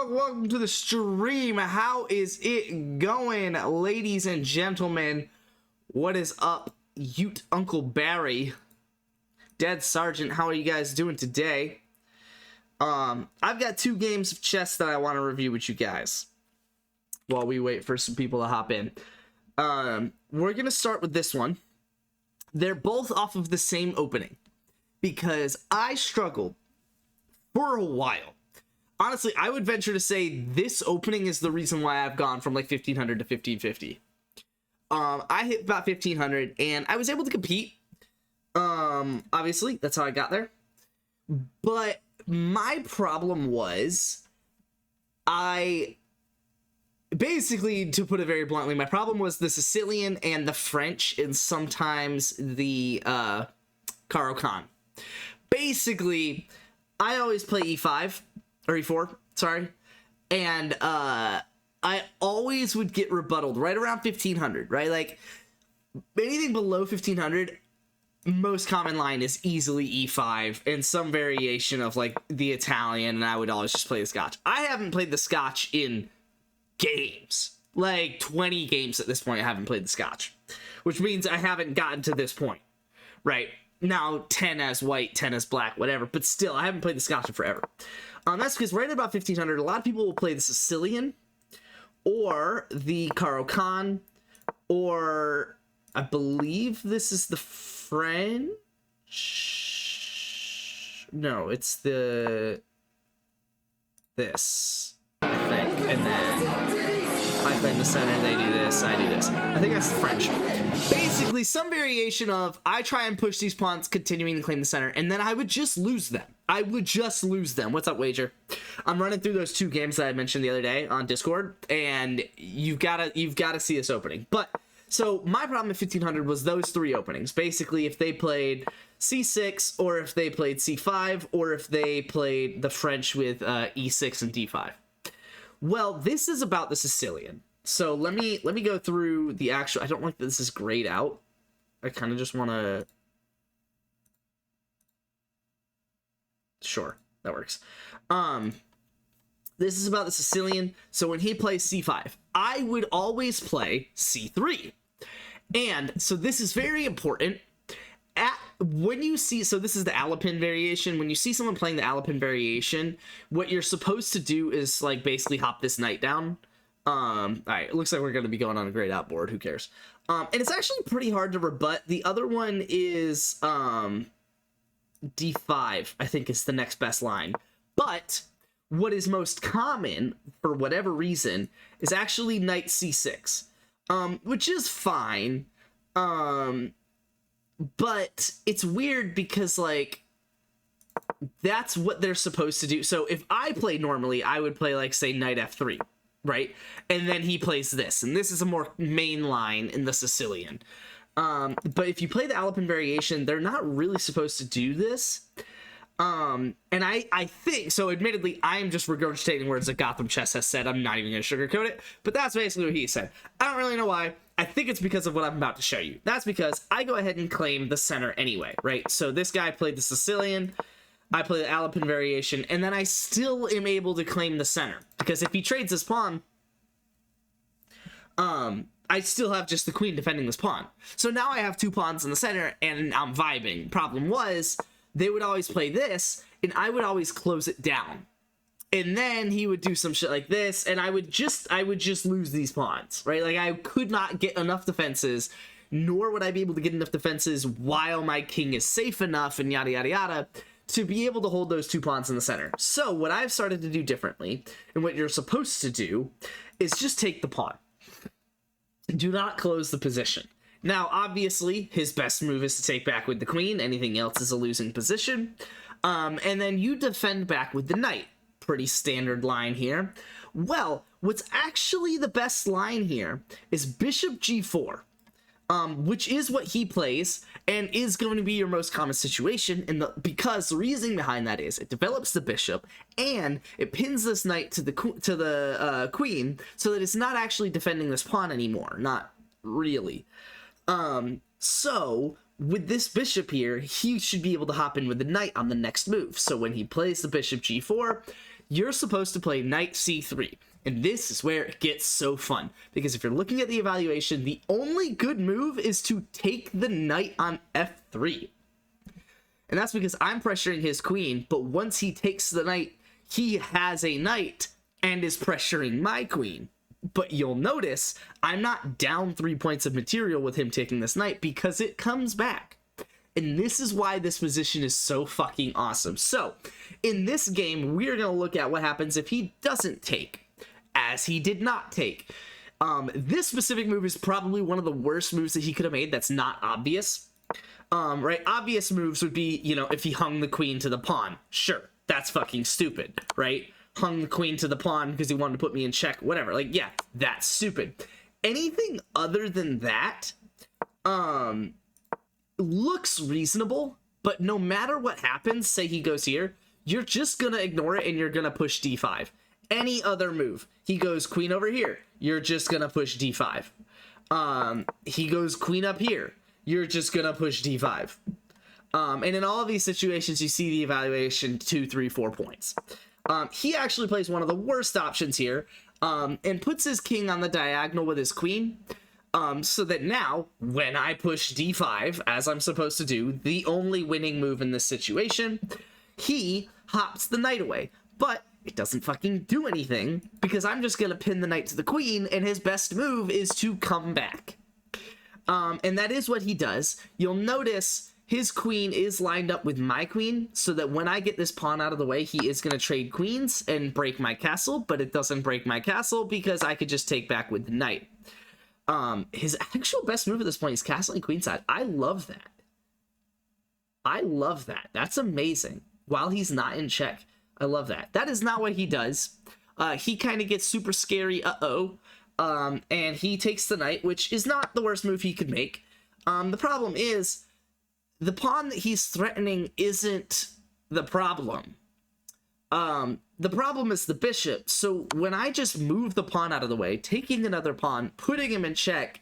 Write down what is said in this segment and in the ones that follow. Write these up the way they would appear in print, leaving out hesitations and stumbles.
welcome to the stream. How is it going, ladies and gentlemen? What is up, Ute Uncle Barry? Dead Sergeant, how are you guys doing today? I've got 2 games of chess that I want to review with you guys while we wait for some people to hop in. We're gonna start with this one. They're both off of the same opening because I struggled for a while. Honestly, I would venture to say this opening is the reason why I've gone from like 1500 to 1550. I hit about 1500 and I was able to compete. Obviously, that's how I got there. But my problem was, basically, to put it very bluntly, my problem was the Sicilian and the French and sometimes the Caro-Kann. Basically, I always play e5 or e4, sorry, and I always would get rebutted right around 1500, right? Like anything below 1500, most common line is easily e5 and some variation of like the Italian, and I would always just play the Scotch. I haven't played the Scotch in games, like 20 games at this point. I haven't played the Scotch, which means I haven't gotten to this point, right? Now 10 as white, 10 as black, whatever, but still I haven't played the Scotch in forever. That's because right at about 1500, a lot of people will play the Sicilian or the Caro-Kann, or I believe this is the French. No, it's this, I think, and then I play in the center, they do this, I do this. I think that's the French. Basically, some variation of I try and push these pawns, continuing to claim the center, and then I would just lose them. What's up, Wager? I'm running through those 2 games that I mentioned the other day on Discord, and you've gotta see this opening. But so my problem at 1500 was those 3 openings. Basically, if they played c6, or if they played c5, or if they played the French with e6 and d5. Well, this is about the Sicilian. So let me go through the actual. I don't like that this is grayed out. I kind of just want to. Sure, that works. This is about the Sicilian. So when he plays c5, I would always play c3. And so this is very important. When you see, so this is the Alapin variation. When you see someone playing the Alapin variation, what you're supposed to do is like basically hop this knight down. All right, it looks like we're going to be going on a grayed out board. Who cares? And it's actually pretty hard to rebut. The other one is d5, I think is the next best line. But what is most common, for whatever reason, is actually knight c6, which is fine. But it's weird because, like, that's what they're supposed to do. So if I play normally, I would play, like, say, knight f3, right? And then he plays this. And this is a more main line in the Sicilian. But if you play the Alapin variation, they're not really supposed to do this. And I think, so admittedly, I'm just regurgitating words that Gotham Chess has said. I'm not even going to sugarcoat it. But that's basically what he said. I don't really know why. I think it's because of what I'm about to show you. That's because I go ahead and claim the center anyway, right? So this guy played the Sicilian, I play the Alapin variation, and then I still am able to claim the center. Because if he trades this pawn, I still have just the queen defending this pawn. So now I have 2 pawns in the center, and I'm vibing. Problem was, they would always play this, and I would always close it down. And then he would do some shit like this, and I would just lose these pawns, right? Like, I could not get enough defenses, nor would I be able to get enough defenses while my king is safe enough, and yada, yada, yada, to be able to hold those 2 pawns in the center. So what I've started to do differently, and what you're supposed to do, is just take the pawn. Do not close the position. Now, obviously, his best move is to take back with the queen. Anything else is a losing position. And then you defend back with the knight. Pretty standard line here. Well, what's actually the best line here is bishop g4, which is what he plays and is going to be your most common situation. Because the reasoning behind that is it develops the bishop and it pins this knight to the queen, so that it's not actually defending this pawn anymore. Not really. So with this bishop here, he should be able to hop in with the knight on the next move. So when he plays the bishop g4, you're supposed to play knight c3. And this is where it gets so fun, because if you're looking at the evaluation, the only good move is to take the knight on f3. And that's because I'm pressuring his queen, but once he takes the knight, he has a knight and is pressuring my queen. But you'll notice I'm not down 3 points of material with him taking this knight, because it comes back. And this is why this position is so fucking awesome. So, in this game, we're going to look at what happens if he doesn't take, as he did not take. This specific move is probably one of the worst moves that he could have made that's not obvious. Right? Obvious moves would be, you know, if he hung the queen to the pawn. Sure, that's fucking stupid, right? Hung the queen to the pawn because he wanted to put me in check, whatever. Like, yeah, that's stupid. Anything other than that, looks reasonable, but no matter what happens, say he goes here, you're just gonna ignore it and you're gonna push d5. Any other move, he goes queen over here, you're just gonna push d5. He goes queen up here, you're just gonna push d5. And in all of these situations, you see the evaluation 2, 3, 4 points. He actually plays one of the worst options here, and puts his king on the diagonal with his queen. So that now, when I push d5, as I'm supposed to do, the only winning move in this situation, he hops the knight away. But it doesn't fucking do anything, because I'm just gonna pin the knight to the queen, and his best move is to come back. And that is what he does. You'll notice his queen is lined up with my queen, so that when I get this pawn out of the way, he is going to trade queens and break my castle, but it doesn't break my castle because I could just take back with the knight. His actual best move at this point is castling queenside. I love that. I love that. That's amazing. While he's not in check, I love that. That is not what he does. He kind of gets super scary, and he takes the knight, which is not the worst move he could make. The problem is, the pawn that he's threatening isn't the problem. The problem is the bishop. So when I just move the pawn out of the way, taking another pawn, putting him in check,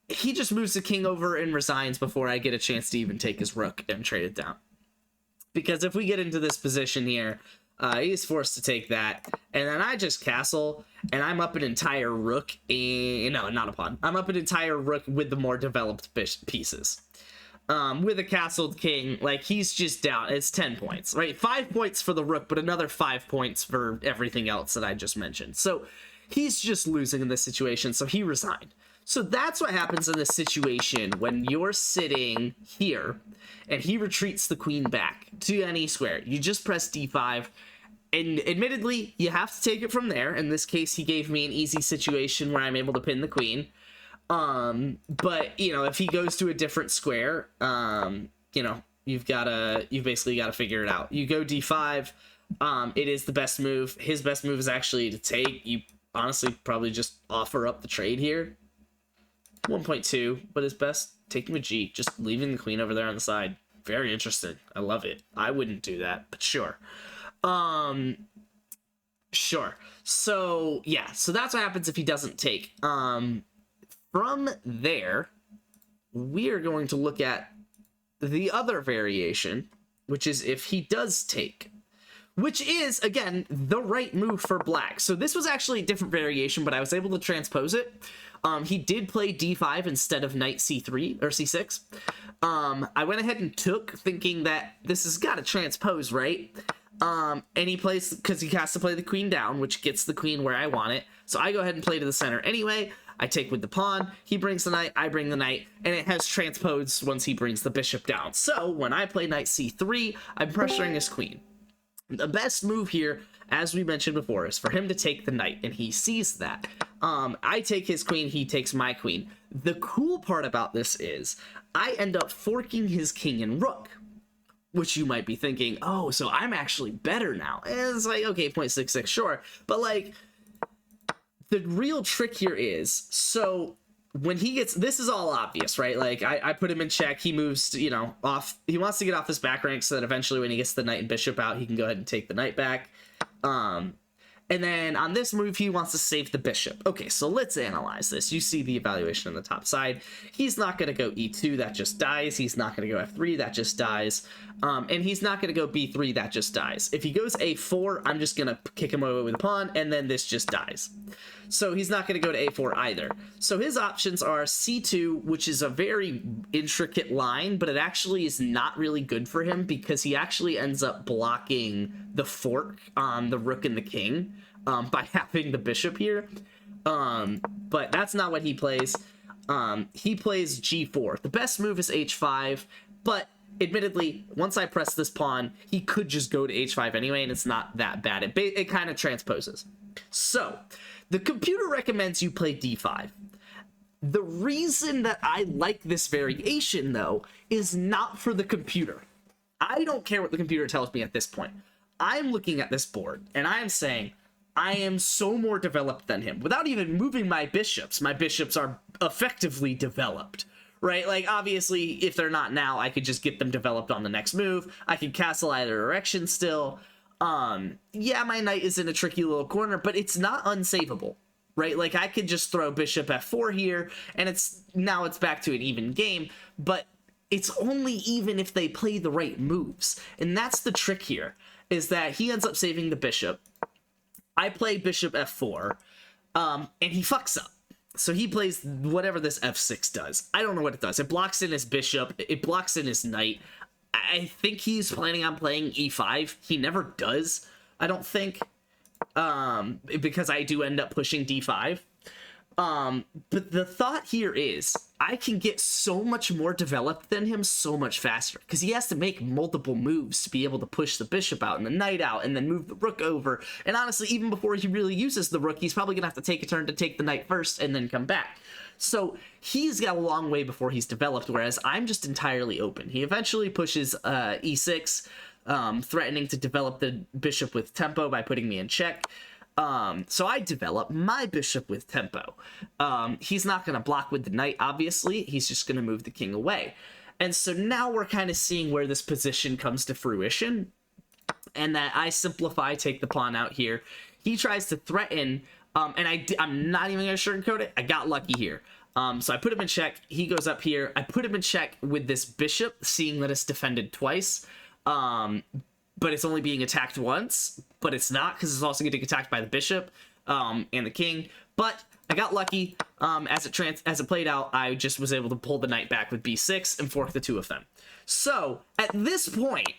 he just moves the king over and resigns before I get a chance to even take his rook and trade it down. Because if we get into this position here, he's forced to take that, and then I just castle, and I'm up an entire rook, no, not a pawn. I'm up an entire rook with the more developed pieces. With a castled king, like, he's just down. It's 10 points, right? 5 points for the rook, but another 5 points for everything else that I just mentioned. So he's just losing in this situation, so he resigned. So that's what happens in this situation when you're sitting here and he retreats the queen back to any square. You just press d5, and admittedly, you have to take it from there. In this case, he gave me an easy situation where I'm able to pin the queen. But, you know, if he goes to a different square, you know, you've basically got to figure it out. You go d5, it is the best move. His best move is actually to take. You honestly probably just offer up the trade here. 1.2, but his best, taking with g, just leaving the queen over there on the side. Very interesting. I love it. I wouldn't do that, but sure. Sure. So, yeah, so that's what happens if he doesn't take. From there, we are going to look at the other variation, which is if he does take, which is, again, the right move for black. So this was actually a different variation, but I was able to transpose it. He did play d5 instead of knight c3 or c6. I went ahead and took, thinking that this has got to transpose, right? And he plays, because he has to play the queen down, which gets the queen where I want it. So I go ahead and play to the center anyway. I take with the pawn, he brings the knight, I bring the knight, and it has transposed once he brings the bishop down. So when I play knight c3, I'm pressuring his queen. The best move here, as we mentioned before, is for him to take the knight, and he sees that. I take his queen, he takes my queen. The cool part about this is I end up forking his king and rook, which you might be thinking, oh, so I'm actually better now. And it's like, okay, 0.66, sure. But, like, the real trick here is, so when he gets, this is all obvious, right? Like, I put him in check, he moves, you know, off, he wants to get off this back rank so that eventually when he gets the knight and bishop out, he can go ahead and take the knight back. And And then on this move, he wants to save the bishop. Okay, so let's analyze this. You see the evaluation on the top side. He's not going to go e2, that just dies. He's not going to go f3, that just dies. And he's not going to go b3, that just dies. If he goes a4, I'm just going to kick him away with a pawn, and then this just dies. So he's not going to go to a4 either. So his options are c2, which is a very intricate line, but it actually is not really good for him because he actually ends up blocking the fork on the rook and the king by having the bishop here. But that's not what he plays. He plays g4. The best move is h5, but admittedly, once I press this pawn, he could just go to h5 anyway, and it's not that bad. It kind of transposes. So the computer recommends you play d5. The reason that I like this variation, though, is not for the computer. I don't care what the computer tells me at this point. I'm looking at this board, and I am saying, I am so more developed than him. Without even moving my bishops are effectively developed, right? Like, obviously, if they're not now, I could just get them developed on the next move. I could castle either direction still. Yeah, my knight is in a tricky little corner, but it's not unsavable, right? Like, I could just throw bishop f4 here, and now it's back to an even game, but it's only even if they play the right moves. And that's the trick here, is that he ends up saving the bishop. I play bishop f4, and he fucks up. So he plays whatever this f6 does. I don't know what it does. It blocks in his bishop. It blocks in his knight. I think he's planning on playing e5. He never does, I don't think, because I do end up pushing d5. But the thought here is I can get so much more developed than him so much faster, because he has to make multiple moves to be able to push the bishop out and the knight out and then move the rook over. And honestly, even before he really uses the rook, he's probably gonna have to take a turn to take the knight first and then come back. So he's got a long way before he's developed, whereas I'm just entirely open. He eventually pushes e6, threatening to develop the bishop with tempo by putting me in check. So I develop my bishop with tempo. He's not going to block with the knight, obviously. He's just going to move the king away. And so now we're kind of seeing where this position comes to fruition, and that I simplify, take the pawn out here. He tries to threaten, and I'm not even going to sugarcoat it. I got lucky here. So I put him in check. He goes up here. I put him in check with this bishop, seeing that it's defended twice. But it's only being attacked once, but it's not, because it's also getting attacked by the bishop and the king. But I got lucky. As it played out, I just was able to pull the knight back with b6 and fork the two of them. So at this point,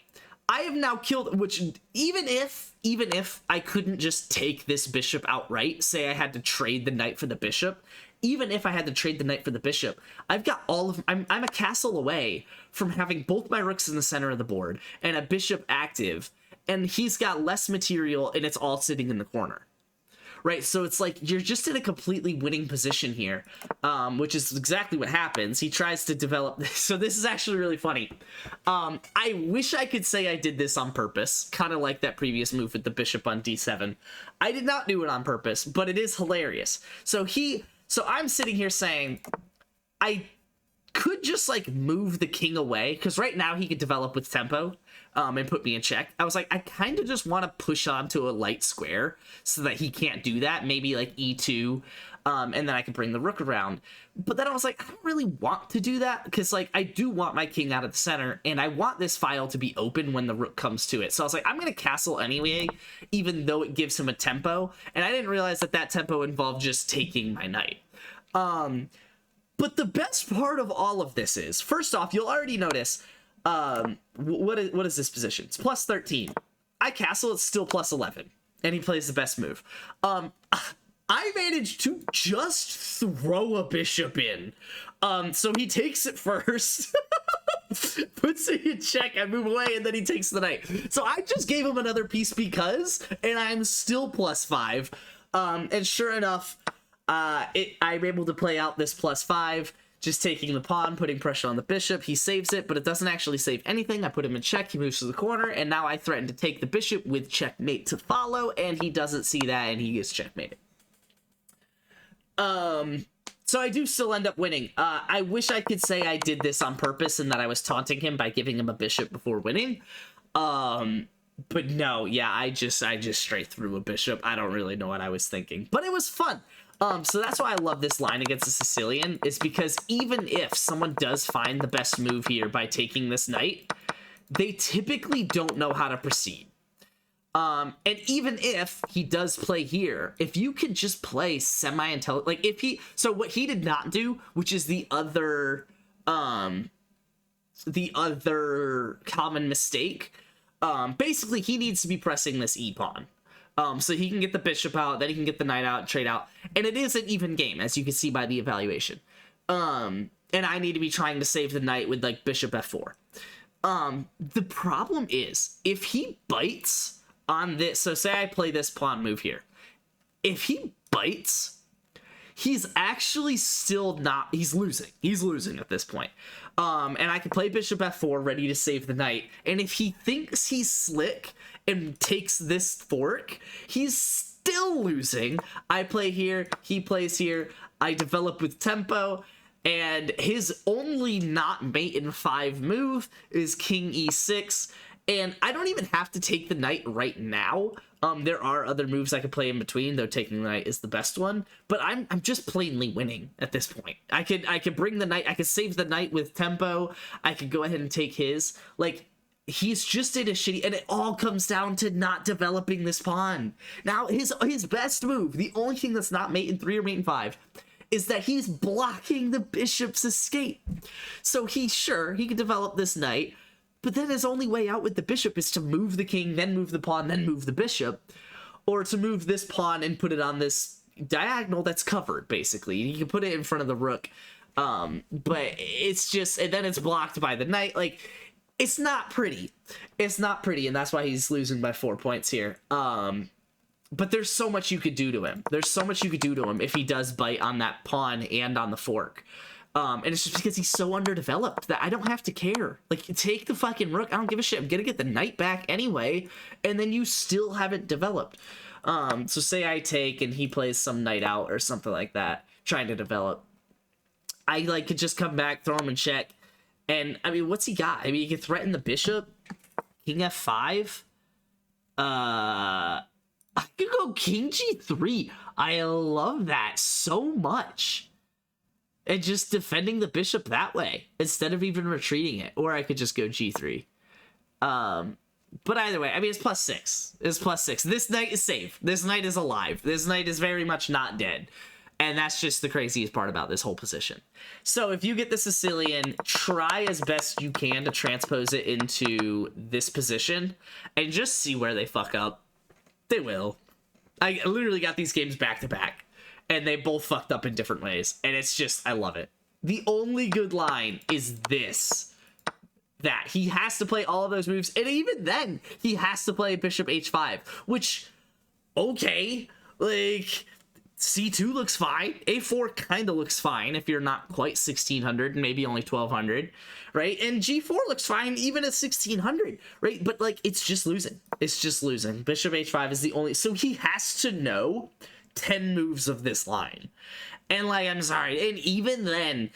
I have now killed, which even if I couldn't just take this bishop outright, say I had to trade the knight for the bishop, even if I had to trade the knight for the bishop, I've got I'm a castle away from having both my rooks in the center of the board and a bishop active, and he's got less material and it's all sitting in the corner. Right, so it's like you're just in a completely winning position here, which is exactly what happens. He tries to develop this. So this is actually really funny. I wish I could say I did this on purpose, kind of like that previous move with the bishop on d7. I did not do it on purpose, but it is hilarious. So I'm sitting here saying, I could just like move the king away, because right now he could develop with tempo and put me in check. I was like, I kind of just want to push onto a light square so that he can't do that, maybe like e2, and then I can bring the rook around. But then I was like, I don't really want to do that, because like I do want my king out of the center, and I want this file to be open when the rook comes to it. So I was like, I'm gonna castle anyway, even though it gives him a tempo, and I didn't realize that tempo involved just taking my knight. But the best part of all of this is, first off, you'll already notice, what is this position? It's plus 13. I castle, it's still plus 11, and he plays the best move. I managed to just throw a bishop in. So he takes it first, puts it in check, I move away, and then he takes the knight. So I just gave him another piece because, and I'm still plus 5. And sure enough, I'm able to play out this plus 5, just taking the pawn, putting pressure on the bishop. He saves it, but it doesn't actually save anything. I put him in check, he moves to the corner, and now I threaten to take the bishop with checkmate to follow, and he doesn't see that, and he gets checkmated. So I do still end up winning. I wish I could say I did this on purpose and that I was taunting him by giving him a bishop before winning. But no, yeah, I just straight threw a bishop. I don't really know what I was thinking, but it was fun. So that's why I love this line against the Sicilian, is because even if someone does find the best move here by taking this knight, they typically don't know how to proceed. And even if he does play here, if you could just play semi-intelligent, like if he, so what he did not do, which is the other common mistake, basically he needs to be pressing this e-pawn. So he can get the bishop out, then he can get the knight out, trade out. And it is an even game, as you can see by the evaluation. And I need to be trying to save the knight with like bishop f4. The problem is, if he bites on this, so say I play this pawn move here. If he bites, he's actually still not, he's losing. He's losing at this point. And I can play bishop f4 ready to save the knight. And if he thinks he's slick and takes this fork, he's still losing. I play here, he plays here, I develop with tempo, and his only not mate in 5 move is king e6, and I don't even have to take the knight right now. There are other moves I could play in between, though taking the knight is the best one, but I'm just plainly winning at this point. I could bring the knight, I could save the knight with tempo, I could go ahead and take his, like, he's just in a shitty, and it all comes down to not developing this pawn. Now, his best move, the only thing that's not mate in 3 or mate in 5, is that he's blocking the bishop's escape. So he can develop this knight, but then his only way out with the bishop is to move the king, then move the pawn, then move the bishop, or to move this pawn and put it on this diagonal that's covered, basically. You can put it in front of the rook, but it's just, and then it's blocked by the knight. Like, it's not pretty. It's not pretty, and that's why he's losing by 4 points here. But there's so much you could do to him. There's so much you could do to him if he does bite on that pawn and on the fork. And it's just because he's so underdeveloped that I don't have to care. Like, take the fucking rook. I don't give a shit. I'm gonna get the knight back anyway, and then you still haven't developed. So say I take and he plays some knight out or something like that, trying to develop. I, like, could just come back, throw him in check. And, I mean, what's he got? I mean, he can threaten the bishop. King f5. I could go king g3. I love that so much. And just defending the bishop that way instead of even retreating it. Or I could just go g3. But either way, I mean, it's +6. It's +6. This knight is safe. This knight is alive. This knight is very much not dead. And that's just the craziest part about this whole position. So if you get the Sicilian, try as best you can to transpose it into this position and just see where they fuck up. They will. I literally got these games back to back, and they both fucked up in different ways, and it's just, I love it. The only good line is this, that he has to play all of those moves, and even then, he has to play bishop h5, which, okay, like, c2 looks fine, a4 kind of looks fine if you're not quite 1600, maybe only 1200, right? And g4 looks fine even at 1600, right? But, like, it's just losing. It's just losing. Bishop h5 is the only, so he has to know 10 moves of this line. And, like, I'm sorry, and even then,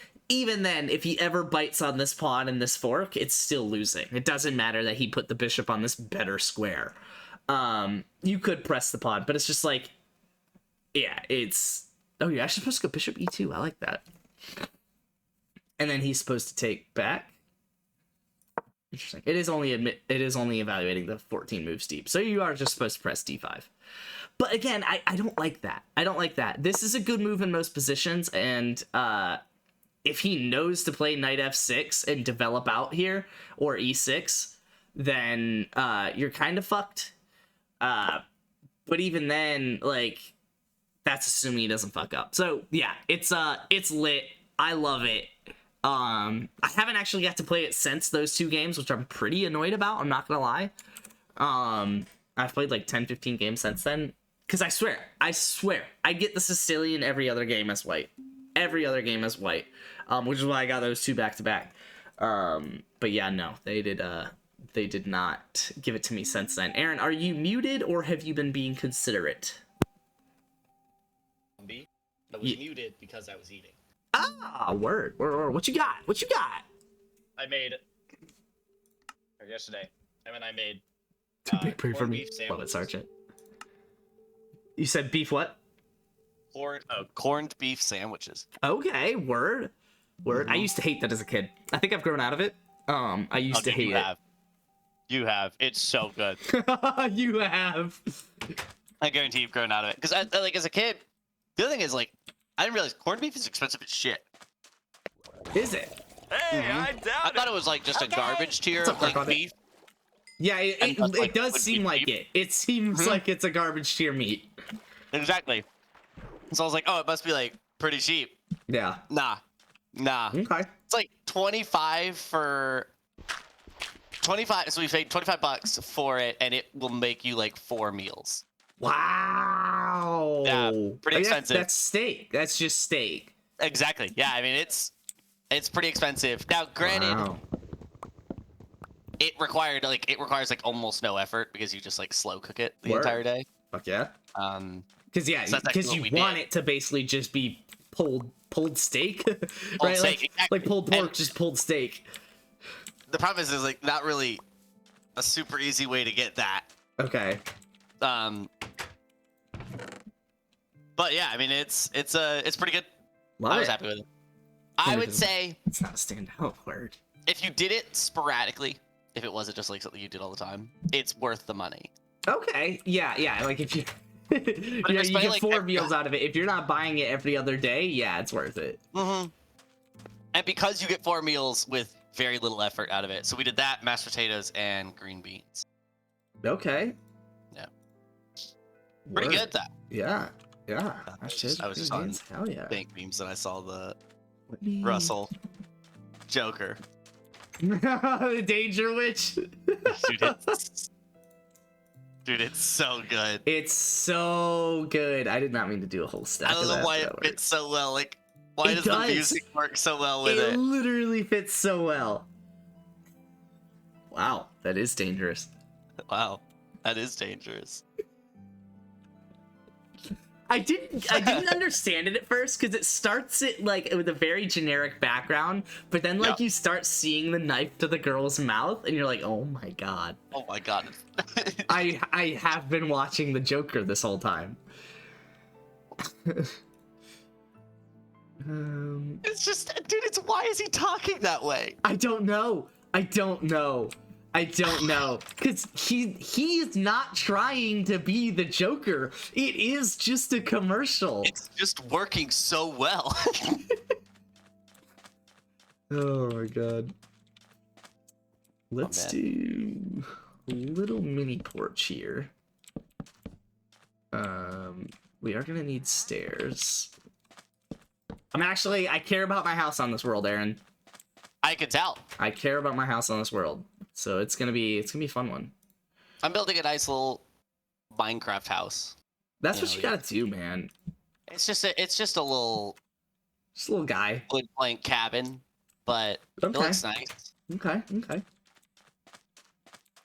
if he ever bites on this pawn and this fork, it's still losing. It doesn't matter that he put the bishop on this better square. You could press the pawn, but it's just like, yeah, it's, oh, you're actually supposed to go bishop e2. I like that. And then he's supposed to take back. Interesting. It is only evaluating the 14 moves deep. So you are just supposed to press d5. But again, I don't like that. I don't like that. This is a good move in most positions, and if he knows to play knight f6 and develop out here, or e6, then you're kind of fucked. But even then, like, that's assuming he doesn't fuck up. So yeah, it's lit. I love it. I haven't actually got to play it since those 2 games, which I'm pretty annoyed about. I'm not gonna lie. I've played like 10-15 games since then, because I swear I get the Sicilian every other game as white. Every other game as white, which is why I got those 2 back to back. But yeah, no, they did not give it to me since then. Aaron, are you muted, or have you been being considerate? I was muted because I was eating. Ah, word. What you got? What you got? I made, or yesterday, I made Too big brain for corned me. beef Love it, sandwiches. Sergeant. You said beef what? Corned beef sandwiches. Okay, word. Word. I Mhm. used to hate that as a kid. I think I've grown out of it. I used to dude, hate you have. You have. It's so good. it. You have. I guarantee you've grown out of it. Because like as a kid, the other thing is like I didn't realize corned beef is expensive as shit. Is it? Hey, Mhm. I doubt I thought it was like just a garbage tier What's up, of like Dark Audit? beef. Yeah, And it, that's, it like, does would seem be like cheap. it. It seems Mhm. like it's a garbage tier meat. Exactly. So I was like, oh, it must be like pretty cheap. Yeah. Nah. Okay. It's like 25 for 25. So we paid $25 for it, and it will make you like 4 meals. Wow. Yeah, pretty I mean, expensive. That's steak. That's just steak. Exactly. Yeah, I mean it's pretty expensive. Now, granted, Wow. it requires like almost no effort because you just like slow cook it the Word. entire day. Fuck yeah. So Because that's actually because what you we want did. it to basically just be pulled steak, right? steak, like exactly. pulled pork, And- just pulled steak. The problem is like not really a super easy way to get that. Okay. But yeah, I mean it's pretty good. Love I was it. happy with it. I would Wonderful. say It's not a standout word. if you did it sporadically, if it wasn't just like something you did all the time, it's worth the money. Okay. Yeah. Like if you. You you're spending, get like, 4 every- meals out of it. If you're not buying it every other day, yeah, it's worth it. Mm-hmm. And because you get 4 meals with very little effort out of it, so we did that, mashed potatoes, and green beans. Okay. Yeah. Pretty Word. good though. Yeah. Yeah. I was just on Hell yeah. Bank memes and I saw the Let me- Russell Joker. The Danger Witch. Dude, it's so good. It's so good. I did not mean to do a whole stack I don't of know that. why but it that fits so well. Like, why It does does. the music work so well with worked. it? Literally fits so well. Wow, that is dangerous. Wow, that is dangerous. I didn't understand it at first because it starts it like with a very generic background, but then like Yeah. you start seeing the knife to the girl's mouth, and you're like, oh my god. Oh my god. I have been watching the Joker this whole time. It's just, dude, it's why is he talking that way? I don't know. Cause he's not trying to be the Joker. It is just a commercial. It's just working so well. Oh my god. Let's man. do a little mini porch here. We are gonna need stairs. I care about my house on this world, Aaron. I could tell. I care about my house on this world. So it's gonna be a fun one. I'm building a nice little Minecraft house. That's You what know, you yeah. gotta do, man. It's just a little Just a little guy. wood plank cabin, but it Okay. looks nice. Okay.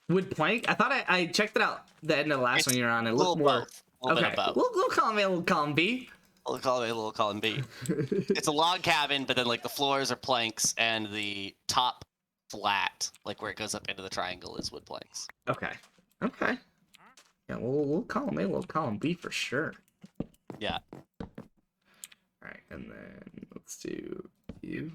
Wood plank? I thought I checked it out the end of the last It's one you were on. It A little looked more. both. A little Okay. bit of both. We'll call me a little column B. We'll call it a little column B. It's a log cabin, but then like the floors are planks and the top flat, like where it goes up into the triangle, is wood planks. Okay. Yeah, we'll call him A, we'll call him B for sure. Yeah. Alright, and then let's do you.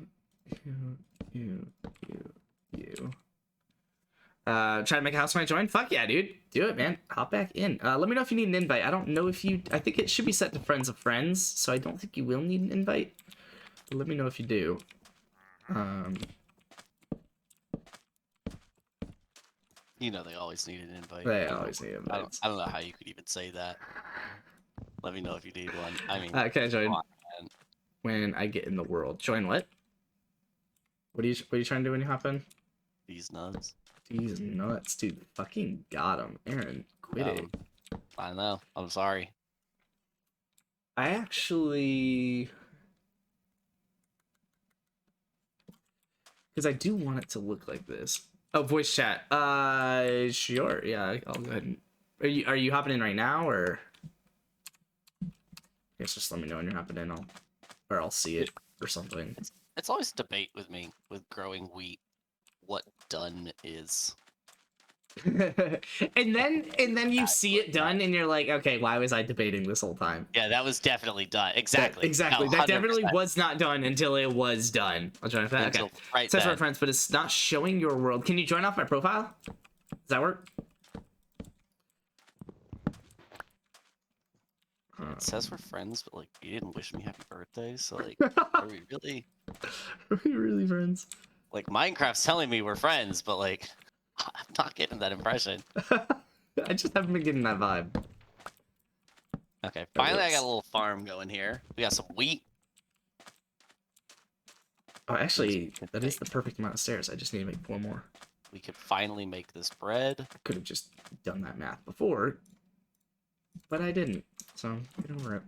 Try to make a house when I join? Fuck yeah, dude. Do it, man. Hop back in. Let me know if you need an invite. I don't know if you... I think it should be set to friends of friends, so I don't think you will need an invite. But let me know if you do. You know they always need an invite. They always need invites. I don't know how you could even say that. Let me know if you need one. I mean, Can I join come on, man. when I get in the world? Join what? What are you trying to do when you hop in? These nuts. These nuts, dude. Fucking got him. Aaron, quit it. I know. I'm sorry. I actually... Because I do want it to look like this. Oh, voice chat. Sure. Yeah, I'll go ahead and... Are you hopping in right now, or... I guess just let me know when you're hopping in, I'll see it or something. It's always a debate with me with growing wheat what done is. and then you see it done, and you're like, okay, why was I debating this whole time? Yeah, that was definitely done. Exactly. Exactly. No, That definitely 100%. was not done until it was done. I'll join that. Okay. Until right It says then. we're friends, but it's not showing your world. Can you join off my profile? Does that work? It says we're friends, but like you didn't wish me happy birthday, so like are we really Are we really friends? like Minecraft's telling me we're friends, but like I'm not getting that impression. I just haven't been getting that vibe. Okay, finally I works. got a little farm going here. We got some wheat. Oh, actually, that is the perfect amount of stairs. I just need to make 4 more. We could finally make this bread. Could have just done that math before, but I didn't. So get over it.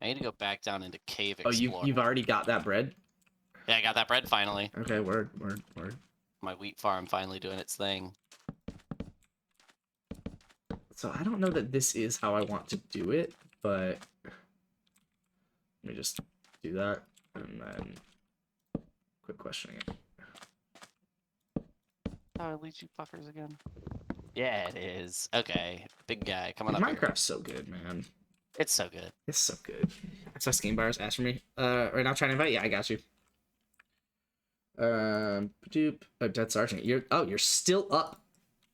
I need to go back down into Cave Oh, Explorer. you've already got that bread? Yeah, I got that bread finally. Okay, word. My wheat farm finally doing its thing. So I don't know that this is how I want to do it, but let me just do that and then quit questioning it. Oh, I lead you fuckers again. Yeah, it is. Okay, big guy, come on up here. Minecraft's so good, man. It's so good. It's so good. That's why Game Bars asked for me. Right now, trying to invite. Yeah, I got you. Doop. Oh, Dead Sergeant. You're still up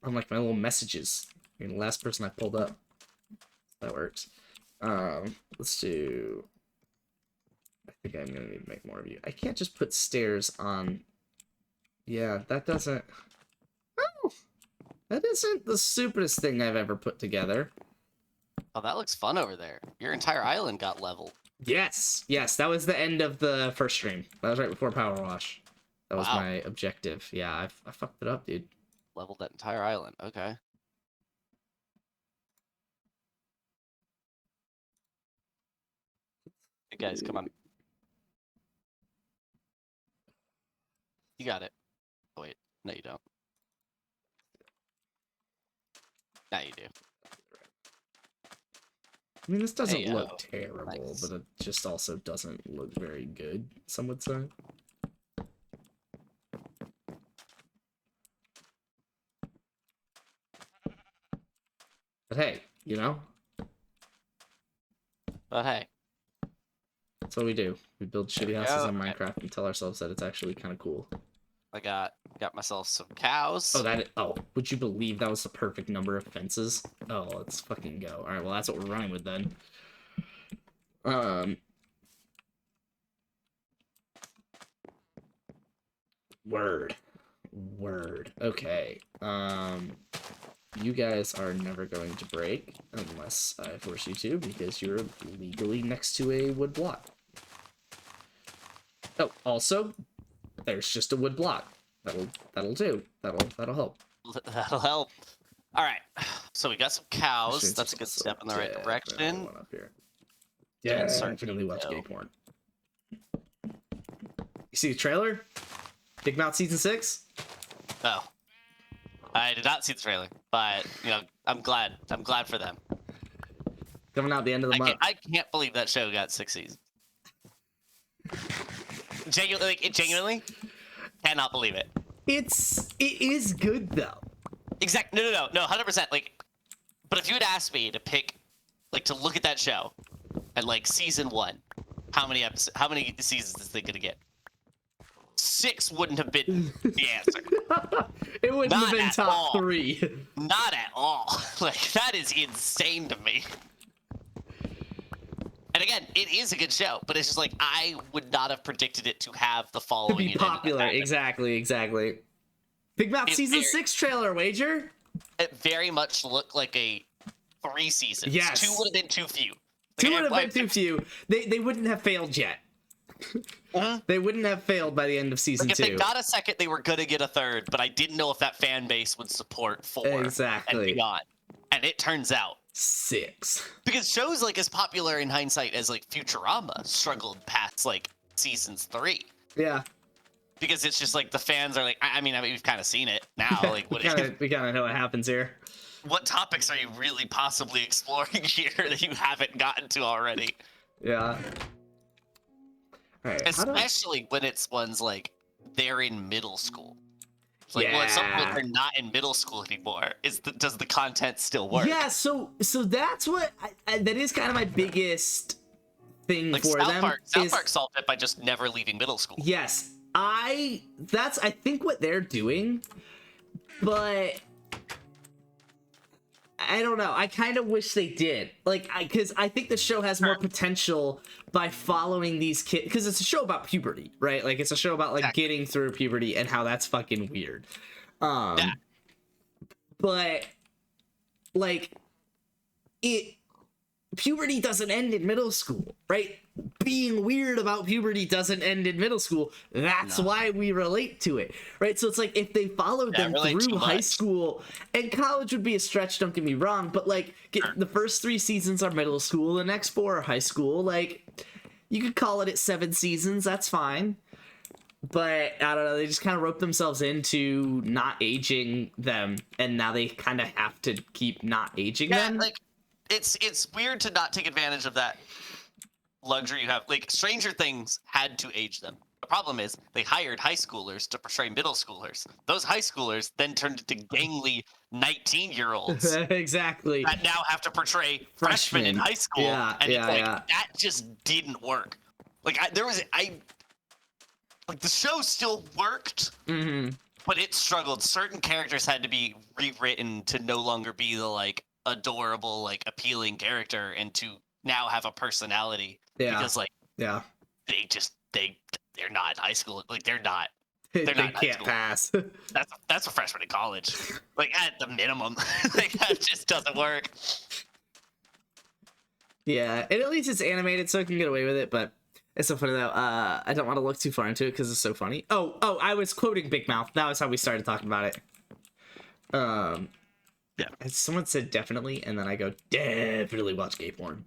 on like my little messages. You're the last person I pulled up. That works. Let's do. I think I'm gonna need to make more of you. I can't just put stairs on. Yeah, that doesn't. Oh, that isn't the stupidest thing I've ever put together. Oh, that looks fun over there. Your entire island got leveled. Yes, that was the end of the first stream. That was right before Power Wash. That was Wow. my objective. Yeah, I fucked it up, dude. Leveled that entire island. Okay. Hey guys, come on. You got it. Oh wait, no you don't. Now you do. I mean, this doesn't Hey, look terrible, nice. but it just also doesn't look very good, some would say. But hey, you know, But hey, that's what we do. We build shitty we houses go. on Minecraft and tell ourselves that it's actually kind of cool. I got myself some cows. Oh, would you believe that was the perfect number of fences? Oh, let's fucking go. All right, well, that's what we're running with then. Word. Okay. You guys are never going to break unless I force you to, because you're legally next to a wood block. Oh, also, there's just a wood block. That'll do. That'll help. That'll help. All right. So we got some cows. Actually, That's a good it's step in the right definitely direction. one up here. Yeah, Yeah, sorry. definitely watch No. gay porn. You see the trailer? Big Mouth Season 6? Oh. I did not see the trailer, but you know, I'm glad. I'm glad for them. Coming out the end of the month. I can't believe that show got 6 seasons. Genuinely cannot believe it. It is good though. Exactly. No, 100%. Like, but if you had asked me to pick, like, to look at that show, and like season 1, how many seasons is they gonna get? 6 wouldn't have been the answer. It wouldn't Not have been at top all. 3. Not at all. Like, that is insane to me. And again, it is a good show, but it's just like I would not have predicted it to have the To following. be it ended up popular. having. Exactly. Big Mouth It Season very- 6 trailer, wager? It very much looked like a 3 seasons. Yes. 2 would have been too few. 2 Like, would have been too few. They wouldn't have failed yet. Mhm. They wouldn't have failed by the end of season Like, if 2. they got a second, they were gonna get a third, but I didn't know if that fan base would support 4 and Exactly. beyond. And it turns out, 6. because shows like as popular in hindsight as like Futurama struggled past like seasons 3. Yeah. Because it's just like the fans are like, I mean, we've kind of seen it now. Like, what we kind of know what happens here. what topics are you really possibly exploring here that you haven't gotten to already? Yeah. All right. Especially when it's ones like they're in middle school. It's like, well, at some point they're not in middle school anymore. Does the content still work? Yeah, so that's what that is kind of my biggest thing Like for them. South Park solved it by just never leaving middle school. Yes, I think what they're doing, but I don't know. I kind of wish they did. Like, because I think the show has more potential by following these kids. Because it's a show about puberty, right? Like, it's a show about, like, getting through puberty and how that's fucking weird. Yeah. But, like, puberty doesn't end in middle school, right? Being weird about puberty doesn't end in middle school. That's why we relate to it, right? So it's like if they followed them through high school, and college would be a stretch, don't get me wrong, but like the first 3 seasons are middle school, the next 4 are high school. Like, you could call it at 7 seasons, that's fine. But I don't know, they just kind of rope themselves into not aging them, and now they kind of have to keep not aging them. Like, it's weird to not take advantage of that luxury you have. Like, Stranger Things had to age them. The problem is they hired high schoolers to portray middle schoolers. Those high schoolers then turned into gangly 19-year-olds Exactly. that now have to portray freshmen in high school. Yeah, and yeah, it's like, yeah. that just didn't work. Like, like, the show still worked, but it struggled. Certain characters had to be rewritten to no longer be the, like, adorable, like, appealing character and to now have a personality. Yeah. Because, like, Yeah. they're not in high school. Like, they're not. They They're not in high can't school. pass. That's a freshman in college. Like, at the minimum. Like, that just doesn't work. Yeah, and at least it's animated, so I can get away with it, but it's so funny though. I don't want to look too far into it because it's so funny. Oh, I was quoting Big Mouth. That was how we started talking about it. Yeah. Someone said definitely, and then I go, definitely watch gay porn.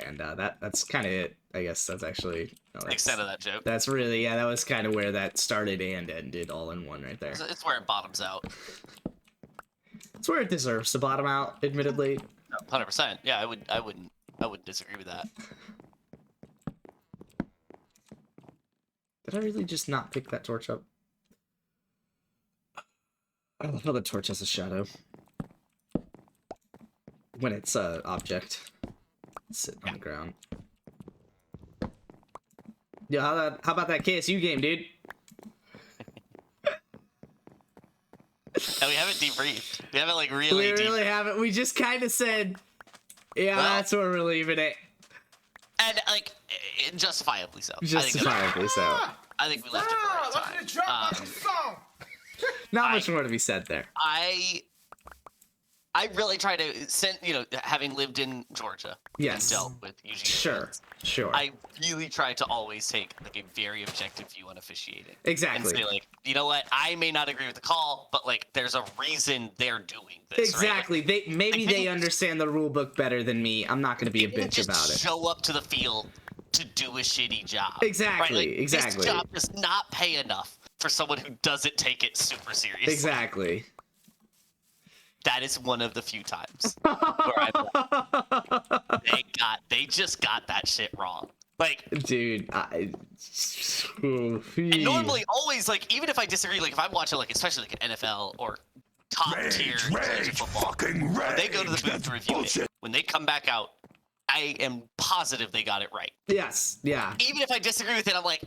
And that's kind of it. I guess that's actually The extent of that joke. That's really, yeah, that was kind of where that started and ended all in one right there. It's where it bottoms out. It's where it deserves to bottom out, admittedly. 100%. Yeah, I wouldn't disagree with that. Did I really just not pick that torch up? I love how the torch has a shadow. When it's an object. Sitting on the ground. Yo, how about that KSU game, dude? And we haven't debriefed. We haven't, like, really We really haven't. We just kind of said, yeah, Well, that's where we're leaving it. And, like, justifiably so. Justifiably so. I think we left it for the right time. Not much more to be said there. I really try to send, having lived in Georgia Yes. and dealt with Eugene. Sure. I really try to always take, like, a very objective view on officiating. Exactly. And say, like, you know what? I may not agree with the call, but, like, there's a reason they're doing this. Exactly. Right? Like, Maybe they understand the rule book better than me. I'm not going to be a bitch just about it. show up to the field to do a shitty job. Exactly. Right? Like, Exactly. This job does not pay enough for someone who doesn't take it super seriously. Exactly. That is one of the few times where they just got that shit wrong. Like, dude, and normally always, like, even if I disagree, like, if I'm watching, like, especially like an NFL or top tier collegiate football, when they go to the booth to review it, when they come back out, I am positive they got it right. Yes, yeah. Even if I disagree with it, I'm like,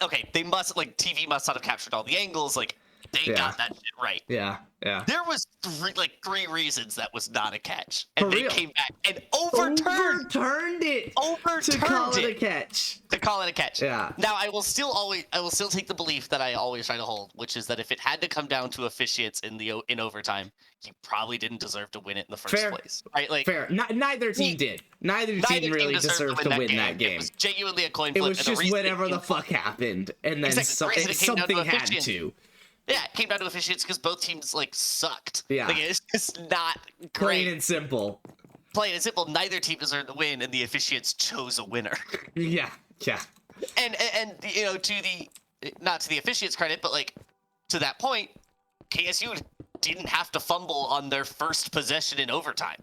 okay, they must, like, TV must not have captured all the angles, like, they got that shit right. Yeah, yeah. There was three reasons that was not a catch, and For they real? came back and overturned it to call it a catch. To call it a catch. Yeah. Now I will still take the belief that I always try to hold, which is that if it had to come down to officiates in overtime, you probably didn't deserve to win it in the first place. Right? Like, fair. Neither team did. Neither team really deserved to win that game. It was genuinely a coin It flip. was just whatever the fuck happened, and then Exactly. The reason it came down something to had officiating. to. Yeah, it came down to officiates because both teams, like, sucked. Yeah. Like, it's just not great. Plain and simple. Plain and simple, neither team deserved to win, and the officiates chose a winner. Yeah, yeah. And not to the officiates' credit, but, like, to that point, KSU didn't have to fumble on their first possession in overtime.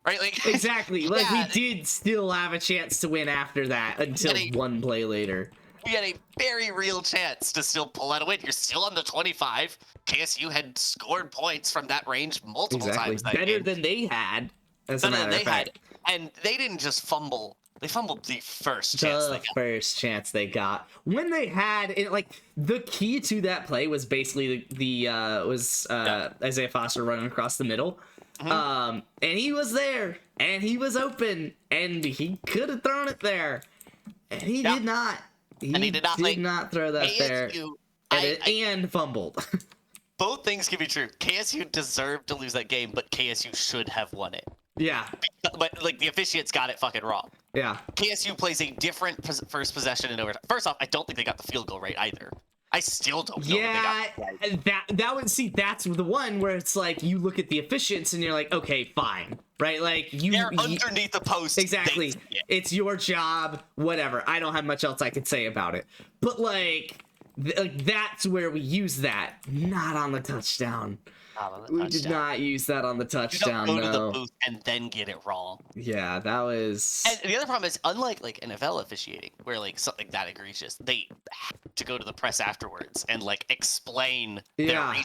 Right? Like, Exactly. Like, yeah, we did still have a chance to win after that until one play later. you had a very real chance to still pull out a win. You're still on the 25. KSU had scored points from that range multiple Exactly. times. That Better game. than they had, as a Better matter than of they fact. had, and they didn't just fumble. They fumbled the first chance they The got. first chance they got. When they had it, like the key to that play was basically Isaiah Foster running across the middle. And he was there, and he was open, and he could have thrown it there, and he did not. He did not throw that there, and fumbled. Both things can be true. KSU deserved to lose that game, but KSU should have won it. Yeah, But like the officiants got it fucking wrong. yeah. KSU plays a different first possession in overtime. First off, I don't think they got the field goal right either. I still don't know. Yeah, that would see. That's the one where it's like you look at the officiants and you're like, okay, fine, right? Like They're underneath the post. Exactly. It's your job. Whatever. I don't have much else I could say about it. But like that's where we use that. Not on the touchdown. We did not use that on the touchdown. You don't go to no. the booth and then get it wrong. Yeah, that was. And the other problem is, unlike like NFL officiating, where like something that egregious, they have to go to the press afterwards and like explain their reason.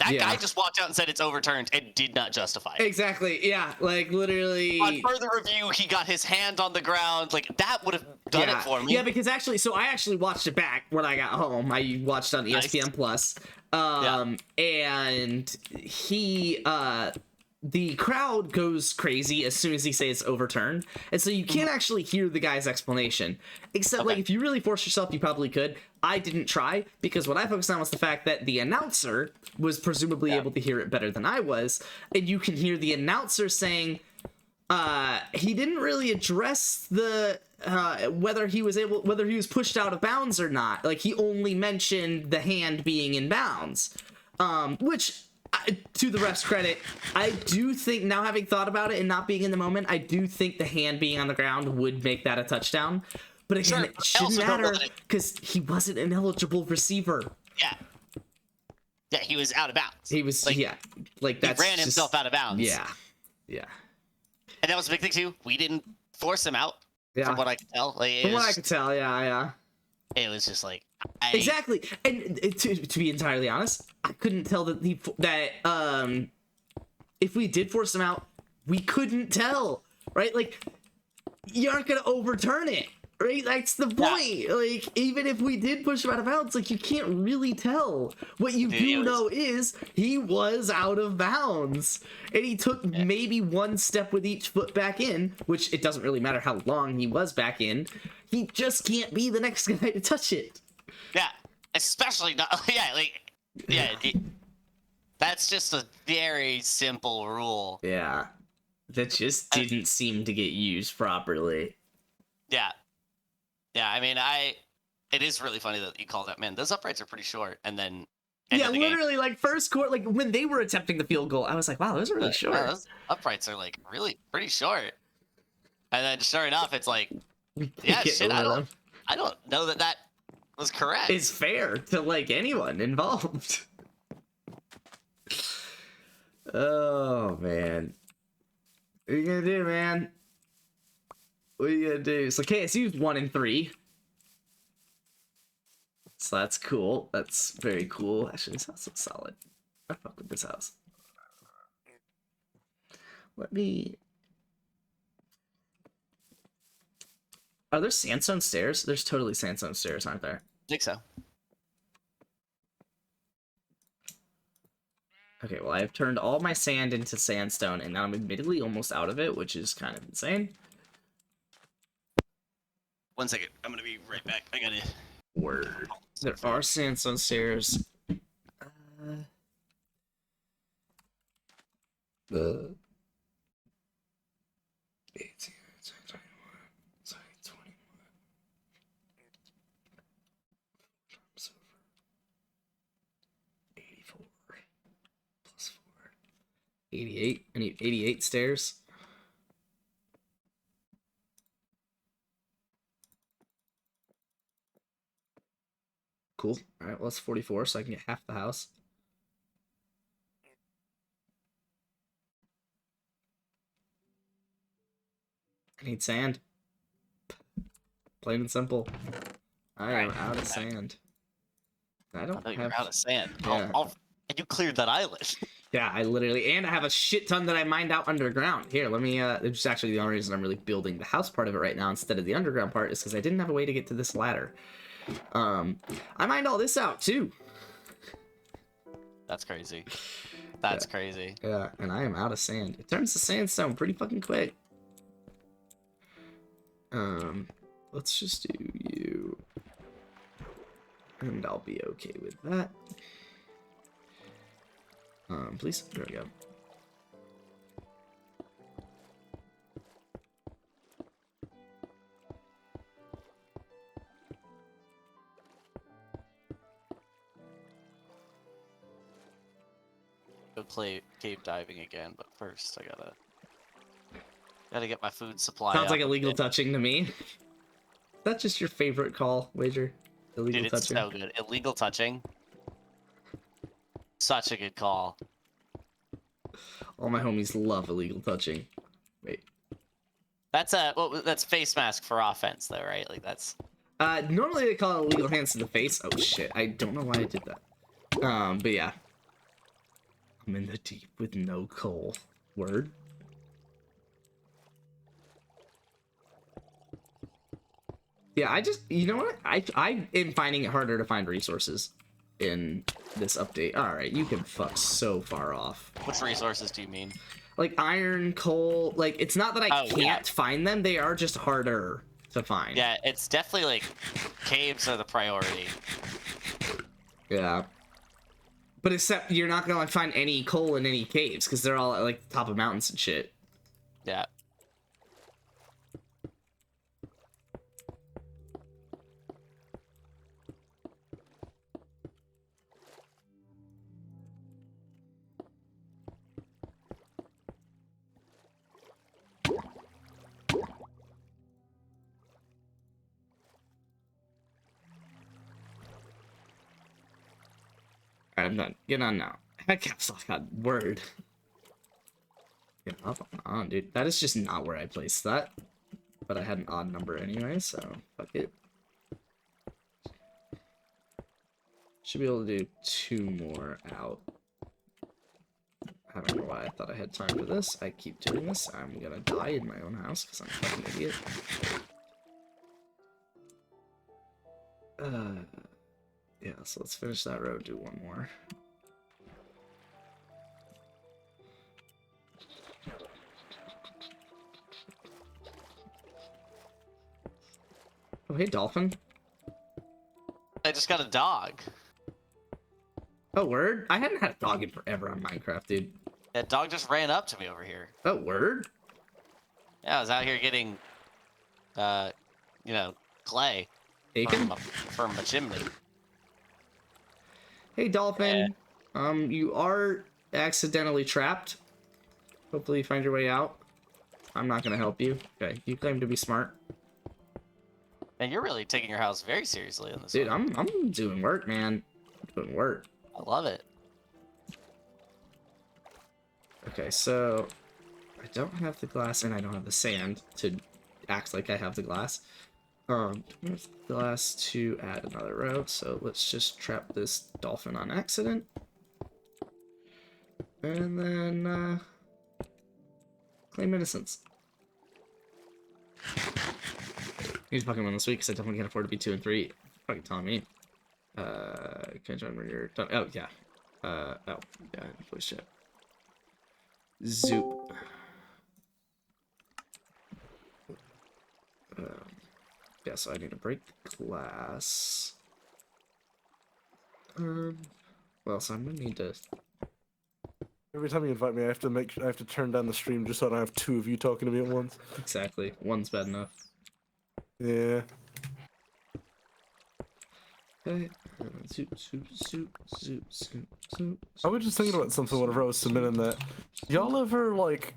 That guy just walked out and said it's overturned and did not justify it. Exactly. Yeah, like literally. On further review, he got his hand on the ground. Like that would have done it for me. Yeah, because actually, so I actually watched it back when I got home. I watched on ESPN Plus. And the crowd goes crazy as soon as he says it's overturned, and so you can't actually hear the guy's explanation, except like if you really force yourself you probably could. I didn't try because what I focused on was the fact that the announcer was presumably able to hear it better than I was, and you can hear the announcer saying he didn't really address the whether he was pushed out of bounds or not. Like he only mentioned the hand being in bounds, which to the ref's credit, I do think, now having thought about it and not being in the moment, I do think the hand being on the ground would make that a touchdown. But again, it shouldn't matter because he wasn't an eligible receiver. Yeah. Yeah, he was out of bounds. He was, like that's he ran himself out of bounds. Yeah. Yeah. And that was a big thing too. We didn't force him out. Yeah. From what I could tell. From what I could tell, yeah. It was just like exactly. And to be entirely honest, I couldn't tell that if we did force him out, we couldn't tell, right? Like you aren't gonna overturn it, right? That's the point. Yeah. Like even if we did push him out of bounds, like you can't really tell. What you know is he was out of bounds, and he took maybe one step with each foot back in, which it doesn't really matter how long he was back in. He just can't be the next guy to touch it. Yeah, especially not. That's just a very simple rule. Yeah, that just didn't seem to get used properly. Yeah. I mean, it is really funny that you call that. Man, those uprights are pretty short, and then literally, like first quarter, like when they were attempting the field goal, I was like, wow, those are really short. Yeah, those uprights are like really pretty short. And then sure enough, it's like, yeah, shit, I don't know that was correct. It's fair to like anyone involved. Oh man, what are you gonna do, man? What are you gonna do? So KSU's 1-3, so that's cool. That's very cool. Actually, this house looks solid. I fuck with this house. Let me. Are there sandstone stairs? There's totally sandstone stairs, aren't there? I think so. Okay, well, I've turned all my sand into sandstone, and now I'm admittedly almost out of it, which is kind of insane. 1 second. I'm gonna be right back. I gotta... Word. There are sandstone stairs. 18, 88. I need 88 stairs. Cool. All right, well, that's 44, so I can get half the house. I need sand. Plain and simple. I am out of sand. I don't I know have. you're out of sand. Yeah. And you cleared that island. Yeah, I literally, and I have a shit ton that I mined out underground. Here, let me, which is actually the only reason I'm really building the house part of it right now instead of the underground part is because I didn't have a way to get to this ladder. I mined all this out too. That's crazy. That's crazy. Yeah, and I am out of sand. It turns to sandstone pretty fucking quick. Let's just do you. And I'll be okay with that. Please. There we go. Go play cave diving again, but first I gotta get my food supply. Sounds like up a illegal bit. touching to me. That's just your favorite call, Wager. Illegal Dude, it's touching. so good. Illegal touching. Such a good call. All my homies love illegal touching. Wait. That's face mask for offense though, right? Like that's Normally they call it illegal hands to the face. Oh shit, I don't know why I did that. But yeah. I'm in the deep with no coal. Word. Yeah, you know what? I am finding it harder to find resources in this update. Alright, you can fuck so far off. which resources do you mean? Like iron, coal, like it's not that I Oh, can't yeah. find them, they are just harder to find. Yeah, it's definitely like caves are the priority. Yeah. But except you're not gonna find any coal in any caves because they're all at like the top of mountains and shit. Yeah. Alright, I'm done. Get on now. Heck, God, word. Get up on, dude. That is just not where I placed that. But I had an odd number anyway, so fuck it. Should be able to do 2 more out. I don't know why I thought I had time for this. I keep doing this. I'm gonna die in my own house because I'm a fucking idiot. Yeah, so let's finish that road, do 1 more. Oh, hey, dolphin. I just got a dog. Oh, word? I hadn't had a dog in forever on Minecraft, dude. That dog just ran up to me over here. Oh, word? Yeah, I was out here getting, clay Bacon? from a chimney. Hey, dolphin. You are accidentally trapped. Hopefully you find your way out. I'm not gonna help you. Okay, you claim to be smart. And you're really taking your house very seriously in this Dude, one. I'm doing work, man. I'm doing work. I love it. Okay, so I don't have the glass and I don't have the sand to act like I have the glass. There's the glass to add another row, so let's just trap this dolphin on accident. And then, claim innocence. He's fucking win this week because I definitely can't afford to be 2 and 3. Fucking telling me. Can I join when you're done? Oh, yeah. Oh, yeah, voice chat. Zoop. Yeah, so I need to break the glass. Well, so I'm gonna need to. Every time you invite me, I have to turn down the stream just so I don't have 2 of you talking to me at once. Exactly. One's bad enough. Yeah. Okay. Zoop, zoop, zoop, zoop, zoop, zoop. I was just thinking about something whenever I was submitting that. Y'all ever, like...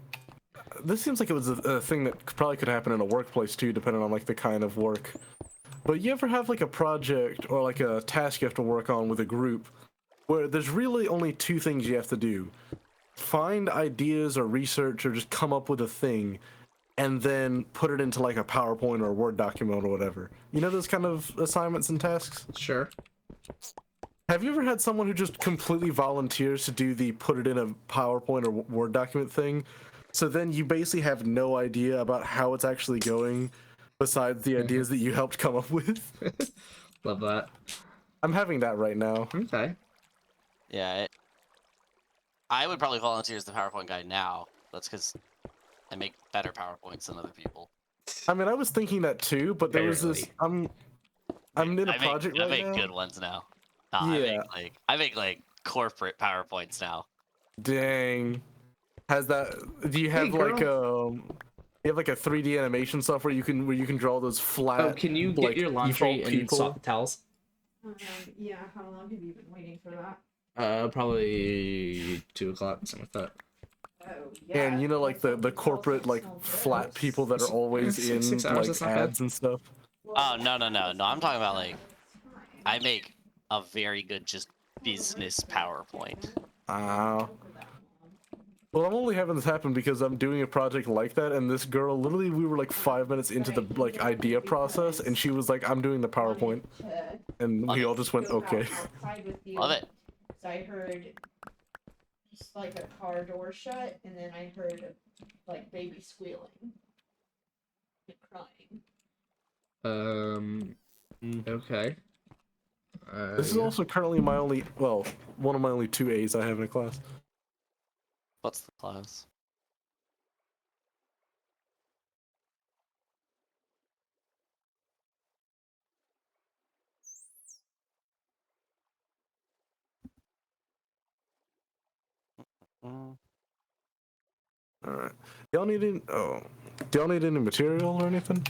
This seems like it was a thing that probably could happen in a workplace too, depending on, like, the kind of work. But you ever have, like, a project or, like, a task you have to work on with a group where there's really only 2 things you have to do. Find ideas or research or just come up with a thing. and then put it into like a PowerPoint or a Word document or whatever. You know those kind of assignments and tasks? Sure. Have you ever had someone who just completely volunteers to do the put it in a PowerPoint or Word document thing? So then you basically have no idea about how it's actually going besides the ideas that you helped come up with? Love that. I'm having that right now. Okay. Yeah, I would probably volunteer as the PowerPoint guy now. That's because I make better PowerPoints than other people. I mean, I was thinking that too, but there was this. Barely. I'm in a project I right make now. good ones now. Nah, Yeah. I make like corporate PowerPoints now. Dang. Has that? Do you have Hey, like girl. you have like a 3D animation software where you can draw those flat? Oh, can you get like, your laundry default and soft towels? Yeah, how long have you been waiting for that? Probably 2 o'clock, something like that. Oh, yeah. And you know, like the corporate like flat people that are always in 6 hours, that's like not bad. ads and stuff. Oh no. I'm talking about like I make a very good just business PowerPoint. Well, I'm only having this happen because I'm doing a project like that, and this girl, literally, we were like 5 minutes into the like idea process, and she was like, "I'm doing the PowerPoint," and we all just went, "Okay." Love it. So I heard just like a car door shut, and then I heard like baby squealing and crying. Okay. This is also currently my only, well, one of my only 2 A's I have in a class. What's the class? Mm, All right, y'all need any? Oh, do y'all need any material or anything?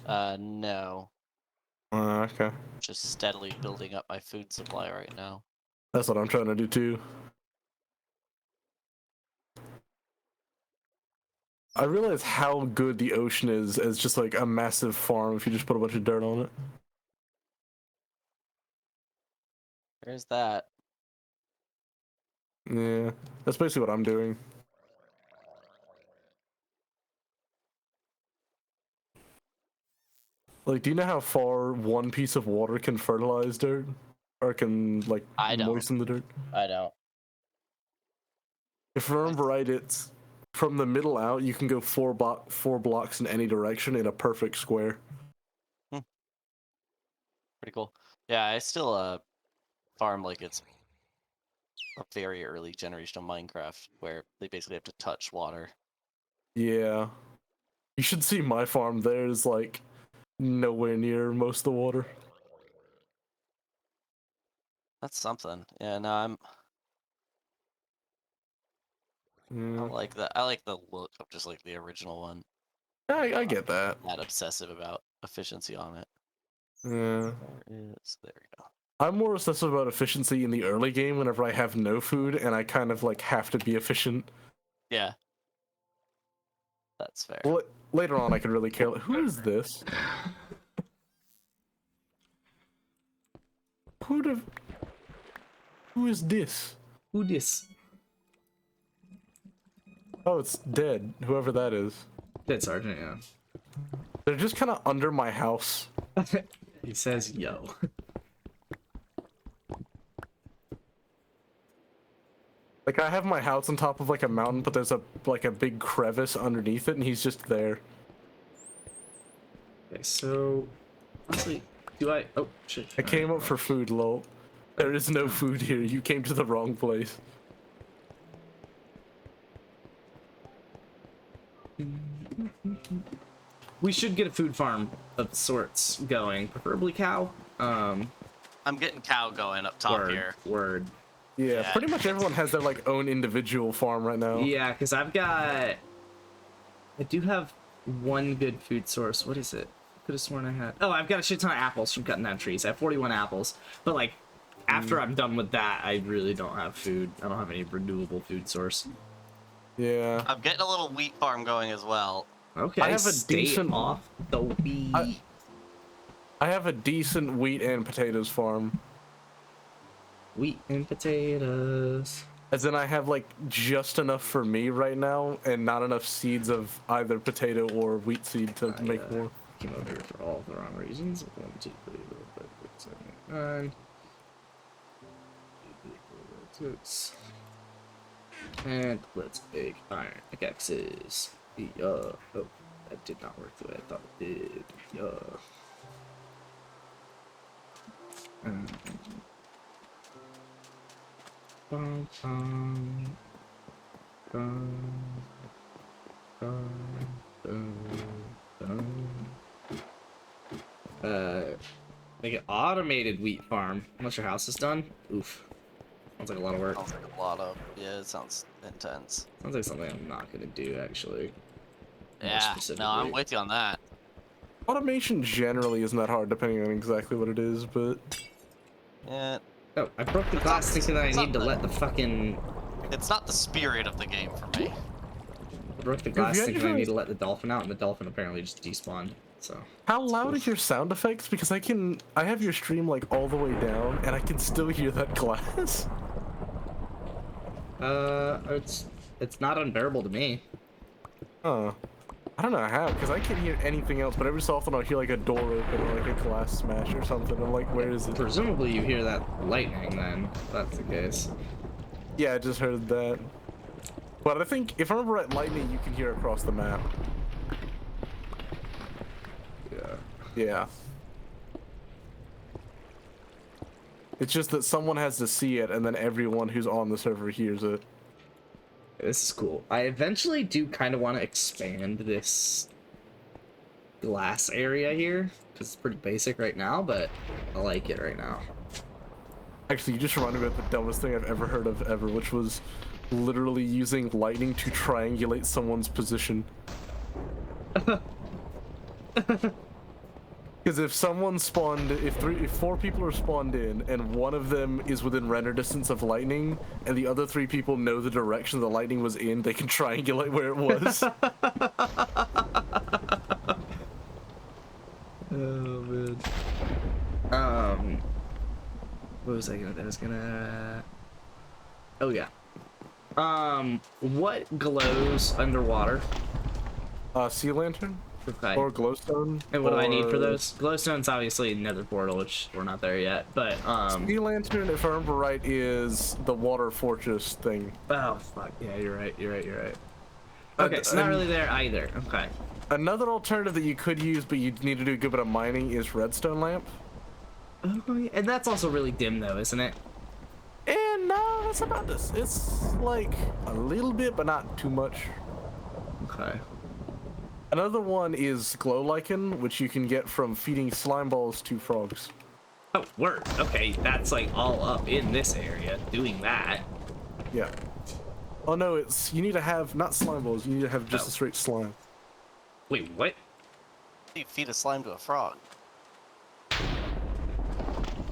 no. Okay, Just steadily building up my food supply right now. that's what I'm trying to do too. I realize how good the ocean is as just like a massive farm if you just put a bunch of dirt on it. There's that. Yeah, that's basically what I'm doing. Like, do you know how far one piece of water can fertilize dirt? Or can, like, I don't. moisten the dirt? I don't. If I remember right, it's from the middle out, you can go four blocks in any direction in a perfect square. Pretty cool. Yeah, I still farm like it's a very early generation of Minecraft where they basically have to touch water. Yeah. You should see my farm. There's, like, nowhere near most of the water. That's something. Yeah, no, I Yeah. like that. I like the look of just like the original one. I get that. Not obsessive about efficiency on it. Yeah. There we go. I'm more obsessive about efficiency in the early game whenever I have no food and I kind of, like, have to be efficient. Yeah. That's fair. Later on, I could really care. Who is this? Who is this? Who dis? Oh, it's dead. Whoever that is. Dead Sergeant, yeah. They're just kind of under my house. He says, yo. Like, I have my house on top of, like, a mountain, but there's a big crevice underneath it, and he's just there. Okay, so... Honestly, do I... Oh, shit. I came up for food, lol. There is no food here. You came to the wrong place. We should get a food farm of sorts going. Preferably cow. I'm getting cow going up top Word. here. Word. Yeah, Yeah. pretty much everyone has their, like, own individual farm right now. Yeah, because I do have one good food source. What is it? Could have sworn I had. Oh, I've got a shit ton of apples from cutting down trees. I have 41 apples. But, like, after I'm done with that, I really don't have food. I don't have any renewable food source. Yeah. I'm getting a little wheat farm going as well. Okay, I have a stay decent- off the wheat. I have a decent wheat and potatoes farm. Wheat and potatoes. As in, I have like just enough for me right now, and not enough seeds of either potato or wheat seed to make more. Came over here for all the wrong reasons. 1, 2, 3, 4, 5, 6, 7, 8, 9. And let's make iron pickaxes. Oh, that did not work the way I thought it did. Bum, bum, bum, bum, bum, bum. Make an automated wheat farm. Once your house is done. Oof. Sounds like a lot of work. Sounds like a lot of. Yeah, it sounds intense. Sounds like something I'm not gonna do actually. More Yeah, no, I'm specifically. with you on that. Automation generally isn't that hard, depending on exactly what it is, but Yeah, Oh, I broke the glass thinking that I need to let the fucking. it's not the spirit of the game for me. I broke the glass you thinking I ever- need to let the dolphin out, and the dolphin apparently just despawned. So. how loud are your sound effects? Because I have your stream like all the way down, and I can still hear that glass. It's not unbearable to me. Huh. I don't know how, because I can't hear anything else, but every so often I'll hear like a door open or like a glass smash or something. I'm like, where is it? Presumably you hear that lightning then, if that's the case. Yeah, I just heard that. But I think, if I remember right, lightning you can hear across the map. Yeah. Yeah. It's just that someone has to see it, and then everyone who's on the server hears it. This is cool. I eventually do kind of want to expand this glass area here, because it's pretty basic right now, but I like it right now. Actually, you just reminded me of the dumbest thing I've ever heard of ever, which was literally using lightning to triangulate someone's position. Because if someone spawned, if 4 people are spawned in, and one of them is within render distance of lightning, and the other 3 people know the direction the lightning was in, they can triangulate where it was. Oh man. What was I gonna? Oh yeah. What glows underwater? Sea lantern Okay. or glowstone. And what do I need for or- those? Glowstone's obviously Nether portal, which we're not there yet. But Sea lantern, if I remember right, is the water fortress thing. oh fuck yeah, you're right. Okay, so not and- really there either. Okay. Another alternative that you could use, but you need to do a good bit of mining, is redstone lamp. Oh, yeah. And that's also really dim though, isn't it? And no, that's about this. It's like a little bit, but not too much. Okay. Another one is glow lichen, which you can get from feeding slime balls to frogs. Oh, word. Okay, that's like all up in this area doing that. Yeah. Oh no, it's you need to have not slime balls. You need to have just Oh. a straight slime. Wait, what? You feed a slime to a frog.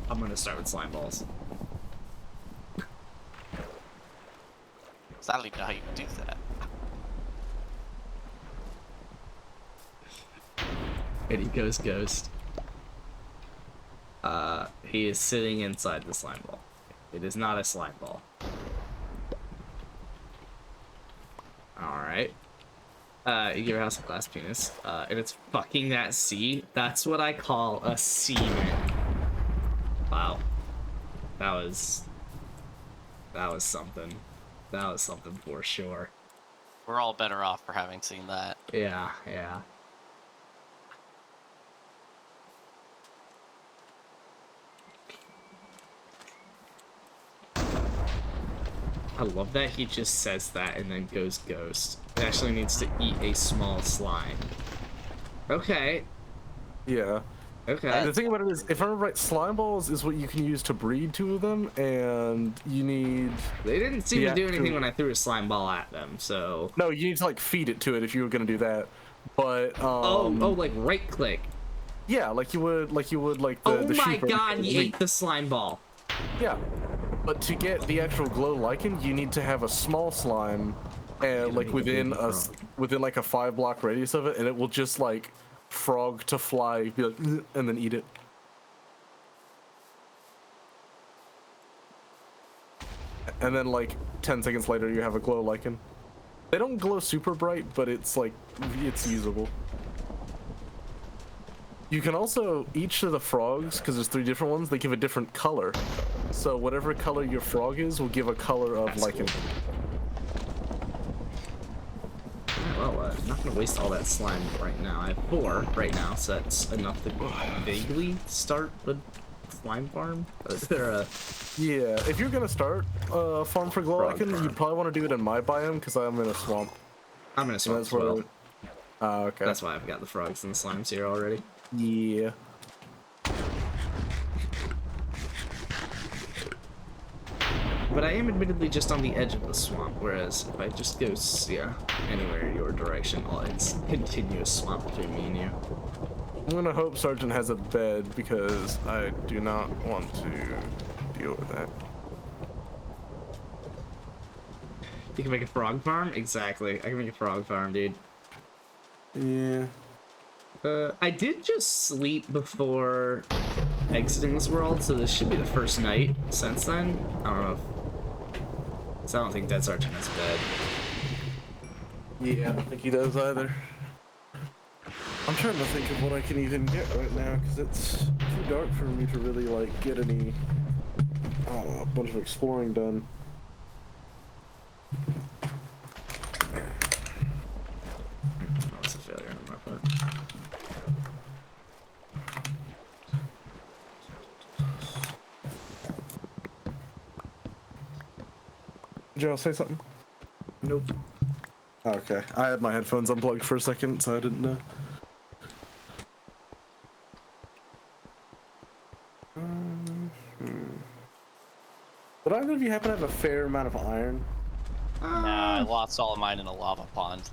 I'm gonna start with slime balls. So I don't even know how you do that. And he goes ghost. He is sitting inside the slime ball. It is not a slime ball. Alright. You give your house a glass penis. And it's fucking that sea. That's what I call a seaman. Wow. That was something. That was something for sure. We're all better off for having seen that. Yeah, yeah. I love that he just says that and then goes ghost. It actually needs to eat a small slime. Okay, Yeah. okay. The thing about it is, if I remember right, slime balls is what you can use to breed 2 of them, and you need They didn't seem the to do anything actual- when I threw a slime ball at them, so... no, you need to like feed it to it if you were gonna do that. But Oh, like right click. yeah, like you would like the Oh the my sheep or god, the he wheat. ate the slime ball. Yeah. But to get the actual glow lichen, you need to have a small slime, and like make a within baby a frog. within like a 5-block radius of it, and it will just like frog to fly, be like, "Ugh," and then eat it. and then like 10 seconds later you have a glow lichen. They don't glow super bright, but it's like it's usable. You can also, each of the frogs, because there's 3 different ones, they give a different color. So whatever color your frog is will give a color of lichen. Well, I'm not gonna waste all that slime right now. I have 4 right now, so that's enough to vaguely start a slime farm. Yeah, if you're gonna start a farm for glow Frog lichen, farm. you'd probably want to do it in my biome, because I'm in a swamp. I'm gonna swap That's as well. where. Okay. That's why I've got the frogs and the slimes here already. Yeah. But I am admittedly just on the edge of the swamp, whereas if I just go, anywhere your direction, well, it's continuous swamp between me and you. I'm gonna hope Sergeant has a bed, because I do not want to deal with that. You can make a frog farm? Exactly. I can make a frog farm, dude. Yeah. I did just sleep before exiting this world, so this should be the first night since then. I don't know if... So I don't think Dead Sergeant has a bed. Yeah, I don't think he does either. I'm trying to think of what I can even get right now, because it's too dark for me to really, like, get any, I don't know, a bunch of exploring done. Oh, it's a failure on my part. Joe, say something? Nope. Okay, I had my headphones unplugged for a second, so I didn't know. Would either of you happen to have a fair amount of iron? Nah, I lost all of mine in a lava pond.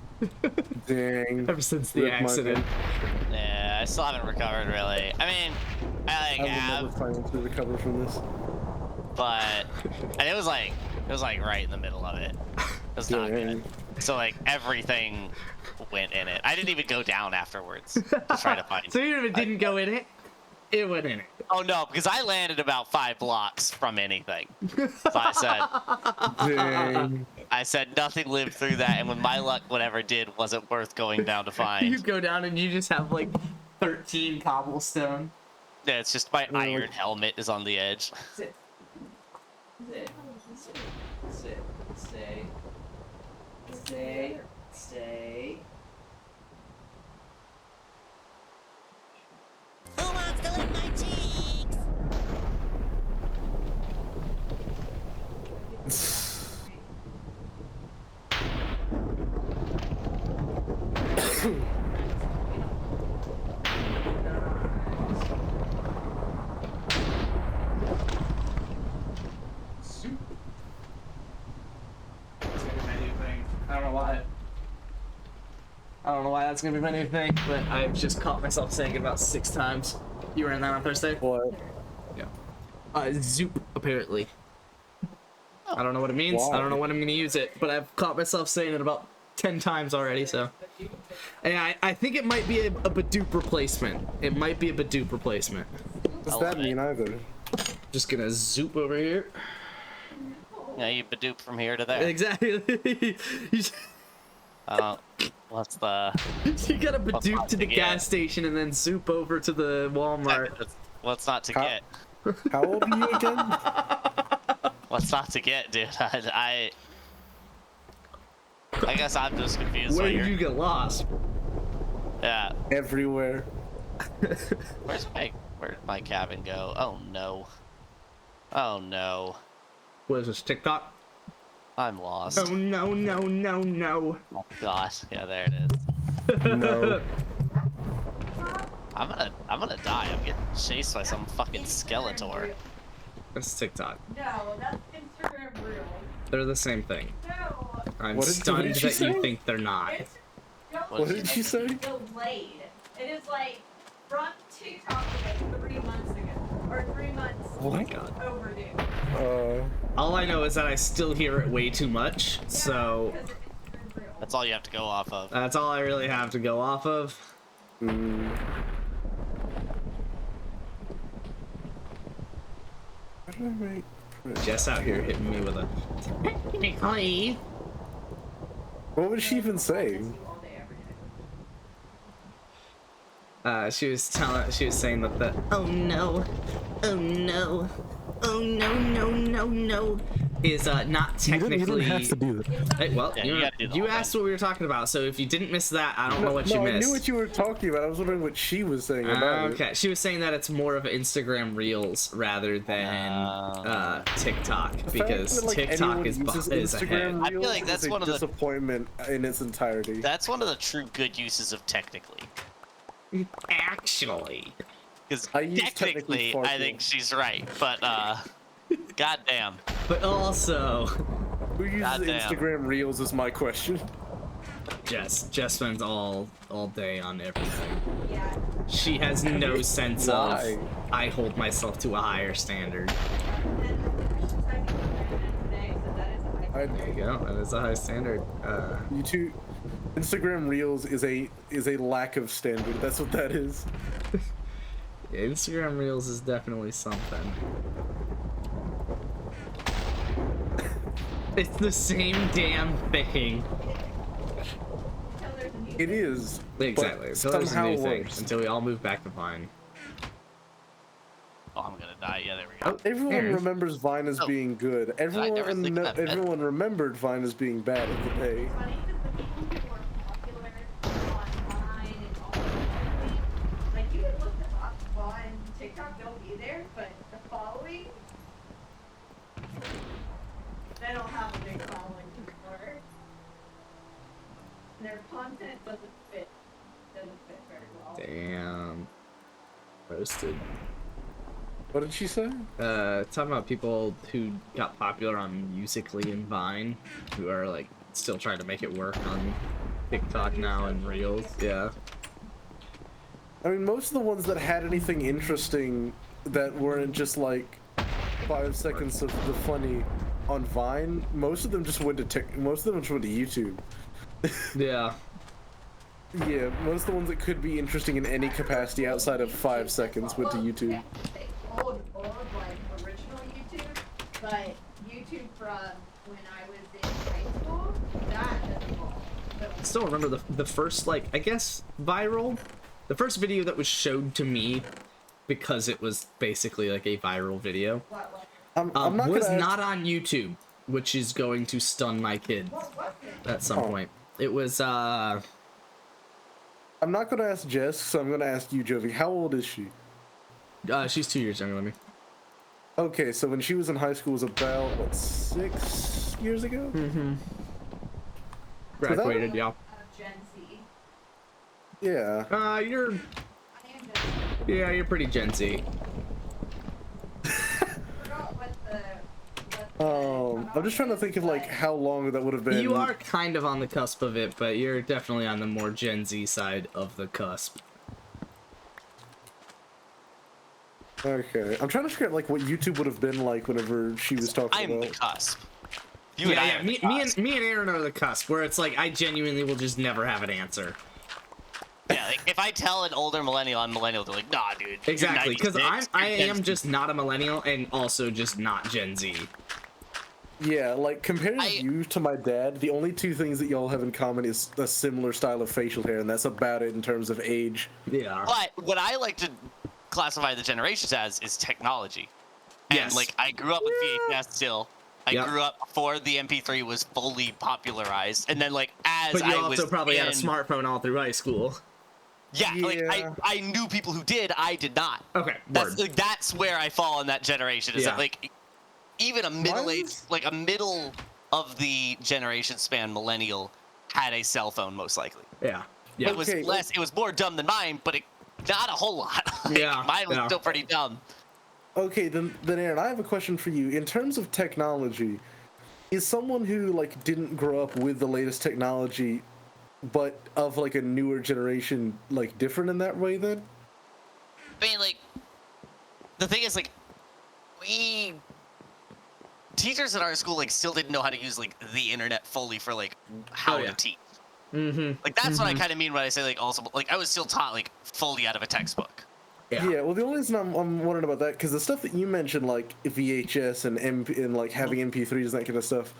Dang. Ever since the Rip my accident. gun. Yeah, I still haven't recovered really. I mean, I like I will have, never financially recover from this. but and it was like right in the middle of it. It was not good. So like everything went in it. I didn't even go down afterwards to try to find. So even if it didn't go in it, it went in it. Oh no, because I landed about 5 blocks from anything. So Dang. I said nothing lived through that, and when my luck, whatever did, wasn't worth going down to You find. go down and you just have like 13 cobblestone. Yeah, it's just my iron helmet is on the edge. Sit. Sit. Sit. Stay. Stay. Stay. Who wants to lick my cheeks? I don't know why. I don't know why that's gonna be my new thing, but I've just caught myself saying it about 6 times. You ran that on Thursday? What? Yeah. Zoop, apparently. I don't know what it means. Why? I don't know when I'm gonna use it, but I've caught myself saying it about 10 times already, so. And I think it might be a Badoop replacement. It might be a Badoop replacement. What does I that love mean either? Just gonna zoop over here. Yeah, you badoop from here to there. Exactly. you What's the? you gotta Badoop not to the to gas get? station and then zoop over to the Walmart. What's not to How- get? How old are you again? What's not to get, dude? I guess I'm just confused. Where why did you're... you get lost? Yeah. Everywhere. Where'd my cabin go? Oh no. Oh no. What is this, TikTok? I'm lost. Oh no, no, no, no. Oh gosh. Yeah, there it is. No. I'm gonna die. I'm getting chased by some fucking Skeletor. That's TikTok. No, that's Instagram Reels. They're the same thing. No, I'm What did stunned you that you say? think they're not. it's What did you say? delayed. It is like from TikTok like 3 months ago, or 3 months Oh my god. overdue. All I know is that I still hear it way too much, so Because it's Instagram Reels. That's all you have to go off of. that's all I really have to go off of. How do I make Jess out here hitting me with a technically. What was she even saying? All day, every day. She was saying that the oh no, oh no, oh no, no, no, no is not technically. You didn't have to do that. Hey, well, Yeah, you, you gotta do the you whole asked what we were talking about, so if you didn't miss that, I don't know what you I missed. knew what you were talking about. I was wondering what she was saying about it. Okay, she was saying that it's more of Instagram Reels rather than TikTok The fact because that, like, TikTok anyone is uses is ahead. Instagram I feel like Reels that's is a one of the- disappointment in its entirety. That's one of the true good uses of technically. Actually, Because I use technically, far I too. think she's right, but goddamn. but also, Who uses Goddamn. Instagram Reels is my question. Jess spends all day on everything. Yeah. She has no sense Why? of I hold myself to a higher standard. There you go. That is a high standard. YouTube, Instagram Reels is a lack of standard. That's what that is. Instagram Reels is definitely something. It's the same damn thing. It is. Exactly. But So there's a somehow new thing works. until we all move back to Vine. Oh, I'm gonna die. Yeah, there we go. Everyone Aaron. remembers Vine as Oh. being good. Everyone never think that meant- everyone remembered Vine as being bad at the day. Funny because the people who are popular online and all that, like you would look them up on TikTok, they'll be there, but the following, they don't have a big following anymore. Their content doesn't fit very well. Damn. Roasted. What did she say? Talking about people who got popular on Musical.ly and Vine, who are like still trying to make it work on TikTok now and Reels. Yeah. I mean, most of the ones that had anything interesting that weren't just like 5 seconds of the funny on Vine, most of them just went to YouTube. Yeah. Yeah, most of the ones that could be interesting in any capacity outside of 5 seconds went to YouTube. Old, like original YouTube, but YouTube from when I was in high school, that has evolved. I still remember the first, like, I guess, viral. The first video that was showed to me, because it was basically like a viral video, I'm not was gonna not on YouTube, which is going to stun my kids What was it? at some point. It was, I'm not gonna ask Jess, so I'm gonna ask you, Jovi. How old is she? she's 2 years younger than me. Okay, so when she was in high school was about what, 6 years ago? Graduated, yeah. Gen Z. Yeah. You're, I am Gen Z. yeah, you're pretty Gen Z. I forgot what the I'm just trying to think of like how long that would have been. You are kind of on the cusp of it, but you're definitely on the more Gen Z side of the cusp. Okay, I'm trying to figure out like what YouTube would have been like whenever she was talking I'm the about. cusp. You and I Yeah, are me, the me cusp. and me and Aaron are the cusp, where it's like I genuinely will just never have an answer. Yeah, like if I tell an older millennial I'm millennial, they're like, nah, dude. you're Exactly, because 96, I you're Gen am Z." just not a millennial and also just not Gen Z. Yeah, like comparing I- you to my dad, the only two things that y'all have in common is a similar style of facial hair, and that's about it in terms of age. Yeah. But what I like to classify the generations as is technology. And Yes. like I grew up with VHS still. I Yep. grew up before the MP3 was fully popularized, and then like as But you I also was probably had a in- smartphone all through high school. Yeah, like Yeah. I knew people who did. I did not. Okay, That's word. like that's where I fall in that generation. Is Yeah. that like even a middle-aged, is- like a middle of the generation span millennial had a cell phone most likely. Yeah. Yeah. It was Okay, less. It was more dumb than mine, but not a whole lot. Like, Yeah, mine was yeah. still pretty dumb. Okay, then Aaron, I have a question for you. In terms of technology, is someone who like didn't grow up with the latest technology, but of like a newer generation, like different in that way? Then I mean, like, the thing is, like, teachers at our school, like, still didn't know how to use, like, the internet fully for, like, how Oh, yeah. to teach. Mm-hmm. Like, that's what I kind of mean when I say, like, also, like, I was still taught, like, fully out of a textbook. Yeah, well, the only reason I'm wondering about that, because the stuff that you mentioned, like VHS and and like having MP3s and that kind of stuff,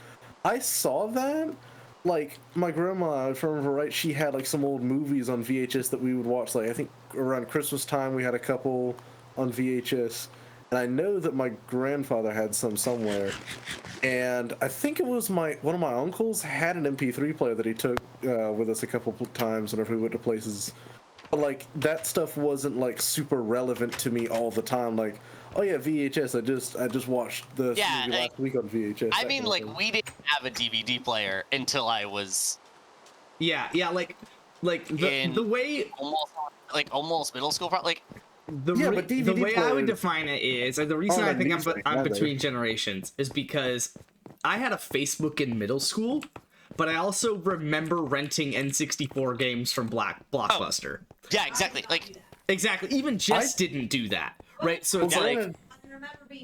I saw that. Like, my grandma, if I remember right, she had like some old movies on VHS that we would watch. Like, I think around Christmas time we had a couple on VHS. And I know that my grandfather had some somewhere. And I think it was one of my uncles had an MP3 player that he took with us a couple times whenever we went to places. But like that stuff wasn't like super relevant to me all the time. Like, oh yeah, VHS. I just watched the movie last week on VHS. I mean, like we didn't have a DVD player until I was Yeah, like the way almost middle school. Like the but the DVD way I would players define it is, and the reason I aren't think music, I'm are they? between generations is because I had a Facebook in middle school, but I also remember renting N64 games from Blockbuster. yeah, exactly. Like Exactly. Even Jess didn't do that, right? So it's like,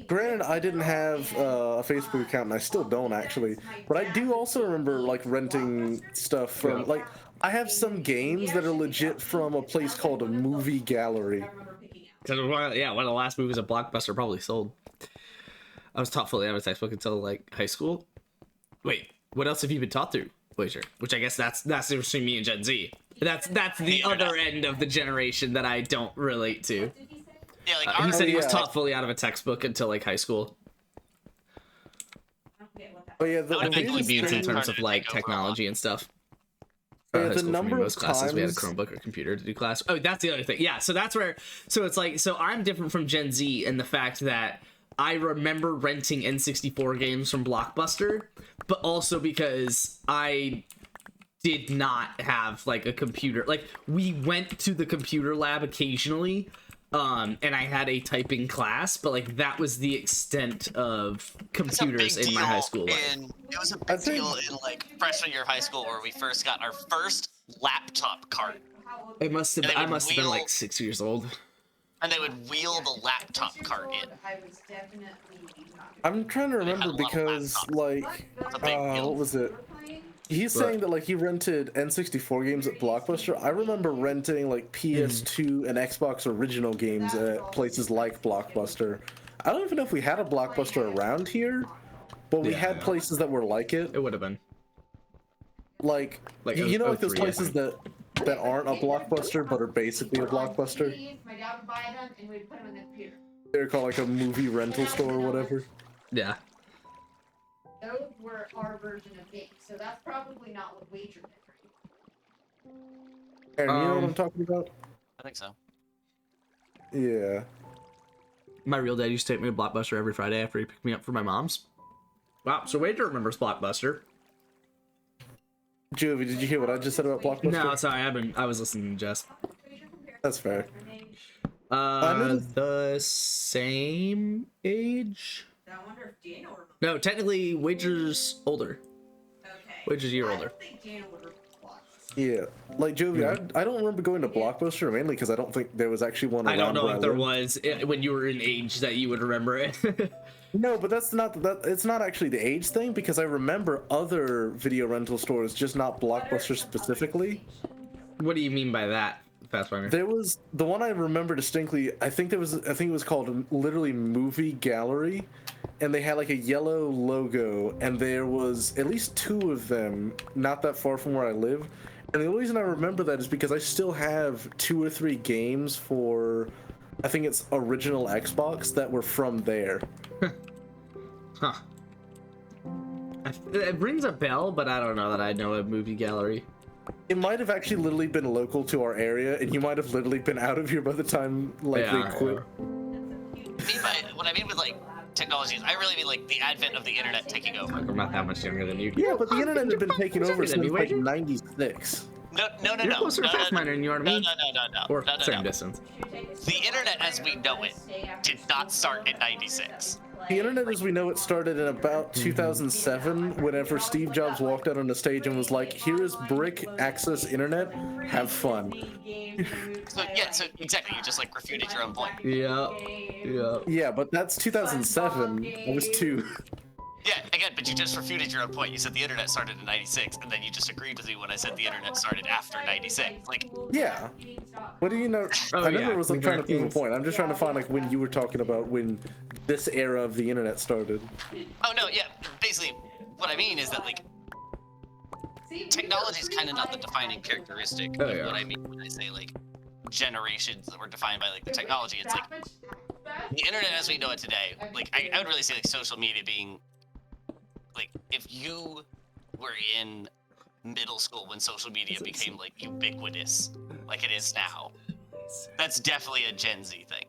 Granted, I didn't have a Facebook account, and I still don't actually. But I do also remember like renting stuff from like I have some games that are legit from a place called a movie gallery. one of the last movies that Blockbuster probably sold. I was taught fully out of textbook until like high school. Wait, what else have you been taught through, Glacier? Which I guess that's between me and Gen Z. That's the other end of the generation that I don't relate to. yeah, like He said he was yeah. taught fully out of a textbook until like high school. But yeah, I think he weirdest means in thing- terms of like technology and stuff. Yeah, High the school for me, number of most classes we had a times- Chromebook or computer to do class. Oh, that's the other thing. Yeah, so that's where. So it's like, so I'm different from Gen Z in the fact that I remember renting N64 games from Blockbuster, but also because I did not have like a computer. Like we went to the computer lab occasionally, and I had a typing class, but like that was the extent of it's a big computers in my deal high school life. And it was a I big think- deal in like freshman year of high school where we first got our first laptop cart, It must have. And they I would must have been wheel- like 6 years old. and they would wheel the laptop cart in. I'm trying to had a remember lot of because laptops. like a big deal. what was it? He's saying that like he rented N64 games at Blockbuster. I remember renting like PS2 and Xbox original games at places like Blockbuster. I don't even know if we had a Blockbuster around here, but we Yeah, had yeah. places that were like it. It would have been. Like Like you know, like those 03, I places that aren't a Blockbuster but are basically a Blockbuster. My dad would buy them and we'd put them in the computer. They're called like a movie rental store or whatever. Yeah. Those were our version of games, so that's probably not what Wager did, right? And you know what Um, I'm talking about? I think so. Yeah. My real dad used to take me to Blockbuster every Friday after he picked me up for my mom's. Wow, so Wager remembers Blockbuster. Jovi, did you hear what I just said about Blockbuster? No, sorry, I was listening to Jess. That's fair. The same age? I wonder if Daniel remembers. No, technically Wager's older. Okay. Wager's a year I older. don't think Daniel would remember Blockbuster. Yeah, like Jovi, I don't remember going to Blockbuster mainly because I don't think there was actually one. I don't around know where if there live. was when you were in age that you would remember it. No, but that's not that. It's not actually the age thing because I remember other video rental stores, just not Blockbuster specifically. What do you mean by that, Fastfinder? There was the one I remember distinctly. I think it was called literally Movie Gallery, and they had like a yellow logo, and there was at least two of them not that far from where I live. And the only reason I remember that is because I still have 2 or 3 games for, I think it's original Xbox that were from there. Huh. It rings a bell, but I don't know that I know a movie gallery. It might have actually literally been local to our area, and you might have literally been out of here by the time like they quit. What I mean with like technologies, I really mean like the advent of the internet taking over. I'm not that much younger than you. Yeah, but the internet had been taken over Younger than since me, like Wager. '96. No. You're closer to Fastfinder than you are to me. No. Or same distance. The internet as we know it did not start in '96. The internet as we know it started in about 2007, whenever Steve Jobs walked out on the stage and was like, "Here is brick access internet, have fun." So exactly, you just like refuted your own point. Yeah. Yeah, but that's 2007. I was 2. Yeah, again, but you just refuted your own point. You said the internet started in 96, and then you just agreed with me when I said the internet started after 96. Like, Yeah. What do you know? Oh, I never yeah, was like trying to prove a Queen point. I'm just trying to find like when you were talking about when this era of the internet started. oh no, yeah, basically, what I mean is that, like, technology is kind of not the defining characteristic Oh, of yeah. what I mean when I say, like, generations that were defined by, like, the technology. It's like, the internet as we know it today, like, I would really say, like, social media being, like, if you were in middle school when social media became, like, ubiquitous, like it is now, that's definitely a Gen Z thing.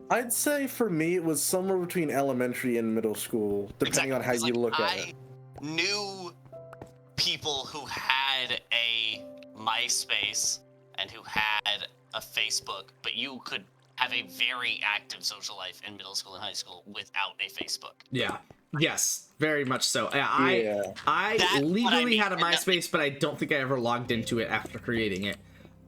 I'd say for me it was somewhere between elementary and middle school, depending on how It's you like, look at I it. knew people who had a MySpace and who had a Facebook, but you could have a very active social life in middle school and high school without a Facebook. Yeah. Yes, very much so. Yeah. I That's what I legally mean, had a and that- MySpace, but I don't think I ever logged into it after creating it.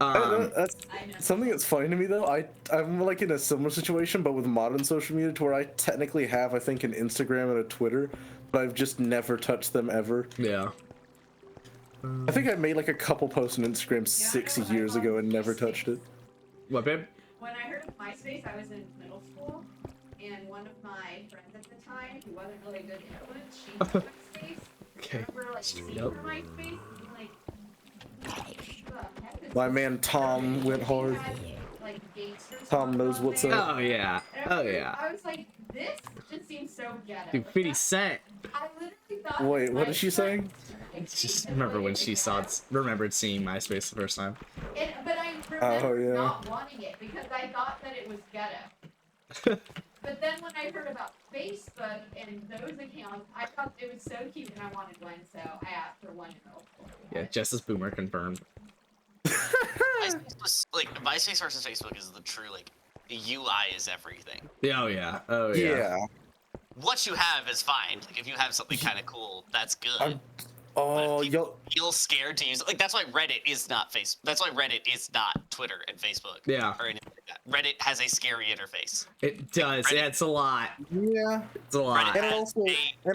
That's something that's funny to me though. I'm like in a similar situation, but with modern social media, to where I technically have, I think, an Instagram and a Twitter, but I've just never touched them ever. Yeah. I think I made like a couple posts on Instagram 6 years ago and never touched it. What, babe? When I heard of MySpace, I was in middle school, and one of my friends at the time, who wasn't really a good influence, she used MySpace. Okay. I remember like seeing Yep. her MySpace and being like, what the heck is My this? man Tom went hard. Had, like, gangster Tom songs knows on what's there. up. Oh, yeah. And I Oh, remember- yeah. I was like, this just seems so ghetto. Dude, 50 Cent. I literally thought. Wait, what is she saying? Just remember when she remembered seeing MySpace the first time. But I remember yeah. not wanting it because I thought that it was ghetto. But then when I heard about Facebook and those accounts, I thought it was so cute and I wanted one, so I asked for one in middle school. Yeah, Justice Boomer confirmed. MySpace was, like, MySpace versus Facebook is the true, like, UI is everything. Yeah, oh, yeah. Oh, yeah. Yeah. What you have is fine. Like, if you have something kind of cool, that's good. I'm- Oh, if yo, Feel scared to use it. Like, that's why Reddit is not That's why Reddit is not Twitter and Facebook. Yeah. Or anything like that. Reddit has a scary interface. It does. Yeah, it's a lot. yeah. It's a lot. And it has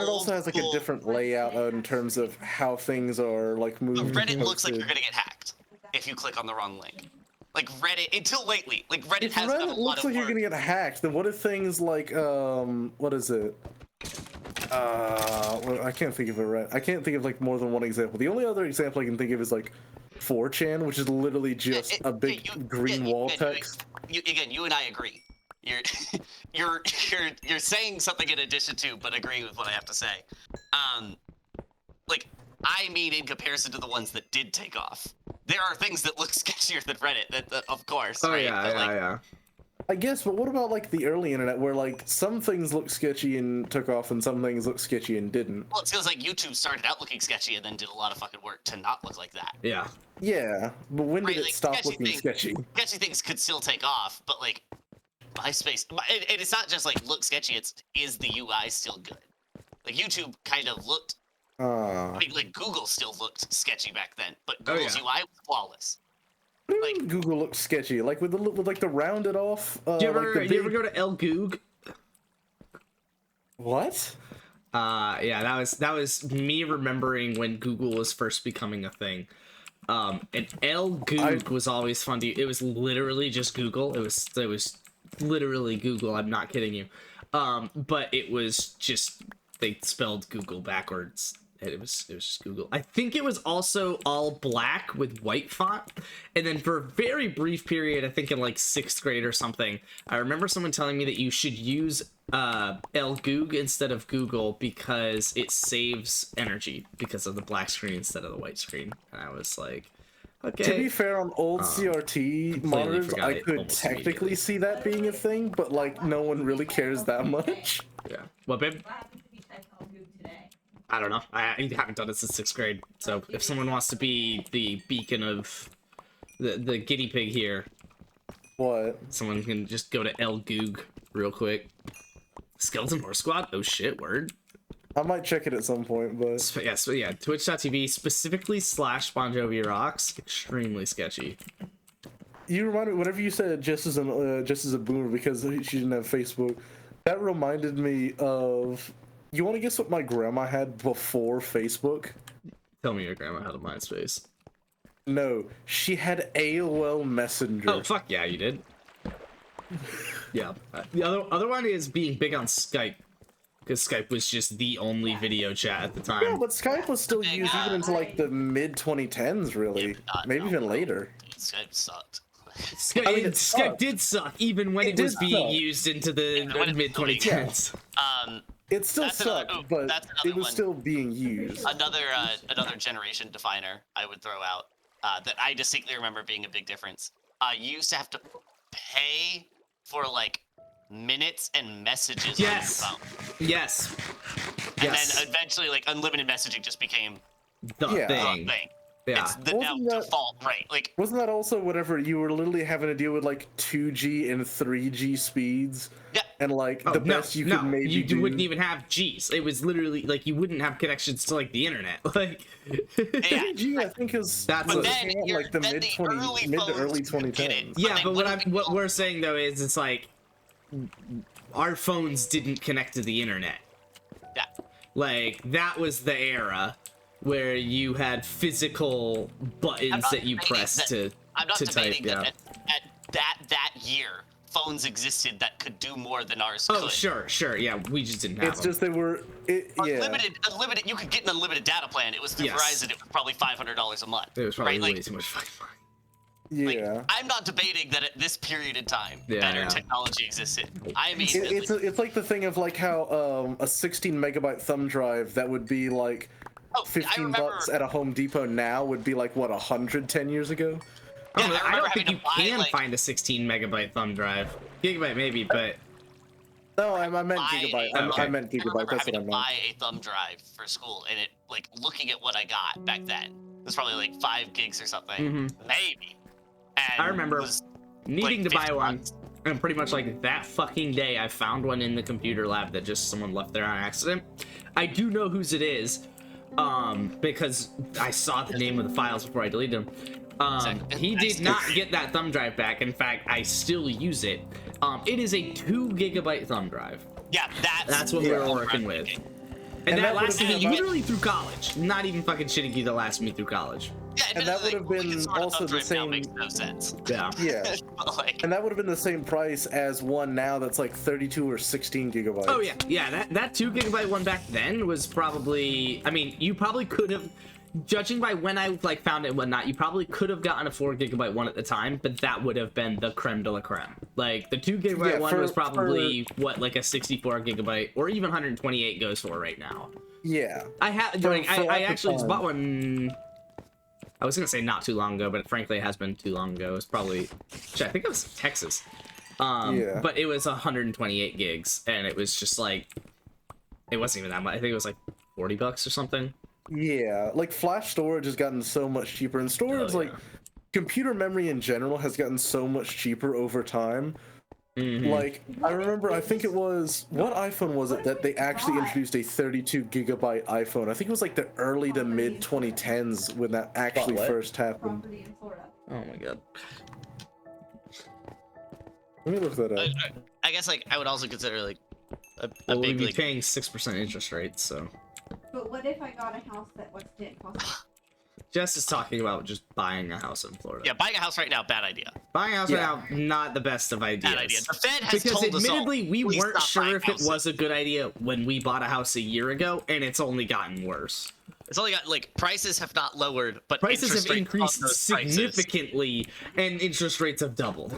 also has like a old different layout in terms of how things are like moved. Reddit and looks like you're posted. gonna get hacked if you click on the wrong link. Like Reddit, until lately, like Reddit If has done a Reddit lot looks of like you're work. gonna get hacked, then what if things like what is it? Well, I can't think of it right. I can't think of like more than one example. The only other example I can think of is like 4chan, which is literally just a big green wall text. You and I agree. You're you're saying something in addition to, but agreeing with what I have to say. Like, I mean, in comparison to the ones that did take off, there are things that look sketchier than Reddit. That of course. Oh, right? yeah, But, like, yeah. I guess, but what about like the early internet where like some things look sketchy and took off and some things look sketchy and didn't? Well, it feels like YouTube started out looking sketchy and then did a lot of fucking work to not look like that. Yeah. Yeah, but when Right, did it like, stop sketchy looking things- sketchy? Sketchy things could still take off, but like MySpace, and it's not just like look sketchy. Is the UI still good? Like YouTube kind of looked. I mean, like Google still looked sketchy back then, but Oh, Google's yeah. UI was flawless. Like, Google looks sketchy, like with like the rounded off. Do you ever, like the you ever big- go to El Goog? What? Yeah, that was me remembering when Google was first becoming a thing. And El Goog was always fun to use. It was literally just Google. It was literally Google. I'm not kidding you. But it was just they spelled Google backwards. And it was just Google. I think it was also all black with white font. And then for a very brief period, I think in like 6th grade or something, I remember someone telling me that you should use El Goog instead of Google because it saves energy because of the black screen instead of the white screen. And I was like, okay. To be fair, on old CRT monitors, forgot I it could almost technically immediately. see that being a thing, but like no one really cares that much. Yeah. What, babe? What happened if you type El Goog today? I don't know. I haven't done it since 6th grade. So if someone wants to be the beacon of the guinea pig here, What? someone can just go to El Goog real quick. Skeleton Horse Squad? Oh shit, word. I might check it at some point, but Yeah, twitch.tv, specifically / Bon Jovi Rocks, extremely sketchy. you remind me whenever you said just as a boomer because she didn't have Facebook. That reminded me of You want to guess what my grandma had before Facebook? Tell me your grandma had a MySpace. No, she had AOL Messenger. Oh fuck yeah, you did. Yeah. The other one is being big on Skype, because Skype was just the only video chat at the time. Yeah, but Skype was still used even into like the mid 2010s, really. Maybe even later. Skype sucked. Skype, I mean, it Skype sucked. did suck, even when it was did being suck. used into the when it was mid 2010s. It still That's another- sucked, oh, but that's it another was one. still being used. Another generation definer I would throw out that I distinctly remember being a big difference. You used to have to pay for like minutes and messages Yes. on your phone, Yes. and Yes. then eventually like unlimited messaging just became The Yeah. the thing. thing. Yeah. It's the now Wasn't that- default rate. Like Wasn't that also whatever you were literally having to deal with like 2G and 3G speeds? yeah, And like Oh, the no, best you no, could maybe you do. wouldn't even have G's. It was literally like you wouldn't have connections to like the internet. Like, yeah. 3G, I think is That's was what- Then came out in, you're- like the then mid the early to phones early did 2010s. it. yeah, they but wouldn't what be we're saying though is it's like our phones didn't connect to the internet. Yeah. Like that was the era where you had physical I'm buttons not that you debating pressed that- to I'm not to type. debating Yeah. that at that year phones existed that could do more than ours Oh could. sure. Yeah, we just didn't have It's them. just they were yeah. Unlimited. You could get an unlimited data plan. It was through Yes. Verizon. It was probably $500 a month. It was probably right? way Like, too much fucking money. Yeah. I'm not debating that at this period in time, Yeah, better yeah. technology existed. I mean, It's like the thing of like how a 16 megabyte thumb drive that would be like oh, I 15 remember, bucks at a Home Depot now would be like what 110 years ago. Yeah, Oh, I I remember don't having think you to buy, can like- find a 16 megabyte thumb drive. Gigabyte maybe, but No, I meant buy gigabyte. a- I meant I remember gigabyte. That's having what I to meant. buy a thumb drive for school, and it like looking at what I got back then, it was probably like 5 gigs or something, maybe. And I remember was, needing like, to buy 50 one. bucks. And pretty much like that fucking day, I found one in the computer lab that just someone left there on accident. I do know whose it is, because I saw the name of the files before I deleted them. He did not get that thumb drive back. In fact, I still use it. It is a 2 gigabyte thumb drive. Yeah, That's what we were working with. And that that would've lasted me been- literally through college. Not even fucking shitting you, that lasted me through college. Yeah, And that admittedly, would've been looking sort of also thumb the drive now same- makes no sense. Yeah. Yeah. But, like, And that would have been the same price as one now that's like 32 or 16 gigabytes. Oh yeah. That 2 gigabyte one back then was probably. I mean, you probably could have, judging by when I like found it and whatnot, you probably could have gotten a 4 gigabyte one at the time, but that would have been the creme de la creme. Like the 2 gigabyte Yeah, one for- was probably what, like a 64 gigabyte or even 128 goes for right now. Yeah. I had For- like for I at the actually just time. bought one. I was gonna say not too long ago, but frankly, it has been too long ago. It's probably, shit, I think it was Texas. Yeah. But it was 128 gigs, and it was just like, it wasn't even that much. I think it was like $40 or something. Yeah. Like flash storage has gotten so much cheaper, and storage, Oh, like yeah. computer memory in general, has gotten so much cheaper over time. Like I remember, I think it was what iPhone was it that they actually introduced a 32 gigabyte iPhone? I think it was like the early to mid 2010s when that actually what? first happened. Property in Florida. Oh my god. Let me look that up. I guess like I would also consider like a Well, big we'd be like paying 6% interest rate, so. But what if I got a house that didn't cost? Jess is talking about just buying a house in Florida. yeah, buying a house right now, bad idea. Buying a house Yeah. right now, not the best of ideas. Bad idea. The Fed has Because told us all, admittedly, we "Please weren't stop sure buying if it houses." was a good idea when we bought a house a year ago, and it's only gotten worse. It's only got like prices have not lowered, but Prices interest have rates on increased those prices significantly, and interest rates have doubled.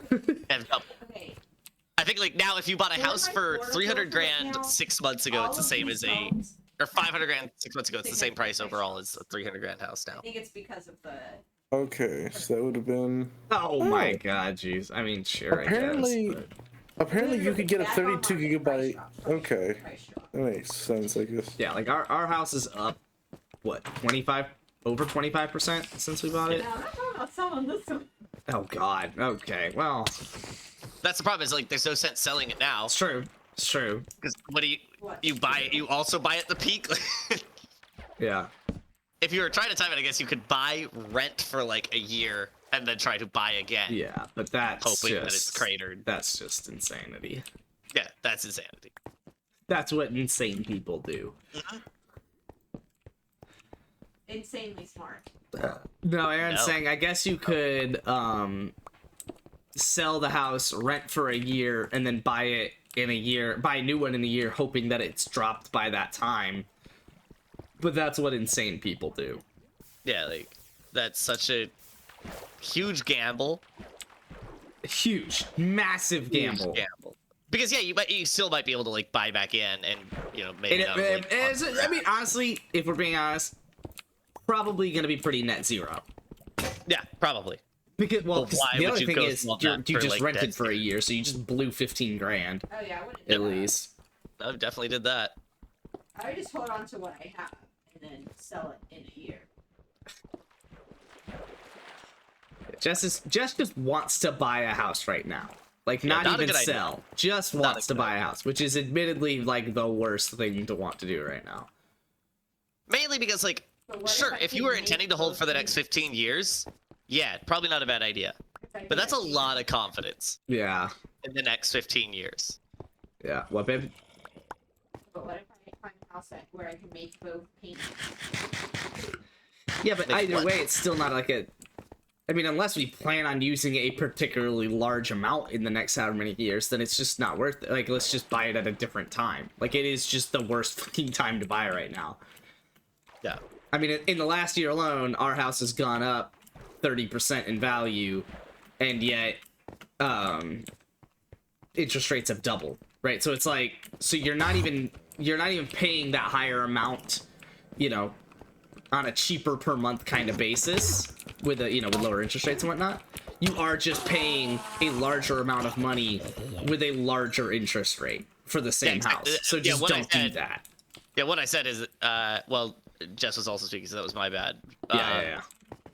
have doubled. Okay. I think like now if you bought a Where house my for Florida 300 broker grand account, 6 months ago, all it's the of same these as a phones, or 500 grand 6 months ago, it's the same price overall as a 300 grand house now. I think it's because of the. Okay, so that would have been. Oh my god, jeez. I mean, sure, Apparently- I guess. Apparently, you could get a That's 32 on market price gigabyte. drop. Okay, Price drop. that makes sense, I guess. But, yeah, like our house is up, what, 25, over 25% since we bought it? No, I'm not talking about selling this one. Oh god, okay, well, That's the problem is like there's no sense selling it now it's true. It's true. because what do What? you buy it? You also buy at the peak. Yeah. If you were trying to time it, I guess you could buy rent for like a year and then try to buy again, Yeah, but that's hoping just that it's cratered. that's just insanity. Yeah, that's insanity. That's what insane people do. Insanely smart. No, Aaron's No. saying I guess you could sell the house, rent for a year, and then buy it in a year, buy a new one in a year, hoping that it's dropped by that time. But that's what insane people do. Yeah, like that's such a huge gamble. Huge, massive gamble. Gamble. Because yeah, you still might be able to like buy back in and maybe And not, like, I mean, honestly, if we're being honest, probably gonna be pretty net zero. yeah, probably. Because Well, 'cause why the would other you thing go is small you that you for, just like, rented dead for a space? year, so you just blew 15 grand Oh yeah, I wouldn't. at do that. least. I definitely did that. I would just hold on to what I have and then sell it in a year. Jess just wants to buy a house right now. Like, not not a even good idea. sell. Just Not a wants to good buy a house, which is admittedly like the worst thing to want to do right now. Mainly because like, But what sure, I if you could were make intending to hold those for the next things- 15 years, yeah, probably not a bad idea. if I But could that's a make- lot of confidence Yeah. in the next 15 years. Yeah. What, babe? But what if I find a house where I can make both payments? Yeah, but Like either what? way, it's still not like a. I mean, unless we plan on using a particularly large amount in the next however many years, then it's just not worth it. Like, let's just buy it at a different time. Like, it is just the worst fucking time to buy right now. Yeah. I mean, in the last year alone, our house has gone up 30% in value, and yet, interest rates have doubled, right? So it's like, so you're not even paying that higher amount, on a cheaper per month kind of basis with with lower interest rates and whatnot. You are just paying a larger amount of money with a larger interest rate for the same exactly. house. So Yeah, just what I don't do said- that. Yeah, what I said is, well, Jess was also speaking, so that was my bad. Yeah.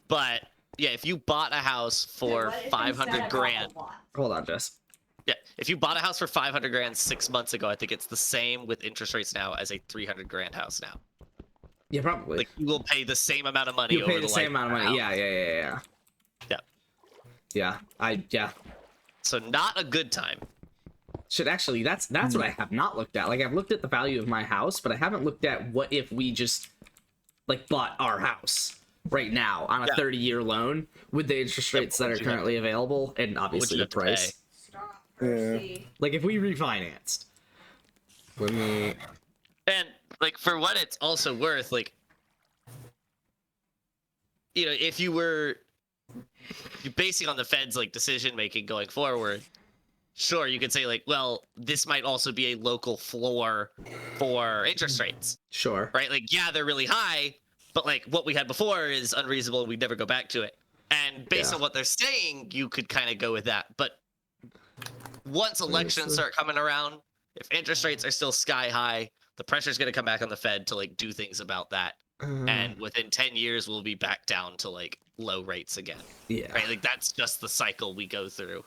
But yeah, if you bought a house for What if instead I 500 bought grand, a lot? Hold on, Jess. yeah, if you bought a house for 500 grand 6 months ago, I think it's the same with interest rates now as a 300 grand house now. Yeah, probably. Like you will pay the same amount of money You over pay the same life amount of the money. house. Yeah. Yeah. So not a good time. Should actually, that's what I have not looked at. Like, I've looked at the value of my house, but I haven't looked at what if we just like bought our house right now on a Yeah. 30-year loan with the interest rates that are would you have currently available and would obviously you the have to price. pay? Stop, Percy. Like, if we refinanced. Let me. And like for what it's also worth, like if you were basing on the Fed's like decision making going forward, sure you could say like, well, this might also be a local floor for interest rates, Sure. right? Like, yeah, they're really high, but like what we had before is unreasonable. We'd never go back to it. And based Yeah. on what they're saying, you could kind of go with that. But once elections start coming around, if interest rates are still sky high, the pressure's going to come back on the Fed to like do things about that. And within 10 years, we'll be back down to like low rates again, yeah. right? Like that's just the cycle we go through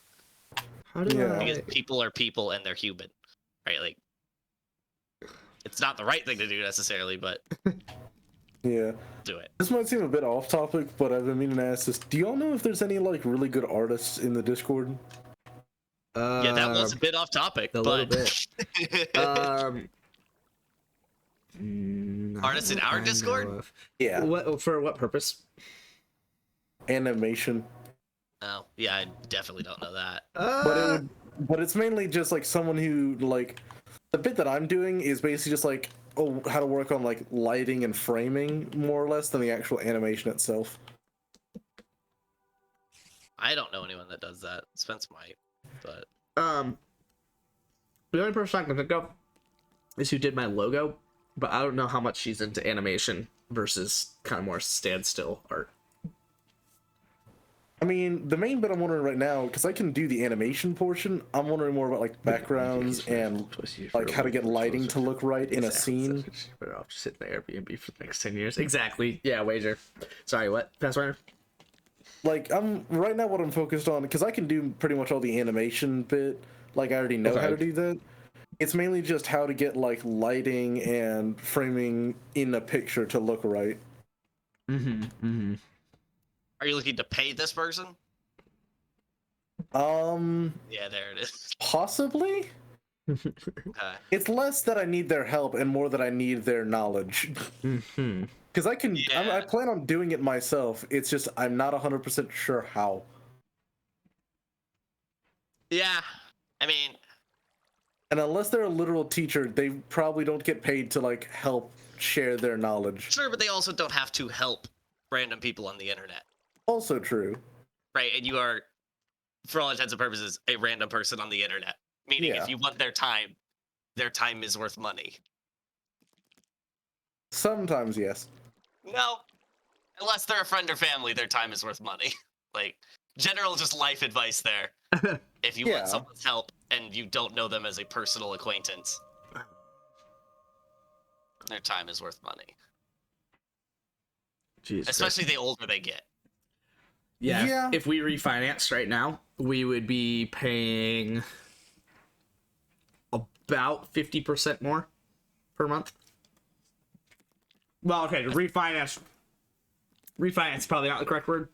How do Yeah. I? because people are people and they're human, right? Like it's not the right thing to do necessarily, but Yeah. do it. This might seem a bit off topic, but I've been meaning to ask this. Do y'all know if there's any like really good artists in the Discord? Yeah, that was a bit off topic, a but little Artists in our Discord? Yeah. What for? What purpose? Animation. oh, yeah, I definitely don't know that. But it's mainly just like someone who like the bit that I'm doing is basically just like how to work on like lighting and framing more or less than the actual animation itself. I don't know anyone that does that. Spence might, but The only person I can think of is who did my logo, but I don't know how much she's into animation versus kind of more standstill art. I mean, the main bit I'm wondering right now, because I can do the animation portion, I'm wondering more about like backgrounds and like how to get lighting to look right in a scene. But I'll just sit in the Airbnb for the next 10 years. Exactly. Yeah, wager. Sorry, what? Password? Like right now what I'm focused on, because I can do pretty much all the animation bit, like I already know how to do that. It's mainly just how to get like lighting and framing in a picture to look right. are you looking to pay this person? Um, Yeah, there it is. possibly. It's less that I need their help and more that I need their knowledge. Mm-hmm. Because I Yeah. plan on doing it myself. It's just I'm not 100% sure how. Yeah, I mean, And unless they're a literal teacher, they probably don't get paid to like help share their knowledge. sure, but they also don't have to help random people on the internet, Also true. right? And you are, for all intents and purposes, a random person on the internet. Meaning, Yeah. if you want their time is worth money. Sometimes, yes. No, unless they're a friend or family, their time is worth money. Like, general just life advice there. If you Yeah. want someone's help and you don't know them as a personal acquaintance, their time is worth money. Jesus. Especially the older they get. Yeah. Yeah. If we refinanced right now, we would be paying about 50% more per month. Well, okay, to refinance is probably not the correct word.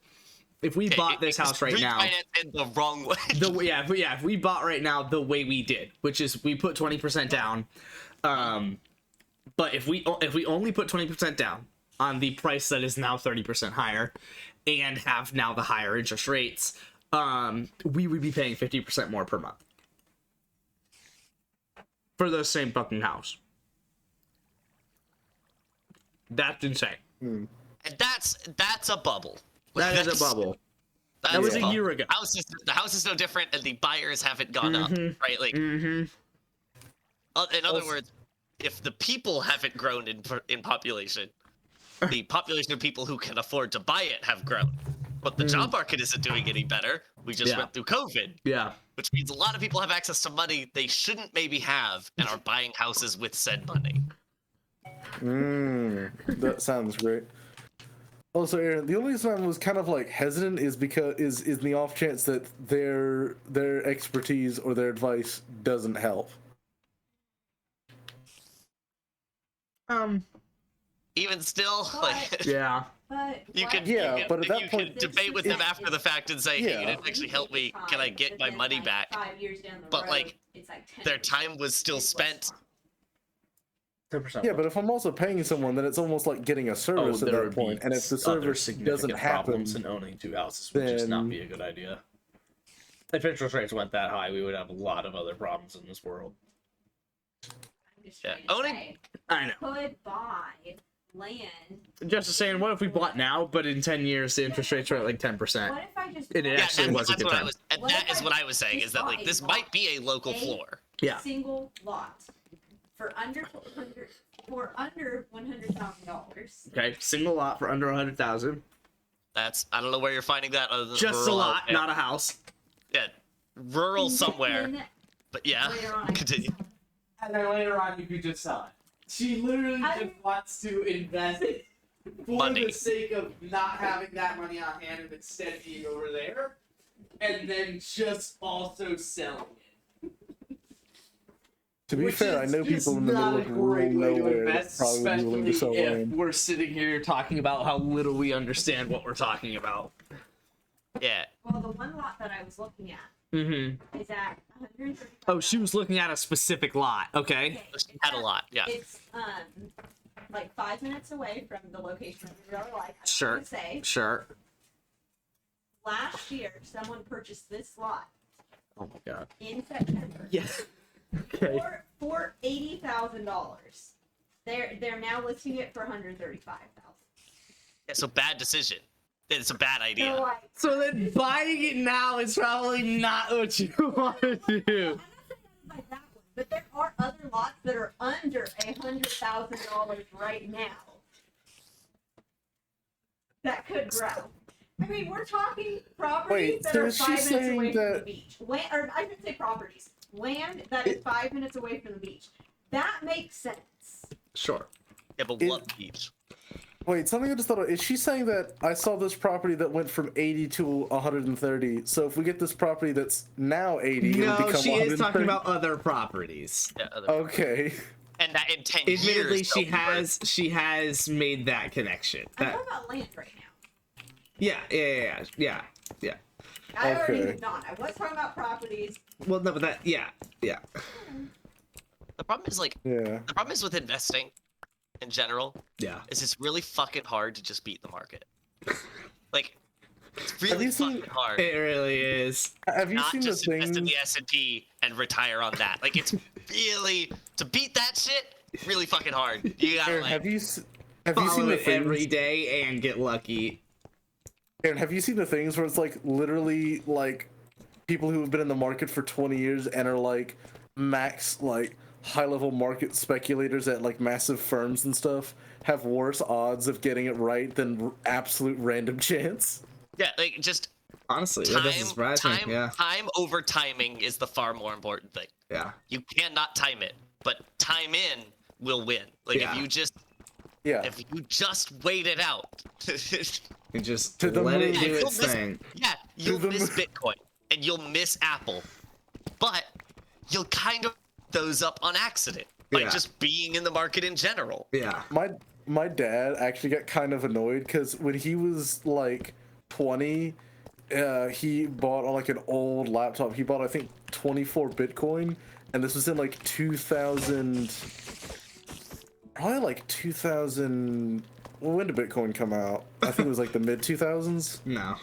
If we bought this house right now, Refinance in the wrong way. if we bought right now the way we did, which is we put 20% down, but if we only put 20% down on the price that is now 30% higher, and have now the higher interest rates, we would be paying 50% more per month for the same fucking house. That's insane. And that's a bubble. That is a That's- bubble. that's That was a a bubble. year ago. The house is no different, and the buyers haven't gone up, right? Like, Mm-hmm. in other words, if the people haven't grown in population, the population of people who can afford to buy it have grown. But the job market isn't doing any better. We just Yeah. went through COVID, Yeah. which means a lot of people have access to money they shouldn't maybe have and are buying houses with said money. That sounds great. Also, Aaron, the only reason I was kind of like hesitant is because is in the off chance that their expertise or their advice doesn't help. Even still, like, Yeah. But you what- could, Yeah, you could, but at that you point- could debate with them after the fact and say, hey, you Yeah. didn't actually help me. Can I get But my then, money like, back? 5 years down the But, road, like, it's like 10 Their years time was still is what's spent. fine. 10%. Yeah, but if I'm also paying someone, then it's almost like getting a service at that point. And if the service doesn't happen, and owning two houses would just not then- be a good idea. If interest rates went that high, we would have a lot of other problems in this world. I'm just Yeah, trying to owning- say, I know. could buy land. Just saying, what if we bought now, but in 10 years the interest rates are at like 10%? What if I just It bought actually that's, was a that's good what I time. was. And What that if is I what I was saying. just Is that like bought this a might be a local a- floor? Yeah. single lot for under $100,000? Okay, single lot for under 100,000. That's I don't know where you're finding that. Other than Just a rural, lot, yeah, not a house. yeah, rural And somewhere. then But yeah, later on, I continue. And then later on, you could just sell it. She literally I- wants to invest for Money. the sake of not having that money on hand and instead being over there, and then just also selling it. to be Which fair, I is know just people in the not middle a of rural great way to nowhere that invest, probably would be willing to sell especially if land. we're sitting here talking about how little we understand what we're talking about. Yeah, well, the one lot that I was looking at Mm-hmm. is at 135. Oh, she was looking at a specific lot. Okay. she had a lot. Yeah, It's like 5 minutes away from the location that we really like. I don't Sure. wanna say. Sure. Last year, someone purchased this lot Oh my god. in September Yes. Okay. for $80,000. They're now listing it for 135,000. yeah. So bad decision. It's a bad idea. So like, So then buying it now is probably not what you want to do. I'm not saying I buy that one, but there are other lots that are under $100,000 right now that could grow. I mean, we're talking properties Wait, that so are is she 5 minutes saying away from the that- beach. Or I should say properties. Land that is 5 minutes away from the beach. That makes sense. Sure. Yeah, but It- what beach? Wait, something I just thought of. Is she saying that I saw this property that went from 80 to 130? So if we get this property that's now 80, it'll No, become she is 130? talking about other properties. Yeah, other- Okay. and that in 10 Admittedly, years. she they'll be worth- has made that connection. I'm That, talking about land right now. yeah. I already Okay. moved on. I was talking about properties. Well, no, but that, yeah. The problem is like Yeah. the problem is with investing in general Yeah. is it's really fucking hard to just beat the market. Like it's you really seen- fucking hard. It really is. Have you Not seen the just invest in thing? the S&P and retire on that. Like it's really to beat that shit. Really fucking hard. You gotta Aaron, like. have you seen Follow the it every things? day and get lucky. Aaron, have you seen the things where it's like literally like people who have been in the market for 20 years and are like max like high level market speculators at like massive firms and stuff have worse odds of getting it right than absolute random chance? Yeah, like just Honestly, that doesn't surprise me. Yeah. time over timing is the far more important thing. Yeah. You cannot time it, but time in will win. Like Yeah. if you just Yeah. if you just wait it out. You just To the let it moon. do Yeah, its you'll miss- thing. Yeah, you'll the miss Bitcoin and you'll miss Apple, but you'll kind of those up on accident by Yeah. just being in the market in general. Yeah. My dad actually got kind of annoyed because when he was like 20, he bought like an old laptop. He bought I think 24 Bitcoin, and this was in like 2000, probably like 2000. Well, when did Bitcoin come out? I think it was like the mid 2000s. No.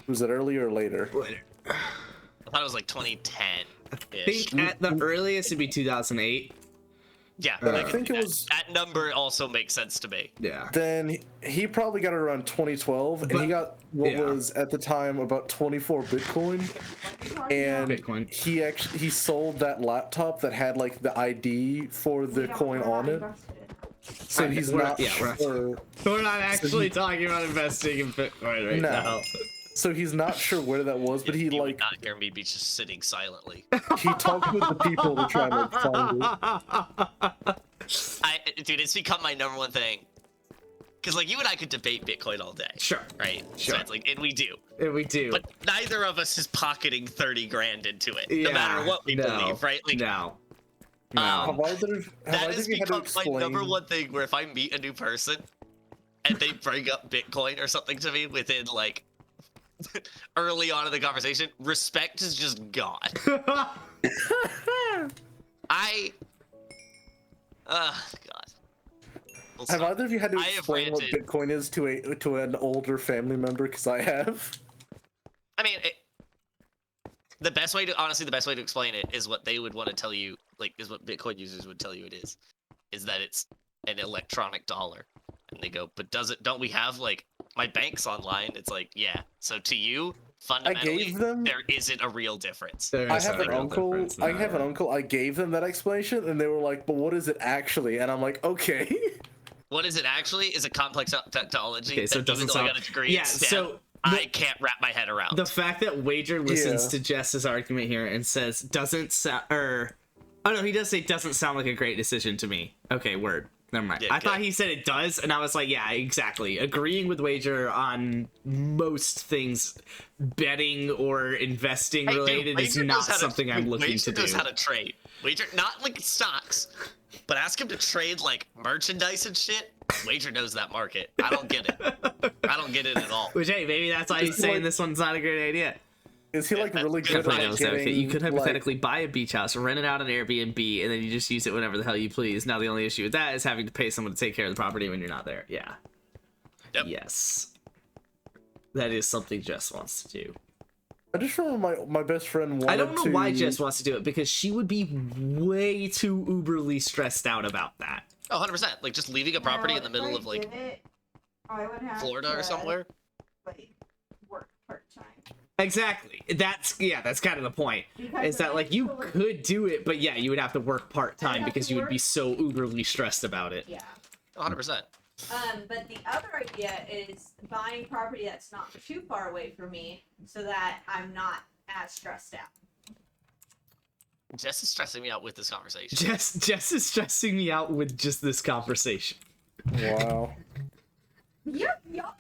Was it earlier or later? Later. I thought it was like 2010. I think at the earliest it'd be 2008. Yeah, I like, think it was. that number also makes sense to me. Yeah. Then he probably got it around 2012, and he But- got what yeah. was at the time about 24 Bitcoin. And Bitcoin. he sold that laptop that had like the ID for the coin on it. So I- he's we're- not yeah, we're not- sure. We're not actually talking about investing in Bitcoin right No. now. So he's not sure where that was, but he You would like not hear me be just sitting silently. he talked with the people to try to find it. Dude, it's become my number one thing. Cause like you and I could debate Bitcoin all day, Sure. right? Sure. So it's like, and we do, And we do. but neither of us is pocketing 30 grand into it, yeah, no matter what we no, believe, right? Like, no. Um, Have either that have has you had to become my number explain? one thing. Where if I meet a new person, and they bring up Bitcoin or something to me within like early on in the conversation, respect is just gone. God. We'll Have stop. either of you had to I have explain what ranted. Bitcoin is to an older family member? Because I have. I mean, the best way to explain it is what they would want to tell you, like, is what Bitcoin users would tell you it is that it's an electronic dollar. And they go, but don't we have, like, my bank's online? It's like, yeah. So to you, fundamentally, gave them- there isn't a real difference. There I is have no an real uncle. difference, I no, have an yeah. uncle. I gave them that explanation, and they were like, "But what is it actually?" And I'm like, "Okay." What is it actually? Is a complex technology. Okay, so it that even doesn't though I sound- got a degree Yeah, in STEM, so I can't wrap my head around. The fact that Wager listens Yeah. to Jess's argument here and says doesn't sound, or oh no, he does say doesn't sound like a great decision to me. Okay, word. Never mind. Yeah, I thought good. he said it does, and I was like, yeah, exactly. Agreeing with Wager on most things, betting or investing Hey, dude, related is Wager not knows how to- something I'm dude, looking Wager to knows do. how to trade. Wager, not like stocks, but ask him to trade like merchandise and shit. Wager knows that market. I don't get it. I don't get it at all. Which hey, maybe that's why he's It's saying like- this one's not a great idea. Is he like that's really good good point. at Devil's advocate. getting? You could like- hypothetically buy a beach house, rent it out on Airbnb, and then you just use it whenever the hell you please. Now the only issue with that is having to pay someone to take care of the property when you're not there. Yeah. Yep. Yes. That is something Jess wants to do. I just remember my best friend wanted I don't know to... why Jess wants to do it, because she would be way too uberly stressed out about that. Oh, 100%. Like just leaving a property in the middle of like I would have Florida or to, somewhere. like, work part-time. Exactly. That's kind of the point. Because Is that like you eventually- could do it, but yeah, you would have to work part-time have because to you would be work- so uberly stressed about it. Yeah. 100%. But the other idea is buying property that's not too far away from me, so that I'm not as stressed out. Jess is stressing me out with this conversation. Jess is stressing me out with just this conversation. Wow. Y'all,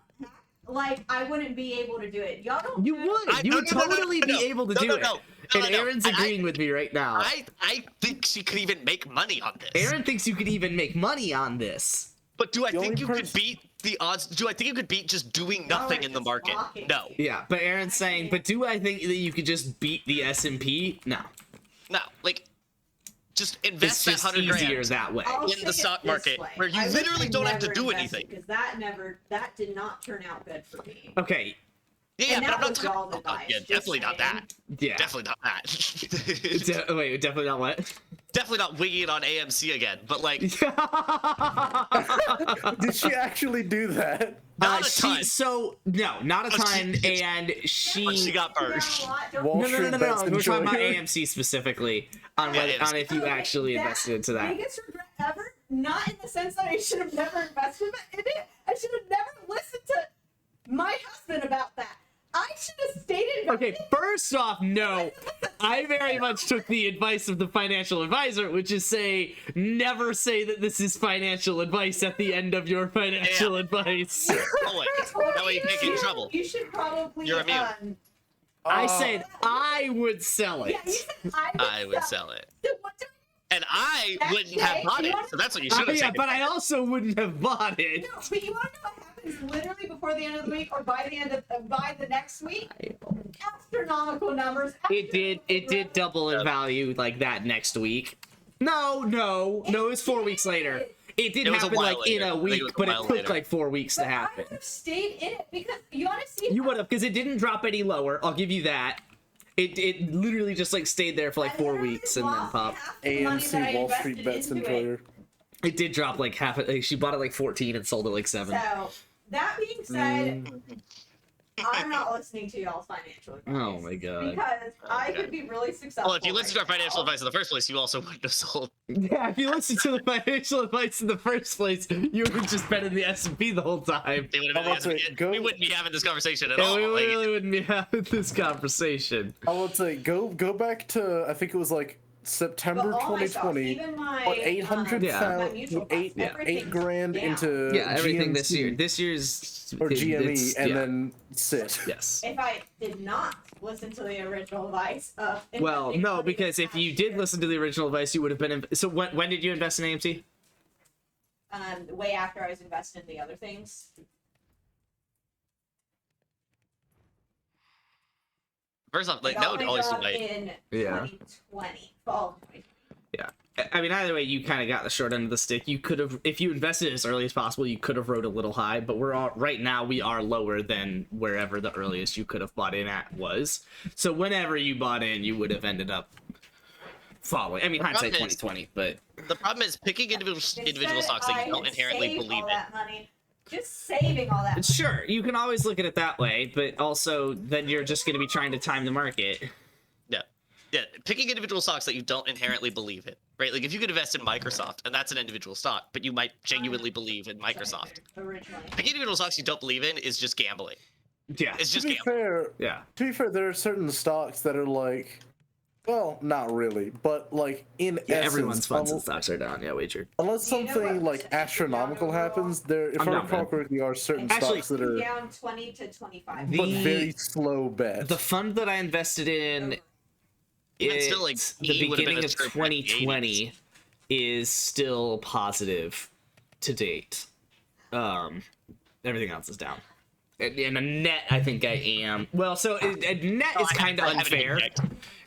like I wouldn't be able to do it. Y'all don't. You have- would. I- You no, would no, no, no, totally no, be no. able to No, do no, it. no. No, And no, Aaron's I- agreeing with me right now. I think she could even make money on this. Aaron thinks you could even make money on this. But do I The think only you could pers- beat the odds? Do I think you could beat just doing nothing in the just market? walking. No. Yeah, but Aaron's saying, but do I think that you could just beat the S&P? No. No. Like, just It's invest that just 100 easier grand. that way. I'll in say the it stock this market, way. where you I wish literally I don't have to never do invested, anything. because that did not turn out good for me. Okay, Yeah, And but I'm that not was talking y'all's about advice, yeah, just definitely not saying. that. yeah. Definitely not that. Wait, definitely not what? Definitely not winging it on AMC again. But like, Did she actually do that? not a ton. not a Oh, ton, she- and But she. she got Down burned. a lot, don't- Wall No. Street bets We're talking about enjoyer. AMC specifically on Yeah, whether, AMC. on if you Okay, actually that invested into that. Biggest regret ever? Not in the sense that I should have never invested in it. I should have never listened to my husband about that. I should have stated. Okay, first off, no. I very much took the advice of the financial advisor, which is never say that this is financial advice at the end of your financial advice. Always. That way you can't get in trouble. You should probably. You're immune. I said I would sell it. Yeah, you said I would sell it. So what do And I Next wouldn't have day, bought you it. want- So that's what you should have Yeah, taken. but I also wouldn't have bought it. No, but you want to know what happens literally before the end of the week or by the end of by the next week? Astronomical numbers. It did double in value like that next week. No, it was 4 weeks later. It did It was a happen while like in later. a I think week, it was a but it while took later. like 4 weeks to But I happen. would have stayed in it because you want to see. You would have, because it didn't drop any lower. I'll give you that. It literally just like stayed there for like 4 weeks and then popped. AMC Wall Street bets enjoyer. It did drop like half. She bought it like 14 and sold it like 7. So that being said, I'm not listening to y'all's financial advice. Oh my god. Because I Okay. could be really successful. Well, if you listened to our right financial now. advice in the first place, you also wouldn't have sold. Yeah, if you listen to the financial advice in the first place, you would have just been in the S&P the whole time. They would How have about been, to we go- wouldn't be having this conversation at And all. we Like, really wouldn't be having this conversation. I would say go back to I think it was like September But all my stuff, 2020. even my, Put 800 Yeah. my mutual funds, eight everything's grand down. into Yeah, everything this GMC year. This year's or GME it's- and yeah. then sit. Yes. If I did not listen to the original advice of Well, investing no, money because if last you did year, listen to the original advice, you would have been. So when did you invest in AMT? way after I was investing in the other things. first off, like I that got would my always job be nice. in Yeah. 2020, fall of 2020. I mean, either way, you kind of got the short end of the stick. You could have, if you invested as early as possible, you could have rode a little high. But right now we are lower than wherever the earliest you could have bought in at was. So whenever you bought in, you would have ended up following. I mean, hindsight problem is- 2020, but The problem is picking individual Instead, stocks that I you don't had inherently saved believe all in. that money, just saving all that money. sure, you can always look at it that way. But also, then you're just going to be trying to time the market. Yeah, picking individual stocks that you don't inherently believe in, right? Like if you could invest in Microsoft, and that's an individual stock, but you might genuinely believe in Microsoft. Originally. Picking individual stocks you don't believe in is just gambling. Yeah, It's To just be gambling. fair, yeah. there are certain stocks that are like, well, not really, but like in Yeah, essence, everyone's funds and unless, stocks are down. Yeah, wagered. unless Do you know something what like percentage astronomical down overall? happens, there, if I'm I down, recall man. correctly, are certain Actually- stocks that are Down 20 to 25. The- but very slow bet. The fund that I invested in, Even still, like, the E would've been beginning a of trip back in the 2020 is still positive to date. Everything else is down. And a net, I think I am. Well, so a net is kind of unfair.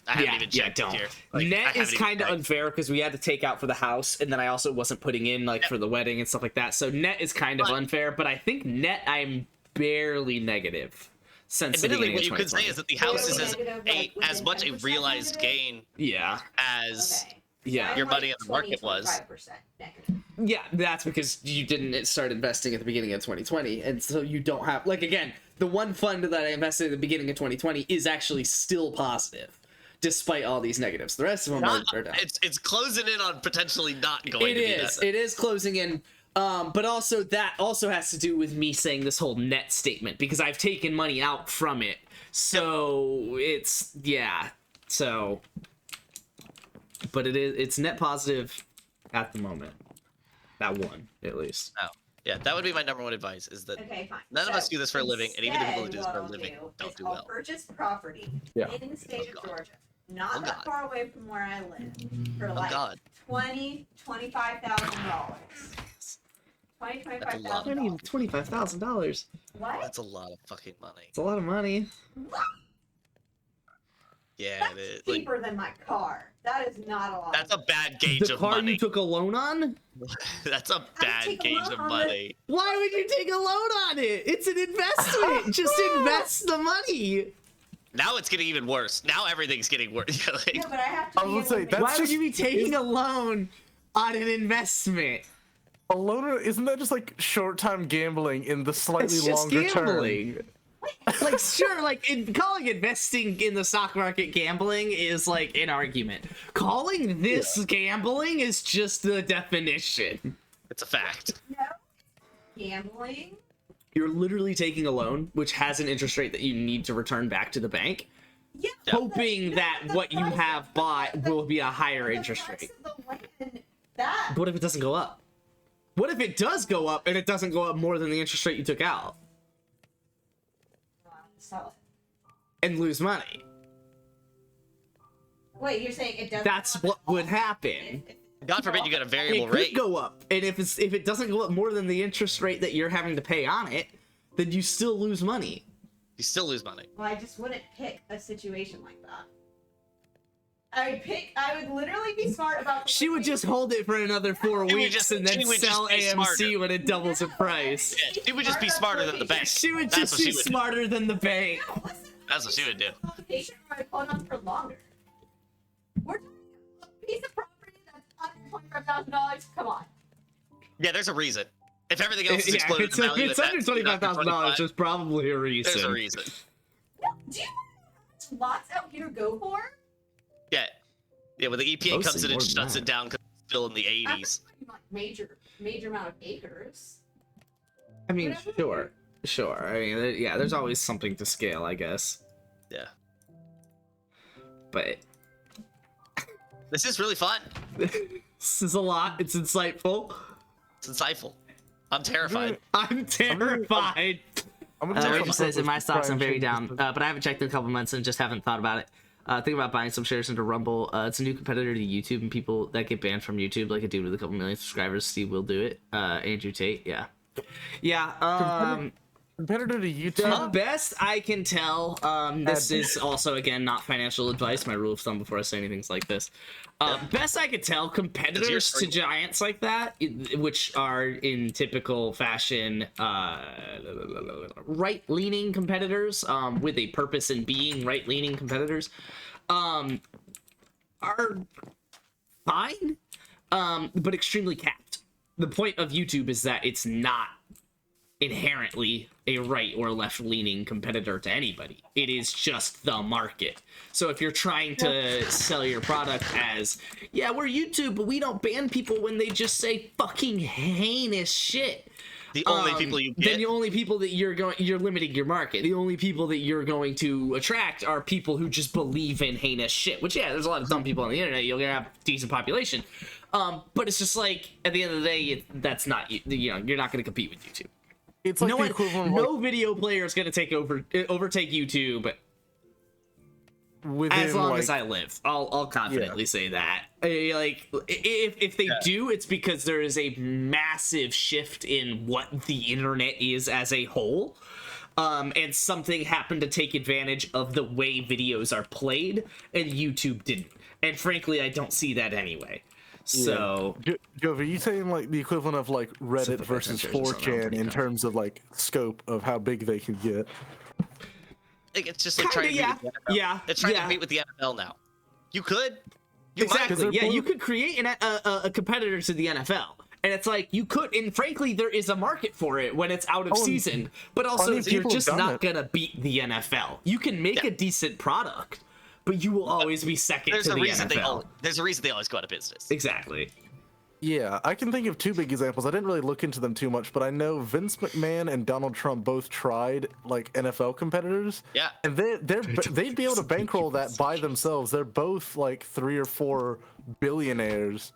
I haven't even checked don't. here. Like, I Net haven't is even kind of checked. unfair because we had to take out for the house, and then I also wasn't putting in like for the wedding and stuff like that. So net is kind of But- unfair, but I think net I'm barely negative since the Admittedly, beginning what of you could say 2020. is that the house is Barely negative, like, as within much a 10% realized negative? gain Yeah, as Okay. yeah. I'm Your like money in the market 20, was. 25% negative. Yeah, that's because you didn't start investing at the beginning of 2020, and so you don't have like again the one fund that I invested at the beginning of 2020 is actually still positive, despite all these negatives. The rest of them are down. it's closing in on potentially not going It to be is. that. It is closing in. But also that also has to do with me saying this whole net statement because I've taken money out from it. So it's yeah. So, but it's net positive at the moment. That one at least. Oh, yeah, that would be my number one advice: is that Okay, fine. None of us do this for a living, and even the people who do this instead, for a what living I'll don't is do I'll well. purchase property Yeah. in the state Oh, of God. Georgia, not Oh, that God. far away from where I live, for Oh like God, $25,000. That's a lot. $25,000. $25,000. What? that's a lot of fucking money. It's a lot of money. Yeah, That's it is. Like, cheaper than my car. That is not a lot. that's a bad gauge The of car money. you took a loan on? That's a bad take a gauge loan of on it. money. Why would you take a loan on it? It's an investment. Just invest the money. Now it's getting even worse. Now everything's getting worse. Like, Yeah, but I have to. I was gonna say, that's Why would just- you be taking a loan on an investment? A loaner, isn't that just like short-time gambling in the slightly It's just longer term? gambling. Like, sure, like calling investing in the stock market gambling is like an argument. Calling this gambling is just the definition. it's a fact. No. Gambling. You're literally taking a loan, which has an interest rate that you need to return back to the bank, Yeah. hoping that what you have bought will be a higher The interest price rate. of the land, that. But what if it doesn't go up? What if it does go up and it doesn't go up more than the interest rate you took out Sell and lose money? it. Wait, you're saying it doesn't. That's go up what at would all? happen. God forbid you got a variable It could rate. go up, and if it doesn't go up more than the interest rate that you're having to pay on it, then you still lose money. You still lose money. Well, I just wouldn't pick a situation like that. I would literally be smart about. the She would just hold it for another 4 She would weeks just- and then she would just sell be AMC smarter. when it doubles in price. Yeah, she would just be smarter than the bank. She would That's just what be she would do. smarter than the bank. No, listen, That's what she would do. Patient where I hold on for longer. We're talking a piece of property that's under $25,000. Come on. Yeah, there's a reason. If everything else is Yeah, exploded it's, in value, if it's at under that- $25,000, 25, there's probably a reason. there's a reason. No, do you know how much lots out here go for? Yeah. Yeah, when the EPA comes Mostly in and more than shuts that. it down because it's still in the I'm 80s. talking like major amount of acres. I mean, Whatever. sure. I mean, yeah, there's always something to scale, I guess. Yeah. But This is really fun. this is a lot. It's insightful. It's insightful. I'm terrified. I'm terrified. I'm gonna take Rachel some says, in purpose my to stocks, try I'm and very change down, this. but I haven't checked in a couple months and just haven't thought about it. Think about buying some shares into Rumble. It's a new competitor to YouTube, and people that get banned from YouTube, like a dude with a couple million subscribers, Steve will do it. Andrew Tate, yeah. Competitor to The YouTube. best I can tell, this is also, again, not financial advice, my rule of thumb before I say anything like this. Best I could tell, competitors to stream. giants like that, which are in typical fashion, right-leaning competitors, with a purpose in being right-leaning competitors, are fine, but extremely capped. The point of YouTube is that it's not inherently a right or left leaning competitor to anybody. It is just the market. So if you're trying to sell your product as, yeah, we're YouTube, but we don't ban people when they just say fucking heinous shit. The only people you Then get. the only people that you're limiting your market. The only people that you're going to attract are people who just believe in heinous shit. Which, yeah, there's a lot of dumb people on the internet. You're gonna have a decent population. But it's just like, at the end of the day, that's not, you know, you're not gonna compete with YouTube. It's like No the one, equivalent of, like, no video player is gonna overtake YouTube within as long like, as I live. I'll confidently say that. Like, if they do, it's because there is a massive shift in what the internet is as a whole. And something happened to take advantage of the way videos are played, and YouTube didn't. And frankly, I don't see that anyway. So, Jove, are you saying like the equivalent of like Reddit Something versus like that, there's something 4chan pretty in tough. terms of like scope of how big they can get? Like, it's just like kinda, trying to yeah, compete with the NFL. yeah, It's trying to yeah. compete with the NFL now. You could. You Exactly. they're Yeah, both- you could create a competitor to the NFL. And it's like, you could, and frankly, there is a market for it when it's out of Oh, and season. But also, plenty of you're people have just done not it. going to beat the NFL. You can make a decent product, but you will always be second There's to a the reason NFL. there's a reason they always go out of business. Exactly. Yeah, I can think of two big examples. I didn't really look into them too much, but I know Vince McMahon and Donald Trump both tried like NFL competitors, Yeah. and they'd be able to bankroll that by themselves. They're both like 3 or 4 billionaires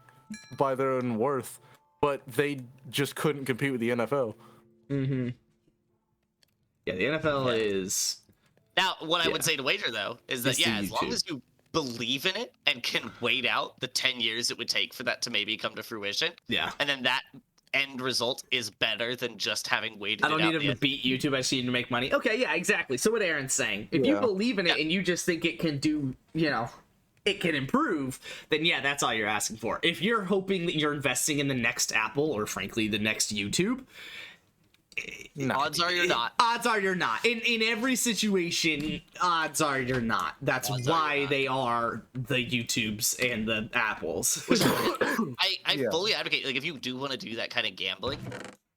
by their own worth, but they just couldn't compete with the NFL. Mm-hmm. Yeah, the NFL is... Now, what I Yeah. would say to wager though is that It's the yeah, as long YouTube. as you believe in it and can wait out the 10 years it would take for that to maybe come to fruition, Yeah. and then that end result is better than just having waited. I don't it need out him to beat YouTube. I just need him to make money. Okay, yeah, exactly. So what Aaron's saying, if you Yeah. believe in it and you just think it can do, it can improve, then yeah, that's all you're asking for. If you're hoping that you're investing in the next Apple or frankly the next YouTube, Odds are you're not. odds are you're not. In every situation, odds are you're not. That's Odds are why you're not. they are the YouTubes and the Apples. I Yeah. fully advocate, like, if you do want to do that kind of gambling,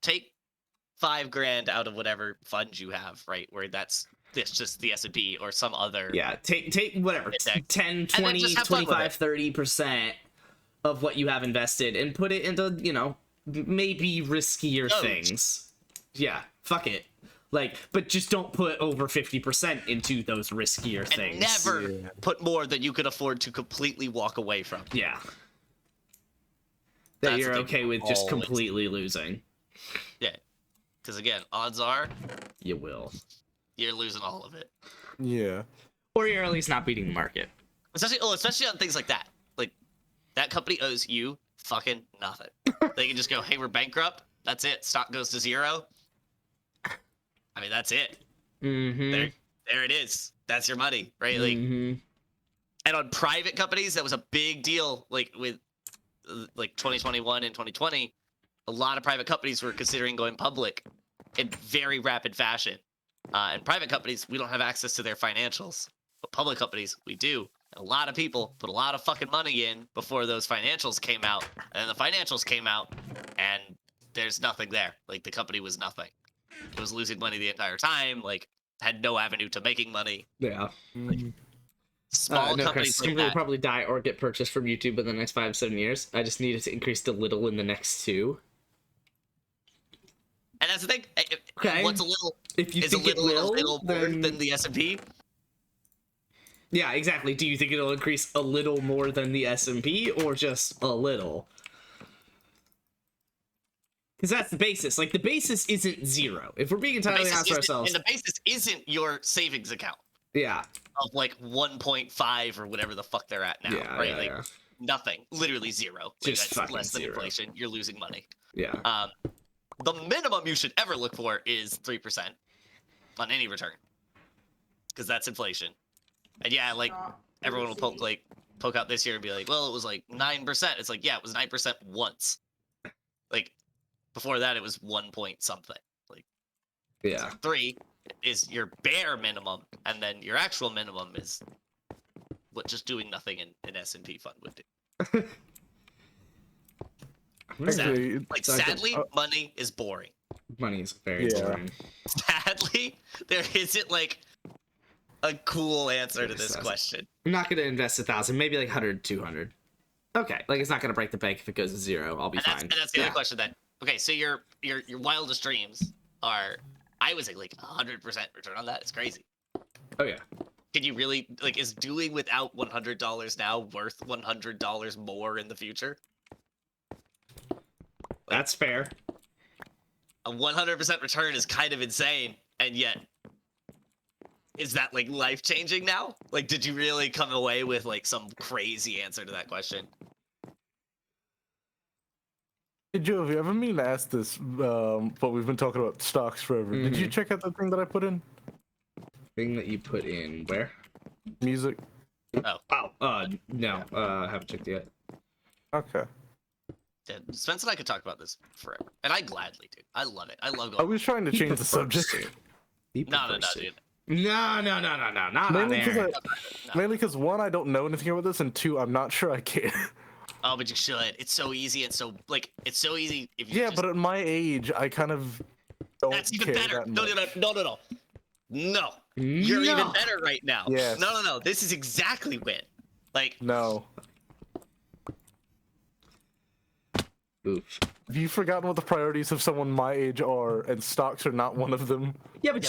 take $5,000 out of whatever funds you have, right? Where it's just the S&P or some other. Yeah, take whatever, Index. 10, then 20, just have fun with 25, 30% of what you have invested and put it into, maybe riskier Oh. things. Yeah, fuck it. Like, but just don't put over 50% into those riskier And things. never Yeah. put more than you could afford to completely walk away from. Yeah. That That's you're the thing okay with just always- completely losing. Yeah. Because again, odds are You will. you're losing all of it. Yeah. Or you're at least not beating the market. Especially on things like that. Like, that company owes you fucking nothing. They can just go, hey, we're bankrupt. That's it. Stock goes to zero. I mean, that's it. Mm-hmm. There it is. That's your money, right? Like, Mm-hmm. and on private companies, that was a big deal. Like with like 2021 and 2020, a lot of private companies were considering going public in very rapid fashion. And private companies, we don't have access to their financials, but public companies, we do. And a lot of people put a lot of fucking money in before those financials came out, and then the financials came out, and there's nothing there. Like, the company was nothing. It was losing money the entire time. Like, had no avenue to making money. Yeah. Small No, companies Chris, like company will that. probably die or get purchased from YouTube in the next 5-7 years. I just need it to increase to little in the next 2. And that's the thing. Okay. What's a little If you is a think it little will, more then than the S&P. yeah, exactly. Do you think it'll increase a little more than the S&P or just a little? Because that's the basis. Like, the basis isn't 0. If we're being entirely honest with ourselves, And the basis isn't your savings account yeah, of like 1.5 or whatever the fuck they're at now, yeah, right? yeah, Like yeah. nothing, literally 0. Like, Just that's fucking less than 0. inflation. You're losing money. Yeah. The minimum you should ever look for is 3% on any return, because that's inflation. And yeah, like everyone will poke out this year and be like, well, it was like 9%. It's like, yeah, it was 9% once. Like before that, it was 1 point something. Like Yeah. 3 is your bare minimum, and then your actual minimum is what just doing nothing in an S&P fund would do. Actually, Like, So I think- sadly, money is boring. Money is very Yeah. boring. Sadly, there isn't like a cool answer to Yes, this that's- question. I'm not going to invest 1,000, maybe like 100, 200. Okay, like it's not going to break the bank if it goes to 0. I'll be And fine. that's the Yeah. other question then. Okay, so your wildest dreams are, I would say, like 100% return on that. It's crazy. Oh yeah. Can you really, like, is doing without $100 now worth $100 more in the future? That's fair. A 100% return is kind of insane, and yet, is that like life changing now? Like, did you really come away with like some crazy answer to that question? Hey, Joe, have you ever mean to ask this? But we've been talking about stocks forever. Did you check out the thing that I put in? Thing that you put in where? Music. Oh, no. I haven't checked yet. Okay. Yeah, Spence and I could talk about this forever, and I gladly do. I love it. I love I going. was trying to He change the prefers subject. He No, prefers to. dude. No, not on Mainly there. because one, I don't know anything about this, and 2, I'm not sure I can. Oh, but you should. It's so easy and so like it's so easy if you. Yeah, just, but at my age, I kind of don't that's even care better. that No, much. no. You're even No. better right now. Yes. No. This is exactly when. Like, No. Oof. Have you forgotten what the priorities of someone my age are, and stocks are not one of them? Yeah, but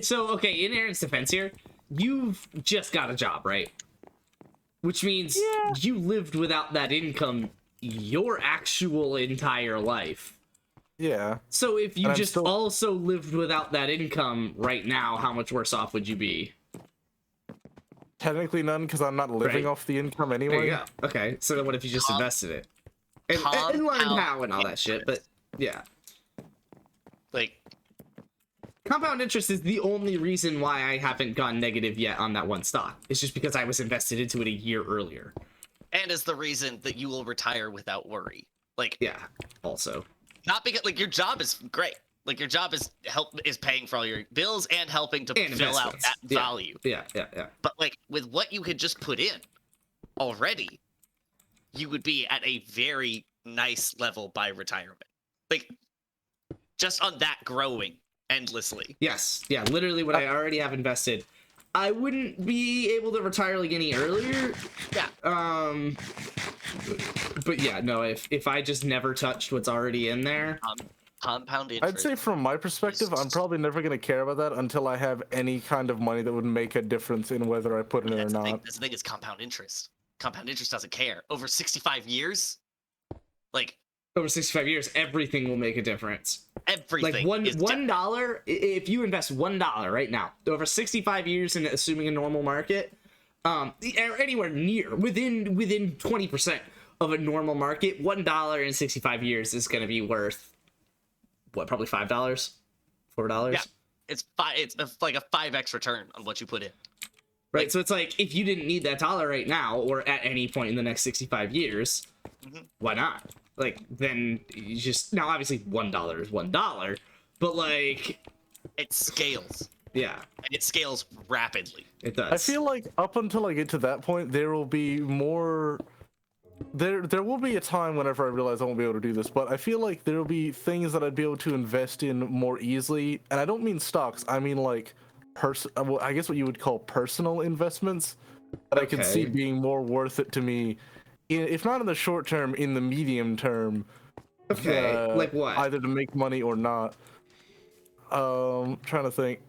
so, okay, in Aaron's defense here, you've just got a job, right? Which means you lived without that income your actual entire life. Yeah. So if you And I'm just still- also lived without that income right now, how much worse off would you be? Technically none, because I'm not living Right. off the income There anyway. you go. Okay, so then what if you just invested it? And learned Compound how and all that shit, but Yeah. Like, Compound interest is the only reason why I haven't gone negative yet on that one stock. It's just because I was invested into it a year earlier. and is the reason that you will retire without worry. Like, Yeah, also. not because like your job is great. Like your job is paying for all your bills and helping to And fill out investments. that Yeah. value. Yeah. But like with what you could just put in already, you would be at a very nice level by retirement. Like just on that growing endlessly. Yes. Yeah, literally what I already have invested. I wouldn't be able to retire like any earlier. Yeah. But yeah, no, if I just never touched what's already in there. Compound interest. I'd say from my perspective, I'm probably never going to care about that until I have any kind of money that would make a difference in whether I put it in or That's the thing. not. That's the thing is compound interest. Compound interest doesn't care. Over 65 years, like Over 65 years, everything will make a difference. everything. Like is $1, if you invest $1 right now, over 65 years and assuming a normal market, or anywhere near within 20% of a normal market, $1 in 65 years is going to be worth what, probably $5, $4. Yeah. It's like a 5x return on what you put in. Right, so it's like if you didn't need that dollar right now or at any point in the next 65 years, why not? Like then you just now obviously $1 is $1, but like It scales, yeah, and it scales rapidly. it does. I feel like up until I get to that point, there will be more. There will be a time whenever I realize I won't be able to do this, but I feel like there will be things that I'd be able to invest in more easily, and I don't mean stocks. I mean like well, I guess what you would call personal investments that I can see Okay. being more worth it to me, if not in the short term, in the medium term. Okay, like what? Either to make money or not. Trying to think.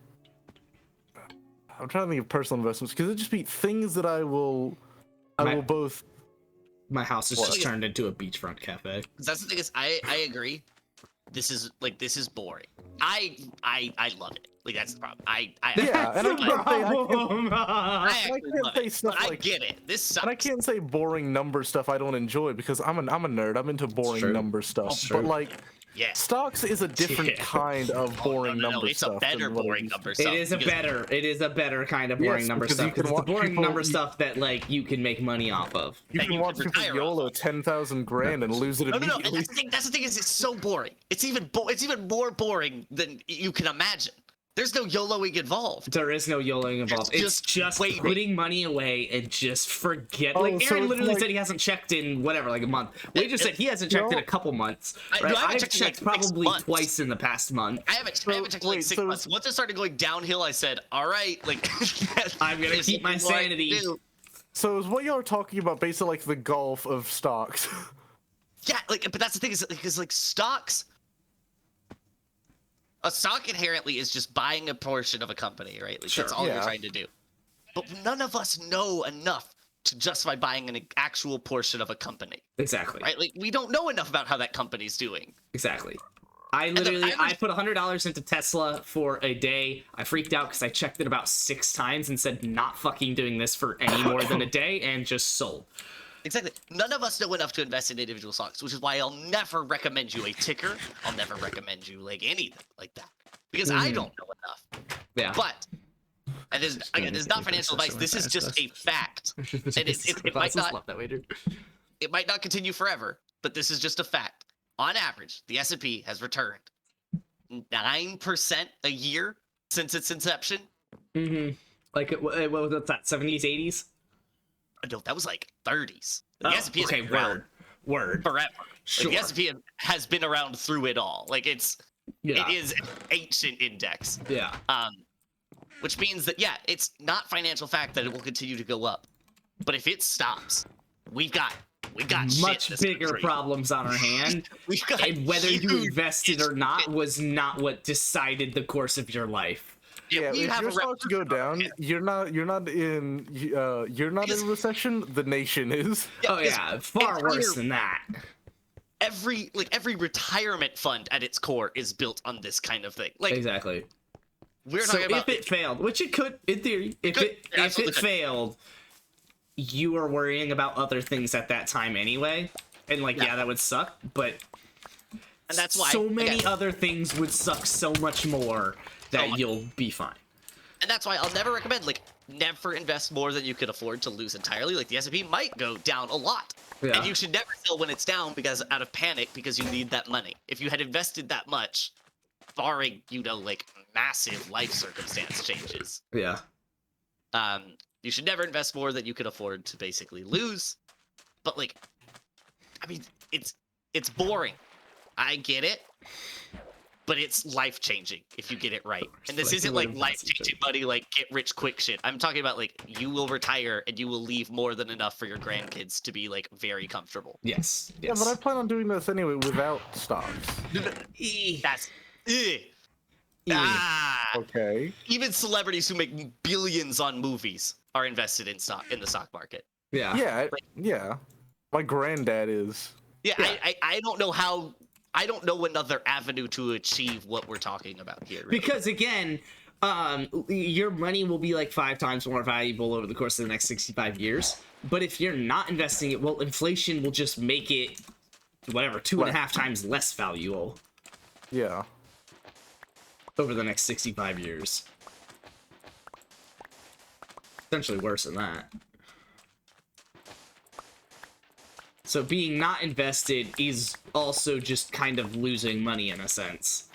I'm trying to think of personal investments because it'd just be things that I will both. My house is What? just turned into a beachfront cafe. 'Cause that's the thing is, I agree. This is boring. I love it. Like that's the problem. Yeah, and I can't say I I actually can't love say it. stuff But I like- get it. This sucks. And I can't say boring number stuff I don't enjoy because I'm a nerd. I'm into boring true. number stuff. That's But true. like Yeah. stocks is a different Yeah. kind of boring no, number it's stuff. a better than what it boring used to number be. stuff. It is a better kind of boring Yes, number because stuff you can because it's the watch boring people- number stuff that like you can make money off of. You that can you watch can people retire YOLO off 10,000 grand and lose it No. immediately. That's the thing is, it's so boring. It's even more boring than you can imagine. There's no YOLOing involved. There is no YOLOing involved. It's just just waiting. putting money away and just forget. Oh, Like so Aaron it's literally like- said he hasn't checked in whatever, like a month. Wade just said he hasn't checked in a couple months. I Right? haven't I've checked checked in, like, 6 probably months. twice in the past month. I haven't checked in like wait, 6 so- months. Once it started going downhill, I said, "All right, like I'm gonna there's keep my nothing more I can sanity." do." So is what y'all are talking about basically like the golf of stocks? Yeah, like, but that's the thing is because like stocks, a stock inherently is just buying a portion of a company, right? Like that's Sure, all you're yeah. trying to do. But none of us know enough to justify buying an actual portion of a company, Exactly. right? Like we don't know enough about how that company's doing. Exactly. I the literally I average- put $100 into Tesla for a day. I freaked out because I checked it about 6 times and said not fucking doing this for any more than a day and just sold. Exactly. None of us know enough to invest in individual stocks, which is why I'll never recommend you a ticker. I'll never recommend you like anything like that because I don't know enough. Yeah. But and this again, this is not financial advice. This is just a fact. And it might not that way, dude. it might not continue forever, but this is just a fact. On average, the S&P has returned 9% a year since its inception. Mm-hmm. Like what was that? 70s, 80s? No, that was like 30s. The Oh, S&P has okay, been around word. forever. Sure. Like, the S&P has been around through it all. Like Yeah. it is an ancient index. Yeah. Which means that yeah, it's not financial fact that it will continue to go up. But if it stops, we got shit Much in this bigger country. problems on our hand. We've got And whether you huge invested or not shit. was not what decided the course of your life. Yeah, we if have your a stocks go down, you're not in Because- recession. The nation is. Oh because yeah, far entire- worse than that. every retirement fund at its core is built on this kind of thing. Like Exactly. we're So talking about if it failed, which it could in theory, if Could. it Absolutely could. failed, you were worrying about other things at that time anyway. And like Yeah. yeah, that would suck, but And that's why so many again, other things would suck so much more that much. you'll be fine. and that's why I'll never recommend like never invest more than you could afford to lose entirely. Like the S&P might go down a lot. Yeah. And you should never sell when it's down because out of panic because you need that money. If you had invested that much, barring, like massive life circumstance changes, Yeah. you should never invest more than you can afford to basically lose. But like, I mean, it's boring. I get it. But it's life changing if you get it right. And this isn't like life changing money, like get rich quick shit. I'm talking about like you will retire and you will leave more than enough for your grandkids to be like very comfortable. Yes. Yeah, Yes. but I plan on doing this anyway without stocks. That's Okay. even celebrities who make billions on movies are invested in the stock market. Yeah. Yeah, yeah. My granddad is. Yeah, I don't know how. I don't know another avenue to achieve what we're talking about here. Really. Because again, your money will be like 5 times more valuable over the course of the next 65 years. But if you're not investing it, well, inflation will just make it whatever 2.5 times less valuable Yeah. over the next 65 years. Essentially worse than that. So being not invested is also just kind of losing money in a sense.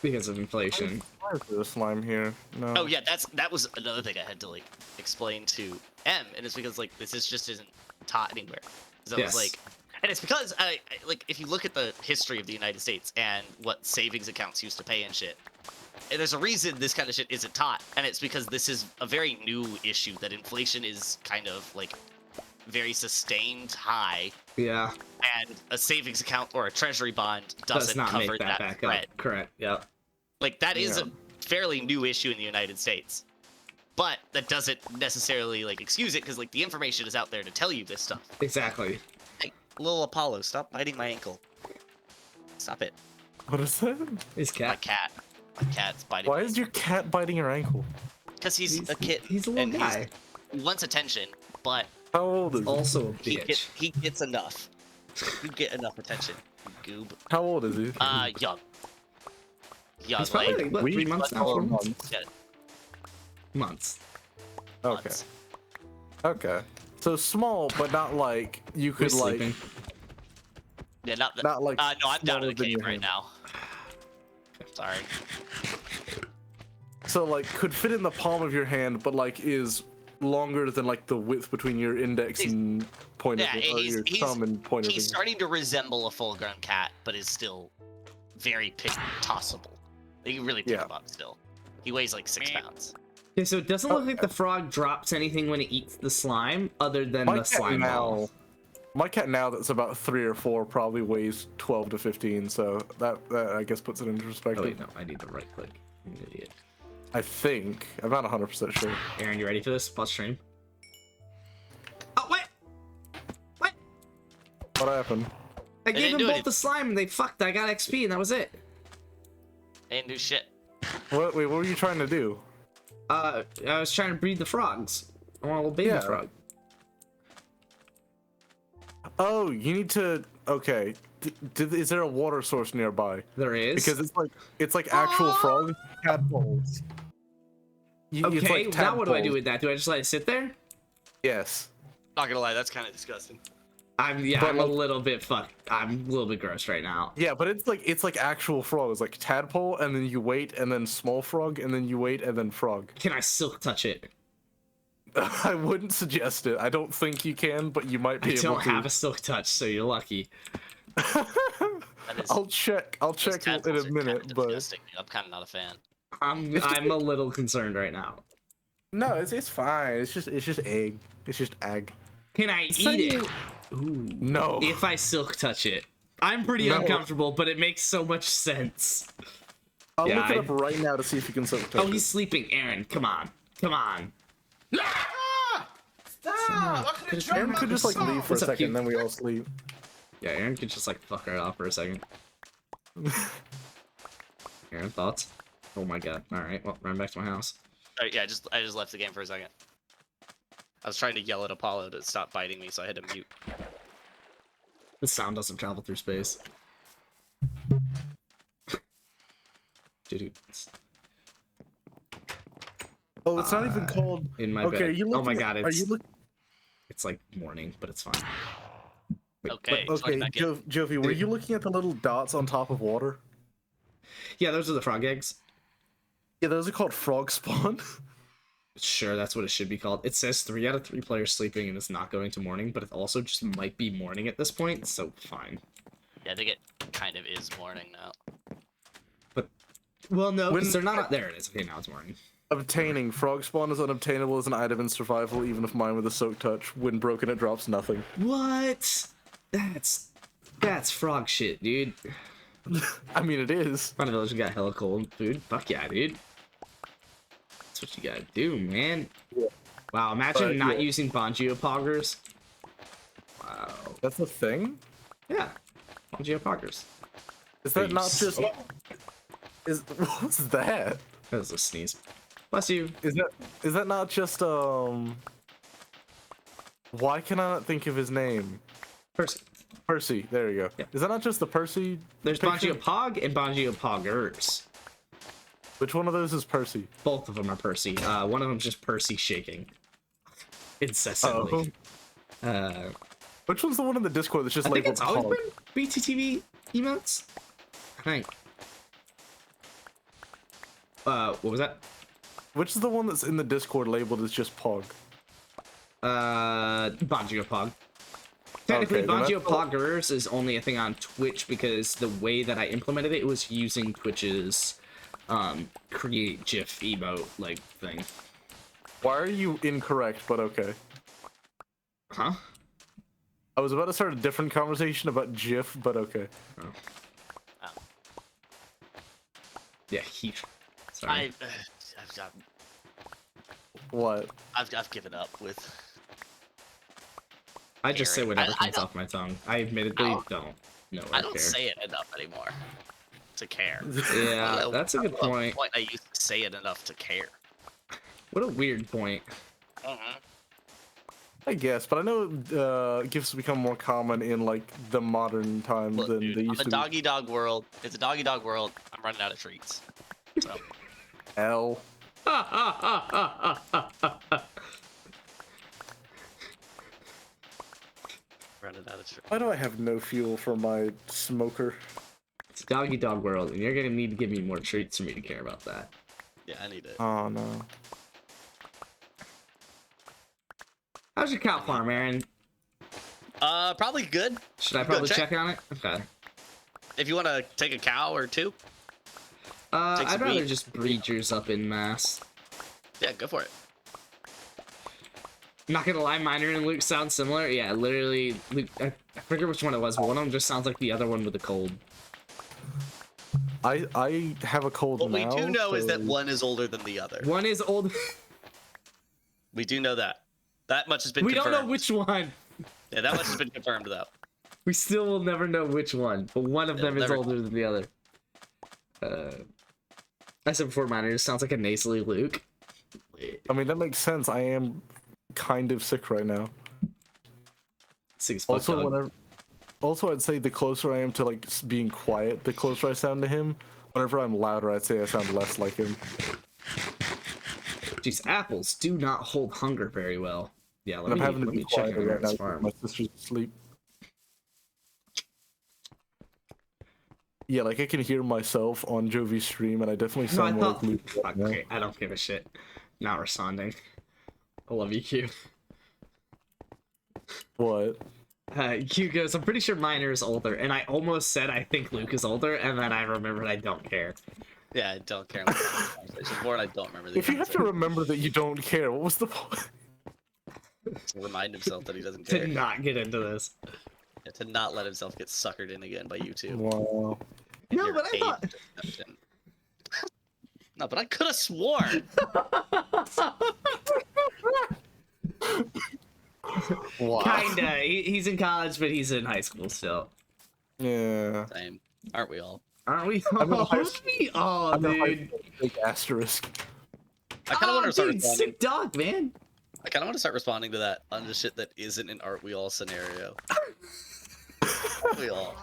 Because of inflation. Why is there a slime here? No. Oh yeah, that was another thing I had to like explain to M, and it's because like this just isn't taught anywhere. So Yes. it's like, and it's because I like if you look at the history of the United States and what savings accounts used to pay and shit, and there's a reason this kind of shit isn't taught, and it's because this is a very new issue that inflation is kind of like very sustained high, Yeah. and a savings account or a treasury bond Does doesn't not cover make that that back threat. up. Correct. Yep. Like that is Yeah. a fairly new issue in the United States, but that doesn't necessarily like excuse it because like the information is out there to tell you this stuff. Exactly. Hey, little Apollo, stop biting my ankle. Stop it, What is that? His my cat. cat. My cat's biting. Why is your cat biting your ankle? Because he's a kid. He's a little and guy. He wants attention, but How old is he? Also a bitch. he gets enough. You get enough attention, you goob. How old is he? Young. Young, He's probably like like, what, we- 3 months now? 4 months? yeah, Months. Okay. months. Okay. So small, but not like you We're could like. sleeping. Yeah, not like no, I'm down in smaller the than cave your right hand. now. Sorry. So like could fit in the palm of your hand, but like is longer than like the width between your index He's- and pointer yeah, finger, or he's- your he's- thumb and pointer He's finger. starting to resemble a full-grown cat, but is still very tossable. You can really pick Yeah. him up still. He weighs like 6 pounds. Okay, so it doesn't look like the frog drops anything when it eats the slime, other than My the cat slime ball. now, my cat now that's about 3 or 4 probably weighs 12 to 15. So that I guess puts it into Oh perspective. wait, no, I need the right click. I'm an idiot. I think I'm not 100% sure. Aaron, you ready for this? Pause stream. Oh wait! What? What happened? I They gave didn't them do both anything. the slime and they fucked. I got XP and that was it. They didn't do shit. Wait, what were you trying to do? I was trying to breed the frogs. I want a little baby Yeah. frog. Oh, you need to. Okay. Is there a water source nearby? There is. Because it's like actual frogs, tadpoles. Okay, It's like now what do I do tadpoles. with that? Do I just let it sit there? Yes. Not gonna lie, that's kind of disgusting. But But, I'm a like- little bit fucked. I'm a little bit gross right now. Yeah, but it's like actual frogs, like tadpole, and then you wait, and then small frog, and then you wait, and then frog. Can I silk touch it? I wouldn't suggest it. I don't think you can, but you might be I able don't to. have a silk touch, so you're lucky. That is, I'll check. I'll those check in tadpoles a are minute, kinda but disgusting. I'm kind of not a fan. I'm a little concerned right now. no, it's fine. It's just egg. It's just egg. Can I eat it? Ooh. No. If I silk touch it. I'm pretty No. uncomfortable, but it makes so much sense. I'll Yeah, look it I- up right now to see if you can silk touch Oh, it. he's sleeping. Aaron, come on. Come on. Aaron could just like leave for a What's up, second, cute? and then we all sleep. Yeah, Aaron could just like fuck her off for a second. Aaron, thoughts? Oh my god. Alright, well, run back to my house. Yeah, I just left the game for a second. I was trying to yell at Apollo to stop biting me, so I had to mute. The sound doesn't travel through space. Dude, it's Oh, it's not even called. in my Okay, bed. you Oh my looking god, Are it's you look? it's like morning, but it's fine. Wait, Okay. Okay, back in. Jovi, were you looking at the little dots on top of water? yeah, those are the frog eggs. Yeah, those are called frog spawn. Sure, that's what it should be called. It says 3 out of 3 players sleeping and it's not going to morning, but it also just might be morning at this point, so fine. Yeah, I think it kind of is morning now. Well, no, When- because they're not. There it is. Okay, now it's morning. Obtaining frog spawn is unobtainable as an item in survival, even if mined with a soak touch. When broken, it drops nothing. What? That's frog shit, dude. I mean, it is. Fun Village got hella cold food. Fuck yeah, dude. That's what you gotta do, man. Yeah. Wow, imagine not yeah. using Bongio poggers. Wow. That's the thing. Yeah, Bongio poggers. Is that you not just? Is what's that? That was a sneeze. Bless you. Is that not just Why can I not think of his name? Percy. Percy. There you go. Yeah. Is that not just the Percy? There's picture? Bongio Pog and Bongio Poggers. Which one of those is Percy? Both of them are Percy. One of them's just Percy shaking incessantly. Which one's the one in the Discord that's just I think labeled it's always Pog? been BTTV emotes. I think. What was that? Which is the one that's in the Discord labeled as just Pog? Bongio Pog. Technically, Okay, then Bongio that's the- Poggers is only a thing on Twitch because the way that I implemented it was using Twitch's create GIF emote like thing. Why are you incorrect? But okay. Huh? I was about to start a different conversation about GIF, but okay. Yeah, he. Sorry. What? I've given up with. I just say Aaron, whatever I comes don't- off my tongue. I admittedly I don't know. I or don't care. say it enough anymore to care. Yeah, that's a good At one point. point, I used to say it enough to care. What a weird point. I guess, but I know GIFs become more common in like the modern time Look, than dude, they I'm used a to doggy dog world. It's a doggy dog world. I'm running out of treats. So be. L. running out of treats. Why do I have no fuel for my smoker? It's a doggy dog world, and you're gonna need to give me more treats for me to care about that. Yeah, I need it. Oh no. How's your cow farm, Aaron? Probably good. Should I Go probably check. check on it? Okay. If you want to take a cow or two, Take I'd some rather meat. just breed yours up in mass. yeah, go for it. Not gonna lie, Miner and Luke sound similar. Yeah, literally, Luke, I forget which one it was, but one of them just sounds like the other one with a cold. I have a cold What we now. do know is that so- one is older than the other. One is old. We do know that. That much has been We don't confirmed. know which one. Yeah, that much has been confirmed though. We still will never know which one, but one of Yeah, them we'll is never- older than the other. I said before, Miner just sounds like a nasally Luke. I mean, that makes sense. I am kind of sick right now. Sick as fuck, Also, dog. whenever, also, I'd say the closer I am to like being quiet, the closer I sound to him. Whenever I'm louder, I'd say I sound less like him. Jeez, apples do not hold hunger very well. Yeah, And I'm having to let be me check quiet on right now Aaron's because farm. my sister's asleep. Yeah, like I can hear myself on Jovi's stream, and I definitely No, I sound more thought. like Luke. Fuck, right now. okay, I don't give a shit. Not responding. I love you, Q. What? Q goes, I'm pretty sure Miner is older, and I almost said I think Luke is older, and then I remembered I don't care. Yeah, I don't care. About the conversation. More, I don't remember the If you have to conversation. remember that you don't care, what was the point? To remind himself that he doesn't To care. not get into this. Yeah, to not let himself get suckered in again by YouTube. Wow. No, Your but I paid thought. deception. No, but I could have sworn. Wow. Kinda. He's in college, but he's in high school still. Yeah. Same, aren't we all? Aren't we? I'm in high Aren't school. we all, I'm a dude? big asterisk. I kind of Oh, want to start dude, responding. sick dog, man. I kind of want to start responding to that on the shit that isn't an Aren't We All scenario. Aren't we all?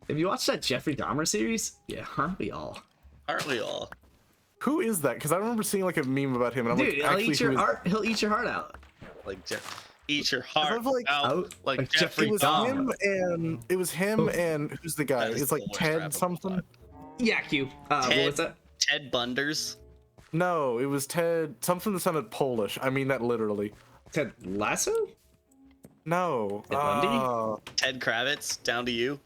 Have you watched that Jeffrey Dahmer series? Yeah, aren't we all? Aren't we all? Who is that? Because I remember seeing like a meme about him, and I'm Dude, like, he'll actually, eat your who is heart. He'll eat your heart out. Like, eat your heart I've, like, out. Like like Jeffrey it was Dahmer. him and it was him and who's the guy? That is It's like the worst Ted rap of something. all time. Yeah, Q. What Ted- was that? Ted Bunders. No, it was Ted something that sounded Polish. I mean that literally. Ted Lasso? No. Ted Bundy? Ted Kravitz. Down to you.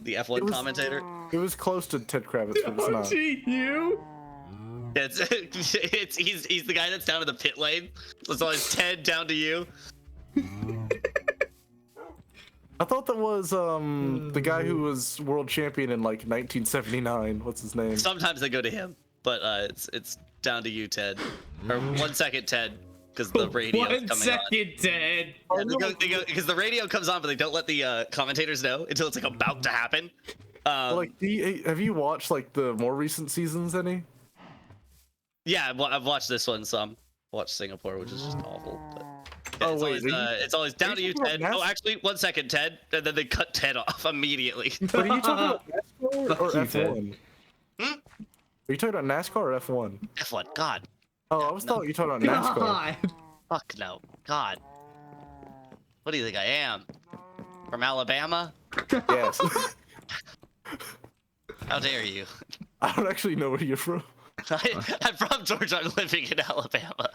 The F1 It was- commentator. It was close to Ted Kravitz, but it's not. you? It's he's the guy that's down in the pit lane. So it's always Ted down to you. I thought that was the guy who was world champion in like 1979. What's his name? Sometimes they go to him, but it's down to you, Ted. Or 1 second, Ted, because the radio is 1 coming on. second, Ted. Yeah, they go because the radio comes on, but they don't let the commentators know until it's like about to happen. Like, have you watched like the more recent seasons? Any? Yeah, I've watched this one some. Watched Singapore, which is just awful. But Oh, it's wait, always, are you- it's always down to you, talking Ted. about Oh, NAS- actually, 1 second, Ted, and then they cut Ted off immediately. But are you talking about NASCAR Fuck or you, Ted. F1? Hmm? Are you talking about NASCAR or F1? F1, God, Oh, I was thought you were talking about NASCAR. God. fuck no, God. What do you think I am? From Alabama? Yes. How dare you? I don't actually know where you're from. I'm from Georgia. I'm living in Alabama.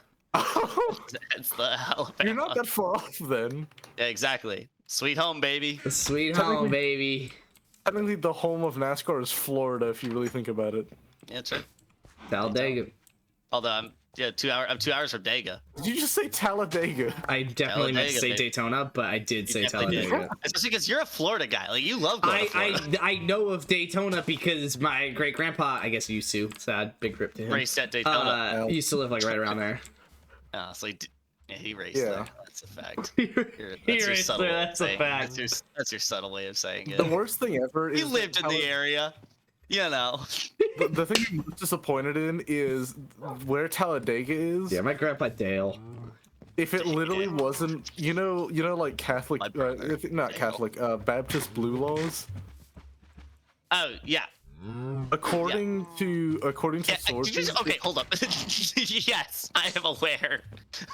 It's the Alabama. You're not that far off then. Yeah, exactly. Sweet home, baby. Sweet home, baby. Technically, the home of NASCAR is Florida, if you really think about it. Yeah, that's right. Talladega. Although I'm 2 hours from Dega. Did you just say Talladega? I definitely meant to Talladega, say baby. Daytona, but I did say Definitely did. Talladega. Especially because you're a Florida guy. Like you love going to Florida. I know of Daytona because my great grandpa, I guess used to. Sad, big rip to him. Raced at Daytona. Used to live like right around there. So he raced Yeah. there. That's a fact. He That's your raced subtle there, way of that's a saying it. fact. That's your subtle way of saying it. The worst thing ever is He lived in the area. You know. the thing I'm most disappointed in is where Talladega is. Yeah, my grandpa Dale. If it literally wasn't, you know, like Catholic, My brother, not Dale. Catholic, Baptist blue laws. Oh yeah. According to Yeah, sources, okay, hold up. Yes, I am aware.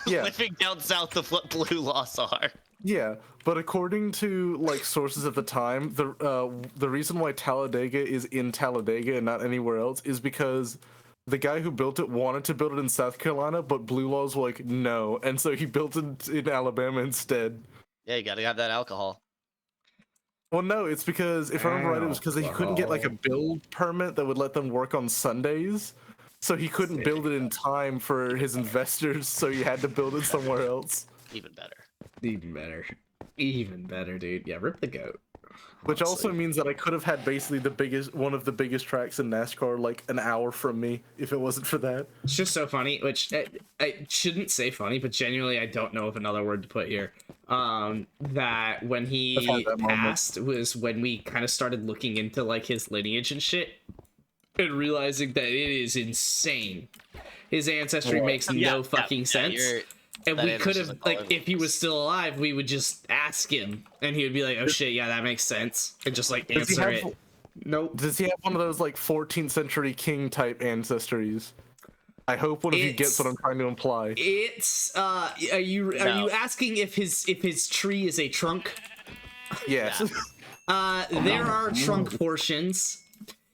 Yeah. Living down south of what blue laws are. yeah, but according to like sources at the time, the reason why Talladega is in Talladega and not anywhere else is because the guy who built it wanted to build it in South Carolina, but blue laws were like no, and so he built it in Alabama instead. Yeah, you gotta have that alcohol. Well, no, it's because if I remember right, it was because he couldn't get like a build permit that would let them work on Sundays, so he couldn't build it in time for his investors, so he had to build it somewhere else. Even better. Even better. Even better, dude. Yeah, rip the goat. Which also Honestly. means that I could have had basically one of the biggest tracks in NASCAR like an hour from me if it wasn't for that. It's just so funny, which I shouldn't say funny, but genuinely I don't know of another word to put here. That when I he found that moment. passed was when we kind of started looking into like his lineage and shit and realizing that it is insane. His ancestry makes no fucking sense. And that we could ancestry's have, like all like, if he over was still alive, we would just ask him, and he would be like, "Oh shit, yeah, that makes sense," and just like Does he answer have- it. Nope. Does he have one of those like 14th century king type ancestries? I hope one of you gets what I'm trying to imply. It's are you No. asking if his tree is a trunk? Yes. There are trunk portions.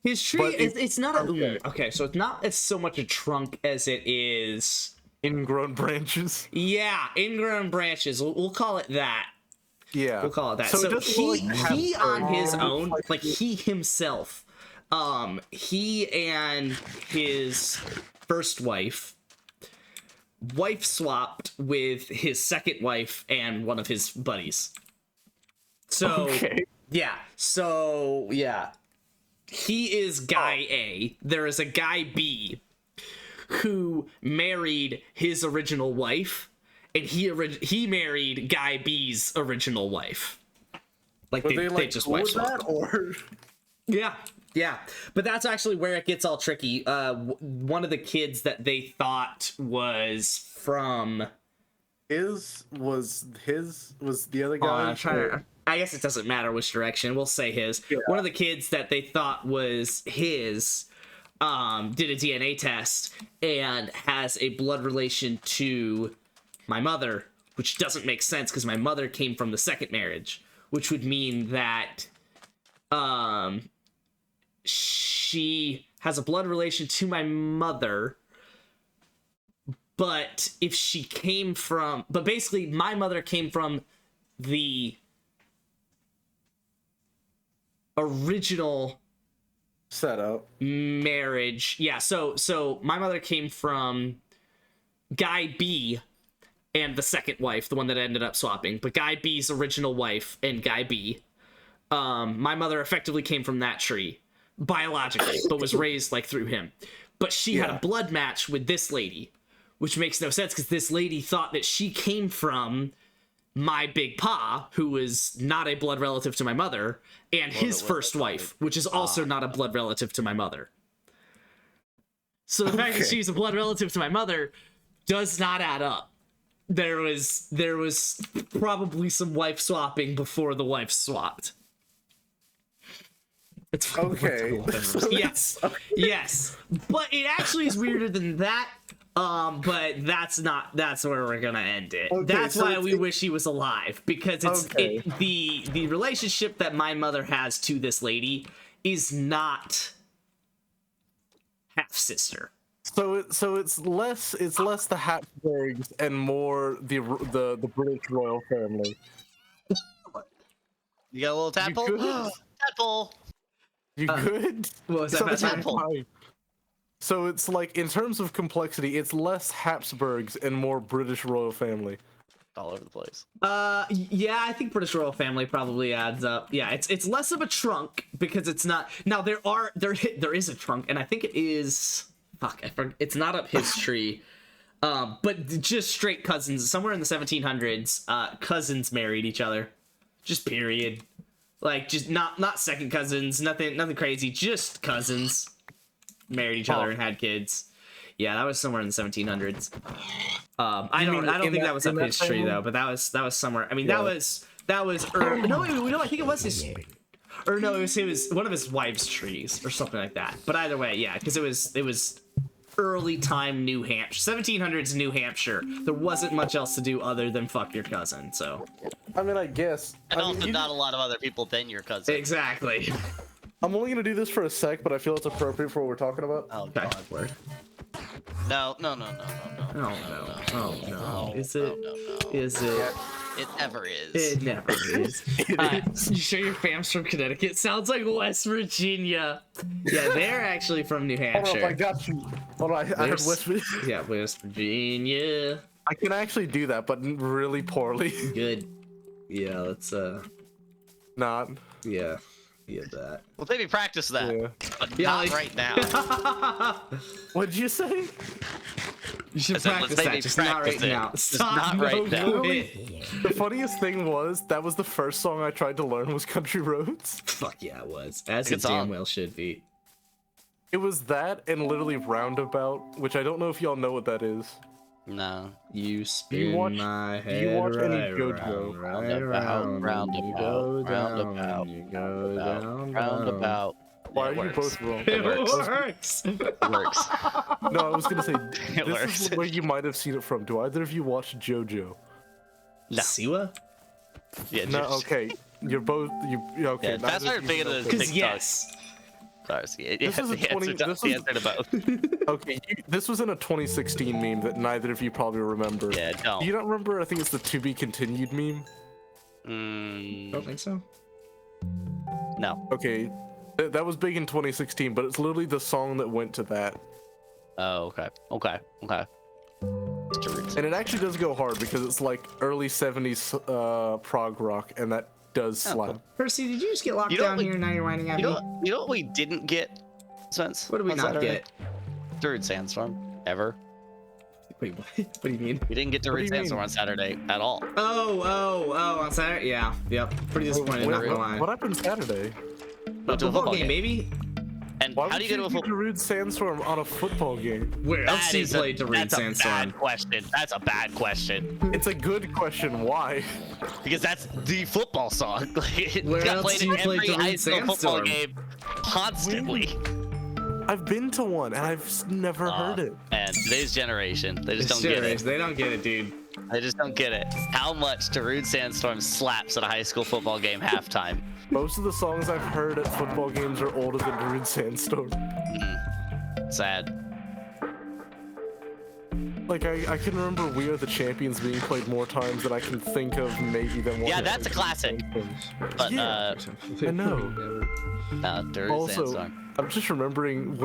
His tree But is it's not a okay. okay, so it's not as so much a trunk as it is Ingrown branches. ingrown branches. We'll call it that. Yeah. We'll call it that. So So, it doesn't really have he on his birds. own, like he himself, he and his first wife swapped with his second wife and one of his buddies. So Okay. yeah. He is guy A. There is a guy B who married his original wife, and he married guy B's original wife. Like Were they they like just cool wife with swapped. that or? Yeah. But that's actually where it gets all tricky. One of the kids that they thought was from His was the other Hold on, guy. I'm trying to. I guess it doesn't matter which direction. We'll say his. Yeah. One of the kids that they thought was his did a DNA test and has a blood relation to my mother, which doesn't make sense because my mother came from the second marriage, which would mean that she has a blood relation to my mother. But if she came from, but basically my mother came from the original Setup. marriage. Yeah, so my mother came from Guy B and the second wife, the one that ended up swapping, but Guy B's original wife and Guy B. My mother effectively came from that tree biologically, but was raised like through him. But she had a blood match with this lady, which makes no sense because this lady thought that she came from my big pa, who was not a blood relative to my mother, and his first wife, which is also not a blood relative to my mother. So the fact that she's a blood relative to my mother does not add up. There was probably some wife swapping before the wife swapped. It's Okay. Yes. Yes. But it actually is weirder than that. But that's where we're gonna end it. Okay, That's so why it's- we wish he was alive, because it's Okay. the relationship that my mother has to this lady is not half sister. So it's less the Habsburgs and more the British royal family. You got a little tadpole? could? Tadpole. You could. What was that? So, Pastor? Tadpole. so it's like in terms of complexity, it's less Habsburgs and more British royal family. All over the place. Yeah, I think British royal family probably adds up. Yeah, it's less of a trunk because it's not. Now there is a trunk, and I think it is. Fuck, I forget. It's not up his tree. But just straight cousins. Somewhere in the 1700s, cousins married each other. Just period. Like just not second cousins. Nothing crazy. Just cousins married each other and had kids. Yeah, that was somewhere in the 1700s. I don't think that was up his tree though, but that was somewhere. I mean, that was no, I think it was his, or no, it was one of his wife's trees or something like that. But either way, yeah, because it was early time New Hampshire, 1700s New Hampshire. There wasn't much else to do other than fuck your cousin. So I mean, I guess. And I mean, also you- not a lot of other people than your cousin. exactly. I'm only gonna do this for a sec, but I feel it's appropriate for what we're talking about. Oh Okay. god. Word. No. Oh no. Oh no. Is it? No. Is it? It never is. It never is. You sure your fam's from Connecticut? Sounds like West Virginia. Yeah, they're actually from New Hold on, I Hampshire. got you. Hold on, I heard There's- West Virginia. Yeah, West Virginia. I can actually do that, but really poorly. Good. Yeah, let's Not. yeah that. Well, maybe practice that, Yeah. but Yeah, not like- right now. What did you say? You should I said, practice let's that, maybe just not right practice it. now. Just Stop, not right now. no quit. The funniest thing was that was the first song I tried to learn was Country Roads. Fuck yeah, it was. As Good it damn song. well should be. It was that and literally Roundabout, which I don't know if y'all know what that is. No. You spin watch- my do head you watch any right JoJo? round, Roundabout, round, and you go down, roundabout, and you go down, Roundabout. Why It are you works. both wrong? It works. works. It works. No, I was gonna say It this works. is where you might have seen it from. Do either of you watch JoJo? No. Siwa? Yeah, No, just- okay. You're both okay. Yeah, that's neither why of I'm big you into know. Because TikTok. yes. Sorry, yeah, This is a the 20 answer, this the is- answer to both. Okay, this was in a 2016 meme that neither of you probably remember. Yeah, don't. You don't remember? I think it's the To Be Continued meme. Don't think so. No. Okay, that was big in 2016, but it's literally the song that went to that. Oh, okay. Mr. Roots. And it actually does go hard because it's like early 70s prog rock, and that does slap. cool. Percy, did you just get locked You know down what- here and now you're whining at You me? know what we didn't get, Spence? What did we on not Saturday? get? Druid Sandstorm. Ever. Wait, what do you mean? We didn't get do Druid you mean? Sandstorm on Saturday at all. Oh, on Saturday? Yeah, yep. Pretty disappointed, not gonna lie. What happened Saturday? Went to a Football football game, game. baby. And Why How would do you go to a do football? Darude Sandstorm on a football game? Where else do you play Darude That's a Sandstorm? bad question. That's a bad question. It's a good question. Why? Because that's the football song. Like, it Where got else played do in you play every Darude high school football Sandstorm? game constantly. I've been to one and I've never heard it. And today's generation, they just It's don't get serious, it. They don't get it, dude. They just don't get it. How much Darude Sandstorm slaps at a high school football game halftime. Most of the songs I've heard at football games are older than Darude Sandstorm. Sad. Like I can remember "We Are the Champions" being played more times than I can think of maybe than one. Yeah, of that's a Darude classic. Sandstorm. But Yeah. I know. Darude Also, Sandstorm. I'm just remembering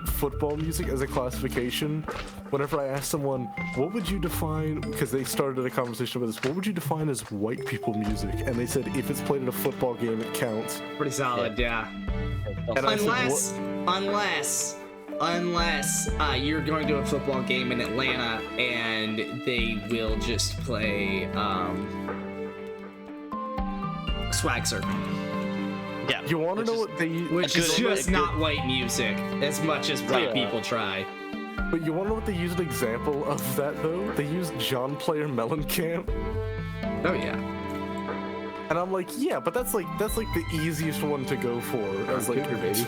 football music as a classification. Whenever I ask someone, what would you define, because they started a conversation with us, what would you define as white people music? And they said, if it's played at a football game, it counts. Pretty solid, yeah. And I said, Unless you're going to a football game in Atlanta and they will just play swag surfing, Yeah. You want to which know is- what they which is good- just not white music as much as white Yeah. people try. But you want to know what they used an example of that though? They used John Player Mellencamp, Oh yeah. and I'm like, yeah, but that's like the easiest one to go for. As like Cougar, baby.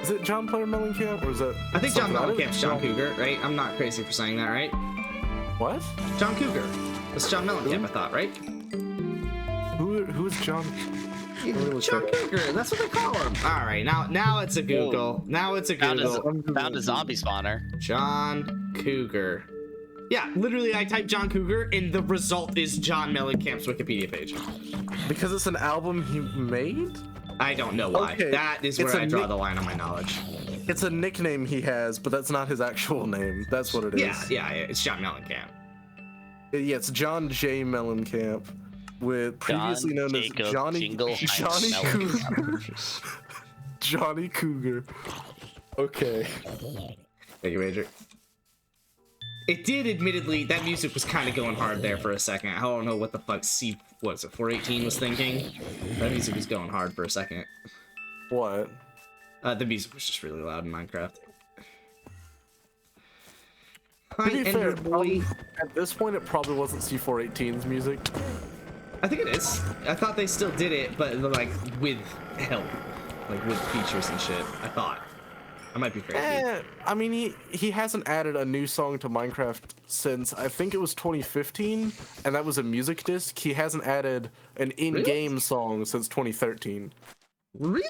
Is it John Player Mellencamp or is that? I think John something- Mellencamp's John Cougar, right? I'm not crazy for saying that, right? What? John Cougar. That's John Mellencamp, I thought, right? Who is John? John Cougar. That's what they call him. All right, now it's a Google. Now it's a Found Google. a zombie spawner. John Cougar. Yeah, literally, I type John Cougar, and the result is John Mellencamp's Wikipedia page. Because it's an album he made? I don't know why. Okay, That is it's where a I draw nick- the line on my knowledge. It's a nickname he has, but that's not his actual name. That's what it is. Yeah, it's John Mellencamp. Yeah, it's John J. Mellencamp, with previously known Jacob as Johnny Jingleheimer Cougar. Johnny Cougar. Okay. Thank you, Major. It did, admittedly, that music was kind of going hard there for a second. I don't know what the fuck 418 was thinking. That music was going hard for a second. What? The music was just really loud in Minecraft. To Hi, be Ender fair, Boy. at this point, it probably wasn't C418's music. I think it is. I thought they still did it, but like with help, like with features and shit. I thought. I might be crazy. I mean, he hasn't added a new song to Minecraft since I think it was 2015, and that was a music disc. He hasn't added an in-game song since 2013. Really?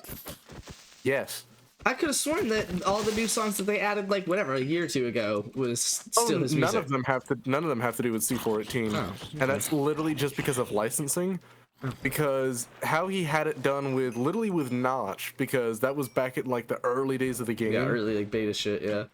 Yes. I could have sworn that all the new songs that they added, like whatever, a year or two ago, was still his music. None of them have to do with C418, Oh, and that's literally just because of licensing. Because how he had it done with literally with Notch, because that was back in like the early days of the game. Yeah, really like beta shit. Yeah.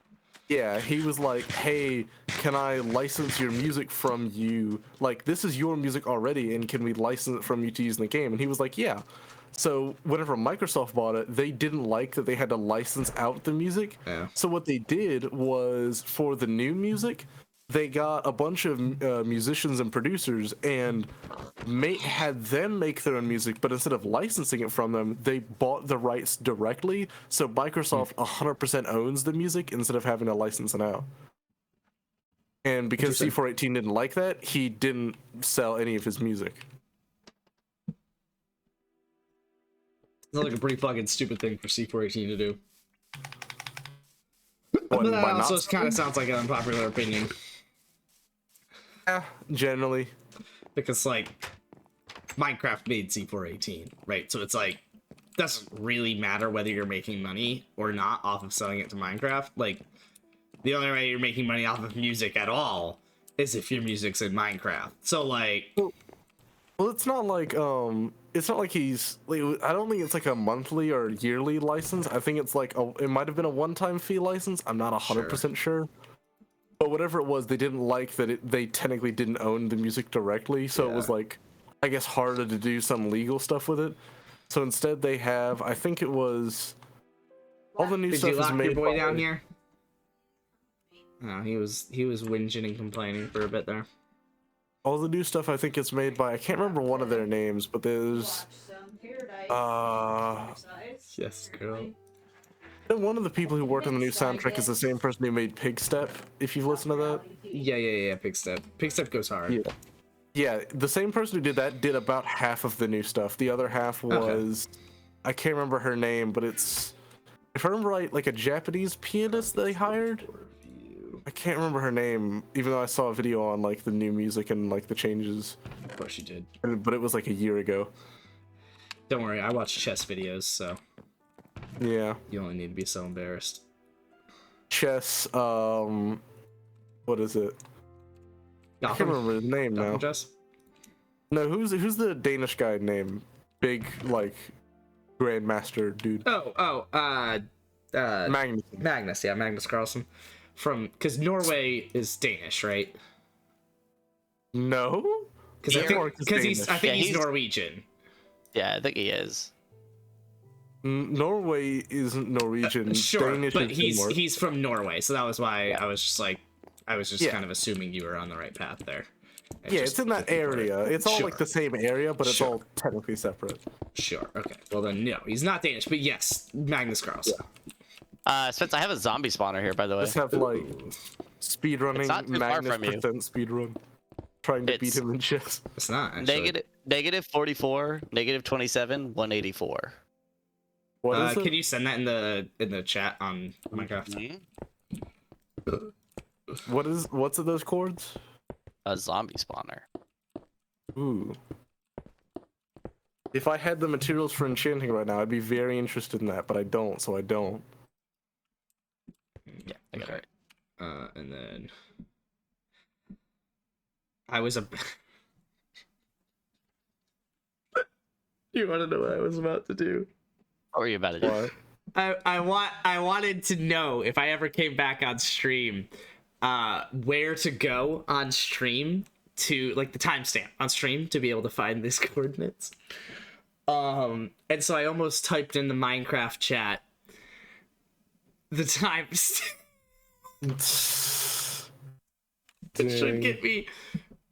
Yeah, he was like, hey, can I license your music from you? Like, this is your music already, and can we license it from you to use in the game? And he was like, yeah. So whenever Microsoft bought it, they didn't like that they had to license out the music. Yeah. So what they did was, for the new music, they got a bunch of musicians and producers and had them make their own music, but instead of licensing it from them, they bought the rights directly. So Microsoft 100% owns the music instead of having to license it out. And because C418 didn't like that, he didn't sell any of his music. Sounds like a pretty fucking stupid thing for C418 to do. What, But that by not also kind of sounds like an unpopular opinion. Yeah, generally. Because, like, Minecraft made C418, right? So it's like, doesn't really matter whether you're making money or not off of selling it to Minecraft. Like, the only way you're making money off of music at all is if your music's in Minecraft. So, like... Well, it's not like he's like, I don't think it's like a monthly or yearly license. I think it's like it might have been a one-time fee license. I'm not 100% sure. But whatever it was, they didn't like that they technically didn't own the music directly, so it was like, I guess, harder to do some legal stuff with it. So instead they have, I think it was, all the new Did stuff you is lock made your boy by- down here? No, he was whinging and complaining for a bit there. All the new stuff I think is made by, I can't remember one of their names, but there's Paradise. Exercise. Yes, girl. And one of the people who worked on the new soundtrack is the same person who made Pig Step, if you've listened to that. Yeah. Pig Step goes hard. Yeah. Yeah, the same person who did that did about half of the new stuff. The other half was, I can't remember her name, but it's, if I remember right, like a Japanese pianist they hired. I can't remember her name, even though I saw a video on like the new music and like the changes. Of course you did. But it was like a year ago. Don't worry, I watch chess videos, so Yeah. you only need to be so embarrassed. Chess, what is it? I can't remember his name now. Chess? No, who's the Danish guy named? Big, like, grandmaster dude. Magnus. Magnus Carlsen. Because Norway is Danish, right? No? Because I Denmark is think Danish. he's Norwegian. Yeah, I think he is. Norway isn't Norwegian. Sure, Danish but is he's Denmark. he's from Norway, so that was why I was just Yeah. kind of assuming you were on the right path there. And Yeah, just it's in that looking for it. area. It's all like Sure. the same area, but it's Sure. all technically separate. Sure. Okay. Well then, no, he's not Danish, but yes, Magnus Carlsen. Spence, I have a zombie spawner here, by the way. Just have like speedrunning It's not too far Magnus from you. percent speedrun, trying to beat It's- him in chess. It's not actually. Negative 44, negative 27, 184. What is it? Can you send that in the chat on Minecraft? What's those chords? A zombie spawner. Ooh. If I had the materials for enchanting right now, I'd be very interested in that, but I don't, so I don't. Yeah, I got it right. And then I was a. You want to know what I was about to do? What were you about to do? What? I wanted to know if I ever came back on stream, where to go on stream to like the timestamp on stream to be able to find these coordinates. And so I almost typed in the Minecraft chat the timestamp. It should get me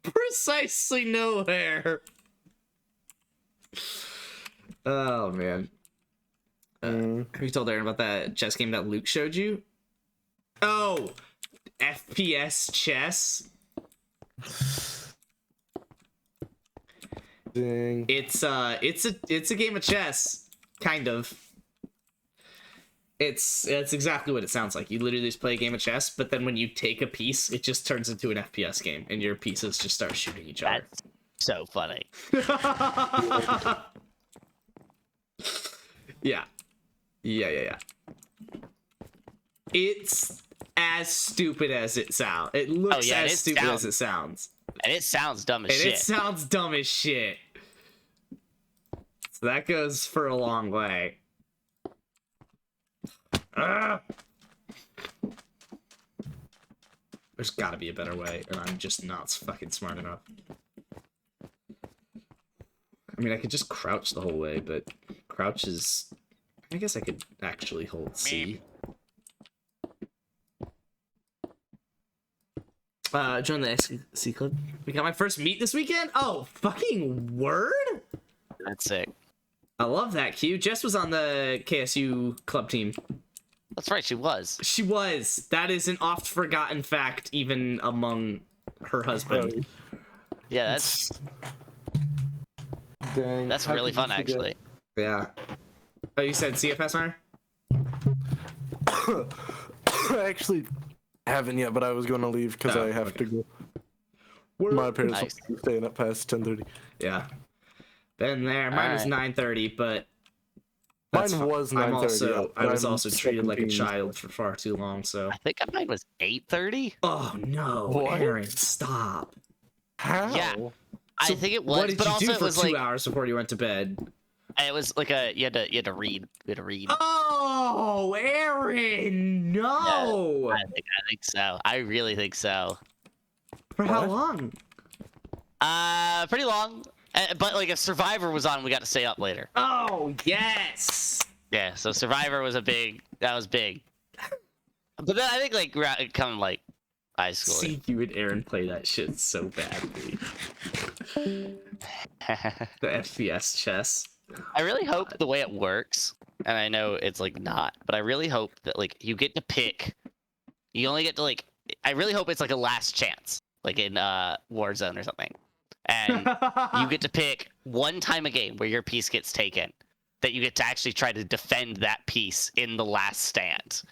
precisely nowhere. Oh man. Have you told Aaron about that chess game that Luke showed you? Oh, FPS chess. Dang. It's a game of chess, kind of. It's exactly what it sounds like. You literally just play a game of chess, but then when you take a piece, it just turns into an FPS game, and your pieces just start shooting each other. That's so funny. Yeah. It's as stupid as it sounds. It looks yeah, as it stupid sounds- as it sounds. And it sounds dumb as And shit. it sounds dumb as shit. So that goes for a long way. There's gotta be a better way, and I'm just not fucking smart enough. I mean, I could just crouch the whole way, but crouch is... I guess I could actually hold C. Join the SC Club. We got my first meet this weekend? Oh, fucking word? That's sick. I love that, Q. Jess was on the KSU club team. That's right, she was. She was. That is an oft forgotten fact, even among her husband. Yeah, that's Dang. that's how really could you fun, forget? actually. Yeah. Oh, you said CFS, Hunter? I actually haven't yet, but I was going to leave because Oh, I have okay. to go. My parents Nice. will be staying up past 10:30. Yeah. Been there. Mine was Alright. 9:30, but Mine that's fine. was I'm 9:30. also I was I'm also treated like a 17. child for far too long, so. I think mine was 8:30. Oh no, What? Aaron, stop. How? Yeah. I So think it was, What did but you also do it for was 2 like hours before you went to bed? it was like you had to read. You had to read. Oh, Aaron, no. I think so. I really think so. For how What? long? Pretty long. But like if Survivor was on, we got to stay up later. Oh, yes. Yeah, so Survivor was that was big. But then I think like come like high school. See you and Aaron play that shit so badly. The FPS chess. I really hope the way it works, and I know it's like not, but I really hope that like you get to pick. You only get to like. I really hope it's like a last chance, like in Warzone or something, and you get to pick one time a game where your piece gets taken, that you get to actually try to defend that piece in the last stand.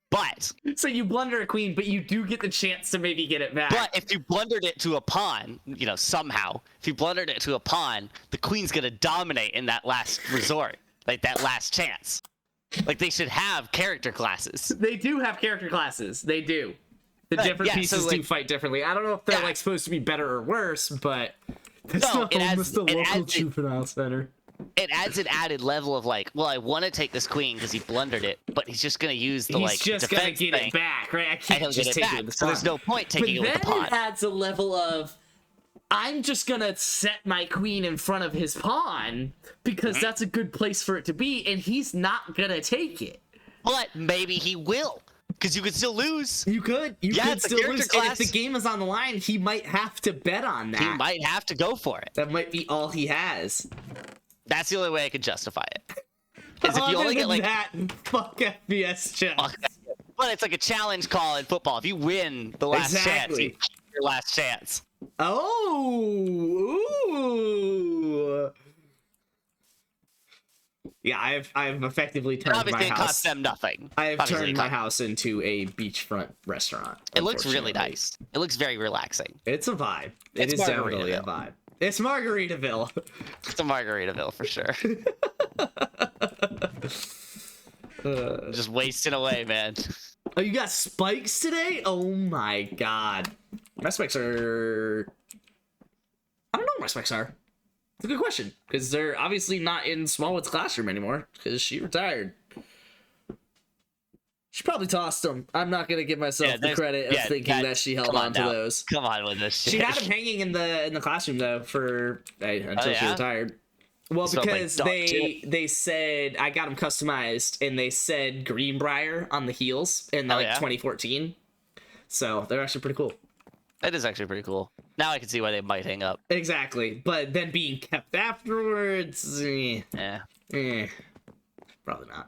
But So you blunder a queen, but you do get the chance to maybe get it back. if you blundered it to a pawn, you know, somehow, if you blundered it to a pawn, the queen's gonna dominate in that last resort, like that last chance. Like they should have character classes. They do have character classes. They do. The Right, different yeah, so, pieces like- do fight differently. I don't know if they're Yeah. like supposed to be better or worse, but that's No, not it adds- almost the it local adds- juvenile center. It adds an added level of like, well, I want to take this queen because he blundered it, but he's just gonna use the He's like just gonna defense get thing, it back, right? I and can't he'll just get take it it back. with the So there's pawn. no point taking it But with the then pawn. it adds a level of I'm just gonna set my queen in front of his pawn because Mm-hmm. that's a good place for it to be, and he's not gonna take it. But maybe he will, because you could still lose. You could Yeah, it's a still character lose, and if class. the game is on the line, he might have to bet on that. He might have to go for it. That might be all he has. That's the only way I could justify it. Is if you Other only get than like, that, fuck FPS chess. but it's like a challenge call in football. If you win the last chance, Exactly. you get your last chance. Oh, ooh. Yeah, I've effectively turned my Obviously, it house. costs them nothing. I have Obviously, turned it my costs- house into a beachfront restaurant. It looks really unfortunately. nice. It looks very relaxing. It's a vibe. It It's is definitely a Margaritaville. vibe. It's Margaritaville. It's a Margaritaville for sure. Just wasting away, man. Oh, you got spikes today? Oh my god. My spikes are... I don't know what my spikes are. It's a good question. Because they're obviously not in Smallwood's classroom anymore. Because she retired. She probably tossed them. I'm not going to give myself Yeah, the there's- credit of yeah, thinking that she held come on on to now. those. Come on with this shit. She had them hanging in the classroom though for until she yeah? retired. Well, Smelled like because dog they shit. said I got them customized, and they said Greenbrier on the heels in Oh, like yeah? 2014. So they're actually pretty cool. That is actually pretty cool. Now I can see why they might hang up. Exactly, but then being kept afterwards, Yeah, probably not.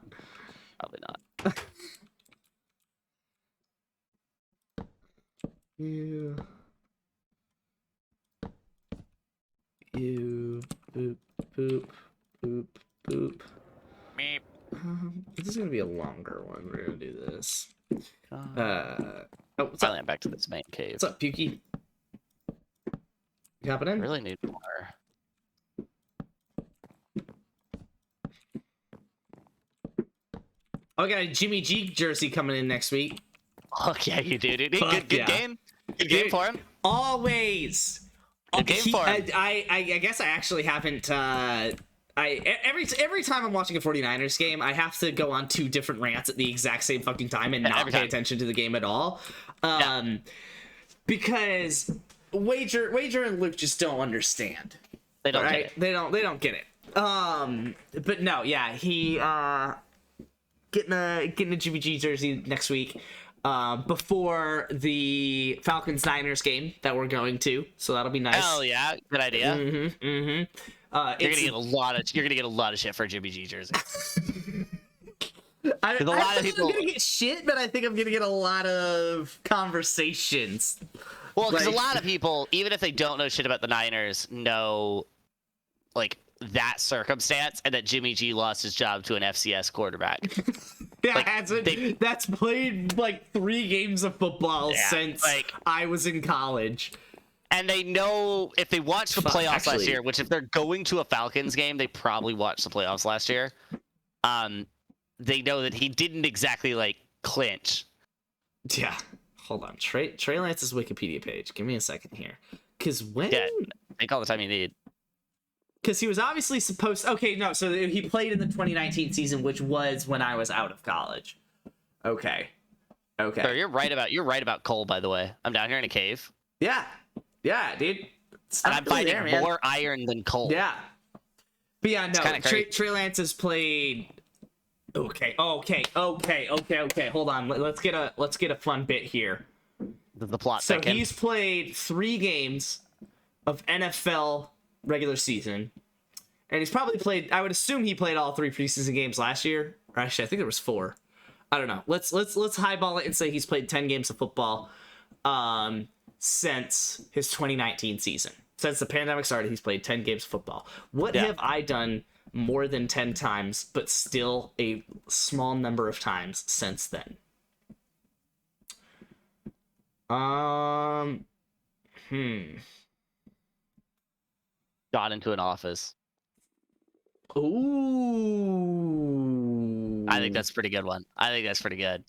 probably not. You, boop, boop, boop, boop. Meep. This is gonna be a longer one. We're gonna do this. God. Oh, what's Finally, up? I'm back to this main cave. What's up, Pukey? You hopping I in? really need more. Oh, I got a Jimmy G jersey coming in next week. Fuck yeah, you do, dude. Fuck Good yeah. game. Good game Dude. for him. Always. Good game for him. I guess I actually haven't. Every time I'm watching a 49ers game, I have to go on 2 different rants at the exact same fucking time and Yeah, not every pay time. attention to the game at all. Because Wager and Luke just don't understand. They don't Right? get it. They don't get it. But no, yeah, he getting a GBG jersey next week. Before the Falcons Niners game that we're going to, so that'll be nice. Hell yeah, good idea. You're You're gonna get a lot of shit for a Jimmy G jersey. I a don't lot of think people- I'm gonna get shit, but I think I'm gonna get a lot of conversations. Well, because Like- a lot of people, even if they don't know shit about the Niners, know like that circumstance and that Jimmy G lost his job to an FCS quarterback. Yeah, Like, that's played like 3 games of football Yeah, since like- I was in college. And they know if they watched the Fuck, playoffs last actually- year, which if they're going to a Falcons game, they probably watched the playoffs last year. They know that he didn't exactly like clinch. Yeah, hold on. Trey Lance's Wikipedia page. Give me a second here, because when Yeah, take all the time you need. because he was obviously supposed. Okay, no. So he played in the 2019 season, which was when I was out of college. Okay. So Okay. you're right about Cole, by the way. I'm down here in a cave, Yeah. Yeah, dude. It's and not I'm really finding there, man. more iron than Cole. Yeah. But yeah, no. kinda crazy. Trey Lance has played. Okay. Hold on. Let's get a fun bit here. The plot So thicken. he's played 3 games of NFL regular season, And he's probably played, I would assume he played all 3 preseason games last year. Or actually, I think there was 4. I don't know. Let's highball it and say he's played 10 games of football since his 2019 season. Since the pandemic started, he's played 10 games of football. What have I done more than 10 times, but still a small number of times since then? Got into an office. Ooh. I think that's a pretty good one. I think that's pretty good.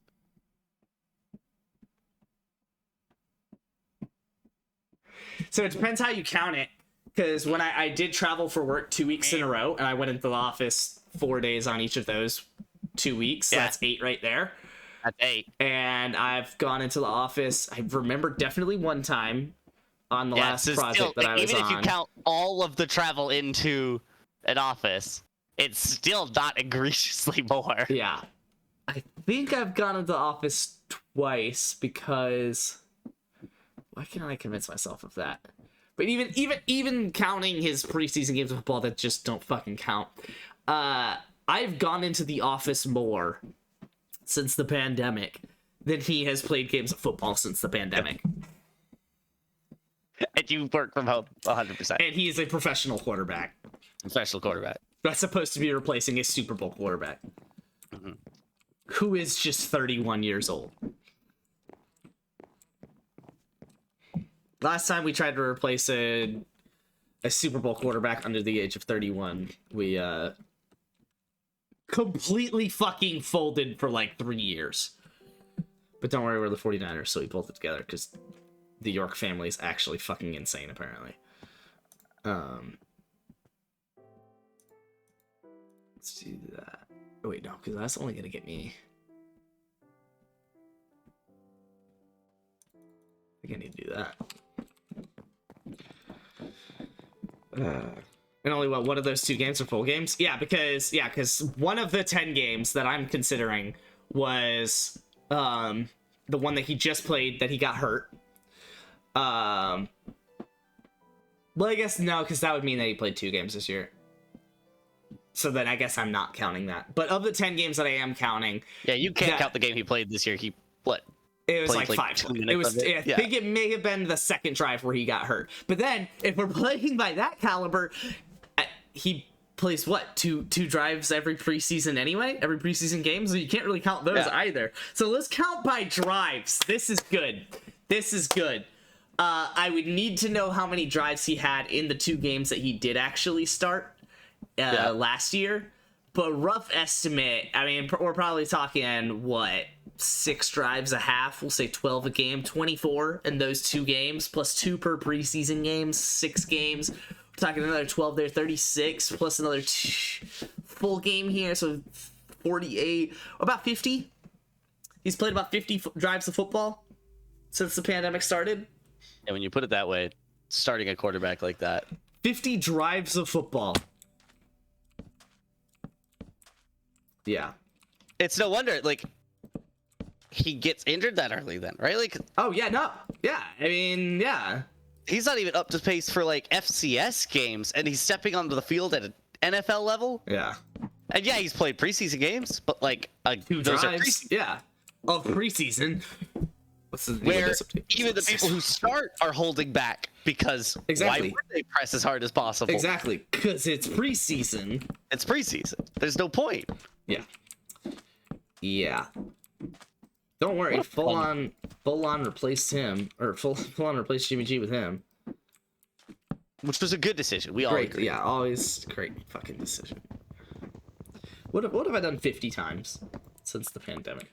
So it depends how you count it. Because when I did travel for work 2 weeks in a row, and I went into the office 4 days on each of those 2 weeks, so that's 8 right there. That's 8. And I've gone into the office, I remember definitely one time on the last so project still, that I was even on. if you count all of the travel into an office, it's still not egregiously more. Yeah. I think I've gone into the office twice because... Why can't I convince myself of that? But even counting his preseason games of football that just don't fucking count, I've gone into the office more since the pandemic than he has played games of football since the pandemic. And you work from home 100%. And he is a professional quarterback. Professional quarterback. That's supposed to be replacing a Super Bowl quarterback. Who is just 31 years old. Last time we tried to replace a Super Bowl quarterback under the age of 31, we completely fucking folded for like 3 years. But don't worry, we're the 49ers, so we pulled it together because the York family is actually fucking insane, apparently. Let's do that. Oh, wait, no, because that's only gonna get me... I think I need to do that. And only one of those 2 games are full games? Yeah, because one of the 10 games that I'm considering was the one that he just played that he got hurt. Well, I guess no, because that would mean that he played 2 games this year. So then I guess I'm not counting that. But of the 10 games that I am counting... Yeah, you can't count the game he played this year. He, what? It was Played like 5. 2 minutes It was. of it? I think it may have been the second drive where he got hurt. But then, if we're playing by that caliber, he plays what? Two drives every preseason anyway. Every preseason game, so you can't really count those either. So let's count by drives. This is good. This is good. I would need to know how many drives he had in the 2 games that he did actually start last year. But rough estimate, I mean, we're probably talking what? 6 drives a half, we'll say 12 a game, 24 in those 2 games, plus 2 per preseason games, 6 games. We're talking another 12 there, 36, plus another full game here, so 48, about 50. He's played about 50 drives of football since the pandemic started. And when you put it that way, starting a quarterback like that. 50 drives of football. Yeah. It's no wonder, like, he gets injured that early then, right? Like, oh, yeah, no. Yeah, I mean, yeah. He's not even up to pace for, like, FCS games, and he's stepping onto the field at an NFL level. Yeah. And yeah, he's played preseason games, but, like, 2 those drives. are preseason. Yeah. Of preseason. What's the Where even the people who start are holding back because why would they press as hard as possible? Exactly, because it's preseason. It's preseason. There's no point. Yeah. Yeah. Don't worry, full on replaced him, or full on replaced Jimmy G with him. Which was a good decision. We all agree. Yeah, always great fucking decision. What have I done 50 times since the pandemic?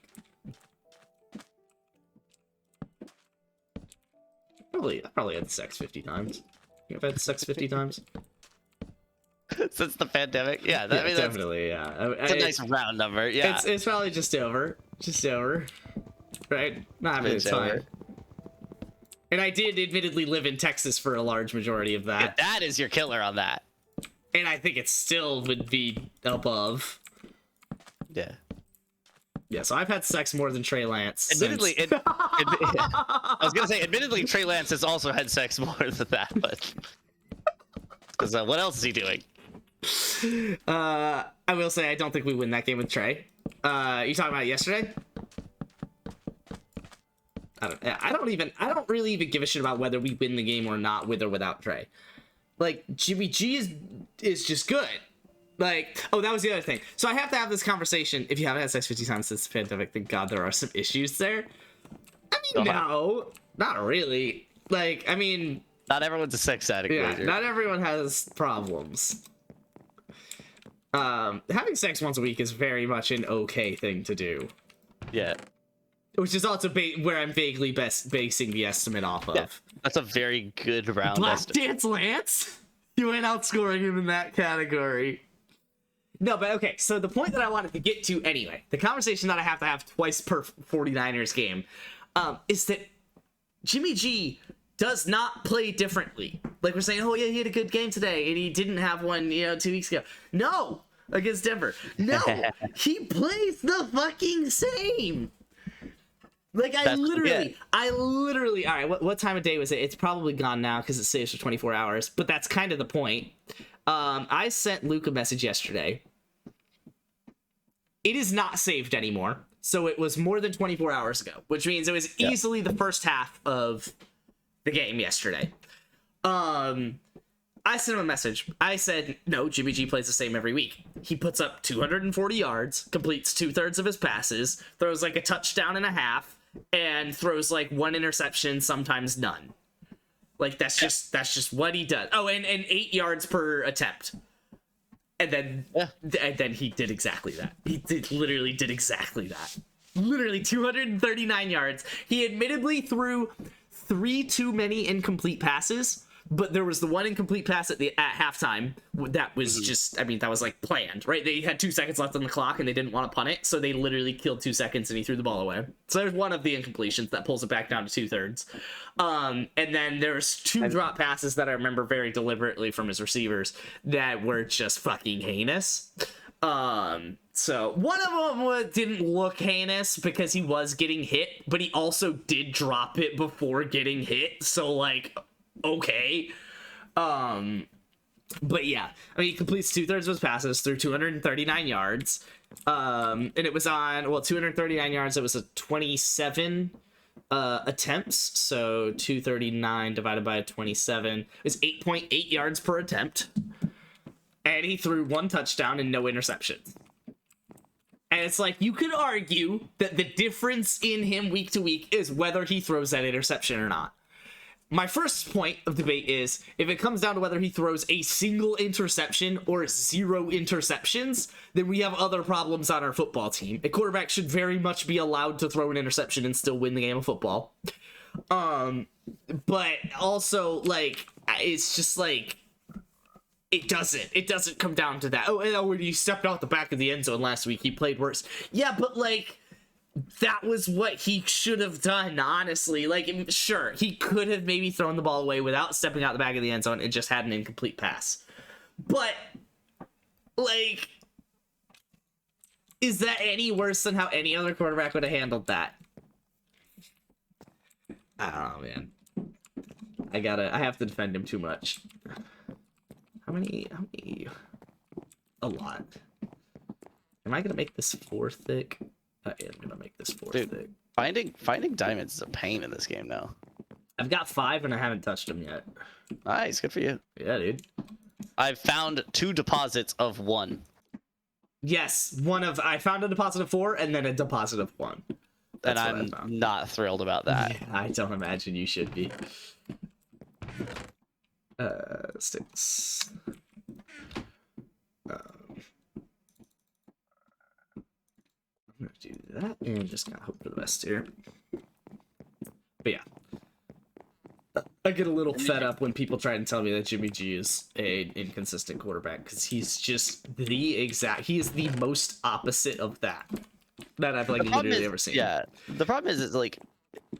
I probably had sex 50 times. You have had sex 50 times? Since the pandemic? Yeah, I mean, definitely, yeah. It's a nice round number, yeah. It's probably just over. Right? Not having a time. And I did admittedly live in Texas for a large majority of that. Yeah, that is your killer on that. And I think it still would be above. Yeah. Yeah, so I've had sex more than Trey Lance. Admittedly, I was gonna say, admittedly, Trey Lance has also had sex more than that, but because what else is he doing? I will say I don't think we win that game with Trey. You talking about yesterday? I don't really even give a shit about whether we win the game or not with or without Trey. Like, Jimmy G is just good. Like, oh, that was the other thing. So I have to have this conversation. If you haven't had sex 50 times since the pandemic, thank God there are some issues there. I mean, no, not really. Like, I mean, Not everyone's a sex addict. yeah, Wager. not everyone has problems. Having sex once a week is very much an okay thing to do. Yeah. Which is also where I'm vaguely basing the estimate off of. Yeah. That's a very good round Black estimate. Dance Lance? You ain't outscoring him in that category. No, but okay, so the point that I wanted to get to anyway, the conversation that I have to have twice per 49ers game, is that Jimmy G does not play differently. Like, we're saying, oh yeah, he had a good game today, and he didn't have one, 2 weeks ago. No! Against Denver. No! He plays the fucking same! Like, I literally, all right, what time of day was it? It's probably gone now because it saves for 24 hours, but that's kind of the point. I sent Luke a message yesterday. It is not saved anymore, so it was more than 24 hours ago, which means it was easily the first half of the game yesterday. I sent him a message. I said, no, Jimmy G plays the same every week. He puts up 240 yards, completes 2/3 of his passes, throws like a touchdown and a half, and throws like 1 interception, sometimes none. Like, that's just what he does. Oh, and 8 yards per attempt. And then he did exactly that. He literally did exactly that. Literally 239 yards. He admittedly threw 3 too many incomplete passes, but there was the one incomplete pass at halftime that was just, I mean, that was like planned, right? They had 2 seconds left on the clock and they didn't want to punt it, so they literally killed 2 seconds and he threw the ball away. So there's one of the incompletions that pulls it back down to 2/3. And then there's 2 drop passes that I remember very deliberately from his receivers that were just fucking heinous. So one of them didn't look heinous because he was getting hit, but he also did drop it before getting hit. So like, okay. But yeah, I mean, he completes 2/3 of his passes through 239 yards. And it was on, 239 yards. It was a 27 attempts. So 239 divided by 27 is 8.8 yards per attempt. And he threw 1 touchdown and no interceptions. And it's like, you could argue that the difference in him week to week is whether he throws that interception or not. My first point of debate is, if it comes down to whether he throws a single interception or 0 interceptions, then we have other problems on our football team. A quarterback should very much be allowed to throw an interception and still win the game of football. But also, like, it's just like, it doesn't come down to that. Oh, when he stepped out the back of the end zone last week, he played worse. Yeah, but like, that was what he should have done, honestly. Like, sure, he could have maybe thrown the ball away without stepping out the back of the end zone and just had an incomplete pass. But, like, is that any worse than how any other quarterback would have handled that? I don't know, man. I have to defend him too much. How many? A lot. Am I gonna make this 4 thick? I am gonna make this 4 Dude, thick. finding diamonds is a pain in this game now. I've got 5 and I haven't touched them yet. Nice, good for you. Yeah, dude. I've found 2 deposits of 1. Yes, I found a deposit of 4 and then a deposit of 1. And That's what I I'm found. not thrilled about that. Yeah, I don't imagine you should be. Sticks. I'm gonna do that and just gotta hope for the best here. But yeah. I get a little fed up when people try and tell me that Jimmy G is an inconsistent quarterback, because he's just he is the most opposite of that I've like literally ever seen. Yeah, the problem is like,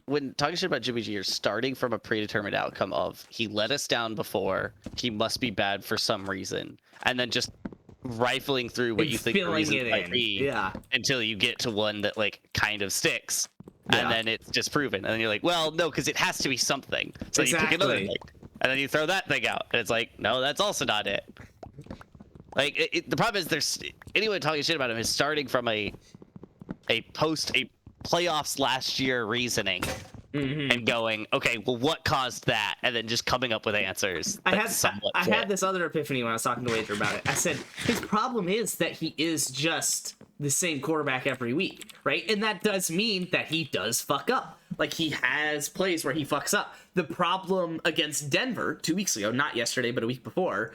when talking shit about Jimmy G, you're starting from a predetermined outcome of, he let us down before, he must be bad for some reason, and then just rifling through what And you think the filling reasons it might in. be, Yeah. until you get to one that like kind of sticks, Yeah. and then it's disproven, and then you're like, well, no, because it has to be something. So you pick another Exactly. thing, and then you throw that thing out, and it's like, no, that's also not it. Like the problem is there's anyone talking shit about him is starting from a playoffs last year reasoning and going, okay, well, what caused that, and then just coming up with answers. I had this other epiphany when I was talking to Wager about it. I said his problem is that he is just the same quarterback every week, right? And that does mean that he does fuck up. Like, he has plays where he fucks up. The problem against Denver 2 weeks ago, not yesterday, but a week before,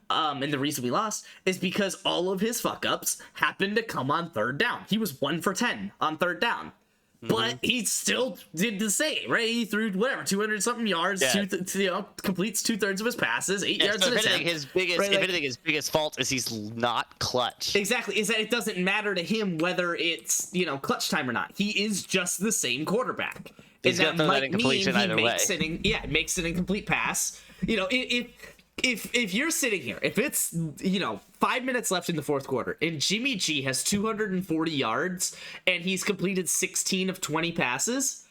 and the reason we lost is because all of his fuck ups happened to come on third down. He was 1 for 10 on third down. But he still did the same, right? He threw whatever 200 something yards, completes 2/3 of his passes, 8 yards. So if anything, his biggest fault is he's not clutch. Exactly, is that it doesn't matter to him whether it's clutch time or not. He is just the same quarterback. He's gonna throw that incompletion either way. It makes an incomplete pass. If you're sitting here, if it's 5 minutes left in the fourth quarter and Jimmy G has 240 yards and he's completed 16 of 20 passes,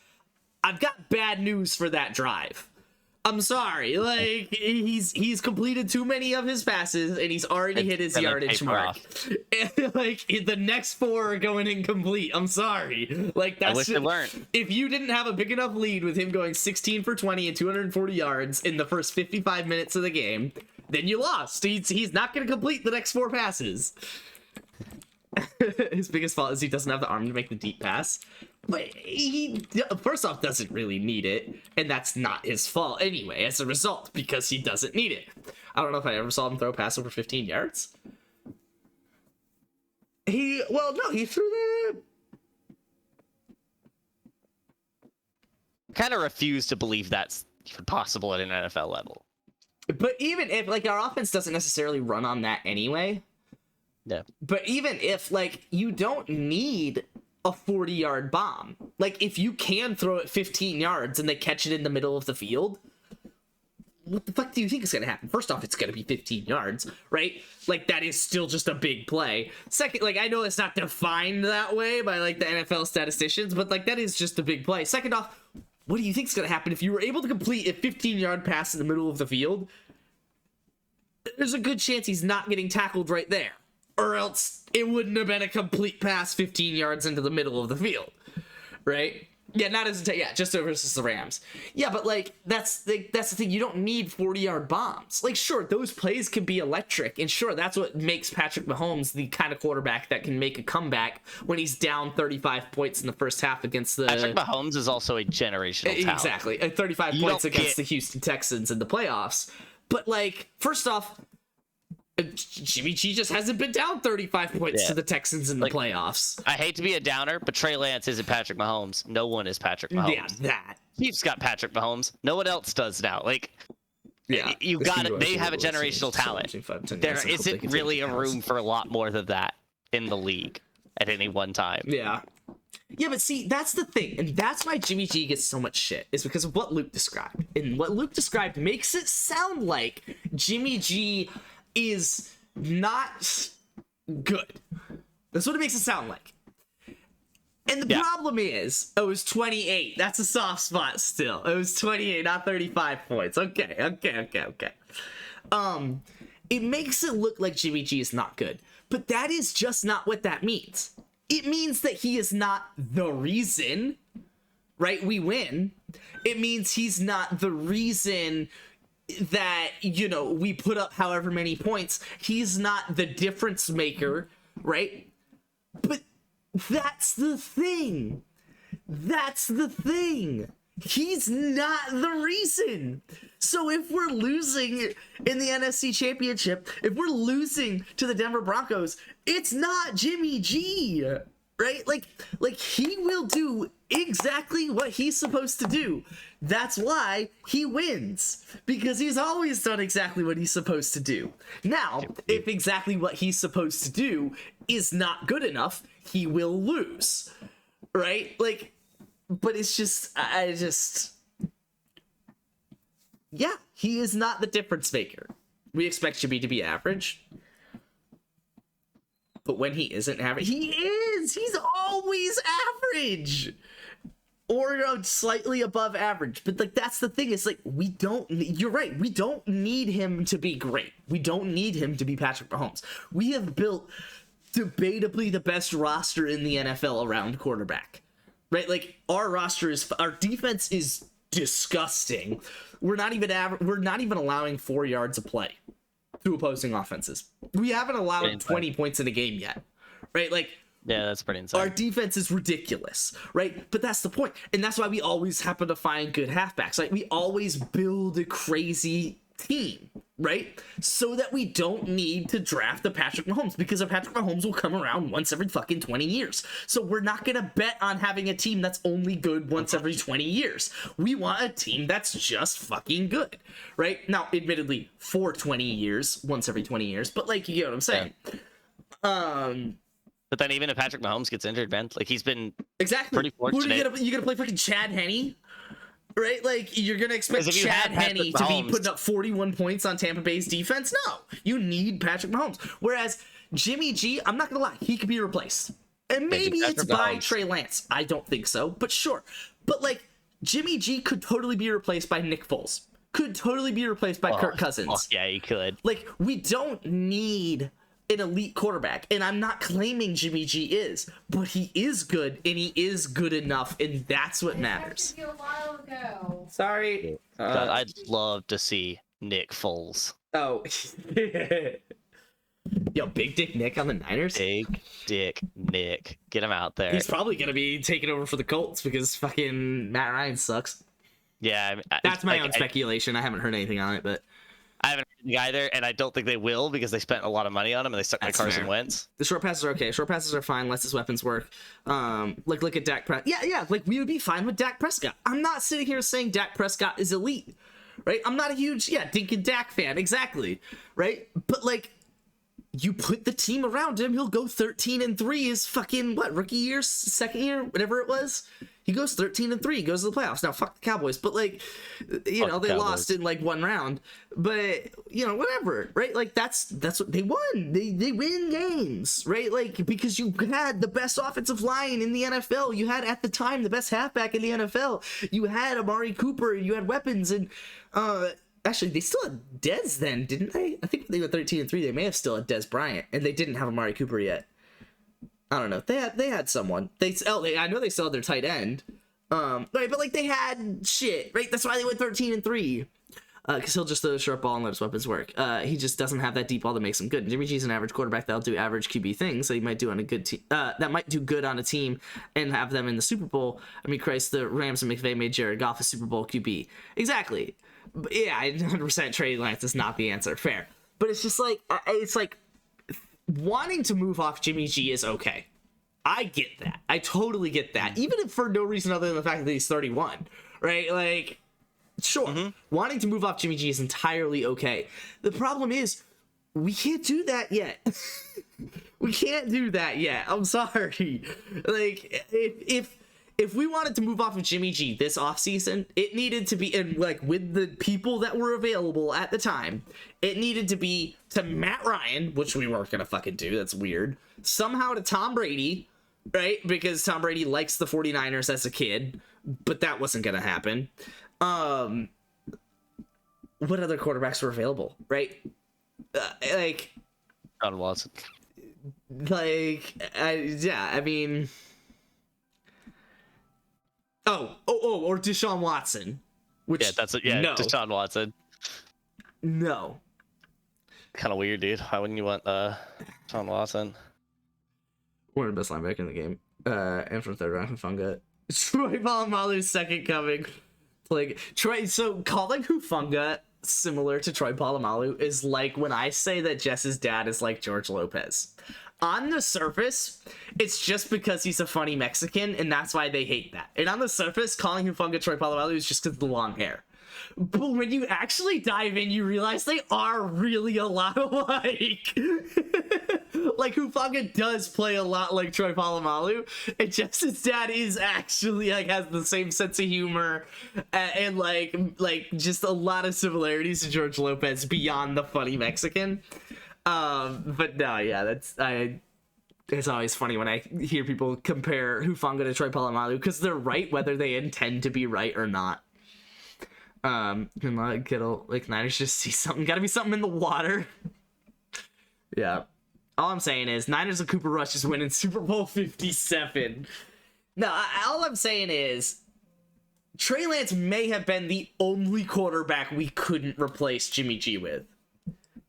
I've got bad news for that drive. I'm sorry, like he's completed too many of his passes and he's already hit his yardage mark. And, like, the next 4 are going incomplete. I'm sorry, like that's. I wish they weren't. If you didn't have a big enough lead with him going 16 for 20 and 240 yards in the first 55 minutes of the game, then you lost. He's not going to complete the next 4 passes. His biggest fault is he doesn't have the arm to make the deep pass. But he, first off, doesn't really need it, and that's not his fault anyway, as a result, because he doesn't need it. I don't know if I ever saw him throw a pass over 15 yards. He threw the... Kind of refuse to believe that's even possible at an NFL level. But even if, like, our offense doesn't necessarily run on that anyway. Yeah. But even if, like, you don't need a 40-yard bomb. Like, if you can throw it 15 yards and they catch it in the middle of the field, what the fuck do you think is going to happen? First off, it's going to be 15 yards, right? Like, that is still just a big play. Second, like, I know it's not defined that way by, like, the NFL statisticians, but, like, that is just a big play. Second off, what do you think is going to happen if you were able to complete a 15-yard pass in the middle of the field? There's a good chance he's not getting tackled right there. Or else it wouldn't have been a complete pass 15 yards into the middle of the field, right? Yeah, just versus the Rams. Yeah, but like that's the thing. You don't need 40-yard bombs. Like, sure, those plays can be electric, and sure, that's what makes Patrick Mahomes the kind of quarterback that can make a comeback when he's down 35 points in the first half against the. Patrick Mahomes is also a generational talent. Exactly, 35 points against the Houston Texans in the playoffs. But like, first off, Jimmy G just hasn't been down 35 points to the Texans in the playoffs. I hate to be a downer, but Trey Lance isn't Patrick Mahomes. No one is Patrick Mahomes. Yeah, that. Chiefs got Patrick Mahomes. No one else does now. Like, you got it. They have a generational talent. There isn't really a room for a lot more than that in the league at any one time. Yeah. Yeah, but see, that's the thing, and that's why Jimmy G gets so much shit, is because of what Luke described. And what Luke described makes it sound like Jimmy G is not good. That's what it makes it sound like. And the problem is, it was 28. That's a soft spot still. It was 28, not 35 points. Okay. It makes it look like Jimmy G is not good. But that is just not what that means. It means that he is not the reason, right, we win. It means he's not the reason that, we put up however many points. He's not the difference maker, right? But that's the thing. He's not the reason. So if we're losing in the NFC Championship, if we're losing to the Denver Broncos, it's not Jimmy G, right? Like he will do exactly what he's supposed to do. That's why he wins, because he's always done exactly what he's supposed to do. Now, if exactly what he's supposed to do is not good enough, he will lose, right? Like, but it's just, he is not the difference maker. We expect Jimmy to be average. But when he isn't average, he is! He's always average! or slightly above average. But like that's the thing. It's like you're right. We don't need him to be great. We don't need him to be Patrick Mahomes. We have built debatably the best roster in the NFL around quarterback. Right? Like our defense is disgusting. We're not even allowing 4 yards of play to opposing offenses. We haven't allowed 20 points in a game yet. Right? Like yeah, that's pretty insane. Our defense is ridiculous, right? But that's the point. And that's why we always happen to find good halfbacks. Like we always build a crazy team, right? So that we don't need to draft a Patrick Mahomes, because a Patrick Mahomes will come around once every fucking 20 years. So we're not going to bet on having a team that's only good once every 20 years. We want a team that's just fucking good, right? Now, admittedly, for 20 years, once every 20 years, but like, you know what I'm saying? Yeah. But then even if Patrick Mahomes gets injured, man, like he's been exactly pretty fortunate. You gonna play fucking Chad Henne? Right? Like, you're going to expect Chad Henne to be putting up 41 points on Tampa Bay's defense? No. You need Patrick Mahomes. Whereas Jimmy G, I'm not going to lie, he could be replaced. And maybe it's by Trey Lance. I don't think so, but sure. But, like, Jimmy G could totally be replaced by Nick Foles. Could totally be replaced by Kirk Cousins. Yeah, he could. Like, we don't need an elite quarterback, and I'm not claiming Jimmy G is, but he is good, and he is good enough, and that's what matters. A while ago. Sorry. God, I'd love to see Nick Foles. Oh. Yo, Big Dick Nick on the Niners? Big Dick Nick. Get him out there. He's probably going to be taking over for the Colts because fucking Matt Ryan sucks. Yeah. That's my own speculation. I haven't heard anything on it, but I haven't heard either, and I don't think they will because they spent a lot of money on him and they stuck by Carson Wentz. The short passes are okay. Short passes are fine. Lets his weapons work. Like look at Dak Prescott. Yeah. Like we would be fine with Dak Prescott. I'm not sitting here saying Dak Prescott is elite, right? I'm not a huge Dink and Dak fan, exactly, right? But like, you put the team around him, he'll go 13-3 his fucking rookie year, second year, whatever it was. He goes 13-3, he goes to the playoffs. Now fuck the Cowboys, but like, they lost in like one round, but whatever, right? Like that's what they won. They win games, right? Like because you had the best offensive line in the NFL. You had at the time the best halfback in the NFL. You had Amari Cooper. You had weapons, and actually they still had Dez then, didn't they? I think they were 13-3. They may have still had Dez Bryant, and they didn't have Amari Cooper yet. I don't know. They had someone. I know they still had their tight end. Right, but like they had shit, right? That's why they went 13-3. Because he'll just throw the short ball and let his weapons work. He just doesn't have that deep ball that makes him good. And Jimmy G's an average quarterback that'll do average QB things, so he might do on a good team. That might do good on a team and have them in the Super Bowl. I mean, Christ, the Rams and McVay made Jared Goff a Super Bowl QB. Exactly. But yeah, 100% Trey Lance is not the answer. Fair. But it's just like, wanting to move off Jimmy G is okay. I get that. I totally get that. Even if for no reason other than the fact that he's 31, right? Like, sure. Wanting to move off Jimmy G is entirely okay. The problem is, we can't do that yet. We can't do that yet. I'm sorry. Like, if we wanted to move off of Jimmy G this offseason, it needed to be, and like with the people that were available at the time, it needed to be to Matt Ryan, which we weren't gonna fucking do. That's weird. Somehow to Tom Brady, right? Because Tom Brady likes the 49ers as a kid, but that wasn't gonna happen. What other quarterbacks were available, right? Like John Watson. I mean. Or Deshaun Watson. Which, no. Deshaun Watson. No. Kind of weird, dude. Why wouldn't you want Deshaun Watson? One of the best linebacker in the game. And from third round, Hufanga. Troy Polamalu's second coming. Like so calling Hufanga similar to Troy Polamalu is like when I say that Jess's dad is like George Lopez. On the surface, it's just because he's a funny Mexican, and that's why they hate that. And on the surface, calling Hufanga Troy Polamalu is just because of the long hair. But when you actually dive in, you realize they are really a lot alike. Like, Hufanga does play a lot like Troy Polamalu, and Jess's dad is actually, like, has the same sense of humor, and like just a lot of similarities to George Lopez beyond the funny Mexican. But no, yeah, It's always funny when I hear people compare Hufanga to Troy Polamalu because they're right whether they intend to be right or not. And like Kittle, like Niners just see something. Got to be something in the water. Yeah. All I'm saying is Niners and Cooper Rush is winning Super Bowl 57. No, all I'm saying is Trey Lance may have been the only quarterback we couldn't replace Jimmy G with.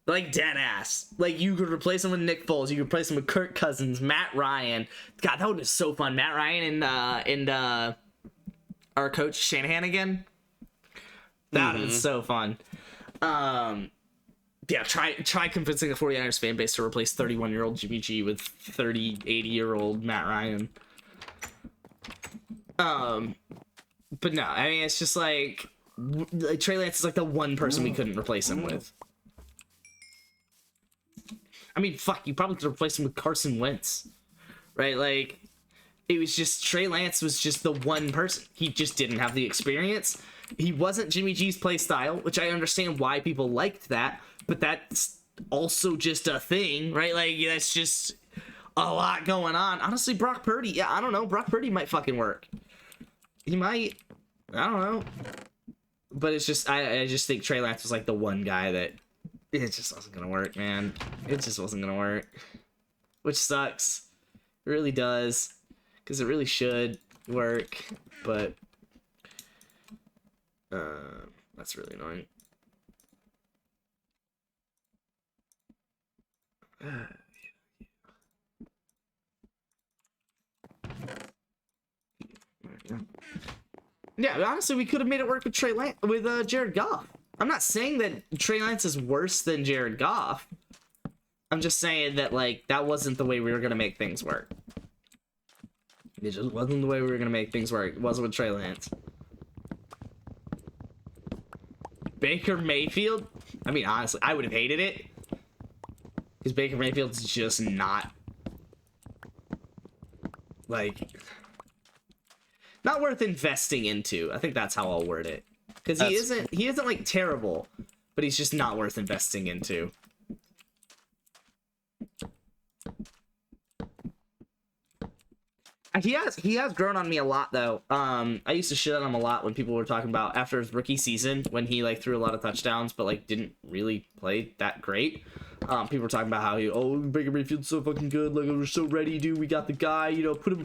Like, dead ass. Like, you could replace him with Nick Foles. You could replace him with Kirk Cousins, Matt Ryan. God, that would be so fun. Matt Ryan and our coach Shanahan again. That would be so fun. Yeah, try convincing the 49ers fan base to replace 31-year-old Jimmy G with 80-year-old Matt Ryan. But no, I mean, it's just like Trey Lance is like the one person we couldn't replace him with. I mean, fuck, you probably could replace him with Carson Wentz, right? Like, it was just Trey Lance was just the one person. He just didn't have the experience. He wasn't Jimmy G's play style, which I understand why people liked that, but that's also just a thing, right? Like, that's just a lot going on. Honestly, Brock Purdy, yeah, I don't know. Brock Purdy might fucking work. He might. I don't know. But it's just, I just think Trey Lance was like the one guy that it just wasn't gonna work, man. It just wasn't gonna work. Which sucks. It really does. Because it really should work. But that's really annoying. Yeah, honestly, we could have made it work with Jared Goff. I'm not saying that Trey Lance is worse than Jared Goff. I'm just saying that, like, that wasn't the way we were gonna make things work. It just wasn't the way we were gonna make things work. It wasn't with Trey Lance. Baker Mayfield? I mean, honestly, I would have hated it. Because Baker Mayfield's just not, like, not worth investing into. I think that's how I'll word it. Because he isn't like terrible, but he's just not worth investing into. He has grown on me a lot though. I used to shit on him a lot when people were talking about after his rookie season when he like threw a lot of touchdowns but like didn't really play that great. People were talking about how Baker Mayfield's so fucking good, like we're so ready, dude. We got the guy, you know, put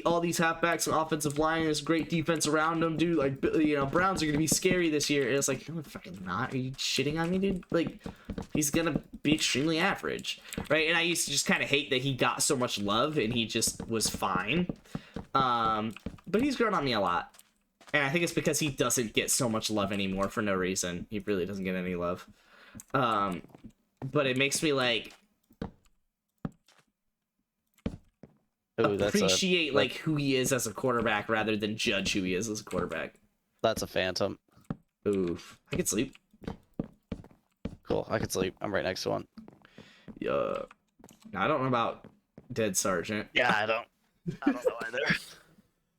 all these halfbacks and offensive line and this great defense around him, dude. Like, you know, Browns are gonna be scary this year. And it's like, no, they're fucking not. Are you shitting on me, dude? Like, he's gonna be extremely average, right? And I used to just kind of hate that he got so much love and he just was fine. But he's grown on me a lot, and I think it's because he doesn't get so much love anymore for no reason. He really doesn't get any love. But it makes me like appreciate like who he is as a quarterback rather than judge who he is as a quarterback. That's a phantom. Oof. I could sleep. Cool. I could sleep. I'm right next to one. Yeah. Now, I don't know about Dead Sergeant. Yeah, I don't know either.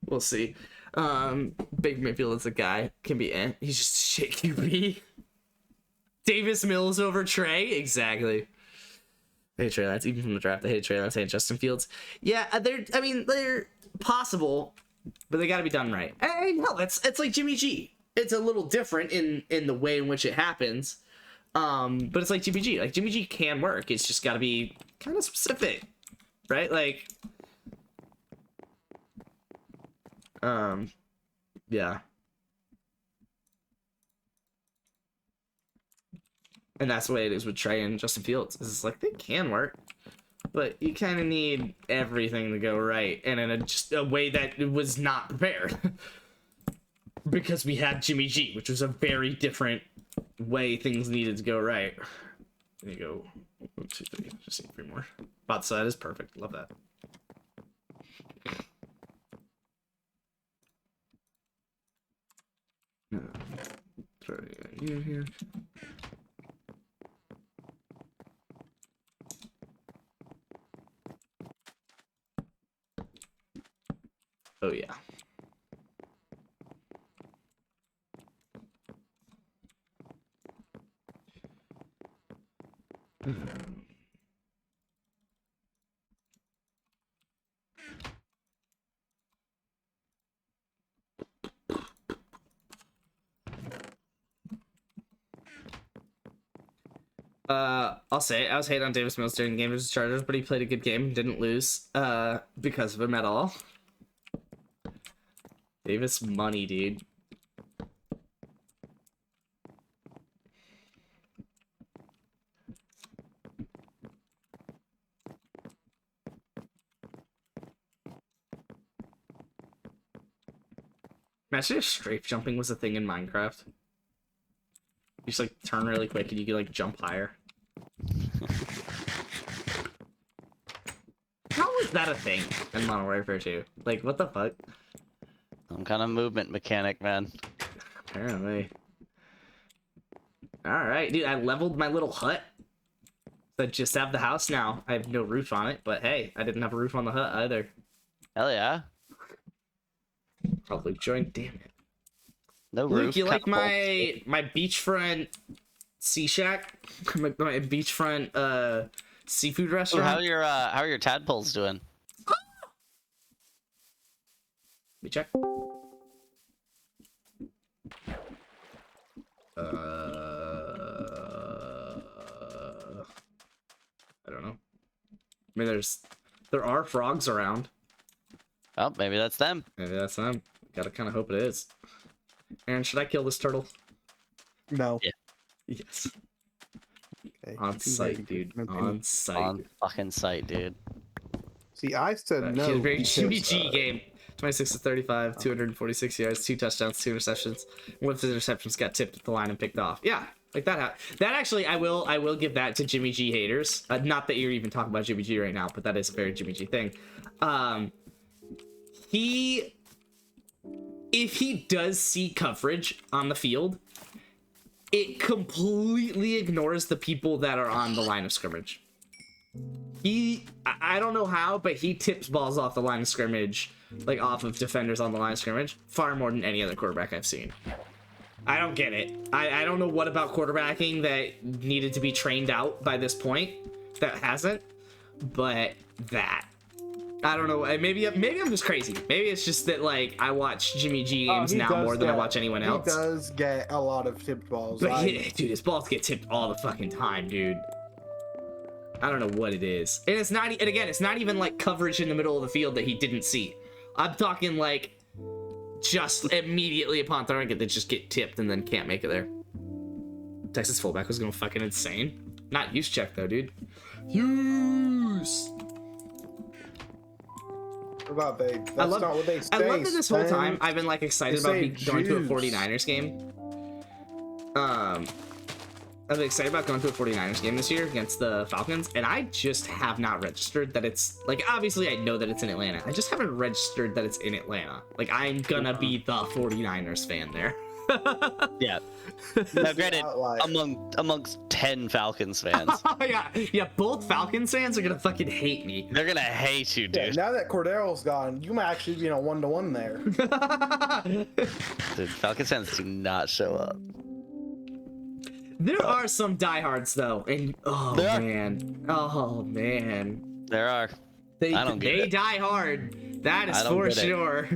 We'll see. Baker Mayfield is a guy. Can be he's just a shit QB. Davis Mills over Trey? Exactly. I hate Trey Lance. Even from the draft, I hate Trey Lance and Justin Fields. Yeah, they're possible, but they got to be done right. And hell, it's like Jimmy G. It's a little different in the way in which it happens. But it's like Jimmy G. Like, Jimmy G can work. It's just got to be kind of specific, right? Like, yeah. And that's the way it is with Trey and Justin Fields. It's like, they can work, but you kind of need everything to go right, and in just a way that it was not prepared. Because we had Jimmy G, which was a very different way things needed to go right. There you go. 1, 2, 3. Just need 3 more. Bot side is perfect. Love that. Throw you in here. Oh yeah. I'll say it. I was hating on Davis Mills during the game versus Chargers, but he played a good game, didn't lose because of him at all. Davis money, dude. Imagine if strafe jumping was a thing in Minecraft. You just like turn really quick and you can like jump higher. How is that a thing in Modern Warfare 2? Like, what the fuck? Some kind of movement mechanic, man. Apparently. Alright, dude, I leveled my little hut. So I just have the house now. I have no roof on it, but hey, I didn't have a roof on the hut either. Hell yeah. Probably joined, damn it. No Luke, roof. you like kinda my beachfront sea shack? my beachfront seafood Ooh, restaurant? how are your tadpoles doing? Let me check. I don't know. I mean, there are frogs around. Oh, maybe that's them. Maybe that's them. Gotta kind of hope it is. Aaron, should I kill this turtle? No. Yeah. Yes. Okay. On Too site, late. dude. Okay. On site. On fucking site, dude. See, I said no. Very because, Jimmy G game. 26 to 35, 246 yards, 2 touchdowns, 2 interceptions. One of the interceptions got tipped at the line and picked off. Yeah, like that. That actually, I will give that to Jimmy G haters. Not that you're even talking about Jimmy G right now, but that is a very Jimmy G thing. If he does see coverage on the field, it completely ignores the people that are on the line of scrimmage. I don't know how, but he tips balls off the line of scrimmage, like off of defenders on the line of scrimmage, far more than any other quarterback I've seen. I don't get it. I don't know what about quarterbacking that needed to be trained out by this point that hasn't, but that. I don't know. Maybe I'm just crazy. Maybe it's just that like I watch Jimmy G games now more than I watch anyone else. He does get a lot of tipped balls. But dude, his balls get tipped all the fucking time, dude. I don't know what it is. And it's not, and again, it's not even like coverage in the middle of the field that he didn't see. I'm talking like just immediately upon throwing it, they just get tipped and then can't make it there. Texas fullback was going fucking insane. Not use check though, dude. Use. What about they? That's I love, not what they say. I love that this whole Stan. time I've been like excited They about say going to a juice. 49ers game. I've been excited about going to a 49ers game this year against the Falcons, and I just have not registered that it's, like, obviously I know that it's in Atlanta. I just haven't registered that it's in Atlanta. Like, I'm gonna be the 49ers fan there. Yeah. Now, granted, outlier. amongst 10 Falcons fans, yeah, both Falcons fans are gonna fucking hate me. they're gonna hate you, Yeah, dude. now that Cordarrelle's gone, you might actually be in a 1-to-1 there. Dude, Falcons fans do not show up. There are some diehards though, and oh There are. man, There are. I don't get they it. die hard. That is I don't for get it. sure.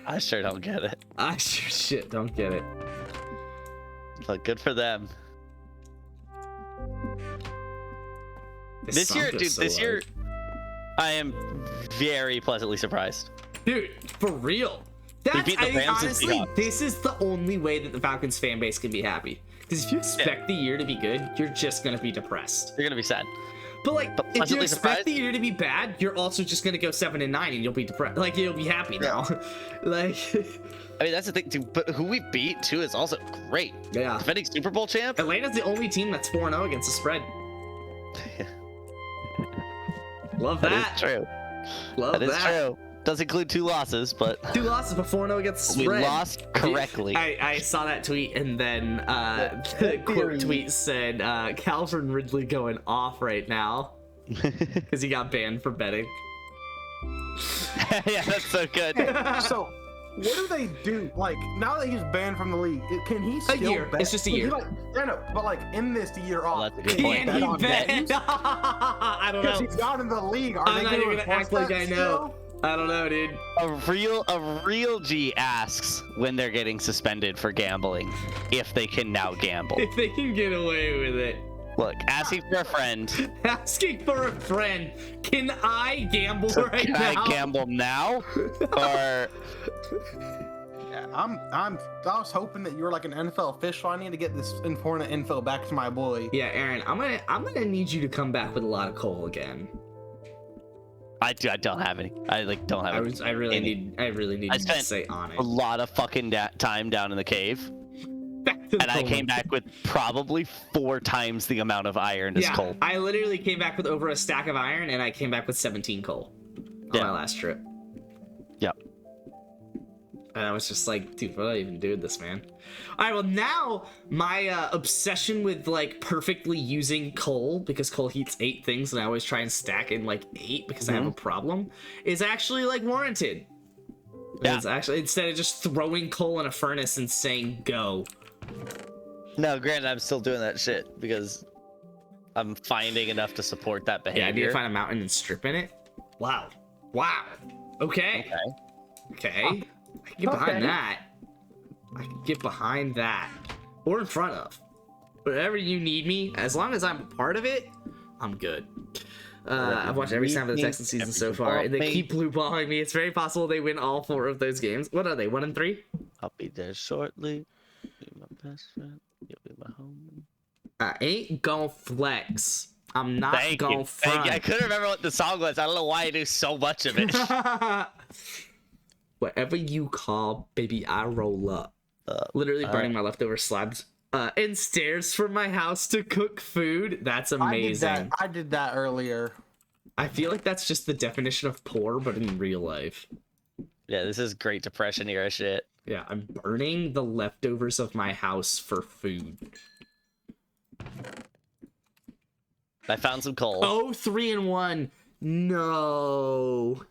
I sure don't get it. I sure shit don't get it. But good for them. This song year, goes dude, so this hard. year, I am very pleasantly surprised. Dude, for real. That's, beat the Rams and honestly, Seahawks. this is the only way that the Falcons fan base can be happy. Because if you expect the year to be good, you're just gonna be depressed. You're gonna be sad. But like, But if you pleasantly expect surprised? the year to be bad, you're also just gonna go 7-9 and you'll be depressed. Like you'll be happy now. Like, I mean, that's the thing, too. But who we beat, too, is also great. yeah. Defending Super Bowl champ? Atlanta's the only team that's 4-0 against the spread. Love That that. is true. Love That is that. true. Does include 2 losses, but 2 losses, but 4-0 against the we spread. lost correctly. I saw that tweet, and then the quote tweet said, Calvin Ridley going off right now because he got banned for betting. Yeah, that's so good. So, what do they do? Like, now that he's banned from the league, can he still year. bet? It's just a Can he, year. like, I know, but like in this year Oh, off, that's a good point. Can he on bet? games? I don't because know. he's not in the league. Are I'm they not gonna even gonna act enforce like I that know. still? I don't know, dude. A real G asks when they're getting suspended for gambling if they can now gamble. If they can get away with it. Look, asking for a friend. Asking for a friend. Can I gamble right Can now? I gamble now? Or Yeah, I was hoping that you were like an NFL official. I need to get this important info back to my boy. Yeah, Aaron, I'm gonna need you to come back with a lot of coal again. I don't have any. I don't have any. I really need I you to spent say on it. a lot of fucking time down in the cave, Back to the and I coal. came back with probably 4 times the amount of iron as Yeah, coal. I literally came back with over a stack of iron, and I came back with 17 coal on Yeah. my last trip. Yep. And I was just like, dude, what do I even do with this, man? All right, well, now my obsession with like perfectly using coal, because coal heats 8 things, and I always try and stack in like 8 because I have a problem, is actually like warranted. Yeah. It's actually, instead of just throwing coal in a furnace and saying go. No, granted, I'm still doing that shit because I'm finding enough to support that behavior. Yeah, I need to find a mountain and strip in it. Wow. Wow. Okay. Okay. I can get behind that. I can get behind that. Or in front of. Whatever you need me, as long as I'm a part of it, I'm good. I've watched every snap of the Texans season so far, and they keep blue balling me. It's very possible they win all 4 of those games. What are they, 1 and 3? I'll be there shortly. Be my best friend. You'll be my home. I ain't gon' flex. I'm not Thank gon' you. front. Thank you. I couldn't remember what the song was. I don't know why I knew so much of it. Whatever you call, baby, I roll up. Literally burning my leftover slabs and stairs from my house to cook food. That's amazing. I did that earlier. I feel like that's just the definition of poor, but in real life. Yeah, this is Great Depression era shit. Yeah, I'm burning the leftovers of my house for food. I found some coal. Oh, 3-1. No.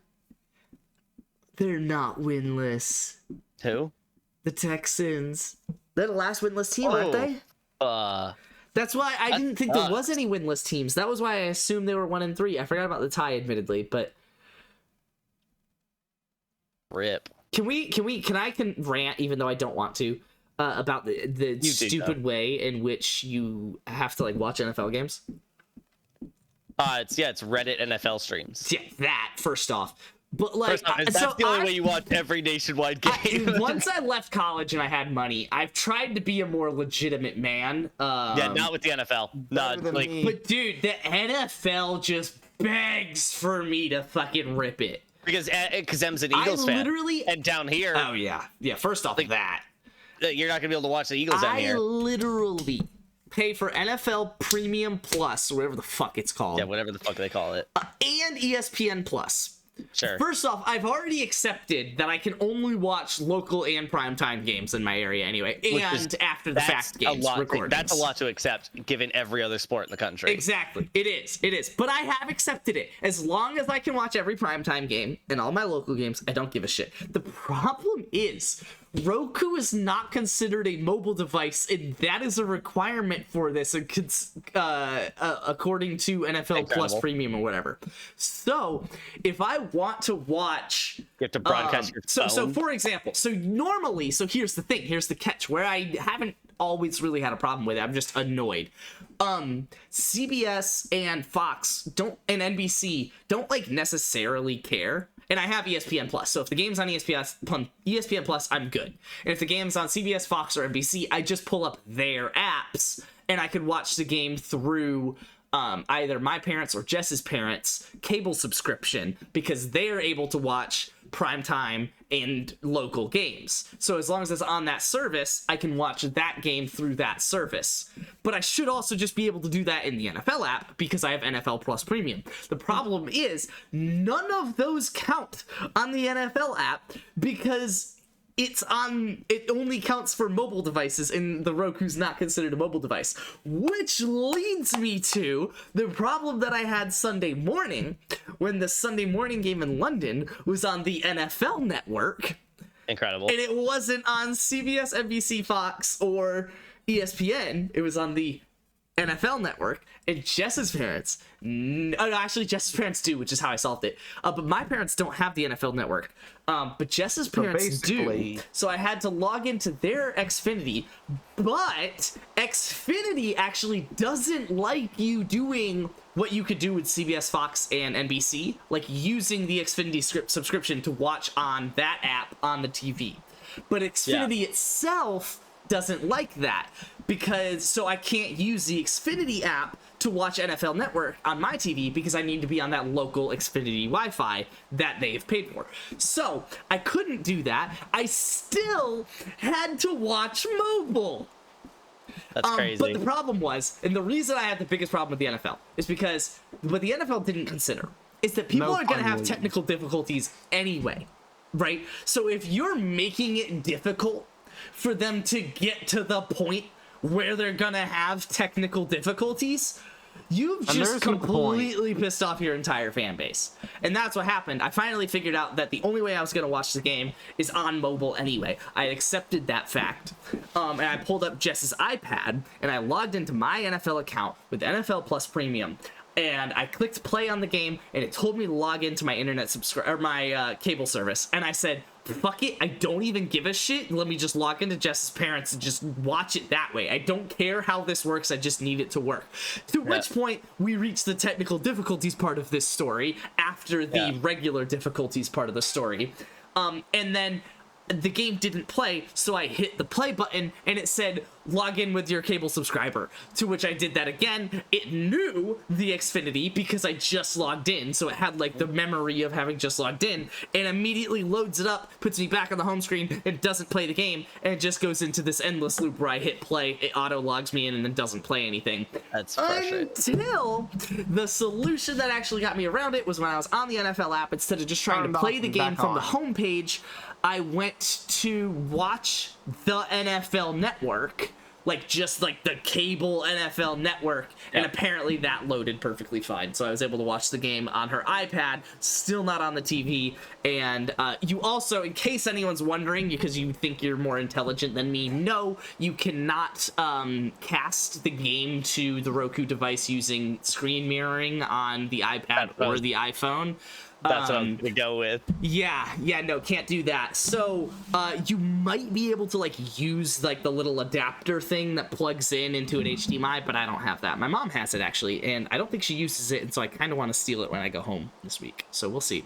They're not winless. Who? The Texans. They're the last winless team, aren't they? That's why I didn't think there was any winless teams. That was why I assumed they were 1 and 3. I forgot about the tie, admittedly, but Rip. can I rant, even though I don't want to, about the stupid way in which you have to like watch NFL games? It's Reddit NFL streams. Yeah, that first off. But like, First off, that's the only way you watch every nationwide game. Once I left college and I had money, I've tried to be a more legitimate man. Yeah, not with the NFL. Not like. But dude, the NFL just begs for me to fucking rip it. Because M's an Eagles fan. Literally, and down here. Oh yeah. First off, that you're not gonna be able to watch the Eagles down here. I literally pay for NFL Premium Plus, or whatever the fuck it's called. Yeah, whatever the fuck they call it. And ESPN Plus. Sure. First off, I've already accepted that I can only watch local and primetime games in my area anyway, and after the fact games recordings. That's a lot to accept, given every other sport in the country. Exactly. It is. But I have accepted it. As long as I can watch every primetime game and all my local games, I don't give a shit. The problem is, Roku is not considered a mobile device, and that is a requirement for this, according to NFL Plus Premium or whatever. So, if I want to watch, you have to broadcast your phone. So for example, here's the thing, here's the catch, where I haven't always really had a problem with it. I'm just annoyed. CBS and Fox and NBC don't like necessarily care. And I have ESPN Plus, so if the game's on ESPN Plus, I'm good. And if the game's on CBS, Fox, or NBC, I just pull up their apps, and I could watch the game through either my parents or Jess's parents' cable subscription, because they're able to watch primetime and local games. So as long as it's on that service, I can watch that game through that service. But I should also just be able to do that in the NFL app, because I have NFL Plus Premium. The problem is, none of those count on the NFL app, because it only counts for mobile devices, and the Roku's not considered a mobile device. Which leads me to the problem that I had Sunday morning, when the Sunday morning game in London was on the NFL network. Incredible. And it wasn't on CBS, NBC, Fox, or ESPN. It was on the NFL Network, and Jess's parents, oh no, actually Jess's parents do, which is how I solved it. But my parents don't have the NFL Network. But Jess's parents do. So I had to log into their Xfinity, but Xfinity actually doesn't like you doing what you could do with CBS, Fox, and NBC, like using the Xfinity subscription to watch on that app on the TV. But Xfinity itself doesn't like that, because so I can't use the Xfinity app to watch NFL Network on my TV because I need to be on that local Xfinity Wi-Fi that they've paid for. So I couldn't do that. I still had to watch mobile. That's crazy. But the problem was, and the reason I had the biggest problem with the NFL is because what the NFL didn't consider is that people are going to have technical difficulties anyway, right? So if you're making it difficult for them to get to the point where they're gonna have technical difficulties, you've just completely pissed off your entire fan base. And that's what happened. I finally figured out that the only way I was gonna watch the game is on mobile anyway. I accepted that fact. And I pulled up Jess's iPad and I logged into my NFL account with NFL Plus Premium. And I clicked play on the game, and it told me to log into my internet my cable service. And I said, fuck it, I don't even give a shit. Let me just log into Jess's parents and just watch it that way. I don't care how this works, I just need it to work. To which point, we reach the technical difficulties part of this story after the regular difficulties part of the story. And then the game didn't play, so I hit the play button and it said log in with your cable subscriber, to which I did that again. It knew the Xfinity because I just logged in, so it had like the memory of having just logged in, and immediately loads it up, puts me back on the home screen, and doesn't play the game, and it just goes into this endless loop where I hit play, it auto logs me in, and then doesn't play anything. That's frustrating. Until the solution that actually got me around it was when I was on the NFL app, instead of just trying to play the game from the homepage, I went to watch the NFL Network, like just like the cable NFL Network, and apparently that loaded perfectly fine. So I was able to watch the game on her iPad, still not on the TV. And you also, in case anyone's wondering, because you think you're more intelligent than me, no, you cannot cast the game to the Roku device using screen mirroring on the iPad or the iPhone. That's what I'm gonna go with. Yeah, no, can't do that. So you might be able to like use like the little adapter thing that plugs in into an HDMI, but I don't have that. My mom has it actually, and I don't think she uses it, and so I kind of want to steal it when I go home this week. So we'll see.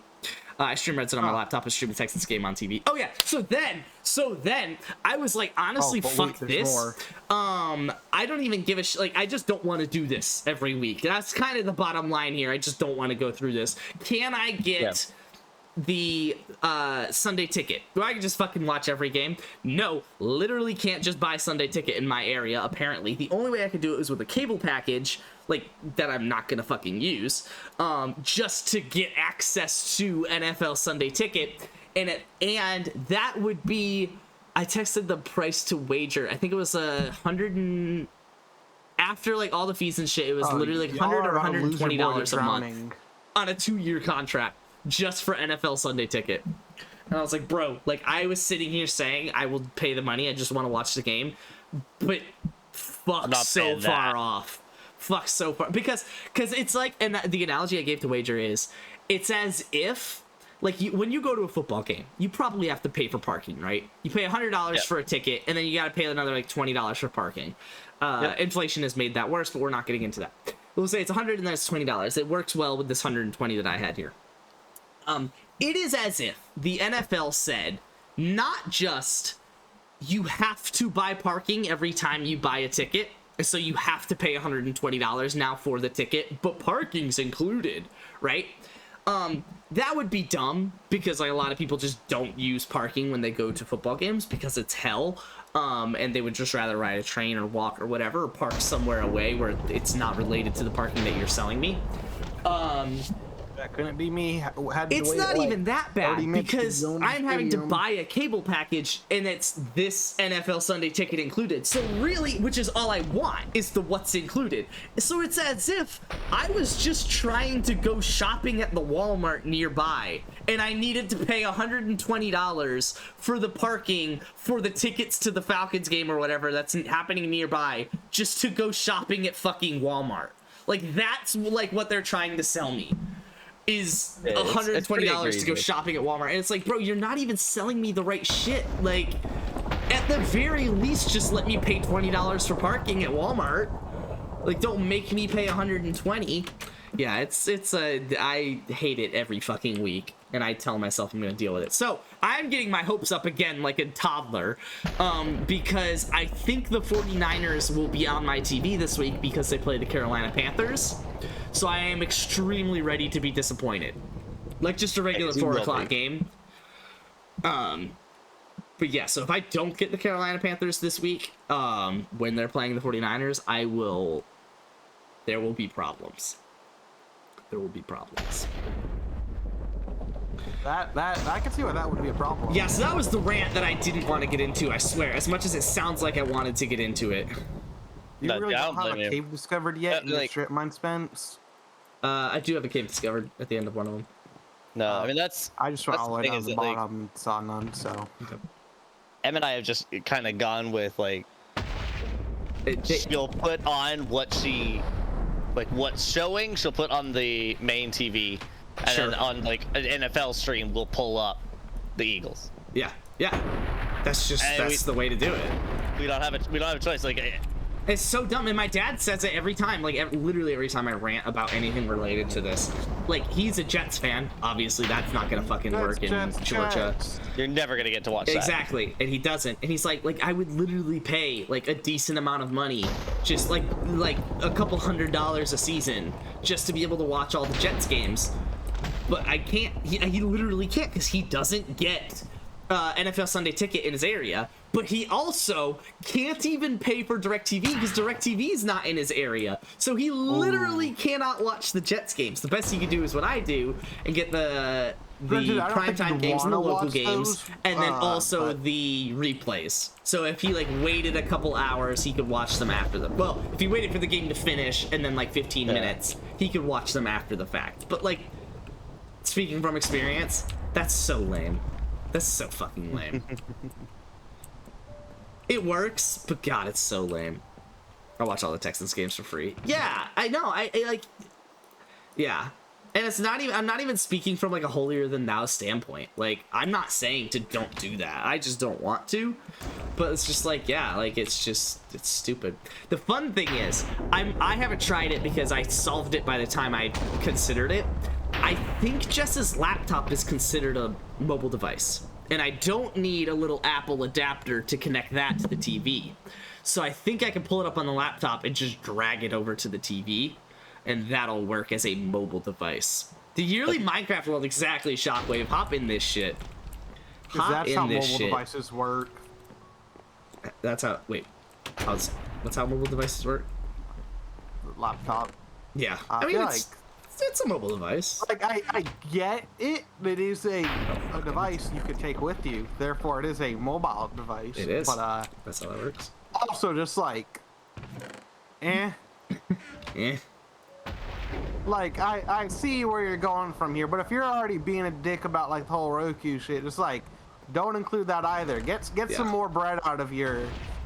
I stream Red Zone on my laptop. I stream the Texans game on TV. Oh yeah. So then I was like, honestly, fuck this. I don't even give a shit. Like, I just don't want to do this every week. That's kind of the bottom line here. I just don't want to go through this. Can I get the Sunday ticket? Do I just fucking watch every game? No, literally can't just buy Sunday ticket in my area. Apparently, the only way I could do it is with a cable package, like that I'm not gonna fucking use, just to get access to NFL Sunday ticket, and that would be, I texted the price to wager. I think it was $100 after like all the fees and shit. It was literally like $100 or $120 a month on a 2-year contract just for NFL Sunday ticket. And I was like, bro, like I was sitting here saying I will pay the money. I just want to watch the game, but fuck, so far off. Fuck, so far, because it's like, and the analogy I gave to wager is, it's as if like when you go to a football game, you probably have to pay for parking, right? You pay $100 for a ticket, and then you got to pay another like $20 for parking. Inflation has made that worse, but we're not getting into that. We'll say it's $100 and then it's $20. It works well with this $120 that I had here. It is as if the NFL said, not just you have to buy parking every time you buy a ticket, so you have to pay $120 now for the ticket, but parking's included, right? That would be dumb, because like a lot of people just don't use parking when they go to football games because it's hell, and they would just rather ride a train or walk or whatever, or park somewhere away where it's not related to the parking that you're selling me. That couldn't be me. Had to It's wait, not like, even that 30 bad minutes to because go on I'm having to Stadium. buy a cable package and it's this NFL Sunday ticket included. So really, which is all I want, is the what's included. So it's as if I was just trying to go shopping at the Walmart nearby and I needed to pay $120 for the parking for the tickets to the Falcons game or whatever that's happening nearby just to go shopping at fucking Walmart. Like that's like what they're trying to sell me. Is it's pretty $120 to go egregious. shopping at Walmart. And it's like, bro, you're not even selling me the right shit. Like, at the very least, just let me pay $20 for parking at Walmart. Like, don't make me pay $120. Yeah, I hate it every fucking week. And I tell myself I'm gonna deal with it. So, I'm getting my hopes up again like a toddler. Because I think the 49ers will be on my TV this week because they play the Carolina Panthers. So I am extremely ready to be disappointed. Like just a regular 4 o'clock game. But yeah, so if I don't get the Carolina Panthers this week, when they're playing the 49ers, there will be problems. There will be problems. That I can see why that would be a problem. Yeah, so that was the rant that I didn't want to get into, I swear. As much as it sounds like I wanted to get into it. You No, really I don't don't have blame a you. cave discovered yet in your like- strip mine, Spence? I do have a cave discovered at the end of one of them. No, I mean that's I just went That's all the the way thing down is to the that, like- bottom and saw none, so. Em and I have just kind of gone with like They- she'll put on what's showing. She'll put on the main TV, and Sure. then on like an NFL stream, we'll pull up the Eagles. yeah. That's the way to do it. We don't have a choice. Like It's so dumb, and my dad says it every time, like literally every time I rant about anything related to this. Like, he's a Jets fan. Obviously, that's not gonna fucking work in Georgia. you're never gonna get to watch that. Exactly, and he doesn't. And he's like I would literally pay like a decent amount of money, just like a couple $100 a season, just to be able to watch all the Jets games. But I can't. He literally can't because he doesn't get NFL Sunday ticket in his area. But he also can't even pay for DirecTV because DirecTV is not in his area. So he literally cannot watch the Jets games. The best he can do is what I do and get the Granted, I don't think primetime you'd games and the wanna local watch games, those, and then also but- the replays. So if he like waited a couple hours, he could watch them after the. Well, if he waited for the game to finish and then like 15 minutes, he could watch them after the fact. But like, speaking from experience, that's so lame. That's so fucking lame. It works, but God, it's so lame. I watch all the Texans games for free. Yeah, I know. I like. Yeah, and it's not even. I'm not even speaking from like a holier than thou standpoint. Like, I'm not saying to don't do that. I just don't want to. But it's just like, yeah, like it's stupid. The fun thing is, I haven't tried it because I solved it by the time I considered it. I think Jess's laptop is considered a mobile device. And I don't need a little Apple adapter to connect that to the TV. So I think I can pull it up on the laptop and just drag it over to the TV, and that'll work as a mobile device. The yearly Minecraft world, exactly, Shockwave. Hop in this shit. 'Cause that's how in this mobile shit. devices work. That's how. Wait. That's how mobile devices work? Laptop. Yeah. I I mean, feel it's a mobile device. Like, I get it. It is a device you could take with you. Therefore, it is a mobile device. It is. But That's how that works. also just like, eh. Eh. Like, I see where you're going from here, but if you're already being a dick about like the whole Roku shit, it's like, don't include that either. Get some Yeah. more bread out of your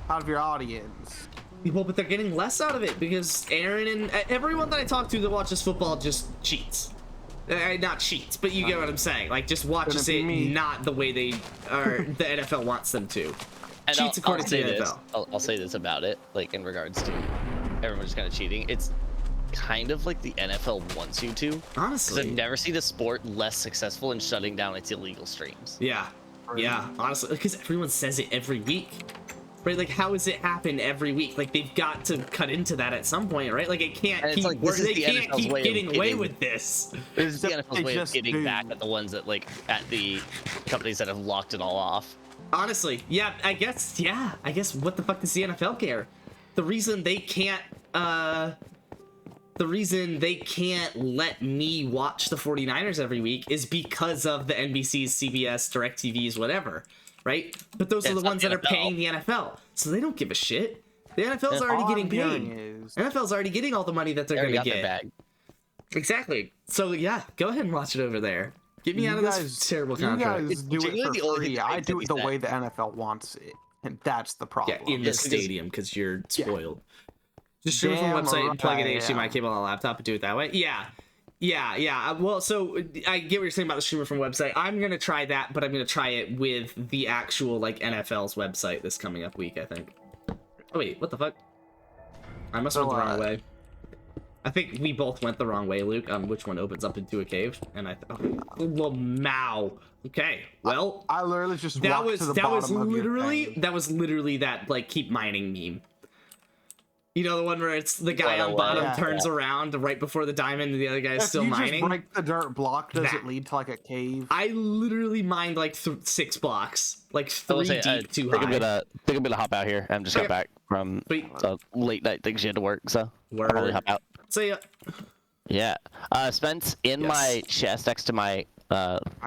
audience. Well, but they're getting less out of it because Aaron and everyone that I talk to that watches football just cheats. Not cheats, but you get what I'm saying. Like, just watches Couldn't it be me. not the way the NFL wants them to. And Cheats according to say the this. NFL. I'll say this about it, like in regards to everyone just kind of cheating. It's kind of like the NFL wants you to. Because Honestly. I've never seen a sport less successful in shutting down its illegal streams. Yeah. Yeah, honestly, because everyone says it every week. Right, like, how does it happen every week? Like, they've got to cut into that at some point, right? Like, it can't And it's keep like, this working. is They the can't NFL's keep way of getting away getting- with this. This is the Except NFL's they way of just getting do. back at the ones that, like, at the companies that have locked it all off. Honestly, yeah, I guess what the fuck does the NFL care? The reason they can't the reason they can't let me watch the 49ers every week is because of the NBC's, CBS, DirecTV's, whatever, right? But those are the ones that are paying the NFL, so they don't give a shit. The NFL's already getting paid. NFL's already getting all the money that they're going to get. Exactly. So yeah, go ahead and watch it over there. Get me out of this terrible contract. You guys do it for free. I do it the way the NFL wants it, and that's the problem. Yeah, in the stadium, because you're spoiled. Just stream from a website and plug in HDMI cable on a laptop and do it that way. Yeah. Well, so I get what you're saying about the streamer from website. I'm gonna try that, but I'm gonna try it with the actual like NFL's website this coming up week, I think. Oh wait, what the fuck? I must have went the wrong way. I think we both went the wrong way, Luke, on which one opens up into a cave, and Okay, well, I literally just walked to the bottom of your thing. That was literally that like keep mining meme. You know, the one where it's the guy on bottom turns around right before the diamond and the other guy's still mining? If you just break the dirt block, does it lead to like a cave? I literally mined like 6 blocks, like 3 deep too high. I think I'm gonna hop out here. I'm just got back from late night things you had to work, so I'll probably hop out. See ya. Yeah. Spence, in my chest next to my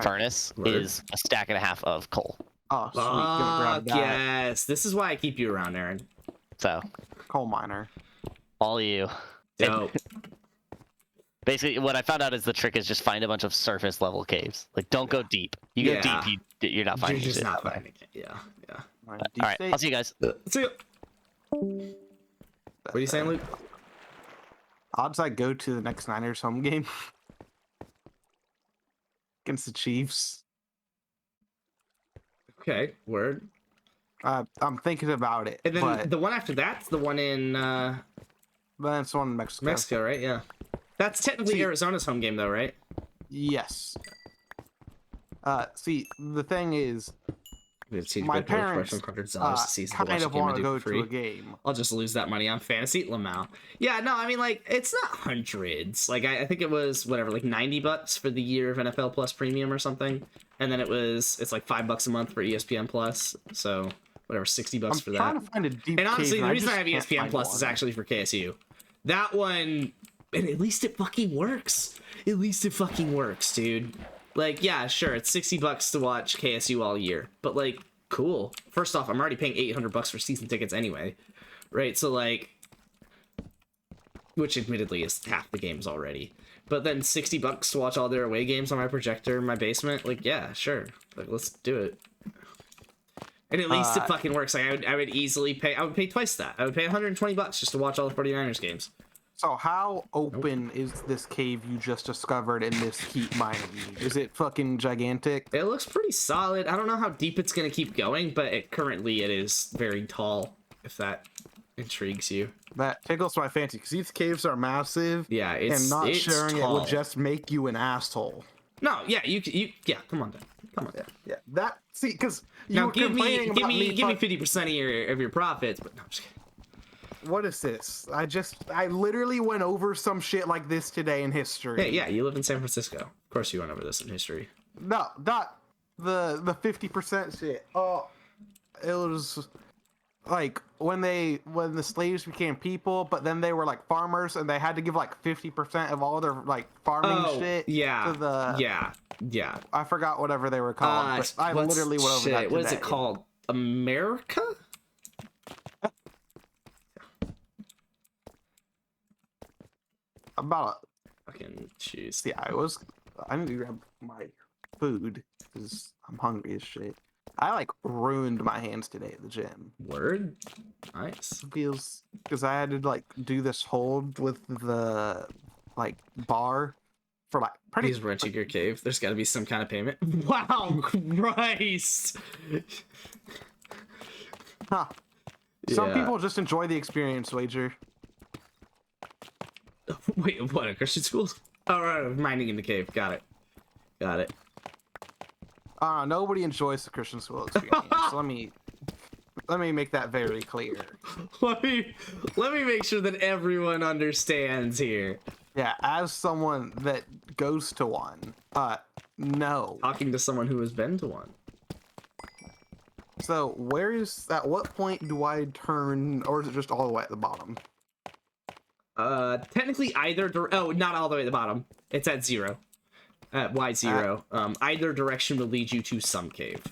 furnace is a stack and a half of coal. Oh, sweet. Gonna grab that. Yes. This is why I keep you around, Aaron. So. Coal miner. All you. Dope. Basically, what I found out is the trick is just find a bunch of surface level caves. Like, don't go deep. You go deep, you're not finding You're just shit. not finding it. Yeah. All right, I'll see you guys. See ya. What are you saying, Luke? Odds I go to the next Niners home game against the Chiefs. Okay, word. I'm thinking about it. And then the one after that's the one in that's one in Mexico. Mexico, right? Yeah. That's technically Arizona's home game though, right? Yes. See, the thing is, my parents kind of want to go to a game. I'll just lose that money on fantasy. Lamau. Yeah, no, I mean, like, it's not hundreds. Like, I think it was, whatever, like $90 for the year of NFL Plus Premium or something. And then it's like $5 a month for ESPN Plus. So, whatever, $60 for that. I'm trying to find a deep And honestly, cave, the reason I have ESPN Plus is actually for KSU. That one, and at least it fucking works. At least it fucking works, dude. Like, yeah, sure, it's $60 to watch KSU all year, but like, cool. First off, I'm already paying $800 for season tickets anyway, right? So like, which admittedly is half the games already, but then $60 to watch all their away games on my projector in my basement. Like, yeah, sure, like let's do it. And at least it fucking works. Like, I would easily pay. I would pay twice that. I would pay $120 just to watch all the 49ers games. So how open is this cave you just discovered in this heat mining? Is it fucking gigantic? It looks pretty solid. I don't know how deep it's going to keep going, but currently it is very tall, if that intrigues you. That tickles my fancy, because these caves are massive. Yeah, and not sharing it would just make you an asshole. No, yeah, you come on, Dan. Come on. Yeah. That, see, because now give me 50% of your profits, but no, I'm just kidding. What is this? I literally went over some shit like this today in history. Yeah, you live in San Francisco. Of course you went over this in history. No, not the 50% shit. Oh, it was like when the slaves became people, but then they were like farmers and they had to give like 50% of all their like farming shit. Yeah. To the yeah. I forgot whatever they were called. But I literally went over that today. What is it called? America? About fucking choose. See, I need to grab my food because I'm hungry as shit. I like ruined my hands today at the gym. Word? Nice. Feels because I had to like do this hold with the like bar for like pretty. He's wrenching your cave. There's got to be some kind of payment. Wow, Christ. Huh. Some people just enjoy the experience, Wager. Wait, what? A Christian school? Oh, right, mining in the cave. Got it. Nobody enjoys the Christian school experience. Let me make that very clear. Let me make sure that everyone understands here. Yeah, as someone that goes to one, no. Talking to someone who has been to one. So at what point do I turn, or is it just all the way at the bottom? Technically either oh, not all the way at the bottom. It's at 0. At Y0. Either direction will lead you to some cave.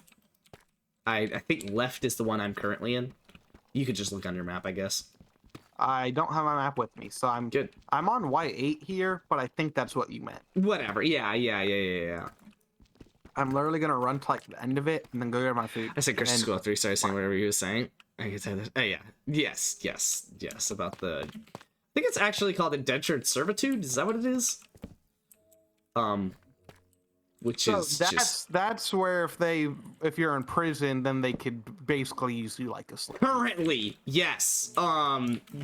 I think left is the one I'm currently in. You could just look on your map, I guess. I don't have my map with me, so I'm Good. I'm on Y8 here, but I think that's what you meant. Whatever. Yeah. I'm literally gonna run to like the end of it and then go get my food. I said Christian And- School 3 started saying whatever he was saying. I can say this. Oh, yeah. Yes. About the... I think it's actually called indentured servitude. Is that what it is? Which So is that's just... that's where if you're in prison, then they could basically use you like a slave. Currently, yes.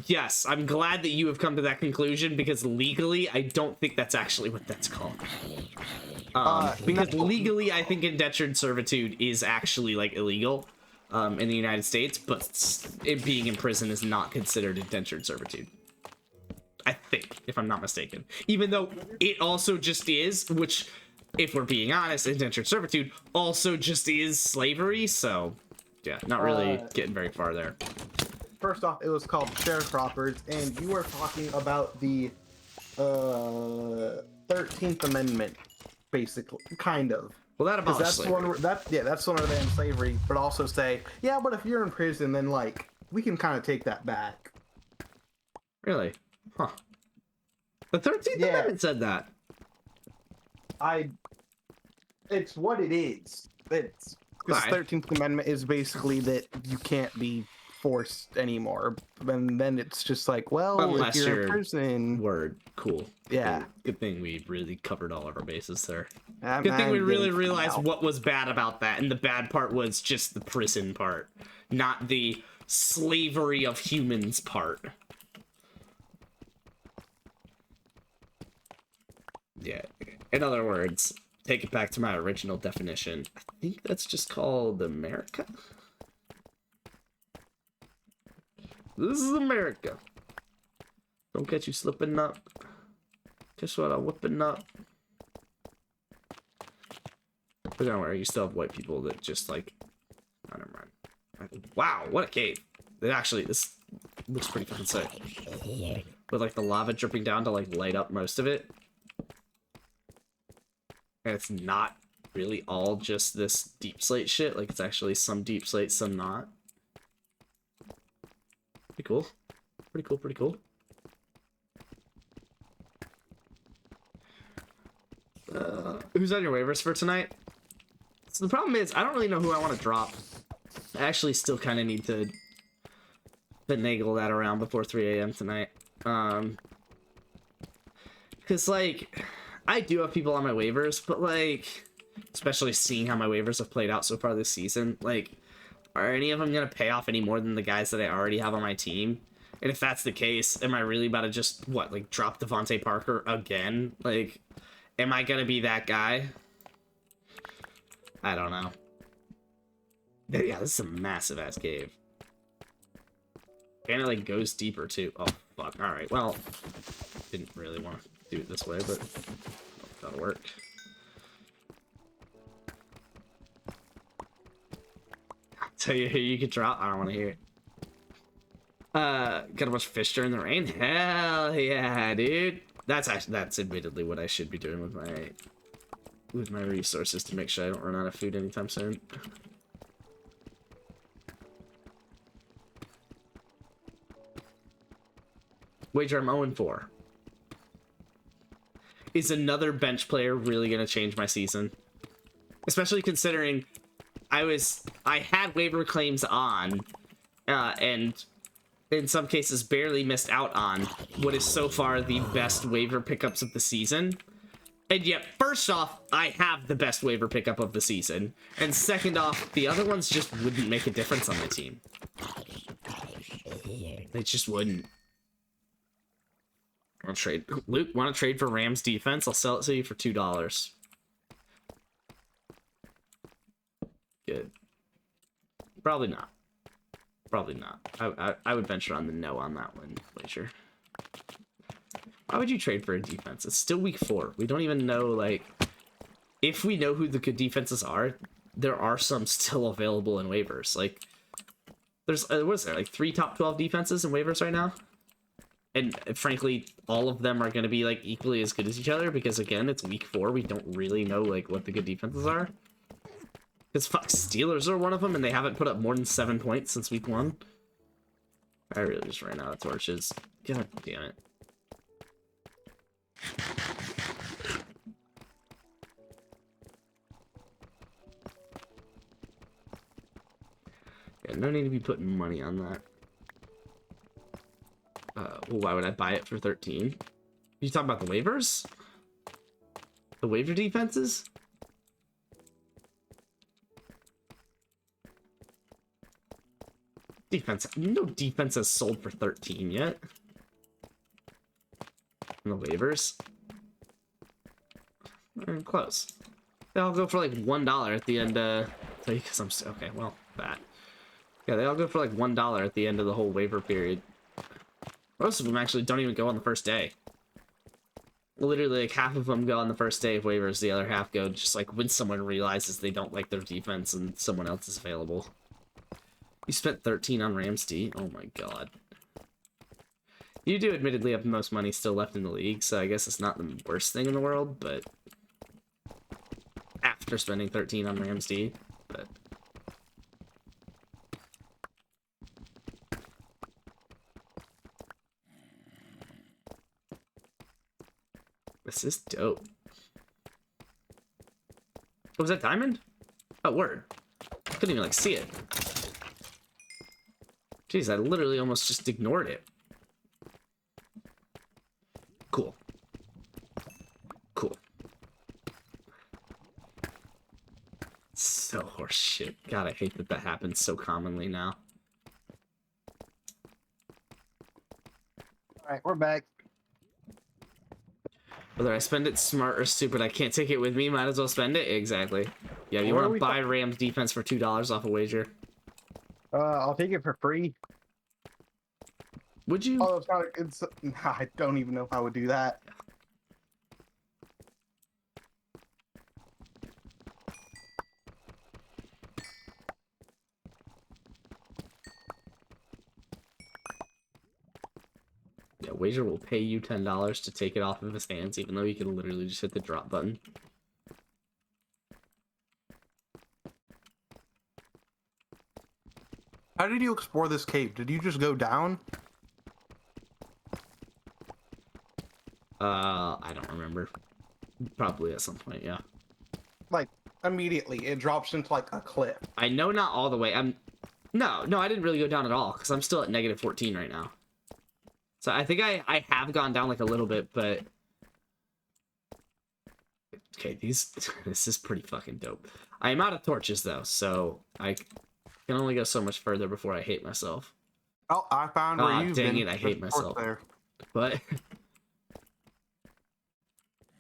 Yes. I'm glad that you have come to that conclusion because legally, I don't think that's actually what that's called. Because legally, I think indentured servitude is actually like illegal in the United States, but it being in prison is not considered indentured servitude. I think, if I'm not mistaken. Even though it also just is, which, if we're being honest, indentured servitude also just is slavery, so yeah, not really getting very far there. First off, it was called sharecroppers, and you were talking about the 13th Amendment, basically, kind of. Well, that abolished That's slavery. one. That's one where they end slavery, but also say, yeah, but if you're in prison, then like we can kind of take that back. Really? Huh. The 13th Yeah. Amendment said that. It's what it is. It's because Alright. 13th Amendment is basically that you can't be forced anymore, and then it's just like, well, Unless if you're you're- in prison, Word. Cool. Yeah. Good thing we really covered all of our bases there. I'm Good thing we really getting realized out. what was bad about that, and the bad part was just the prison part, not the slavery of humans part. Yeah. In other words, take it back to my original definition. I think that's just called America. This is America. Don't catch you slipping up. Guess what? I'm whipping up. But don't worry, you still have white people that just like. Oh, never mind. Wow, what a cave! This looks pretty fucking sick. With like the lava dripping down to like light up most of it. And it's not really all just this deep slate shit. Like it's actually some deep slate, some not. Pretty cool. Pretty cool. Who's on your waivers for tonight? So the problem is, I don't really know who I want to drop. I actually still kind of need to finagle that around before 3 a.m. tonight. Because, like, I do have people on my waivers, but, like, especially seeing how my waivers have played out so far this season, like, are any of them going to pay off any more than the guys that I already have on my team? And if that's the case, am I really about to just, what, like, drop Devontae Parker again? Like, am I going to be that guy? I don't know. Yeah, this is a massive-ass cave. And it, like, goes deeper, too. Oh, fuck. Alright, well, didn't really want to do it this way, but that'll work. Tell you who you could drop? I don't want to hear it. Gotta watch Fish during the rain? Hell yeah, dude. That's admittedly what I should be doing with my resources to make sure I don't run out of food anytime soon. Wager I'm 0-4. Is another bench player really gonna change my season? Especially considering I had waiver claims on, and in some cases barely missed out on what is so far the best waiver pickups of the season. And yet, first off, I have the best waiver pickup of the season. And second off, the other ones just wouldn't make a difference on my team. They just wouldn't. I'll trade. Luke, want to trade for Rams defense? I'll sell it to you for $2. Good. Probably not. Probably not. I would venture on the no on that one, wager. Why would you trade for a defense? It's still week 4. We don't even know, like... If we know who the good defenses are, there are some still available in waivers. Like, there's... what is there? Like, 3 top 12 defenses in waivers right now? And frankly, all of them are going to be like equally as good as each other because again, it's week 4. We don't really know like what the good defenses are. Because fuck, Steelers are one of them, and they haven't put up more than 7 points since week 1. I really just ran out of torches. God damn it. Yeah, no need to be putting money on that. Well, why would I buy it for 13? You talking about the waivers? The waiver defenses? Defense. No defense has sold for 13 yet. And the waivers. Close. They all go for like $1 at the end. Because I'm okay. Well, that. Yeah, they all go for like $1 at the end of the whole waiver period. Most of them actually don't even go on the first day. Literally, like half of them go on the first day of waivers. The other half go just like when someone realizes they don't like their defense and someone else is available. You spent 13 on Ramsey. Oh my god. You do admittedly have the most money still left in the league, so I guess it's not the worst thing in the world, but after spending 13 on Ramsey, but this is dope. Oh, was that diamond? Oh, word. Couldn't even like see it. Jeez, I literally almost just ignored it. Cool. Cool. So horseshit. God, I hate that that happens so commonly now. Alright, we're back. Whether I spend it smart or stupid, I can't take it with me. Might as well spend it. Exactly. Yeah, you want to buy Rams defense for $2 off a wager? I'll take it for free. Would you? Oh, it's not. It's. I don't even know if I would do that. Yeah, wager will pay you $10 to take it off of his hands, even though you can literally just hit the drop button. How did you explore this cave? Did you just go down? I don't remember. Probably at some point, yeah. Like, immediately. It drops into, like, a cliff. I know not all the way. No, I didn't really go down at all, because I'm still at negative 14 right now. So I think I have gone down, like, a little bit, but... Okay, this is pretty fucking dope. I am out of torches, though, so I can only go so much further before I hate myself. Oh, I found where you've been. Dang it, I hate There's a myself. torch there. But...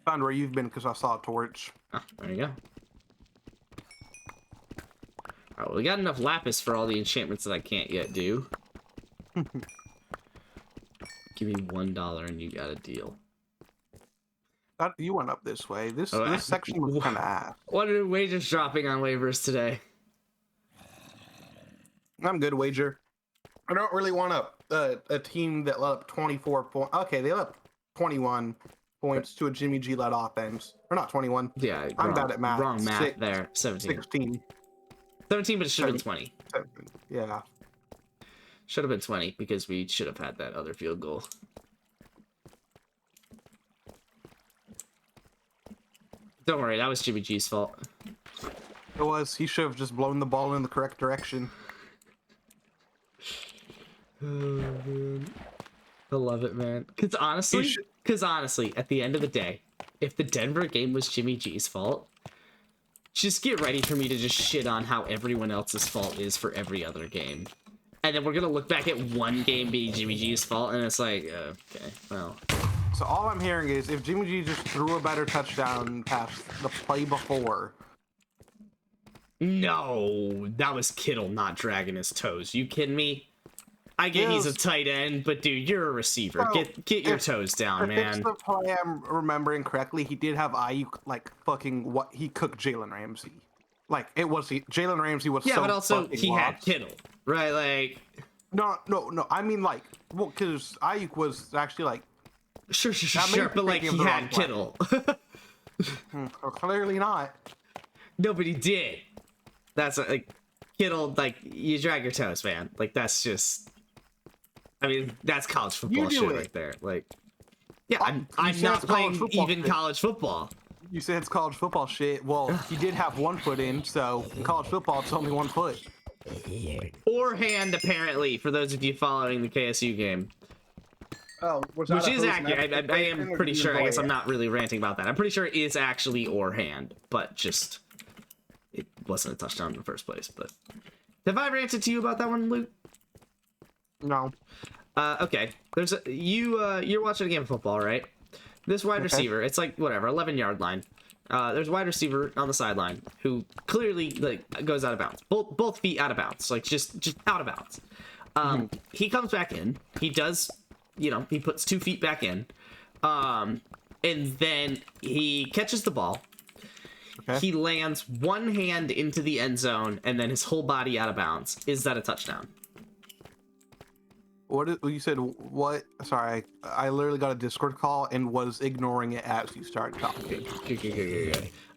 Found where you've been because I saw a torch. Oh, there you go. Alright, well, we got enough lapis for all the enchantments that I can't yet do. Give me $1 and you got a deal. You went up this way. This Oh, this section was kind of ass. What are wages dropping on waivers today? I'm good, wager. I don't really want a team that let up 24 points. Okay, they let up 21 points to a Jimmy G led offense. Or not 21. Yeah, I'm bad at math. Wrong math there. 17. 16. 17, but it should have been 20. 17. Yeah. Should have been 20 because we should have had that other field goal. Don't worry, that was Jimmy G's fault. It was. He should have just blown the ball in the correct direction. Oh, man. I love it, man. Because honestly, at the end of the day, if the Denver game was Jimmy G's fault, just get ready for me to just shit on how everyone else's fault is for every other game. And then we're going to look back at one game being Jimmy G's fault, and it's like, okay, well. So all I'm hearing is if Jimmy G just threw a better touchdown past the play before. No, that was Kittle not dragging his toes. You kidding me? I get he's a tight end, but dude, you're a receiver. Bro, get your toes down, man. If the play I'm remembering correctly, he did have Ayuk like fucking what he cooked Jalen Ramsey. Like it was Jalen Ramsey was yeah, so but also fucking he had lost. Kittle, right? Like No. I mean, like, well, because Ayuk was actually like. Sure, That may be but like thinking he of the had wrong play. Kittle. Well, clearly not. Nobody did. That's like Kittle. Like you drag your toes, man. Like that's just. I mean, that's college football do shit it. right there. Like, yeah, I'm said not it's college playing football even shit. college football. You said it's college football shit. Well, he did have 1 foot in, so in college football, it's only 1 foot. Or hand, apparently, for those of you following the KSU game. Oh, was Which that a is host and accurate. actor I thing, am or pretty did you sure. I enjoy guess I'm it? not really ranting about that. I'm pretty sure it is actually or hand, but just it wasn't a touchdown in the first place. But have I ranted to you about that one, Luke? No. Okay. There's you're watching a game of football, right? This wide receiver, it's like whatever, 11-yard line. There's a wide receiver on the sideline who clearly like goes out of bounds. Both feet out of bounds, like just out of bounds. He comes back in. He does, he puts 2 feet back in. And then he catches the ball. Okay. He lands one hand into the end zone and then his whole body out of bounds. Is that a touchdown? You said what? Sorry, I literally got a Discord call and was ignoring it as you started talking.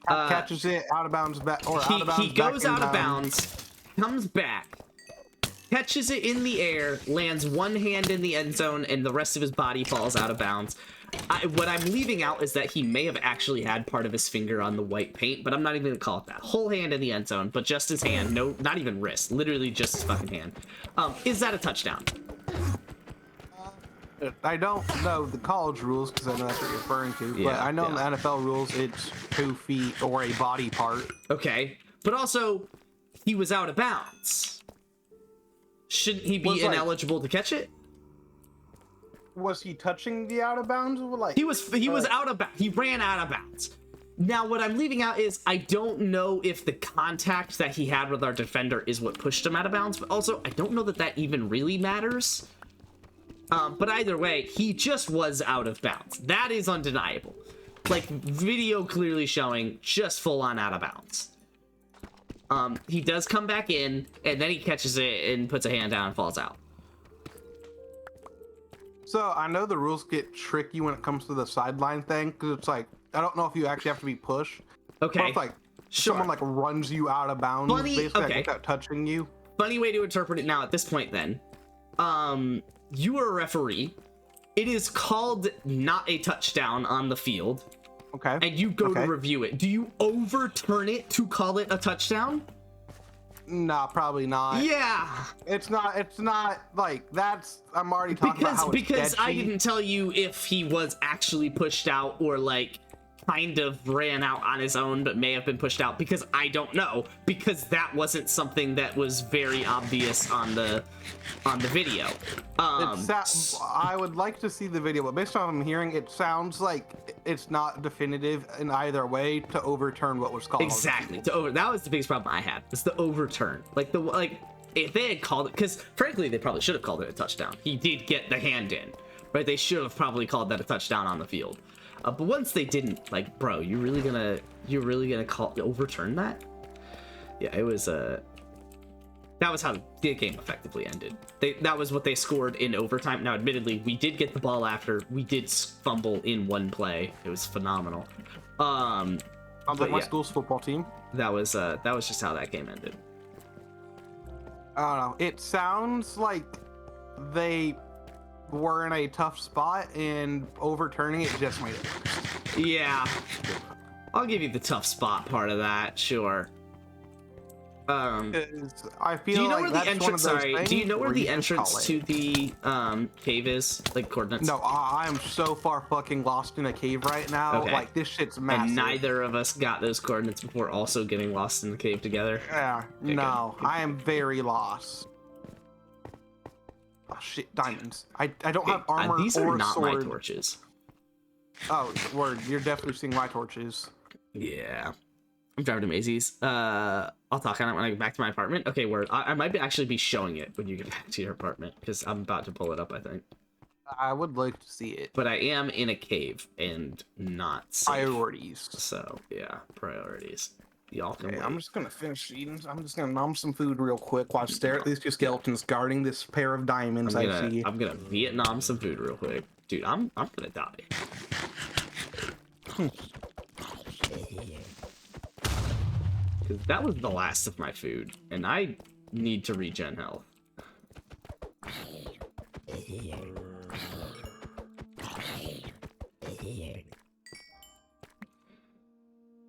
Catches it out of bounds back or out of bounds. He goes back out in of bounds, comes back, catches it in the air, lands one hand in the end zone, and the rest of his body falls out of bounds. What I'm leaving out is that he may have actually had part of his finger on the white paint, but I'm not even gonna call it that. Whole hand in the end zone, but just his hand, no, not even wrist, literally just his fucking hand. Is that a touchdown? I don't know the college rules because I know that's what you're referring to, but I know in the NFL rules it's 2 feet or a body part. Okay, but also he was out of bounds. Shouldn't he be ineligible to catch it? Was he touching the out of bounds? Like he was out of bounds. He ran out of bounds. Now, what I'm leaving out is I don't know if the contact that he had with our defender is what pushed him out of bounds, but also I don't know that that even really matters. But either way, he just was out of bounds. That is undeniable. Like, video clearly showing just full on out of bounds. He does come back in, and then he catches it and puts a hand down and falls out. So I know the rules get tricky when it comes to the sideline thing, because it's like, I don't know if you actually have to be pushed. Okay. But if, like, someone like runs you out of bounds, basically like, without touching you. Funny way to interpret it now at this point then. You are a referee. It is called not a touchdown on the field. Okay. And you go to review it. Do you overturn it to call it a touchdown? Nah, probably not. Yeah. It's not like that's. I'm already talking about how it's because I sketchy. didn't tell you if he was actually pushed out or like kind of ran out on his own but may have been pushed out, because I don't know, because that wasn't something that was very obvious on the video. I would like to see the video, but based on what I'm hearing, it sounds like it's not definitive in either way to overturn what was called. Exactly. That was the biggest problem I had. It's the overturn. If they had called it, because frankly they probably should have called it a touchdown. He did get the hand in, right? They should have probably called that a touchdown on the field. But once they didn't, like, bro, you're really gonna overturn that? Yeah, it was that was how the game effectively ended. That was what they scored in overtime. Now, admittedly, we did get the ball after. We did fumble in one play. It was phenomenal. Sounds like my school's football team. That was just how that game ended. I don't know. It sounds like they were in a tough spot and overturning it just made it worse. Yeah, I'll give you the tough spot part of that, sure. I feel do you know like where that's the entrance? one of those Sorry, things do you know where where the you just entrance call it. to the cave is? Like coordinates? No, I am so far fucking lost in a cave right now. Okay. Like this shit's massive. And neither of us got those coordinates before also getting lost in the cave together. Yeah, Okay, no, good. I am very lost. Oh shit, diamonds. I don't have armor These or are not sword. my torches. Oh, word, you're definitely seeing my torches. Yeah. I'm driving to Maisie's. I'll talk on it when I get back to my apartment. Okay, word. I might actually be showing it when you get back to your apartment, because I'm about to pull it up, I think. I would like to see it. But I am in a cave and not safe. Priorities. So, yeah, priorities. Y'all can Okay, wait. I'm just gonna finish eating. I'm just gonna nom some food real quick while I stare at these two skeletons guarding this pair of diamonds I see. I'm gonna Vietnam some food real quick. Dude, I'm gonna die. Because that was the last of my food, and I need to regen health.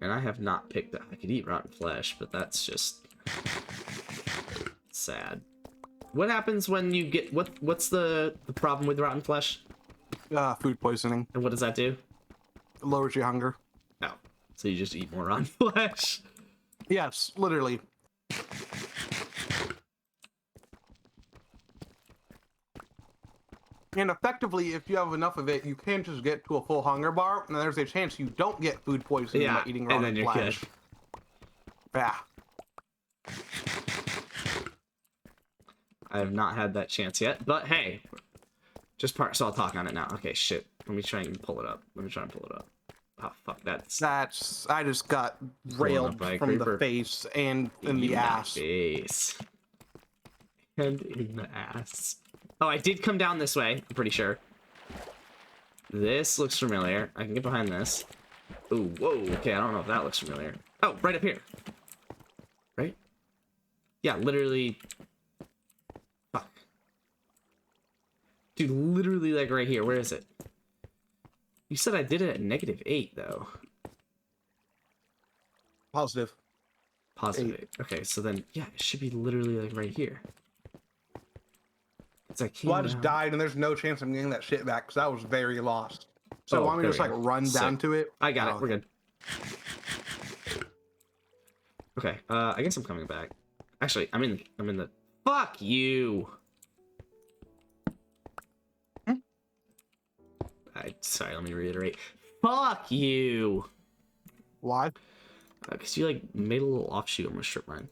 And I have not picked that. I could eat rotten flesh, but that's just sad. What happens when you get what's the problem with rotten flesh? Food poisoning. And what does that do? It lowers your hunger. Oh, so you just eat more rotten flesh. Yes, literally. And effectively, if you have enough of it, you can just get to a full hunger bar, and there's a chance you don't get food poisoning by eating rotten and then you're flesh. good. Yeah. I have not had that chance yet, but hey, so I'll talk on it now. Okay, shit. Let me try and pull it up. Oh, fuck, I just got railed from the face and in the ass. Face. And in the ass. Oh, I did come down this way, I'm pretty sure. This looks familiar. I can get behind this. Ooh, whoa, okay, I don't know if that looks familiar. Oh, right up here. Right? Yeah, literally. Fuck. Dude, literally, like, right here. Where is it? You said I did it at -8, though. Positive. Positive 8. Okay, so then, yeah, it should be literally, like, right here. Well, I just died, and there's no chance I'm getting that shit back, because I was very lost. So want me to just, like, run down to it? I got it. We're good. Okay, I guess I'm coming back. Actually, I'm in the... Fuck you! Sorry, let me reiterate. Fuck you! Why? Because you, like, made a little offshoot on my strip mine.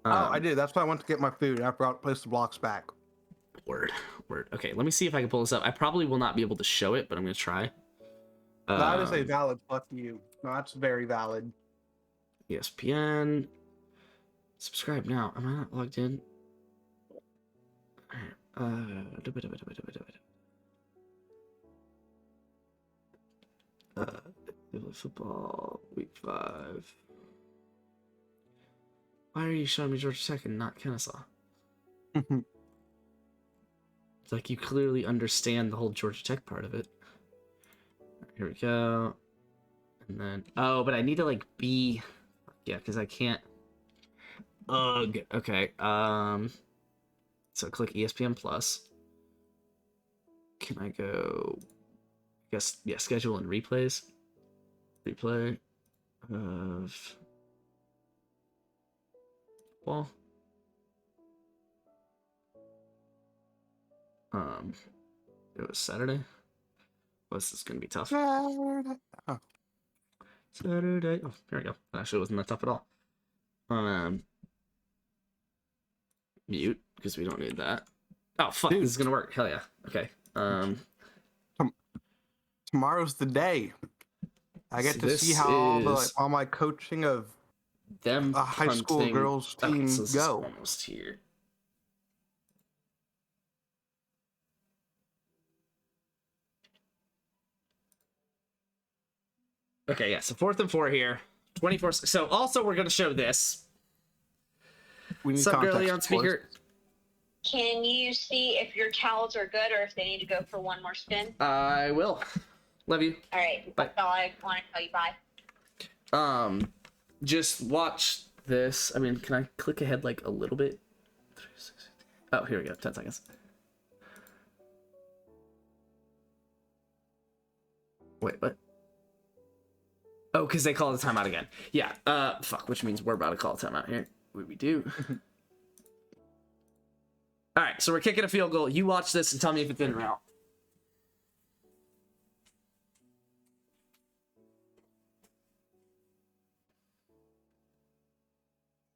Oh, I did. That's why I went to get my food. I forgot to place the blocks back. Word. Okay, let me see if I can pull this up. I probably will not be able to show it, but I'm gonna try. That is a valid fuck you. No, that's very valid. ESPN. Subscribe now. Am I not logged in? Football week 5. Why are you showing me Georgia Tech and not Kennesaw? It's like you clearly understand the whole Georgia Tech part of it. Here we go. And then, oh, but I need to like be, yeah, because I can't. Ugh. Okay. So click ESPN Plus. Can I go? I guess, yeah. Schedule and replays. Replay of. Well. It was Saturday. This is gonna be tough. Saturday. Oh, there we go. That actually wasn't that tough at all. Mute, because we don't need that. Oh fuck, Dude. this is gonna work. Hell yeah. Okay. Tomorrow's the day. I get So to see this how is all my coaching of them a high school punting- girls Okay, team so this is go. almost here. Okay, yeah, so 4th and 4 here. 24. So also we're gonna show this. We need What's up, girly context, on of course. speaker? Can you see if your towels are good or if they need to go for one more spin? I will. Love you. All right, Bye. that's all I want to tell you. Bye. Just watch this. I mean, can I click ahead like a little bit? Oh, here we go. 10 seconds. Wait, what? Oh, because they call the timeout again. Yeah. Fuck. Which means we're about to call a timeout here. We do. All right. So we're kicking a field goal. You watch this and tell me if it's in or out.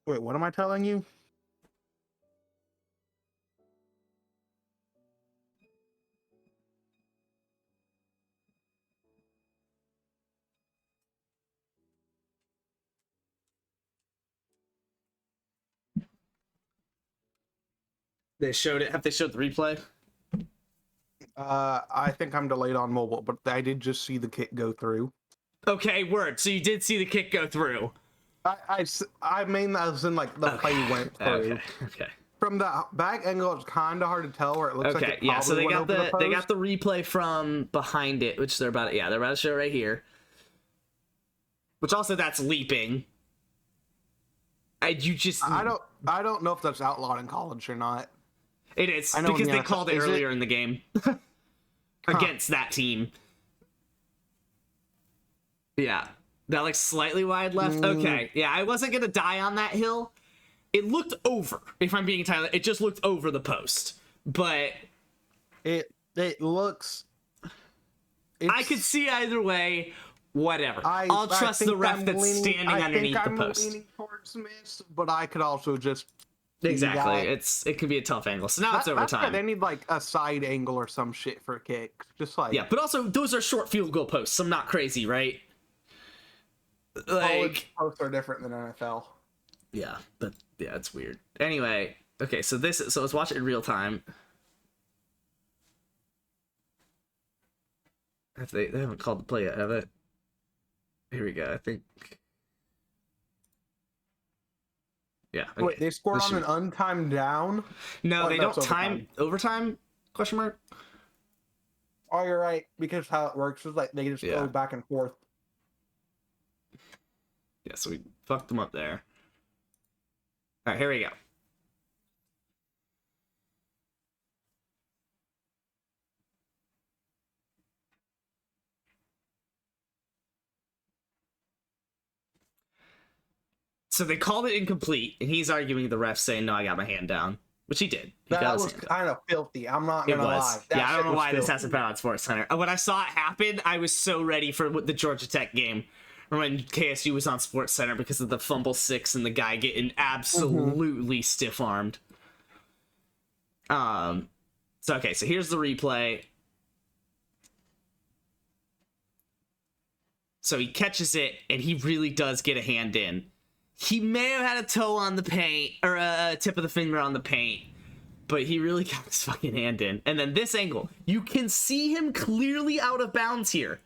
Wait, what am I telling you? They showed it. Have they showed the replay? I think I'm delayed on mobile, but I did just see the kick go through. Okay, word. So you did see the kick go through. I mean that was in like the play went through. Okay. From the back angle, it's kind of hard to tell where it looks like. Okay, It yeah. So they probably got went over the post. replay from behind it, which they're about. Yeah, they're about to show right here. Which also that's leaping. I don't know if that's outlawed in college or not. It is I know because in the they called it NFL is earlier in the game against that team. Yeah, that like slightly wide left. Okay, yeah, I wasn't gonna die on that hill. It looked over. If I'm being entirely, it just looked over the post. But it looks. I could see either way. Whatever. I'll trust the ref that's standing underneath the post. I'm leaning towards miss, but I could also just. Exactly. It could be a tough angle. So now it's overtime. They need like a side angle or some shit for a kick. Just like. Yeah, but also those are short field goal posts. I'm not crazy, right? College posts are different than NFL. Yeah, but yeah, it's weird. Anyway, okay, so let's watch it in real time. They haven't called the play yet, have it? Here we go. I think. Yeah. Okay. Wait, they scored on an untimed down? No, they don't overtime. overtime? Question mark. Oh, you're right. Because how it works is like they just go back and forth. Yeah, so we fucked them up there. All right, here we go. So they called it incomplete, and he's arguing the ref saying, "No, I got my hand down," which he did. He That was kind of filthy. I'm not gonna lie. Yeah, I don't know why this hasn't been on Sports Center. When I saw it happen, I was so ready for the Georgia Tech game, or when KSU was on Sports Center because of the fumble 6 and the guy getting absolutely stiff armed. So okay, so here's the replay. So he catches it, and he really does get a hand in. He may have had a toe on the paint, or a tip of the finger on the paint, but he really got his fucking hand in. And then this angle, you can see him clearly out of bounds here.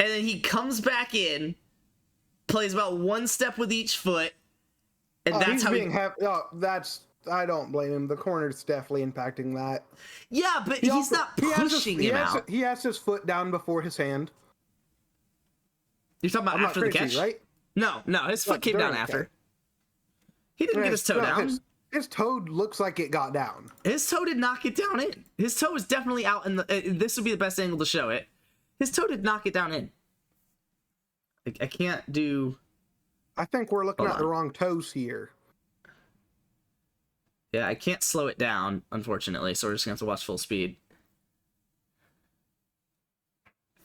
And then he comes back in, plays about one step with each foot, and that's how I don't blame him. The corner's definitely impacting that. Yeah, but he's not pushing him out. He has his foot down before his hand. You're talking about after the catch? Right? No, his foot came down after. He didn't get his toe down. His toe looks like it got down. His toe did not get down in. His toe was definitely out in the... this would be the best angle to show it. His toe did not get down in. I can't do... I think we're looking at the wrong toes here. Yeah, I can't slow it down, unfortunately, so we're just going to have to watch full speed.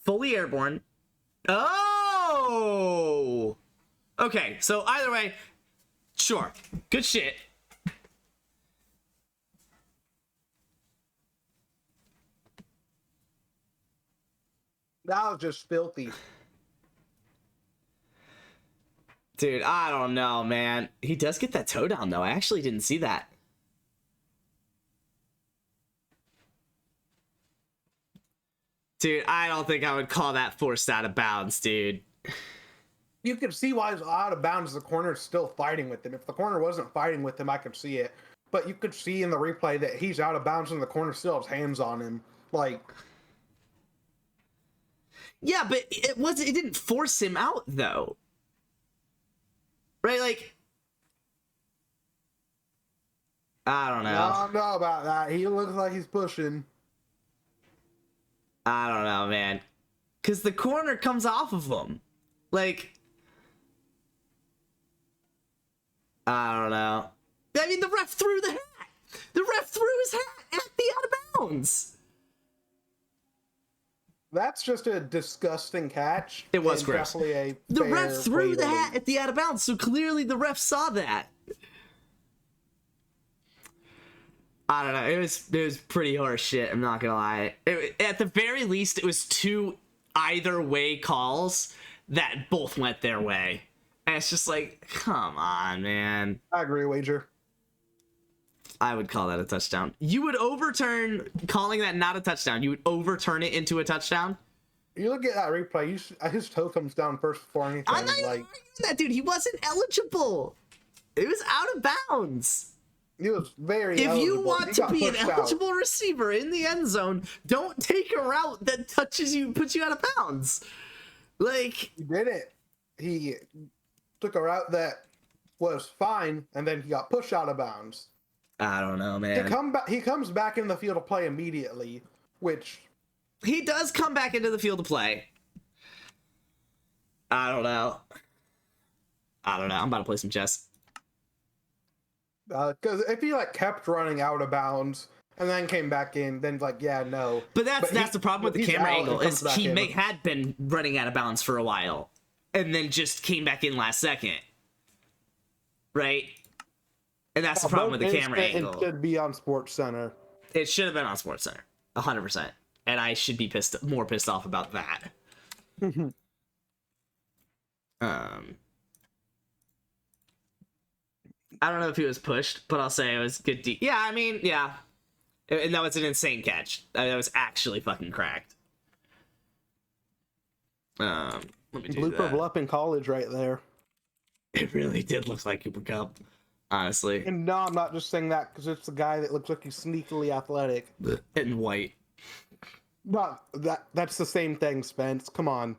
Fully airborne. Oh! Okay, so either way, sure. Good shit. That was just filthy. Dude, I don't know, man. He does get that toe down, though. I actually didn't see that. Dude, I don't think I would call that forced out of bounds, dude. You could see why he's out of bounds. The corner's still fighting with him. If the corner wasn't fighting with him, I could see it. But you could see in the replay that he's out of bounds and the corner still has hands on him. Like... Yeah, but it didn't force him out, though. Right, like... I don't know. I don't know about that. He looks like he's pushing. I don't know, man. Because the corner comes off of him. Like... I don't know. I mean, the ref threw the hat. The ref threw his hat at the out of bounds. That's just a disgusting catch. It was gross. The ref threw the hat at the out of bounds, so clearly the ref saw that. I don't know. It was pretty horse shit. I'm not gonna lie. At the very least, it was two either way calls that both went their way, and it's just like, come on, man. I agree, Wager. I would call that a touchdown. You would overturn calling that not a touchdown. You would overturn it into a touchdown. You look at that replay. His toe comes down first before anything. I'm not even like arguing that, dude. He wasn't eligible. It was out of bounds. he was very. If eligible. you want He to got be an pushed out. eligible receiver in the end zone, don't take a route that touches you, puts you out of bounds. Like, He did it. He took a route that was fine, and then he got pushed out of bounds. I don't know, man. He comes back in the field of play immediately, which He does come back into the field of play. I don't know. I'm about to play some chess. because if he like kept running out of bounds and then came back in, then like no. But that's the problem with the he's camera out and angle comes is back he in. had been running out of bounds for a while, and then just came back in last second, right? And that's the problem with the camera angle. It should be on Sports Center. It should have been on Sports Center, 100%, and I should be more pissed off about that. I don't know if he was pushed, but I'll say it was good. Yeah, I mean, yeah. And that was an insane catch. That was actually fucking cracked. Let me do Blooper that. Blup in college right there. It really did look like Cooper Cup, honestly. And no, I'm not just saying that because it's the guy that looks like he's sneakily athletic. In white. Not that's the same thing, Spence. Come on.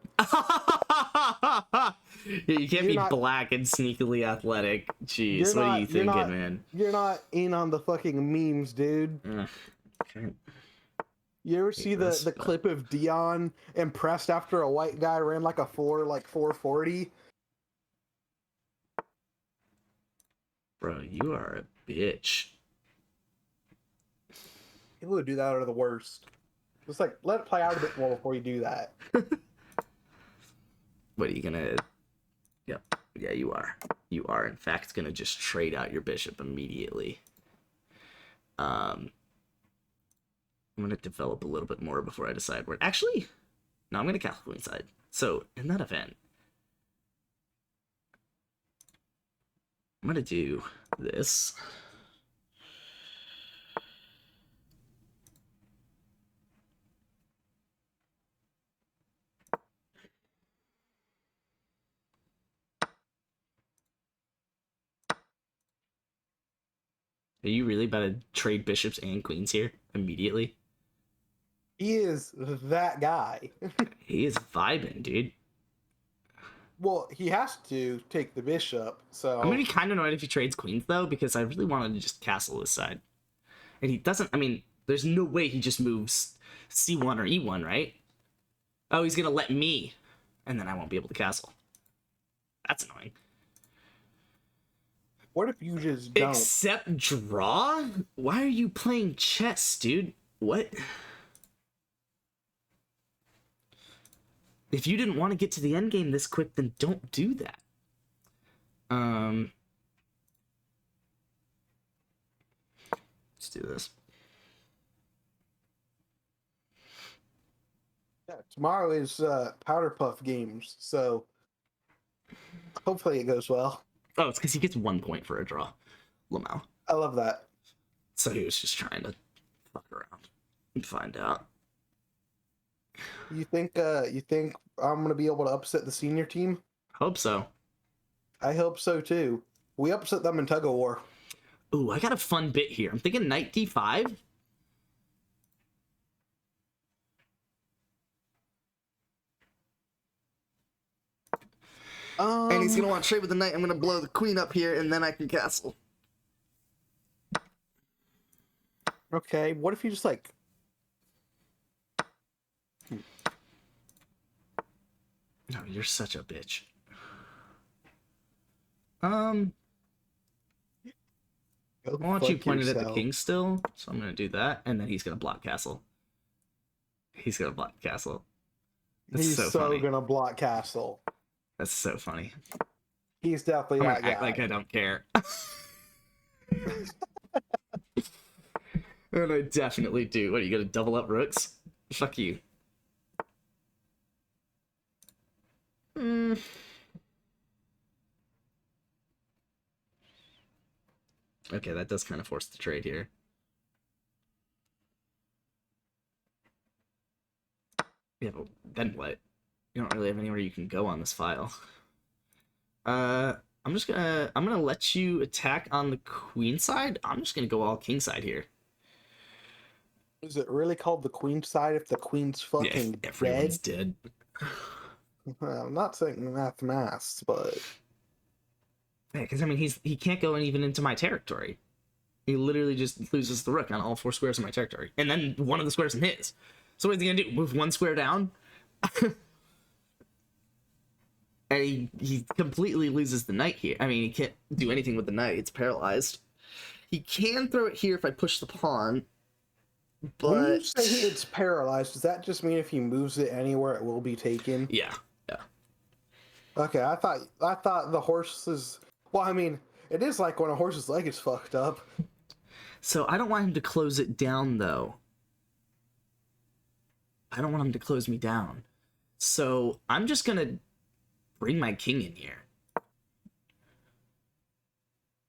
Yeah, you can't be black and sneakily athletic. Jeez, what are you thinking, man? You're not in on the fucking memes, dude. Okay. You ever see the clip of Dion impressed after a white guy ran like a 440? Bro, you are a bitch. People who do that are the worst. Just like let it play out a bit more before you do that. What are you gonna? Yep. Yeah, you are. You are in fact gonna just trade out your bishop immediately. I'm gonna develop a little bit more before I decide where. Actually, no, I'm gonna castle queenside. So in that event, I'm gonna do this. Are you really about to trade bishops and queens here immediately? He is that guy. He is vibing, dude. Well, he has to take the bishop, so... I'm gonna be kind of annoyed if he trades queens, though, because I really wanted to just castle this side. And he doesn't, I mean, there's no way he just moves c1 or e1, right? Oh, he's gonna let me, and then I won't be able to castle. That's annoying. What if you just don't? Accept draw? Why are you playing chess, dude? What? If you didn't want to get to the endgame this quick, then don't do that. Let's do this. Yeah, tomorrow is Powder Puff Games, so hopefully it goes well. Oh, it's because he gets 1 point for a draw. Lamau. I love that. So he was just trying to fuck around and find out. You think I'm gonna be able to upset the senior team? Hope so. I hope so too. We upset them in tug of war. Ooh, I got a fun bit here. I'm thinking knight d5. And he's gonna want to trade with the knight. I'm gonna blow the queen up here, and then I can castle. Okay, what if you just like... No, you're such a bitch. Why don't you point it at the king still? So I'm gonna do that, and then he's gonna block castle. He's gonna block castle. That's He's so so funny. gonna block castle. That's so funny. He's definitely I'm that gonna act guy. like I don't care. And I definitely do. What, are you gonna double up rooks? Fuck you. Okay, that does kind of force the trade here. Yeah, but then what? You don't really have anywhere you can go on this file. I'm gonna let you attack on the queen side. I'm just gonna go all king side here. Is it really called the queen side if the queen's fucking Yeah, everyone's dead? dead. Well, I'm not saying that's mass, but Yeah, because I mean he can't go even into my territory. He literally just loses the rook on all 4 squares of my territory, and then one of the squares in his. So what's he gonna do? Move 1 square down? And he completely loses the knight here. I mean, he can't do anything with the knight. It's paralyzed. He can throw it here if I push the pawn, but... When you say it's paralyzed, does that just mean if he moves it anywhere, it will be taken? Yeah, yeah. Okay, I thought the horse's... Well, I mean, it is like when a horse's leg is fucked up. So I don't want him to close it down, though. I don't want him to close me down. So I'm just gonna bring my king in here.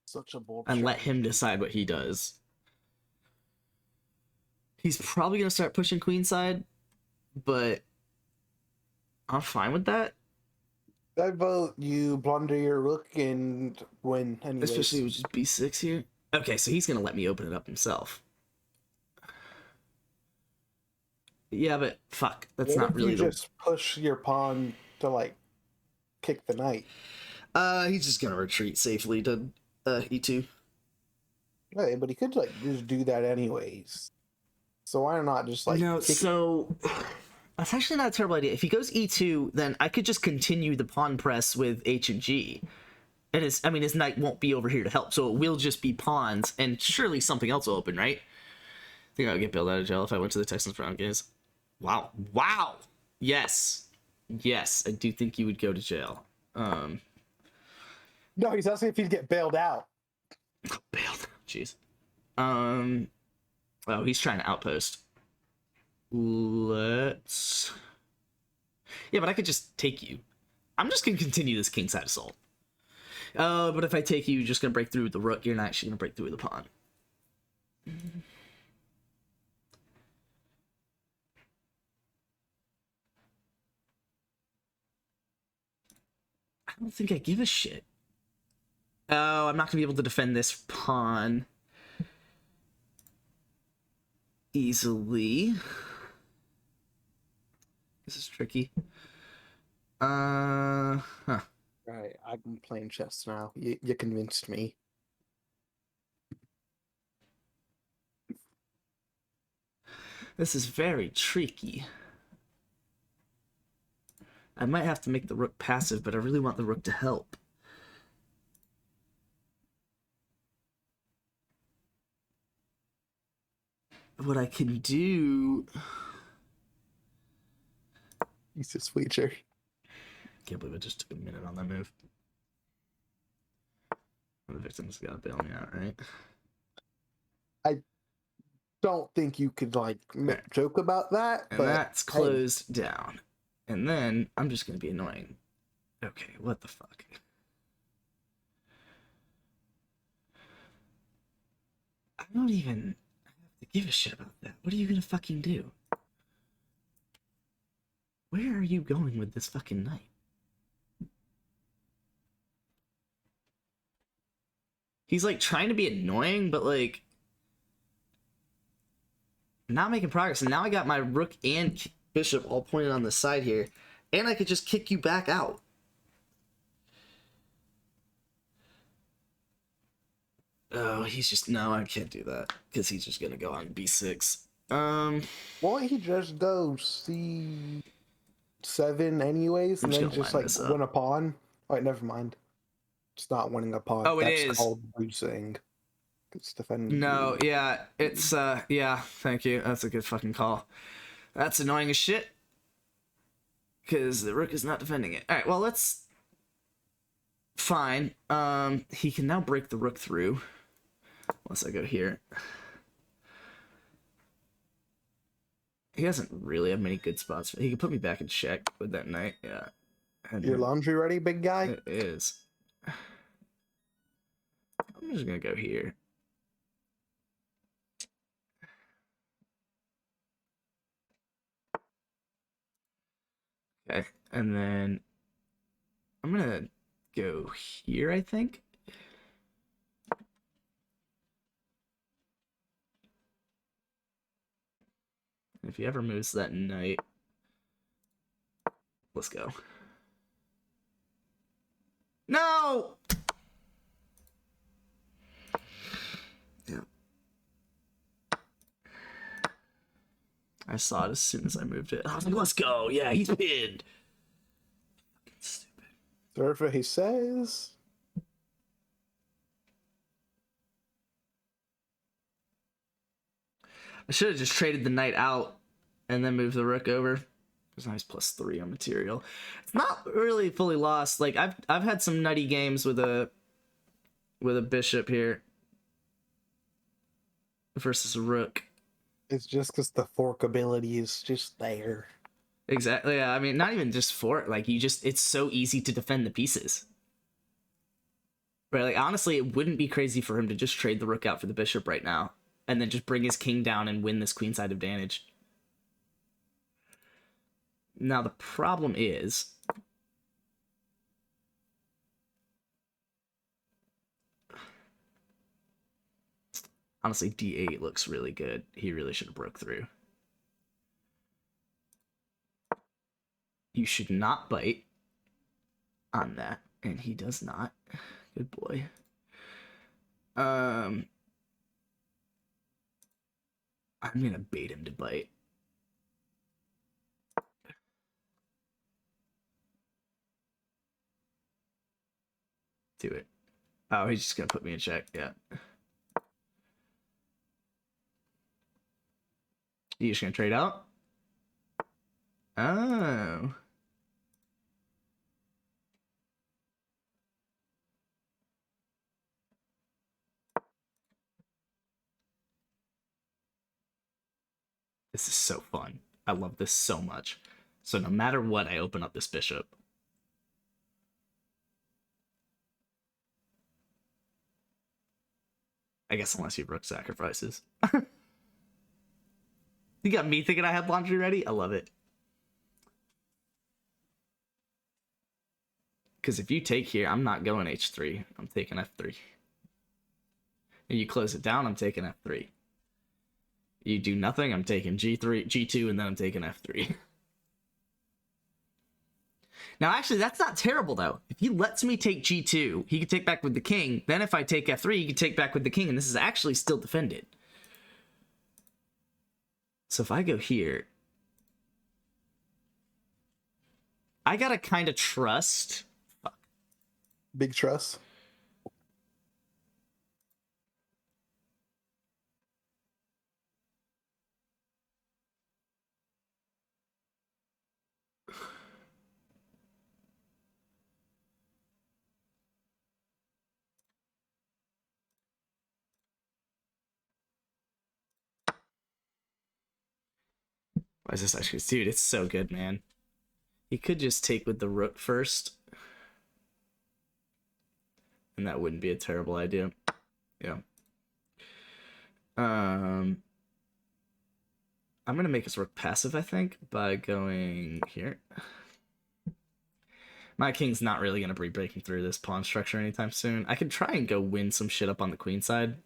Such a bold And shot. let him decide what he does. He's probably gonna start pushing queenside, but I'm fine with that. I vote you blunder your rook and win anyways. Especially with just b6 here. Okay, so he's gonna let me open it up himself. Yeah, but fuck, that's What not if really you just push your pawn to, like, kick the knight? He's just gonna retreat safely to e2. Hey, but he could, like, just do that anyways. So why not just, like... No, so... That's actually not a terrible idea. If he goes e2, then I could just continue the pawn press with h and g. And his knight won't be over here to help, so it will just be pawns, and surely something else will open, right? I think I would get bailed out of jail if I went to the Texans Brown games. Wow. Wow! Yes. Yes, I do think you would go to jail. No, he's asking if he'd get bailed out. Bailed. Jeez. Oh, he's trying to outpost. Let's... Yeah, but I could just take you. I'm just gonna continue this kingside assault. But if I take you, you're just gonna break through with the rook. You're not actually gonna break through with the pawn. I don't think I give a shit. Oh, I'm not gonna be able to defend this pawn easily. This is tricky. Huh. Right, I'm playing chess now. You convinced me. This is very tricky. I might have to make the rook passive, but I really want the rook to help. What I can do... He's a sweeter. Can't believe it just took a minute on that move. The victim's gotta bail me out, right? I don't think you could, like, joke about that. And but that's closed down. And then I'm just gonna be annoying. Okay, what the fuck? I don't even have to give a shit about that. What are you gonna fucking do? Where are you going with this fucking knight? He's like trying to be annoying, but like not making progress. And now I got my rook and bishop all pointed on the side here, and I could just kick you back out. Oh, he's just no, I can't do that because he's just gonna go on b6. Why don't he just go c7 anyways, and then just like win a pawn? Alright, never mind. It's not winning a pawn. Oh, it That's is called losing. It's defending. No, yeah, it's yeah, thank you. That's a good fucking call. That's annoying as shit. Because the rook is not defending it. Alright, well let's fine. He can now break the rook through. Unless I go here. He doesn't really have many good spots. He can put me back in check with that knight, yeah. And your laundry ready, big guy? It is. I'm just gonna go here. Okay, and then I'm gonna go here, I think. If he ever moves that knight, let's go. No! Yeah. I saw it as soon as I moved it. I was like, let's go. Yeah, he's pinned. Fucking stupid. Whatever he says. I should have just traded the knight out and then moved the rook over. There's nice +3 on material. It's not really fully lost. Like I've had some nutty games with a bishop here versus a rook. It's just because the fork ability is just there. Exactly. Yeah. I mean, not even just fork. Like it's so easy to defend the pieces. Right. Like honestly, it wouldn't be crazy for him to just trade the rook out for the bishop right now, and then just bring his king down and win this queenside advantage. Now the problem is, honestly, d8 looks really good. He really should have broke through. You should not bite on that, and he does not. Good boy. I'm gonna bait him to bite. Do it. Oh, he's just gonna put me in check. Yeah. You just gonna trade out? Oh. This is so fun. I love this so much. So no matter what, I open up this bishop. I guess unless you rook sacrifices. You got me thinking I had laundry ready? I love it. Because if you take here, I'm not going h3. I'm taking f3. And you close it down, I'm taking f3. You do nothing, I'm taking g3, g2, and then I'm taking f3. Now, actually, that's not terrible, though. If he lets me take g2, he could take back with the king. Then if I take f3, he could take back with the king, and this is actually still defended. So if I go here, I gotta kind of trust. Fuck. Big trust. Why is this actually... Dude, it's so good, man. He could just take with the rook first. And that wouldn't be a terrible idea. Yeah. I'm gonna make his rook passive, I think, by going here. My king's not really gonna be breaking through this pawn structure anytime soon. I could try and go win some shit up on the queen side.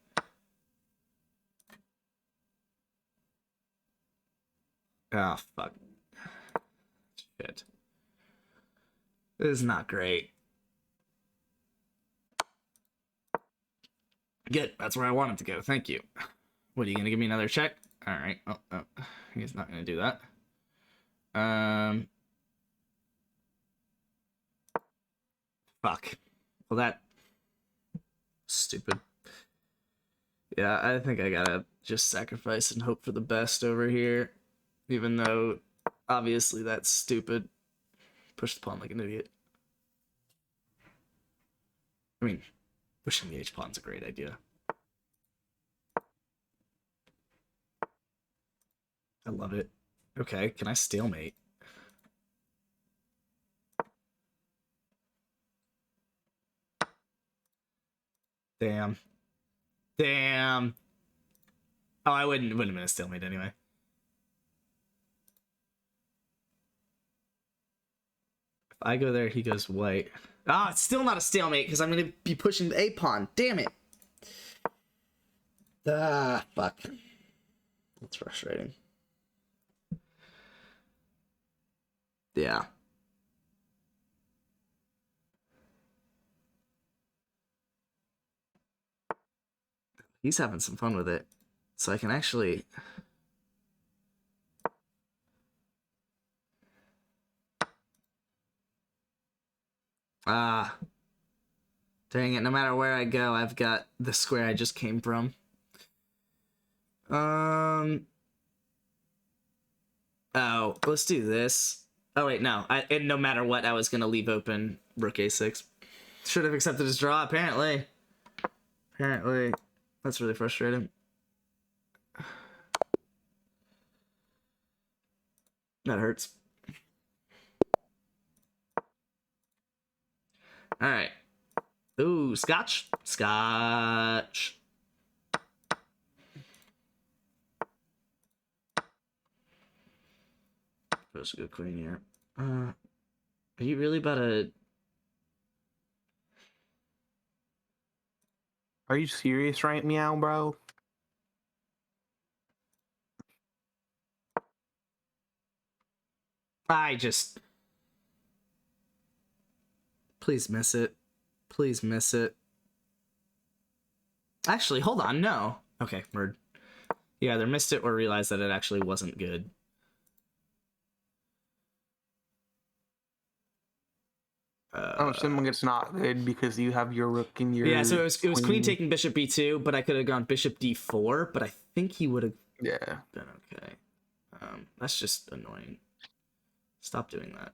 Ah, oh, fuck. Shit. This is not great. Good. That's where I wanted to go. Thank you. What, are you going to give me another check? All right. Oh, he's not going to do that. Fuck. Well, that... Stupid. Yeah, I think I gotta just sacrifice and hope for the best over here. Even though, obviously, that's stupid. Push the pawn like an idiot. I mean, pushing the h-pawn's a great idea. I love it. Okay, can I stalemate? Damn. Damn. Oh, I wouldn't have been a stalemate anyway. I go there, he goes white. Ah, it's still not a stalemate because I'm going to be pushing the A pawn. Damn it. Ah, fuck. That's frustrating. Yeah. He's having some fun with it. So I can actually... Ah. Dang it, no matter where I go, I've got the square I just came from. Oh, let's do this. Oh wait, no. And no matter what, I was gonna leave open rook a6. Should have accepted his draw, apparently. Apparently. That's really frustrating. That hurts. Alright. Ooh, scotch. Scotch. Supposed to go queen here. Are you really about to... Are you serious right meow, bro? I just... Please miss it. Please miss it. Actually, hold on, no. Okay, word. You either missed it or realized that it actually wasn't good. I'm assuming it's not good because you have your rook in your... Yeah, so it was queen taking bishop b2, but I could have gone bishop d4, but I think he would have been okay. That's just annoying. Stop doing that.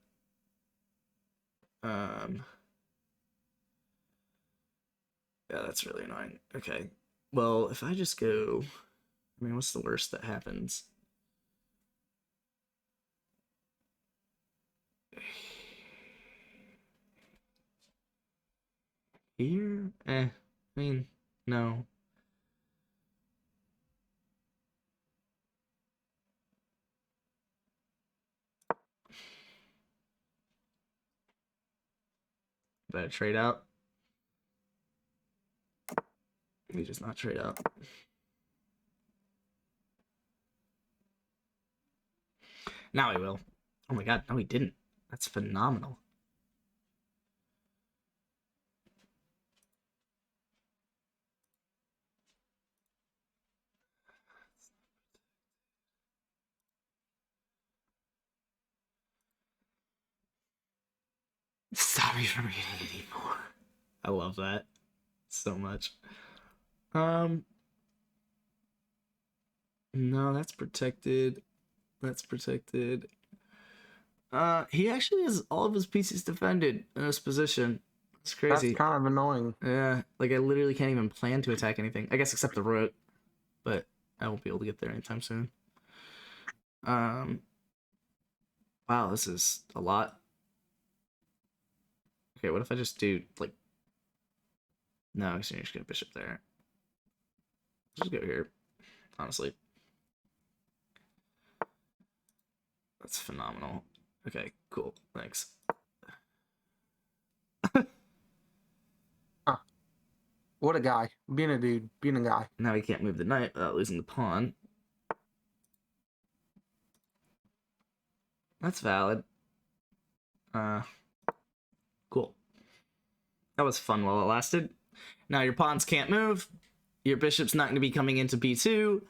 Yeah, that's really annoying. Okay. Well, if I just go... I mean, what's the worst that happens? Here? I mean, no. Better trade out. We just not trade out. Now he will. Oh my god, no he didn't. That's phenomenal. Stop me from reading anymore. I love that so much. No, that's protected. That's protected. He actually has all of his pieces defended in this position. It's crazy. That's kind of annoying. Yeah, like I literally can't even plan to attack anything. I guess except the rook, but I won't be able to get there anytime soon. Wow, this is a lot. Okay, what if I just do, like... No, I'm just gonna bishop there. Just go here, honestly. That's phenomenal. Okay, cool. Thanks. What a guy. Being a dude. Being a guy. Now he can't move the knight without losing the pawn. That's valid. Cool. That was fun while it lasted. Now your pawns can't move. Your bishop's not going to be coming into b2.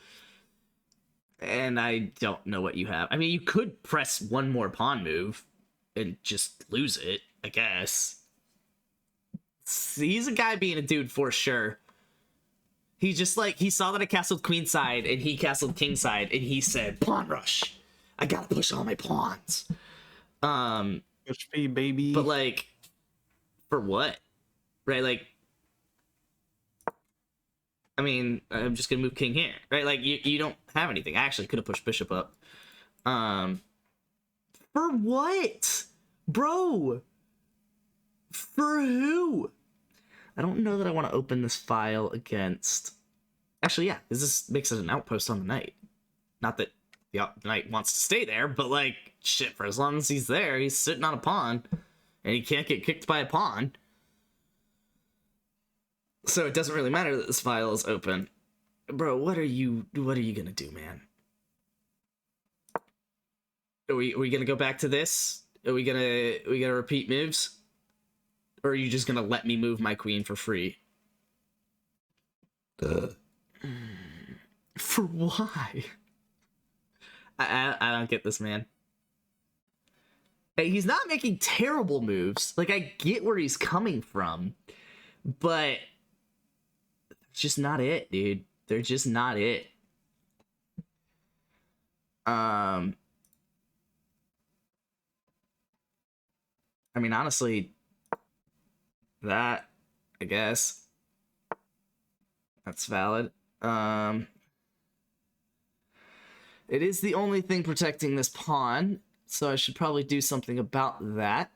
And I don't know what you have. I mean, you could press one more pawn move and just lose it, I guess. He's a guy being a dude for sure. He just, like, he saw that I castled queenside and he castled kingside and he said, pawn rush. I gotta push all my pawns. HP, baby. But, like, for what? Right, like, I mean, I'm just gonna move king here, right? Like, you don't have anything. I actually could have pushed bishop up. For what? Bro! For who? I don't know that I want to open this file against... Actually, yeah, because this makes it an outpost on the knight. Not that the knight wants to stay there, but, like, shit, for as long as he's there, he's sitting on a pawn. and he can't get kicked by a pawn. So it doesn't really matter that this file is open. Bro, what are you gonna do, man? Are we gonna go back to this? Are we gonna repeat moves? Or are you just gonna let me move my queen for free? For why? I don't get this, man. Hey, he's not making terrible moves. Like, I get where he's coming from, but it's just not it, dude. They're just not it. I mean, honestly, that, I guess, that's valid. It is the only thing protecting this pawn, so I should probably do something about that.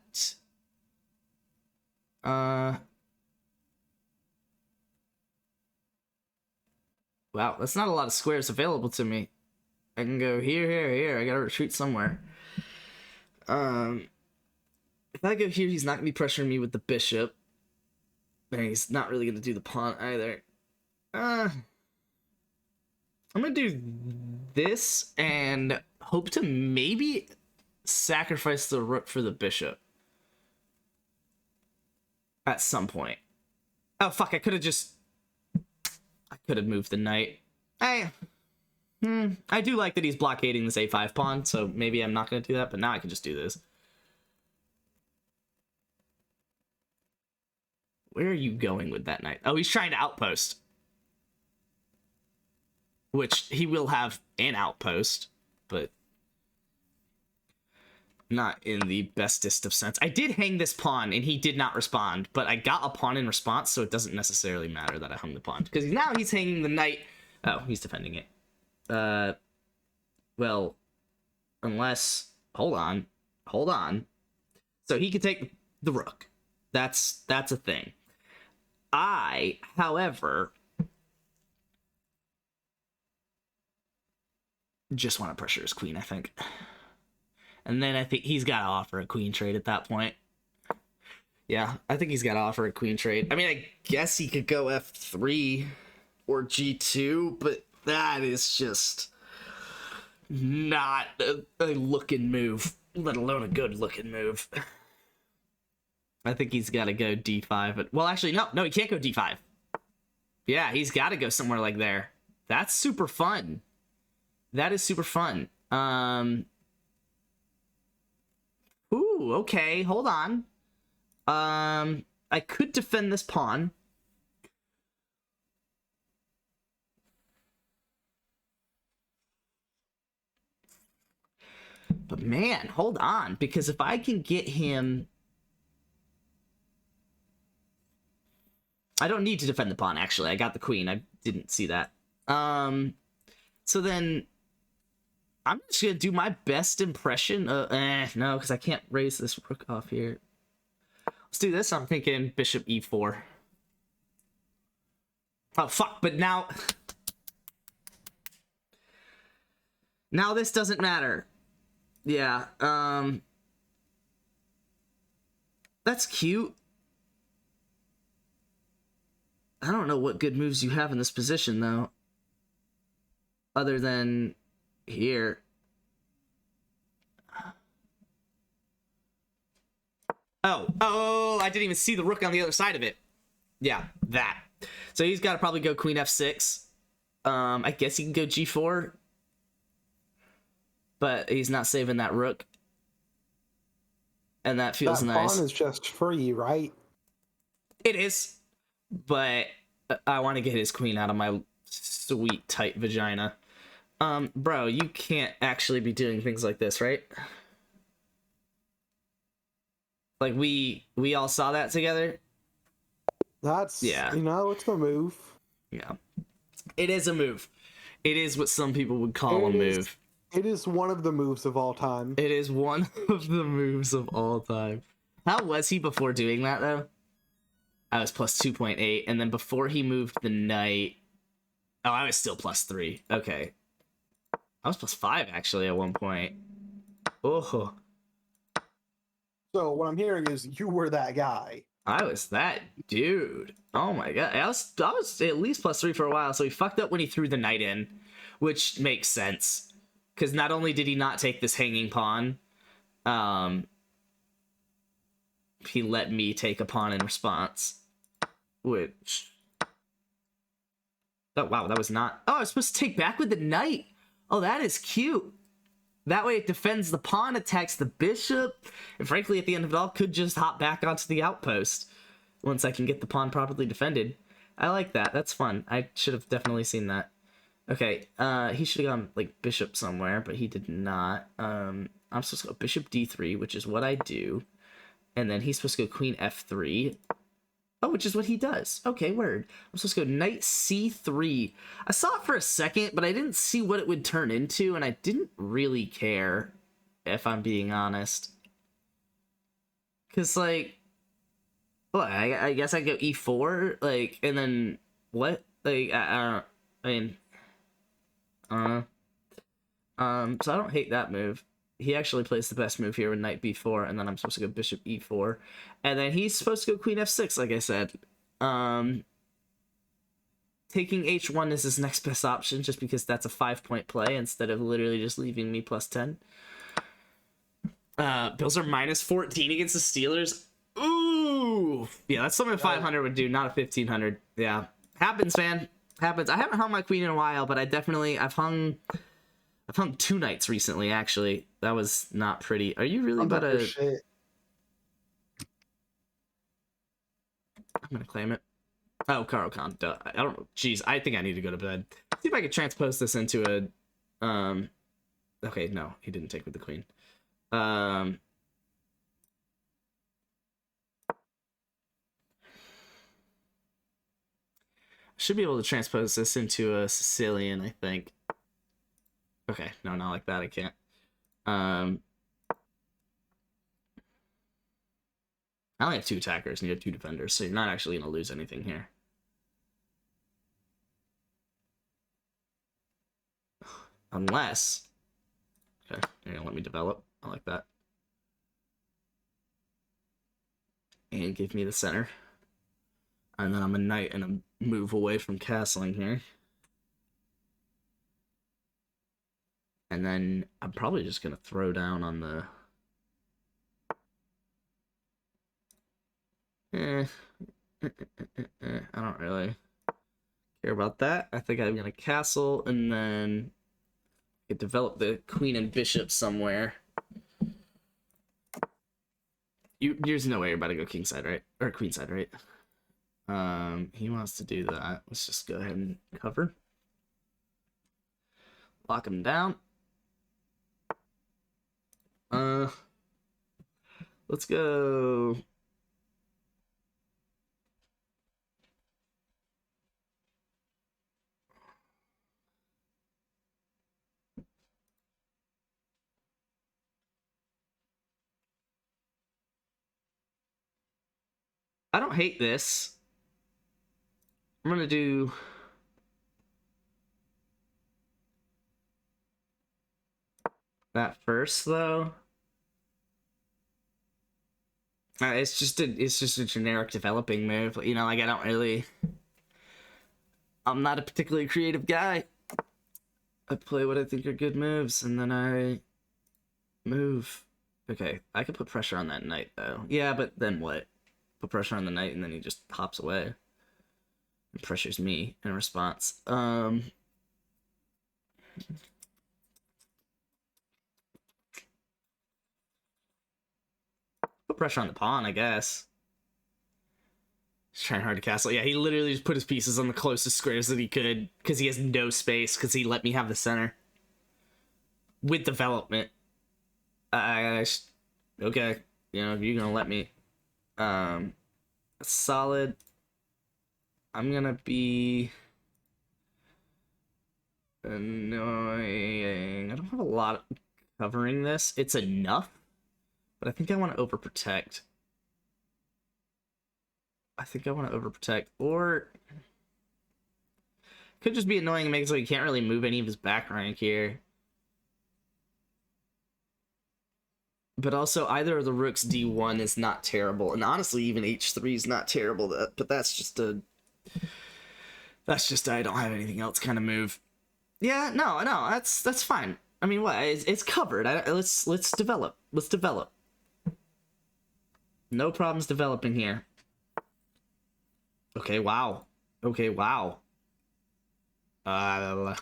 Wow, that's not a lot of squares available to me. I can go here, here, here. I gotta retreat somewhere. If I go here, he's not gonna be pressuring me with the bishop. And he's not really gonna do the pawn either. I'm gonna do this and hope to maybe sacrifice the rook for the bishop. At some point. Oh, fuck, I could have moved the knight. I do like that he's blockading this a5 pawn, so maybe I'm not gonna do that, but now I can just do this. Where are you going with that knight? Oh, he's trying to outpost. Which, he will have an outpost, but not in the bestest of sense. I did hang this pawn, and he did not respond, but I got a pawn in response, so it doesn't necessarily matter that I hung the pawn. Because now he's hanging the knight. Oh, he's defending it. Well, unless... Hold on. So he could take the rook. That's a thing. I, however, just want to pressure his queen, I think. And then I think he's got to offer a queen trade at that point. Yeah, I think he's got to offer a queen trade. I mean, I guess he could go f3 or g2, but that is just not a looking move, let alone a good looking move. I think he's got to go d5. Well, actually, no, he can't go d5. Yeah, he's got to go somewhere like there. That's super fun. That is super fun. Ooh, okay, hold on. I could defend this pawn. But man, hold on, because if I can get him... I don't need to defend the pawn, actually. I got the queen. I didn't see that. So then... I'm just going to do my best impression. No, because I can't raise this rook off here. Let's do this. I'm thinking bishop e4. Oh, fuck. But now... Now this doesn't matter. Yeah. That's cute. I don't know what good moves you have in this position, though. Other than... here. Oh, I didn't even see the rook on the other side of it. Yeah, that. So he's got to probably go queen f6. I guess he can go g4. But he's not saving that rook. And that feels nice. That pawn is just free, right? It is. But I want to get his queen out of my sweet, tight vagina. Bro, you can't actually be doing things like this, right? Like, we all saw that together? That's, yeah. You know, it's a move. Yeah. It is a move. It is what some people would call a move. It is one of the moves of all time. It is one of the moves of all time. How was he before doing that, though? I was plus 2.8, and then before he moved the knight... Oh, I was still plus 3. Okay. I was plus 5, actually, at one point. Oh. So what I'm hearing is you were that guy. I was that dude. Oh my god. I was at least +3 for a while, so he fucked up when he threw the knight in, which makes sense. Because not only did he not take this hanging pawn, he let me take a pawn in response. Which... Oh, wow, that was not... Oh, I was supposed to take back with the knight! Oh, that is cute! That way it defends the pawn, attacks the bishop, and frankly, at the end of it all, could just hop back onto the outpost once I can get the pawn properly defended. I like that. That's fun. I should have definitely seen that. Okay, he should have gone, like, bishop somewhere, but he did not. I'm supposed to go bishop d3, which is what I do. And then he's supposed to go queen f3. Oh, which is what he does. Okay, word. I'm supposed to go knight c3. I saw it for a second, but I didn't see what it would turn into, and I didn't really care, if I'm being honest. Because, like, well, I guess I go e4, like, and then what? Like, I don't know. So I don't hate that move. He actually plays the best move here with knight b4, and then I'm supposed to go bishop e4. And then he's supposed to go queen f6, like I said. Taking h1 is his next best option, just because that's a 5-point play, instead of literally just leaving me +10. Bills are -14 against the Steelers. Ooh! Yeah, that's something 500 would do, not a 1500. Yeah. Happens, man. Happens. I haven't hung my queen in a while, but I've hung 2 knights recently, actually. That was not pretty. Are you really about to... Shit. I'm gonna claim it. Oh, Caro-Kann. Duh. I don't know. Jeez, I think I need to go to bed. See if I could transpose this into a... Okay, no. He didn't take with the queen. Should be able to transpose this into a Sicilian, I think. Okay, no, not like that, I can't. I only have 2 attackers and you have 2 defenders, so you're not actually going to lose anything here. Unless... Okay, you're going to let me develop. I like that. And give me the center. And then I'm a knight and a move away from castling here. And then I'm probably just going to throw down on the... I don't really care about that. I think I'm going to castle and then develop the queen and bishop somewhere. There's no way you're about to go kingside, right? Or queenside, right? He wants to do that. Let's just go ahead and cover. Lock him down. Let's go. I don't hate this. I'm gonna do... that first, though. It's just a generic developing move. You know, like, I don't really... I'm not a particularly creative guy. I play what I think are good moves, and then I move. Okay, I could put pressure on that knight, though. Yeah, but then what? Put pressure on the knight, and then he just hops away. And pressures me in response. Put pressure on the pawn, I guess. He's trying hard to castle. Yeah, he literally just put his pieces on the closest squares that he could, because he has no space, because he let me have the center. With development. Okay, you know, if you're gonna let me. Solid. I'm gonna be annoying. I don't have a lot of covering this. It's enough, but I think I want to overprotect. Or could just be annoying and make it so he can't really move any of his back rank here. But also, either of the rooks D1 is not terrible, and honestly, even H3 is not terrible. But that's just I don't have anything else kind of move. Yeah, no, that's fine. I mean, what? It's covered. Let's develop. Let's develop. No problems developing here. Okay, wow. Okay, wow. Okay,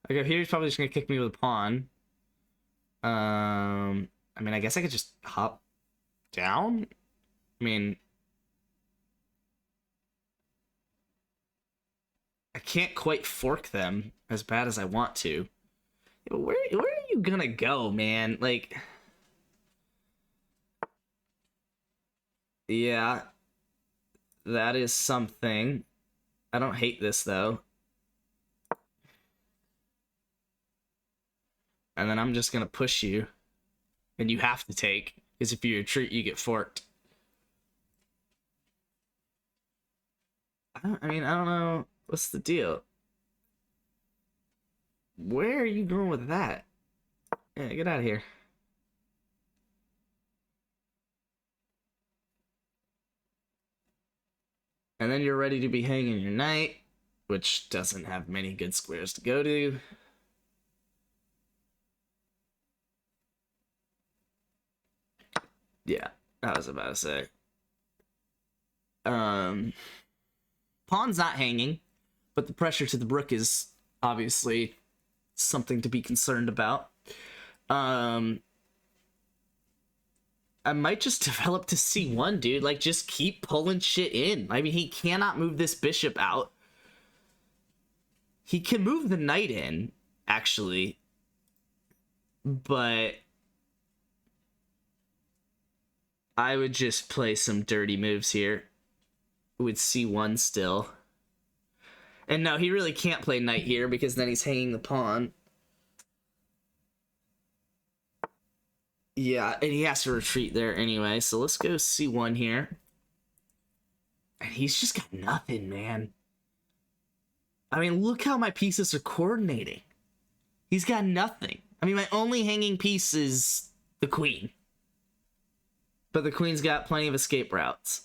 here he's probably just gonna kick me with a pawn. I mean, I guess I could just hop down. I mean, I can't quite fork them as bad as I want to. Where are you gonna go, man? Like, yeah, that is something. I don't hate this though. And then I'm just gonna push you, and you have to take, because if you retreat, you get forked. I don't know. What's the deal? Where are you going with that? Yeah, get out of here. And then you're ready to be hanging your knight, which doesn't have many good squares to go to. Yeah, I was about to say. Pawn's not hanging, but the pressure to the rook is obviously something to be concerned about. I might just develop to C1, dude. Like, just keep pulling shit in. I mean, he cannot move this bishop out. He can move the knight in, actually. But I would just play some dirty moves here with C1 still. And no, he really can't play knight here because then he's hanging the pawn. Yeah, and he has to retreat there anyway, so let's go C1 here. And he's just got nothing, man. I mean, look how my pieces are coordinating. He's got nothing. I mean, my only hanging piece is the queen. But the queen's got plenty of escape routes.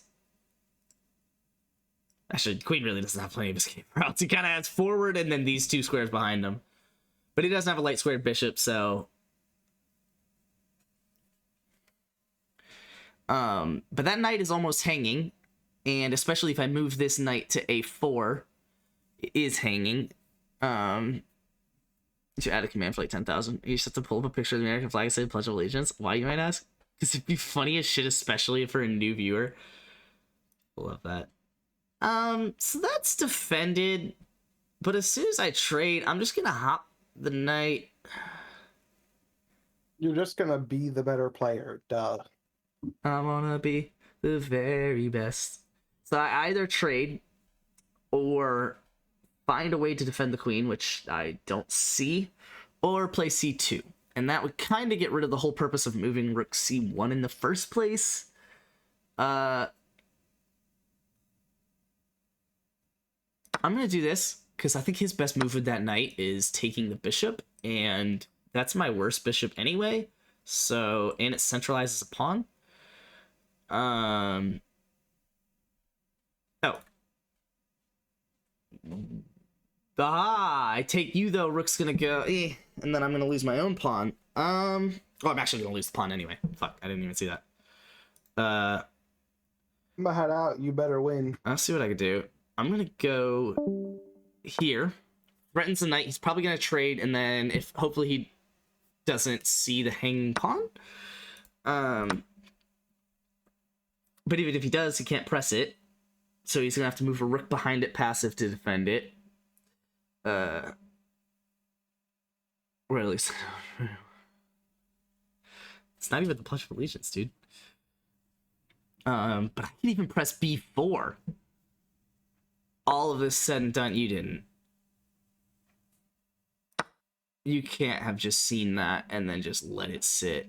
Actually, the queen really doesn't have plenty of escape routes. He kind of has forward and then these two squares behind him. But he doesn't have a light squared bishop, so... but that knight is almost hanging, and especially if I move this knight to a4, it is hanging. You should add a command for like 10,000. You just have to pull up a picture of the American flag and say Pledge of Allegiance. Why, you might ask? Because it'd be funny as shit, especially for a new viewer. Love that. So that's defended, but as soon as I trade, I'm just gonna hop the knight. You're just gonna be the better player, duh. I wanna be the very best. So I either trade or find a way to defend the queen, which I don't see, or play C2. And that would kind of get rid of the whole purpose of moving rook C1 in the first place. I'm going to do this because I think his best move with that knight is taking the bishop, and that's my worst bishop anyway. So, and it centralizes a pawn. Oh. Aha! I take you though, rook's gonna go, and then I'm gonna lose my own pawn. Oh, I'm actually gonna lose the pawn anyway. Fuck, I didn't even see that. I'm gonna head out, you better win. I'll see what I can do. I'm gonna go here. Threatens the knight, he's probably gonna trade, and then if hopefully he doesn't see the hanging pawn. But even if he does, he can't press it. So he's gonna have to move a rook behind it passive to defend it. Or at least... It's not even the Pledge of Allegiance, dude. But I can even press B4. All of this said and done, you didn't. You can't have just seen that and then just let it sit.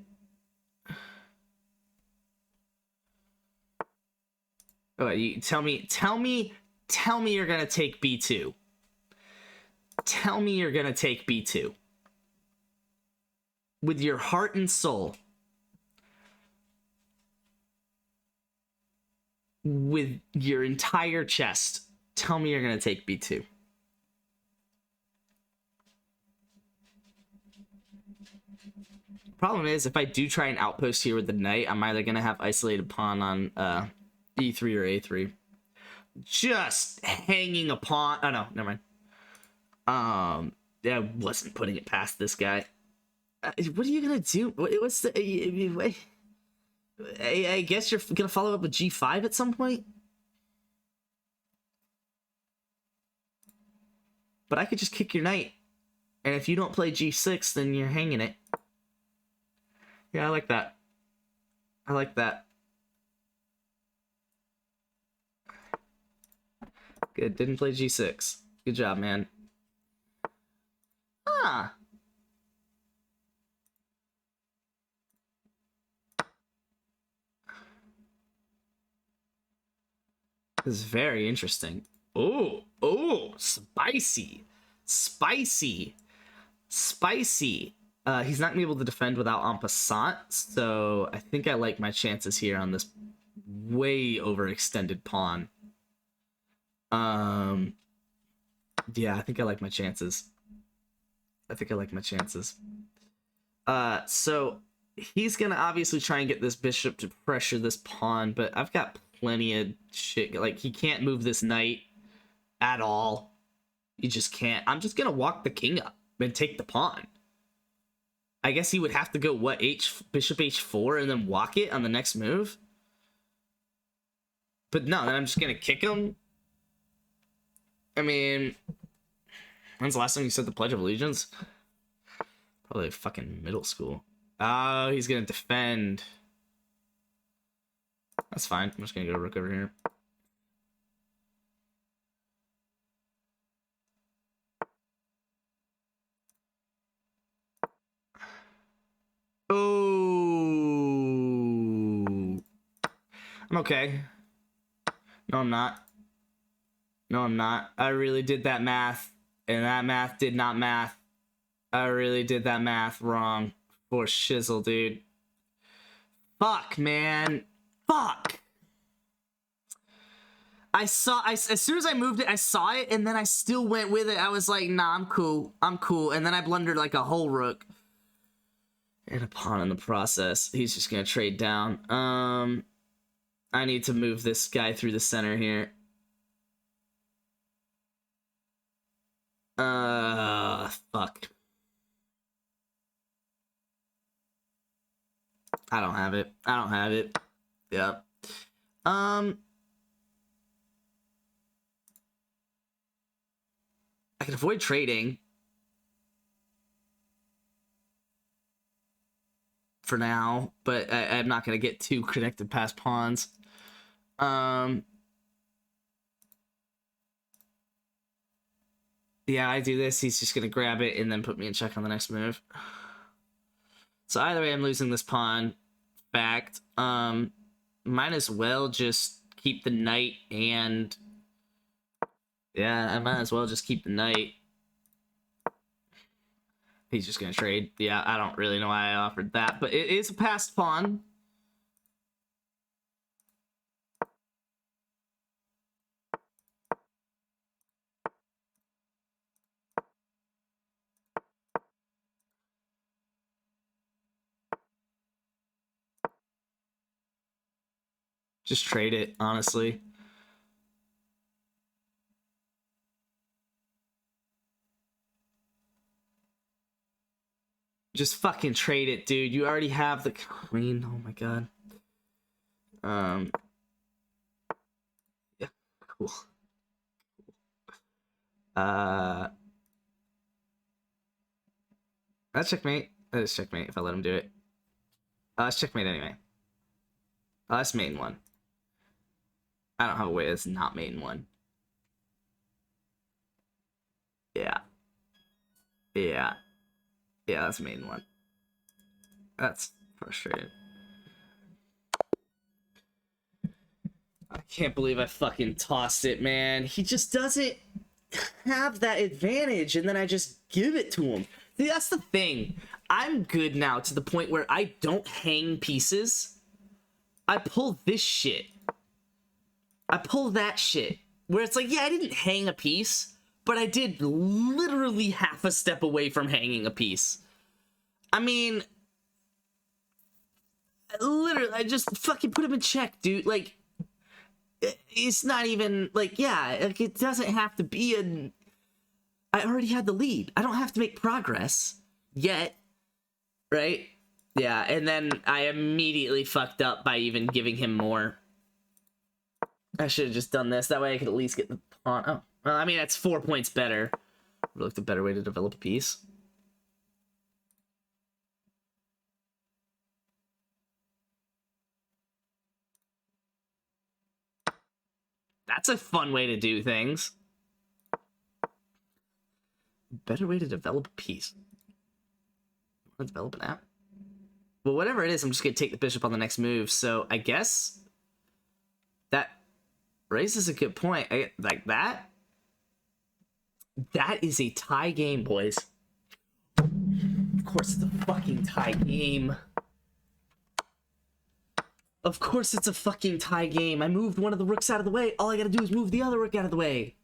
Oh, you tell me you're gonna take B2. Tell me you're gonna take B2. with your heart and soul, with your entire chest, tell me you're gonna take B2. Problem is, if I do try an outpost here with the knight, I'm either gonna have isolated pawn on E3 or A3. Just hanging a pawn. Oh no, never mind. I wasn't putting it past this guy. What are you gonna do? What's the? I guess you're gonna follow up with G5 at some point. But I could just kick your knight, and if you don't play G6, then you're hanging it. Yeah, I like that. I like that. Good, didn't play G6. Good job, man. Ah. This is very interesting. Oh, spicy. Spicy. Spicy. He's not gonna be able to defend without en passant, so I think I like my chances here on this way overextended pawn. Yeah, I think I like my chances. So he's gonna obviously try and get this bishop to pressure this pawn, but I've got plenty of shit. Like, he can't move this knight at all. He just can't. I'm just gonna walk the king up and take the pawn. I guess he would have to go, what, bishop h4 and then walk it on the next move? But no, then I'm just gonna kick him. I mean, when's the last time you said the Pledge of Allegiance? Probably fucking middle school. Oh, he's gonna defend. That's fine. I'm just gonna go rook over here. Oh, I'm okay. No, I'm not. No, I'm not. I really did that math, and that math did not math. I really did that math wrong. For shizzle, dude. Fuck, man. Fuck. As soon as I moved it, I saw it, and then I still went with it. I was like, nah, I'm cool. I'm cool. And then I blundered like a whole rook. And a pawn in the process. He's just gonna trade down. I need to move this guy through the center here. Fuck. I don't have it. Yep. I can avoid trading. For now, but I'm not going to get too connected past pawns. Yeah, I do this. He's just going to grab it and then put me in check on the next move. So either way, I'm losing this pawn. Fact. Might as well just keep the knight and... Yeah, I might as well just keep the knight. He's just going to trade. Yeah, I don't really know why I offered that, but it is a passed pawn. Just trade it, honestly. Just fucking trade it, dude. You already have the queen. Oh my god. Yeah, cool. That's checkmate. That is checkmate if I let him do it. That's checkmate anyway. That's main one. I don't have a way that's not main one. Yeah. Yeah. Yeah, that's main one. That's frustrating. I can't believe I fucking tossed it, man. He just doesn't have that advantage, and then I just give it to him. that's the thing. I'm good now to the point where I don't hang pieces. I pull this shit. I pull that shit. Where it's like, yeah, I didn't hang a piece, but I did literally half a step away from hanging a piece. I mean, literally, I just fucking put him in check, dude. Like, it's not even, like, yeah, like, it doesn't have to be a... I already had the lead. I don't have to make progress yet, right? Yeah, and then I immediately fucked up by even giving him more. I should have just done this. That way I could at least get the pawn. Oh, well, I mean, that's 4 points better. Would look the better way to develop a piece. That's a fun way to do things. Better way to develop a piece. Want to develop an app? Well, whatever it is, I'm just going to take the bishop on the next move. So I guess that raises a good point. Like that? That is a tie game, boys. Of course it's a fucking tie game. Of course it's a fucking tie game. I moved one of the rooks out of the way. All I gotta do is move the other rook out of the way.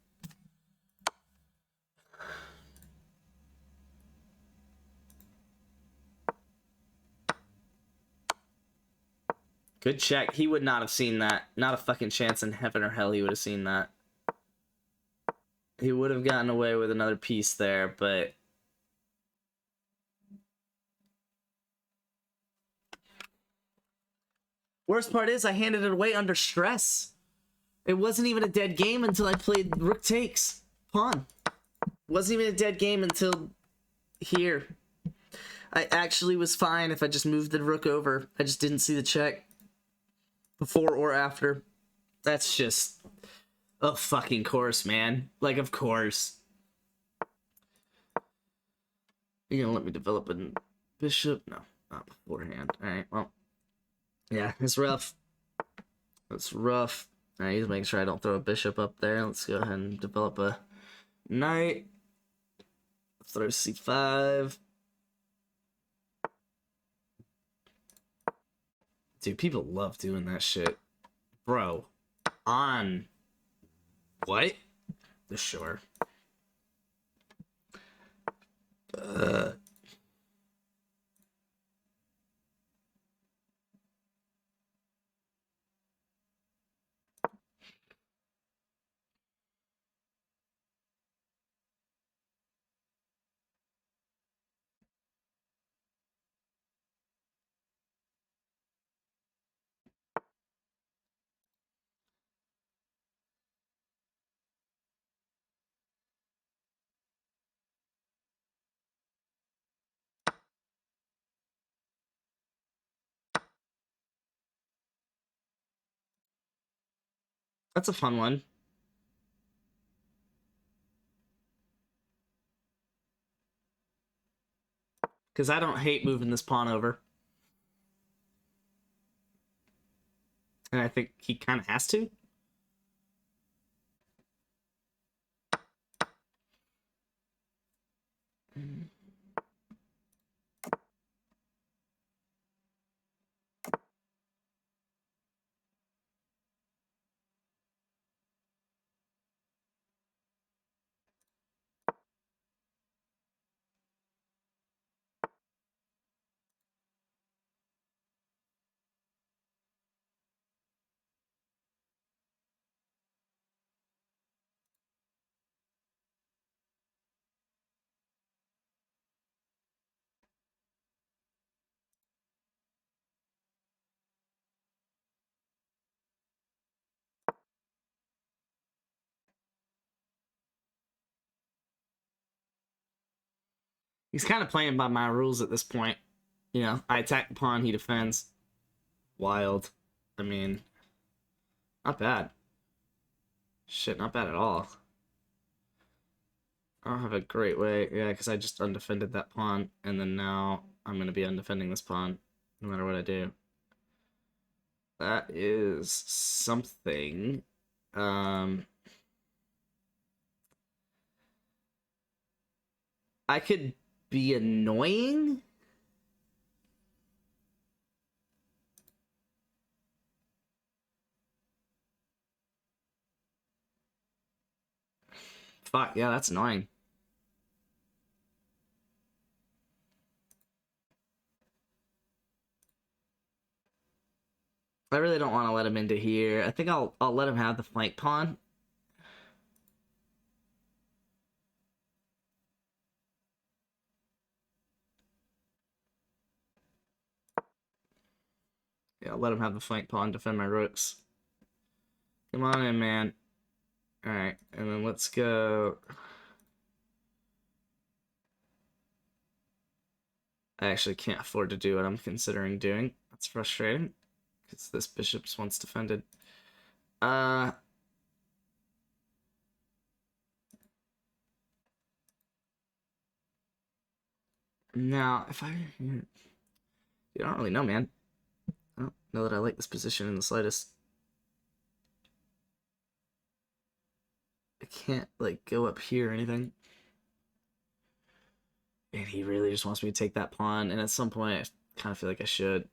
Good check. He would not have seen that. Not a fucking chance in heaven or hell he would have seen that. He would have gotten away with another piece there, but... Worst part is I handed it away under stress. It wasn't even a dead game until I played rook takes pawn. Wasn't even a dead game until here. I actually was fine if I just moved the rook over. I just didn't see the check before or after. That's just a fucking course, man. Like, of course. You're gonna let me develop a bishop? No, not beforehand. Alright, well. Yeah, it's rough. It's rough. Alright, he's making sure I don't throw a bishop up there. Let's go ahead and develop a knight. Throw c5. Dude, people love doing that shit. Bro. On. What? Sure. That's a fun one. Because I don't hate moving this pawn over. And I think he kind of has to. He's kind of playing by my rules at this point. You know, I attack the pawn, he defends. Wild. I mean, not bad. Shit, not bad at all. I don't have a great way. Yeah, because I just undefended that pawn, and then now I'm going to be undefending this pawn, no matter what I do. That is something. I could be annoying. Fuck, yeah, that's annoying. I really don't want to let him into here. I think I'll let him have the flank pawn. Yeah, I'll let him have the flank pawn, defend my rooks. Come on in, man. Alright, and then let's go... I actually can't afford to do what I'm considering doing. That's frustrating. Because this bishop's once defended. Now, if I... Dude, I don't really know, man. I don't know that I like this position in the slightest. I can't, like, go up here or anything. And he really just wants me to take that pawn, and at some point, I kind of feel like I should.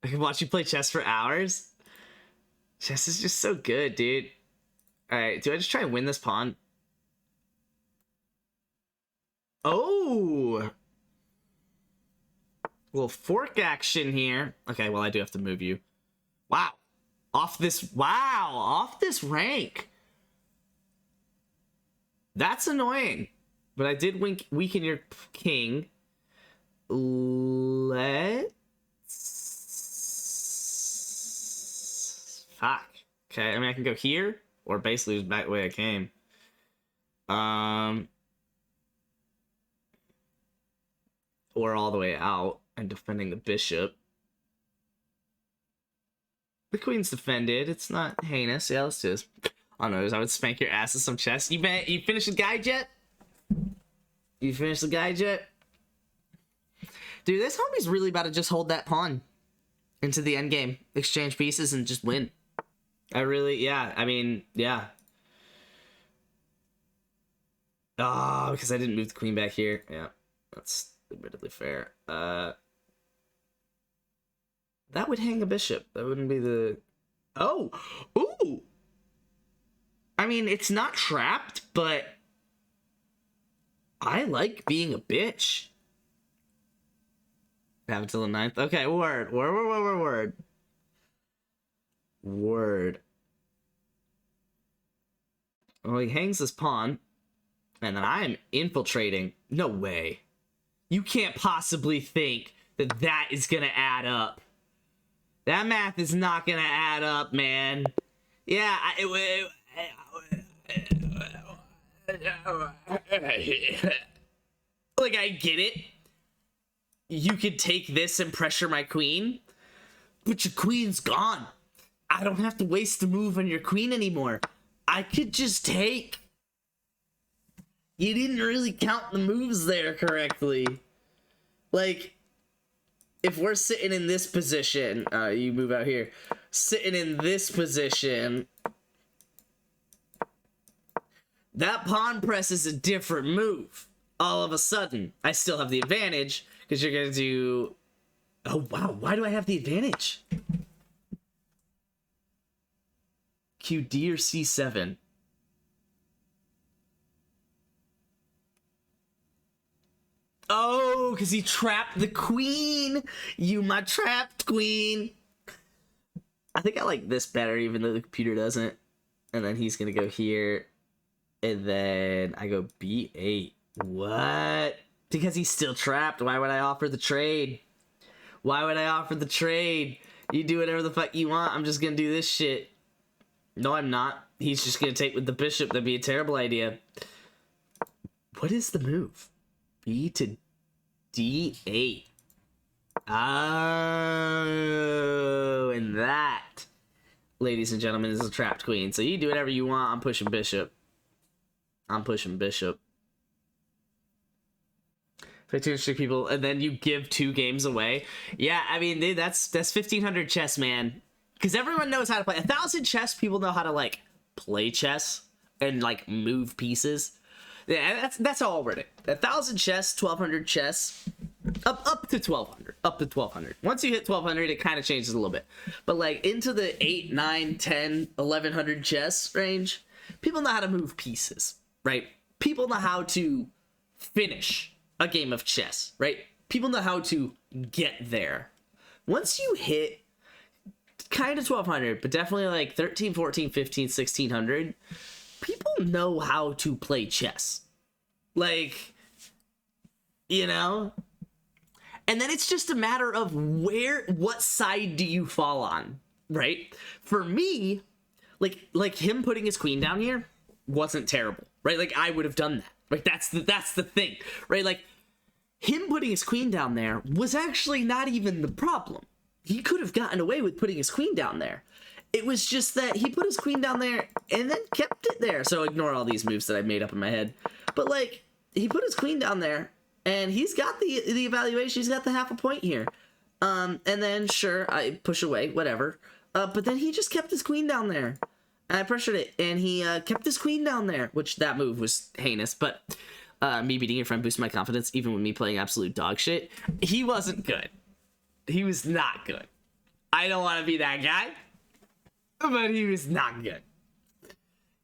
I can watch you play chess for hours. Chess is just so good, dude. Alright, do I just try and win this pawn? Oh! Little fork action here. Okay, well, I do have to move you. Wow. Off this rank. That's annoying. But I did weaken your king. Let's... Fuck. Okay, I mean, I can go here, or basically just back the way I came. Or all the way out and defending the bishop. The queen's defended. It's not heinous. Yeah, let's do this. I don't know. I would spank your ass with some chess. You finished the guide yet? You finished the guide yet? Dude, this homie's really about to just hold that pawn into the endgame, exchange pieces, and just win. Yeah, I mean, yeah. Ah, because I didn't move the queen back here. Yeah, that's admittedly fair. That would hang a bishop. That wouldn't be the... Oh! Ooh! I mean, it's not trapped, but... I like being a bitch. Have until the 9th. Okay, word. Word. Well, he hangs this pawn. And then I am infiltrating. No way. You can't possibly think that that is gonna add up. That math is not gonna add up, man. Yeah, like, I get it. You could take this and pressure my queen, but your queen's gone. I don't have to waste a move on your queen anymore. I could just take. You didn't really count the moves there correctly. Like, if we're sitting in this position, you move out here. Sitting in this position, that pawn press is a different move. All of a sudden, I still have the advantage because you're gonna do. Oh wow! Why do I have the advantage? QD or C7. Oh, because he trapped the queen. You, my trapped queen. I think I like this better, even though the computer doesn't. And then he's gonna go here, and then I go B8. What? Because he's still trapped. Why would I offer the trade? Why would I offer the trade? You do whatever the fuck you want. I'm just gonna do this shit. No, I'm not. He's just gonna take with the bishop. That'd be a terrible idea. What is the move? B to D8. Oh, and that, ladies and gentlemen, is a trapped queen. So you do whatever you want. I'm pushing bishop. I'm pushing bishop. 15 strict people, and then you give 2 games away. Yeah, I mean, dude, that's 1,500 chess, man. Because everyone knows how to play. 1,000 chess people know how to, like, play chess and, like, move pieces. Yeah, that's how I'll word it. 1,000 chess, 1,200 chess, up to 1,200, up to 1,200. Once you hit 1,200, it kind of changes a little bit. But like into the 8, 9, 10, 1,100 chess range, people know how to move pieces, right? People know how to finish a game of chess, right? People know how to get there. Once you hit kind of 1,200, but definitely like 13, 14, 15, 1,600, people know how to play chess. Like, you know? And then it's just a matter of what side do you fall on, right? For me, like him putting his queen down here wasn't terrible, right? Like I would have done that. Like that's the thing, right? Like him putting his queen down there was actually not even the problem. He could have gotten away with putting his queen down there. It was just that he put his queen down there and then kept it there. So ignore all these moves that I made up in my head. But like he put his queen down there and he's got the evaluation. He's got the half a point here. And then sure, I push away, whatever. But then he just kept his queen down there. And I pressured it and he kept his queen down there, which that move was heinous. But me beating your friend boosted my confidence, even with me playing absolute dog shit. He wasn't good. He was not good. I don't want to be that guy. But he was not good.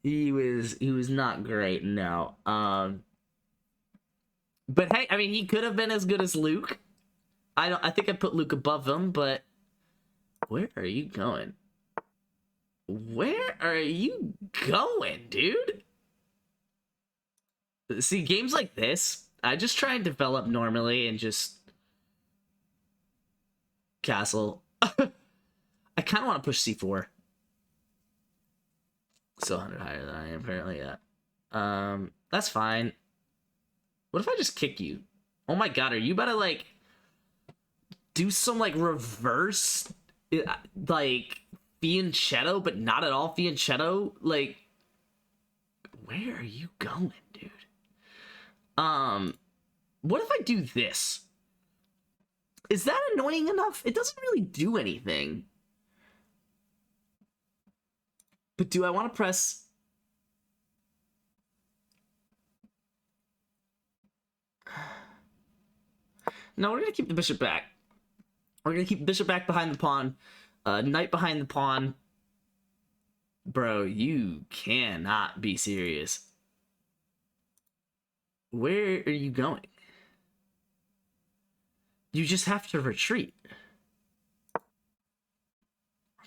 He was not great, no. But hey, I mean, he could have been as good as Luke. I think I put Luke above him, but where are you going? Where are you going, dude? See, games like this, I just try and develop normally and just castle. I kind of want to push C4. Still 100 higher than I am, apparently, yeah. That's fine. What if I just kick you? Oh my god, are you about to, like, do some, like, reverse, like, fianchetto, but not at all fianchetto? Like, where are you going, dude? What if I do this? Is that annoying enough? It doesn't really do anything. But do I want to press? No, we're going to keep the bishop back. We're going to keep bishop back behind the pawn. Knight behind the pawn. Bro, you cannot be serious. Where are you going? You just have to retreat. I'm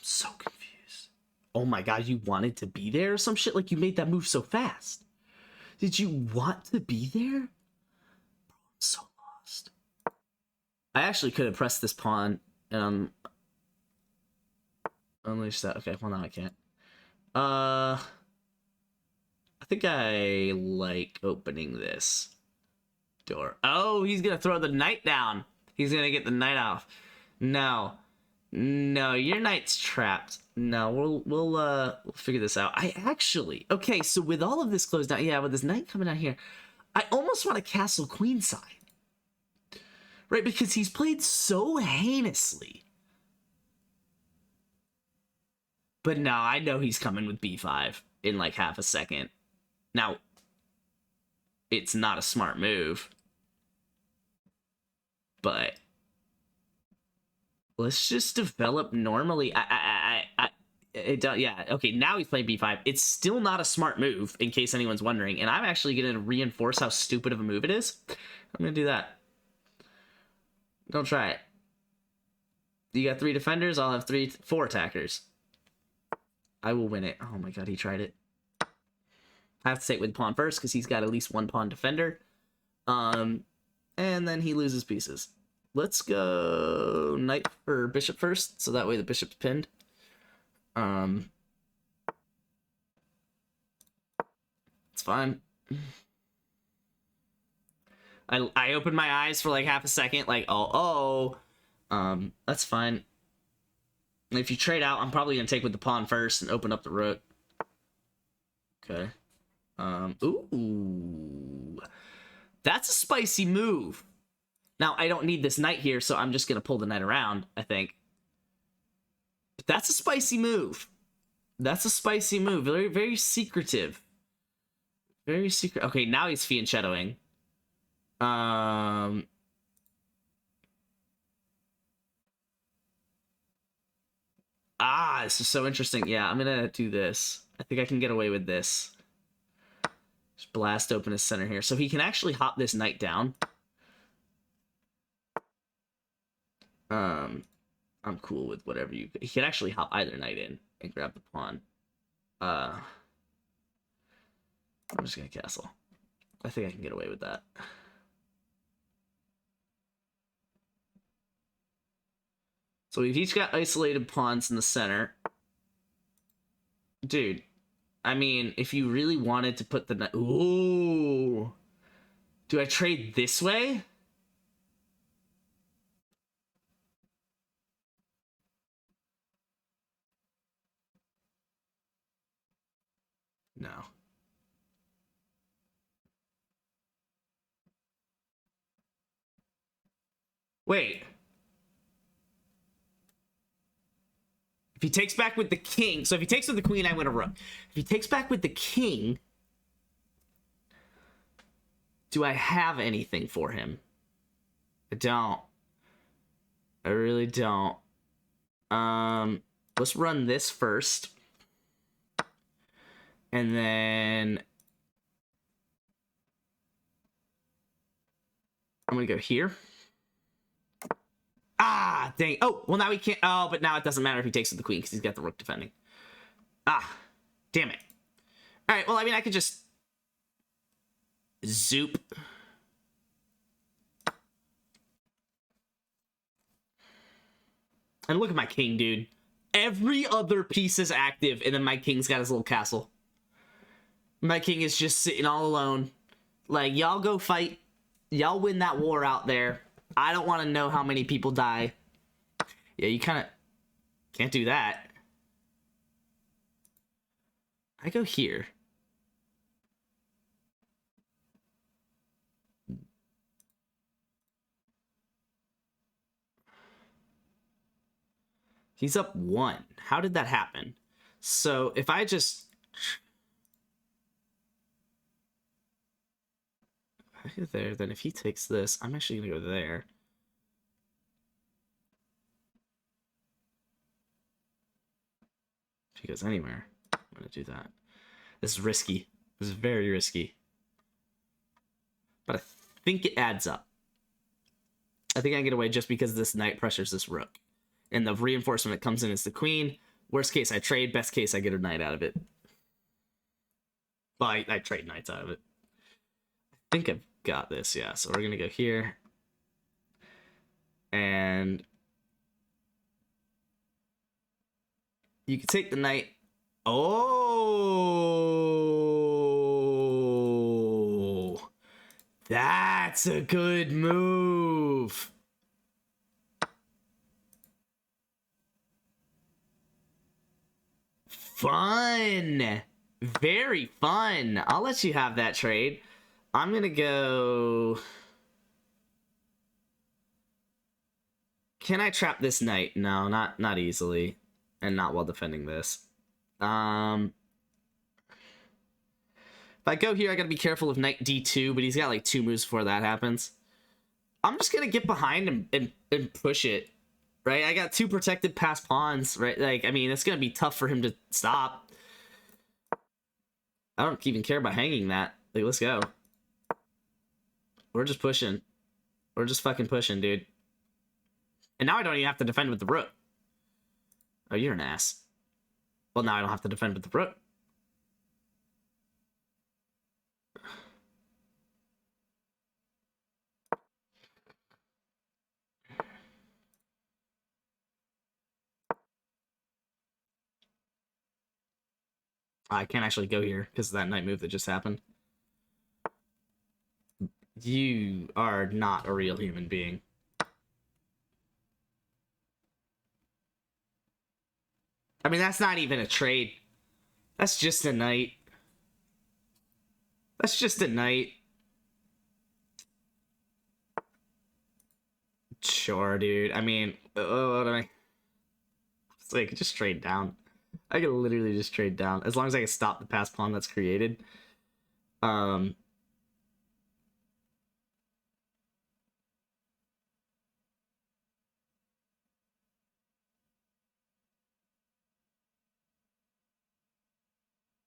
so confused. Oh my god, you wanted to be there or some shit? Like you made that move so fast. Did you want to be there? Bro, I'm so lost. I actually could have pressed this pawn and unleash that. Okay, well now I can't. I think I like opening this door. Oh, he's gonna throw the knight down. He's gonna get the knight off. No, your knight's trapped. No, we'll figure this out. Okay, so with all of this closed down, yeah, with this knight coming out here, I almost want to castle queenside, right? Because he's played so heinously. But no, I know he's coming with b5 in like half a second. Now, it's not a smart move, but let's just develop normally. Yeah, okay, now he's playing b5. It's still not a smart move, in case anyone's wondering, and I'm actually going to reinforce how stupid of a move it is. I'm going to do that. Don't try it. You got 3 defenders, I'll have 4 attackers. I will win it. Oh my god, he tried it. I have to take with pawn first, because he's got at least 1 pawn defender. And then he loses pieces. Let's go knight or bishop first, so that way the bishop's pinned. It's fine. I opened my eyes for like half a second, like, that's fine. If you trade out, I'm probably gonna take with the pawn first and open up the rook. Okay. Ooh. That's a spicy move. Now, I don't need this knight here, so I'm just gonna pull the knight around, I think. But that's a spicy move. That's a spicy move. Very, very secretive. Very secret. Okay, now he's fianchettoing. This is so interesting. Yeah, I'm gonna do this. I think I can get away with this. Just blast open his center here. So he can actually hop this knight down. I'm cool with whatever you... He can actually hop either knight in and grab the pawn. I'm just gonna castle. I think I can get away with that. So we've each got isolated pawns in the center. Dude, I mean, if you really wanted to put the... Ooh! Do I trade this way? No. Wait. If he takes back with the king, so if he takes with the queen, I win a rook. If he takes back with the king, do I have anything for him? I don't. I really don't. Let's run this first. And then I'm gonna go here. Ah, dang. Oh, well, now he can't. Oh, but now it doesn't matter if he takes with the queen because he's got the rook defending. Ah, damn it. All right, well, I mean, I could just zoop. And look at my king, dude. Every other piece is active, and then my king's got his little castle. My king is just sitting all alone. Like, y'all go fight. Y'all win that war out there. I don't want to know how many people die. Yeah, you kind of can't do that. I go here. He's up 1. How did that happen? So if I just... I go there, then if he takes this, I'm actually going to go there. If he goes anywhere, I'm going to do that. This is risky. This is very risky. But I think it adds up. I think I can get away just because this knight pressures this rook. And the reinforcement that comes in is the queen. Worst case, I trade. Best case, I get a knight out of it. Well, I trade knights out of it. I think I've got this, yeah. So we're going to go here. And you can take the knight. Oh! That's a good move. Fun. Very fun. I'll let you have that trade. I'm gonna go... Can I trap this knight? No, not easily. And not while defending this. If I go here, I gotta be careful of knight d2, but he's got like 2 moves before that happens. I'm just gonna get behind and push it. Right? I got 2 protected passed pawns, right? Like, I mean, it's gonna be tough for him to stop. I don't even care about hanging that. Like, let's go. We're just pushing. We're just fucking pushing, dude. And now I don't even have to defend with the rook. Oh, you're an ass. Well, now I don't have to defend with the rook. I can't actually go here because of that knight move that just happened. You are not a real human being. I mean, that's not even a trade. That's just a knight. That's just a knight. Sure, dude. I mean, what am I? It's like, just trade down. I could literally just trade down. As long as I can stop the pass pawn that's created. Um,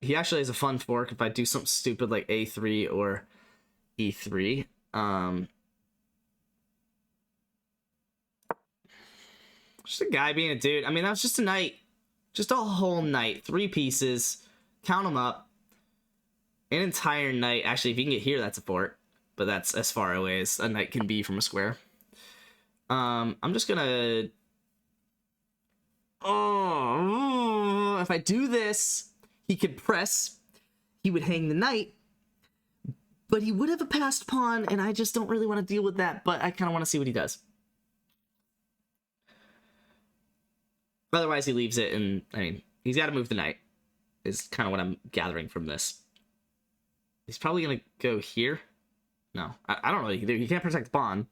he actually has a fun fork if I do something stupid like A3 or E3. Just a guy being a dude. I mean, that was just a night. Just a whole night. 3 pieces. Count them up. An entire night. Actually, if you can get here, that's a fort. But that's as far away as a night can be from a square. I'm just gonna... Oh, if I do this, he could press. He would hang the knight. But he would have a passed pawn, and I just don't really want to deal with that. But I kind of want to see what he does. Otherwise, he leaves it, and, I mean, he's got to move the knight, is kind of what I'm gathering from this. He's probably going to go here. No, I don't know. He can't protect the pawn.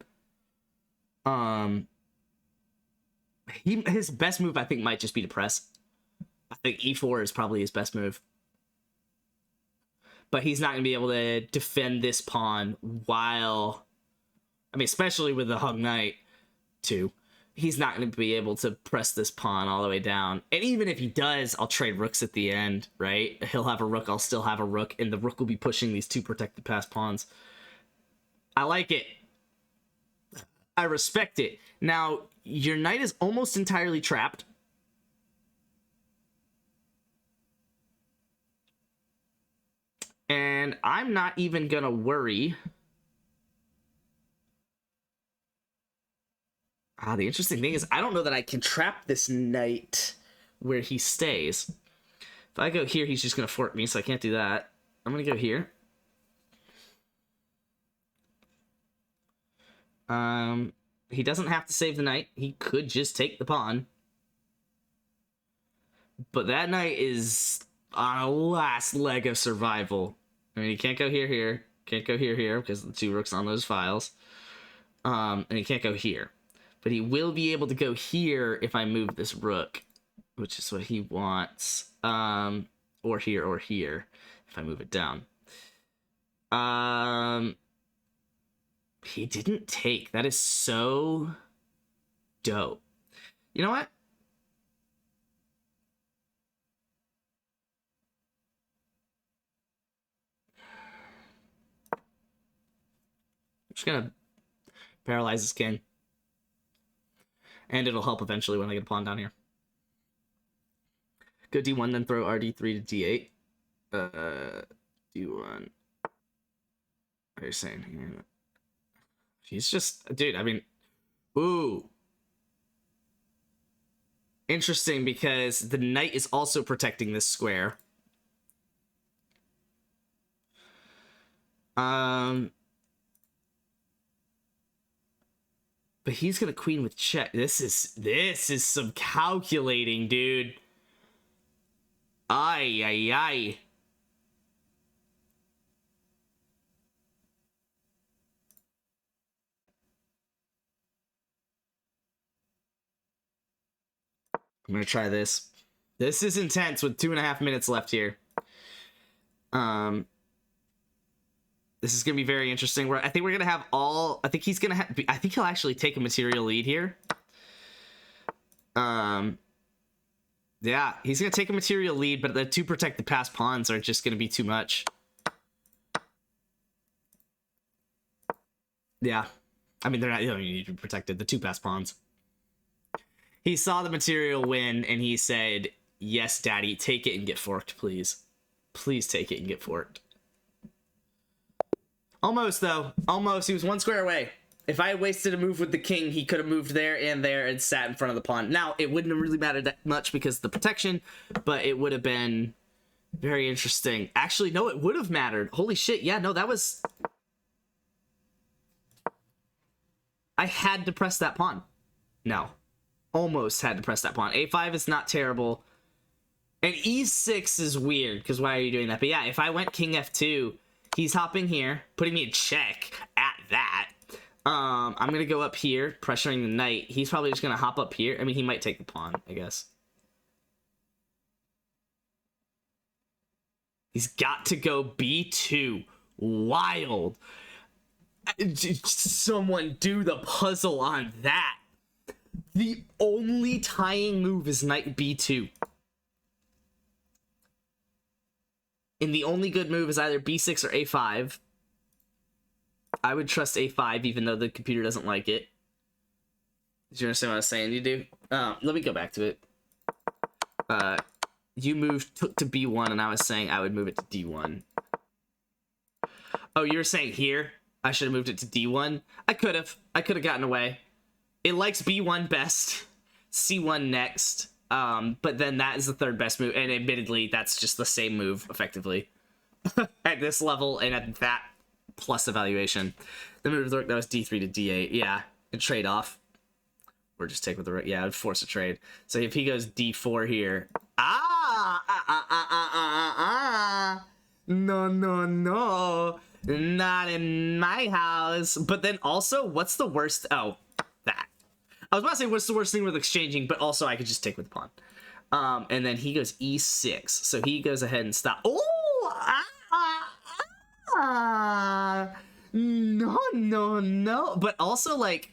His best move, I think, might just be to press. I think E4 is probably his best move. But he's not going to be able to defend this pawn while... I mean, especially with the hung knight, too. He's not going to be able to press this pawn all the way down. And even if he does, I'll trade rooks at the end, right? He'll have a rook, I'll still have a rook, and the rook will be pushing these 2 protected passed pawns. I like it. I respect it. Now, your knight is almost entirely trapped. And I'm not even going to worry... The interesting thing is, I don't know that I can trap this knight where he stays. If I go here, he's just going to fort me, so I can't do that. I'm going to go here. He doesn't have to save the knight. He could just take the pawn. But that knight is on a last leg of survival. I mean, he can't go here. Can't go here, because the 2 rooks on those files. And he can't go here. But he will be able to go here if I move this rook, which is what he wants. Or here, if I move it down. He didn't take. That is so dope. You know what? I'm just gonna paralyze this king. And it'll help eventually when I get a pawn down here. Go d1, then throw rd3 to d8. d1. What are you saying here? He's just... Dude, I mean... Ooh. Interesting, because the knight is also protecting this square. But he's gonna queen with check. This is some calculating, dude. Ay, ay, ay. I'm gonna try this. This is intense with 2.5 minutes left here. This is gonna be very interesting. I think we're gonna have all. I think he's gonna have. I think he'll actually take a material lead here. Yeah, he's gonna take a material lead, but the 2 protected passed pawns are just gonna be too much. Yeah, I mean they're not. You don't need to be protected. The 2 passed pawns. He saw the material win and he said, "Yes, Daddy, take it and get forked, please. Please take it and get forked." Almost, though. Almost. He was 1 square away. If I had wasted a move with the king, he could have moved there and sat in front of the pawn. Now, it wouldn't have really mattered that much because of the protection, but it would have been very interesting. Actually, no, it would have mattered. Holy shit. Yeah, no, that was... I had to press that pawn. No. Almost had to press that pawn. A5 is not terrible. And E6 is weird, because why are you doing that? But yeah, if I went king F2... He's hopping here, putting me in check at that. I'm going to go up here, pressuring the knight. He's probably just going to hop up here. I mean, he might take the pawn, I guess. He's got to go B2. Wild. Someone do the puzzle on that. The only tying move is knight B2. And the only good move is either B6 or A5. I would trust A5 even though the computer doesn't like it. Did you understand what I was saying? You do? Let me go back to it. You took to B1 and I was saying I would move it to D1. Oh, you were saying here? I should have moved it to D1? I could have. I could have gotten away. It likes B1 best, C1 next, but then that is the third best move, and admittedly, that's just the same move, effectively, at this level, and at that plus evaluation. The move that was D3 to D8, yeah, a trade-off. Or just take with the, yeah, I'd force a trade. So if he goes D4 here, no, not in my house. But then also, what's the worst? Oh, that. I was about to say what's the worst thing with exchanging, but also I could just take with the pawn. And then he goes E6, so he goes ahead and stop. Oh, no. But also like,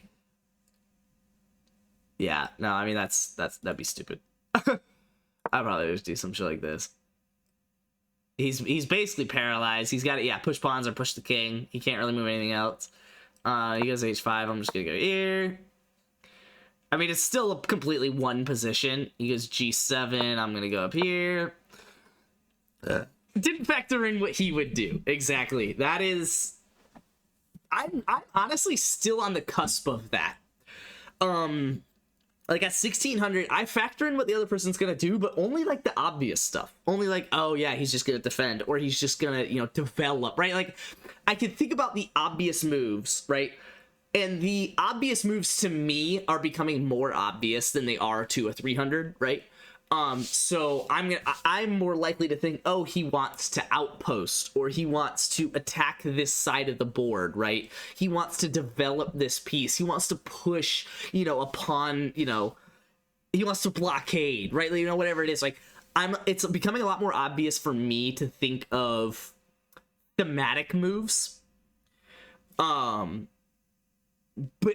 yeah, no, I mean that'd be stupid. I'd probably just do some shit like this. He's basically paralyzed. He's got to, yeah, push pawns or push the king. He can't really move anything else. He goes H5. I'm just gonna go here. I mean, it's still a completely one position. He goes G7. I'm gonna go up here. Didn't factor in what he would do exactly. That is, I'm honestly still on the cusp of that. Like at 1600, I factor in what the other person's gonna do, but only like the obvious stuff. Only like, oh yeah, he's just gonna defend, or he's just gonna, you know, develop, right? Like, I can think about the obvious moves, right? And the obvious moves to me are becoming more obvious than they are to a 300, right? So I'm more likely to think, oh, he wants to outpost, or he wants to attack this side of the board, right? He wants to develop this piece. He wants to push, you know, a pawn, you know, he wants to blockade, right? You know, whatever it is. Like, it's becoming a lot more obvious for me to think of thematic moves. But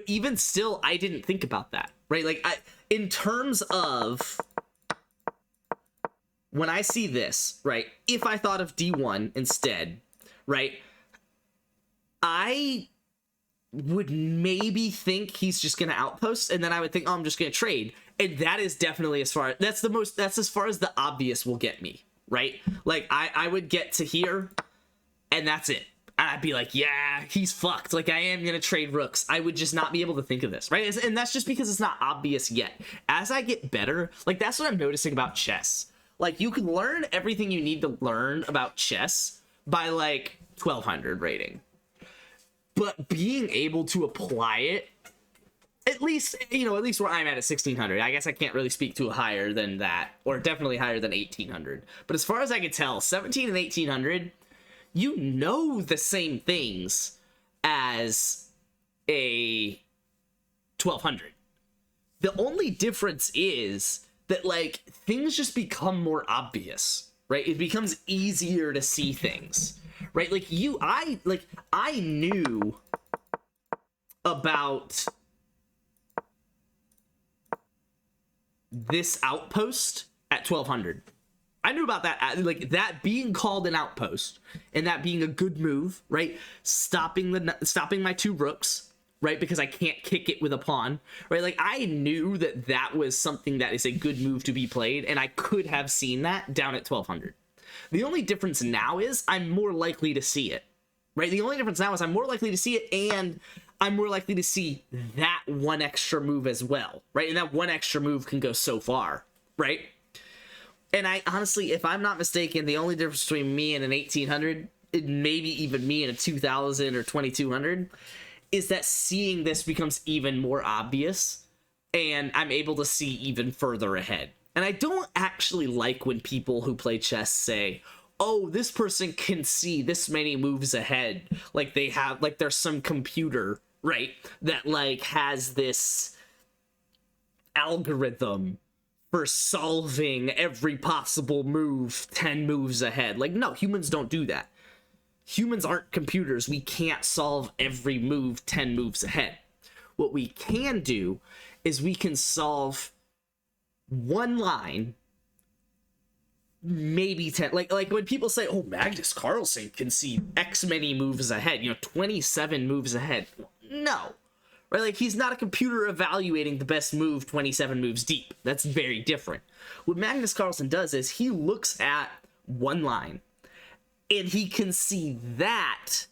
even still, I didn't think about that, right? Like, in terms of when I see this, right, if I thought of D1 instead, right, I would maybe think he's just gonna outpost, and then I would think, oh, I'm just gonna trade. And that is definitely that's as far as the obvious will get me, right? Like, I would get to here, and that's it. I'd be like, yeah, he's fucked. Like, I am gonna trade rooks. I would just not be able to think of this, right? And that's just because it's not obvious yet. As I get better, like, that's what I'm noticing about chess. Like, you can learn everything you need to learn about chess by, like, 1200 rating. But being able to apply it, at least where I'm at 1600. I guess I can't really speak to a higher than that, or definitely higher than 1800. But as far as I can tell, 17 and 1800, you know the same things as a 1200. The only difference is that, like, things just become more obvious, right? It becomes easier to see things, right? Like, I knew about this outpost at 1200. I knew about that, like, that being called an outpost, and that being a good move, right? Stopping my two rooks, right? Because I can't kick it with a pawn, right? Like, I knew that was something that is a good move to be played, and I could have seen that down at 1200. The only difference now is I'm more likely to see it, right? The only difference now is I'm more likely to see it, and I'm more likely to see that one extra move as well, right? And that one extra move can go so far, right? And I honestly, if I'm not mistaken, the only difference between me and an 1800, maybe even me and a 2000 or 2200, is that seeing this becomes even more obvious, and I'm able to see even further ahead. And I don't actually like when people who play chess say, oh, this person can see this many moves ahead. Like, they have, like, there's some computer, right, that, like, has this algorithm for solving every possible move 10 moves ahead. Like, no, humans don't do that. Humans aren't computers. We can't solve every move 10 moves ahead. What we can do is we can solve one line, maybe 10. Like when people say, oh, Magnus Carlsen can see X many moves ahead, 27 moves ahead. No. Right? Like, he's not a computer evaluating the best move 27 moves deep. That's very different. What Magnus Carlsen does is he looks at one line, and he can see that,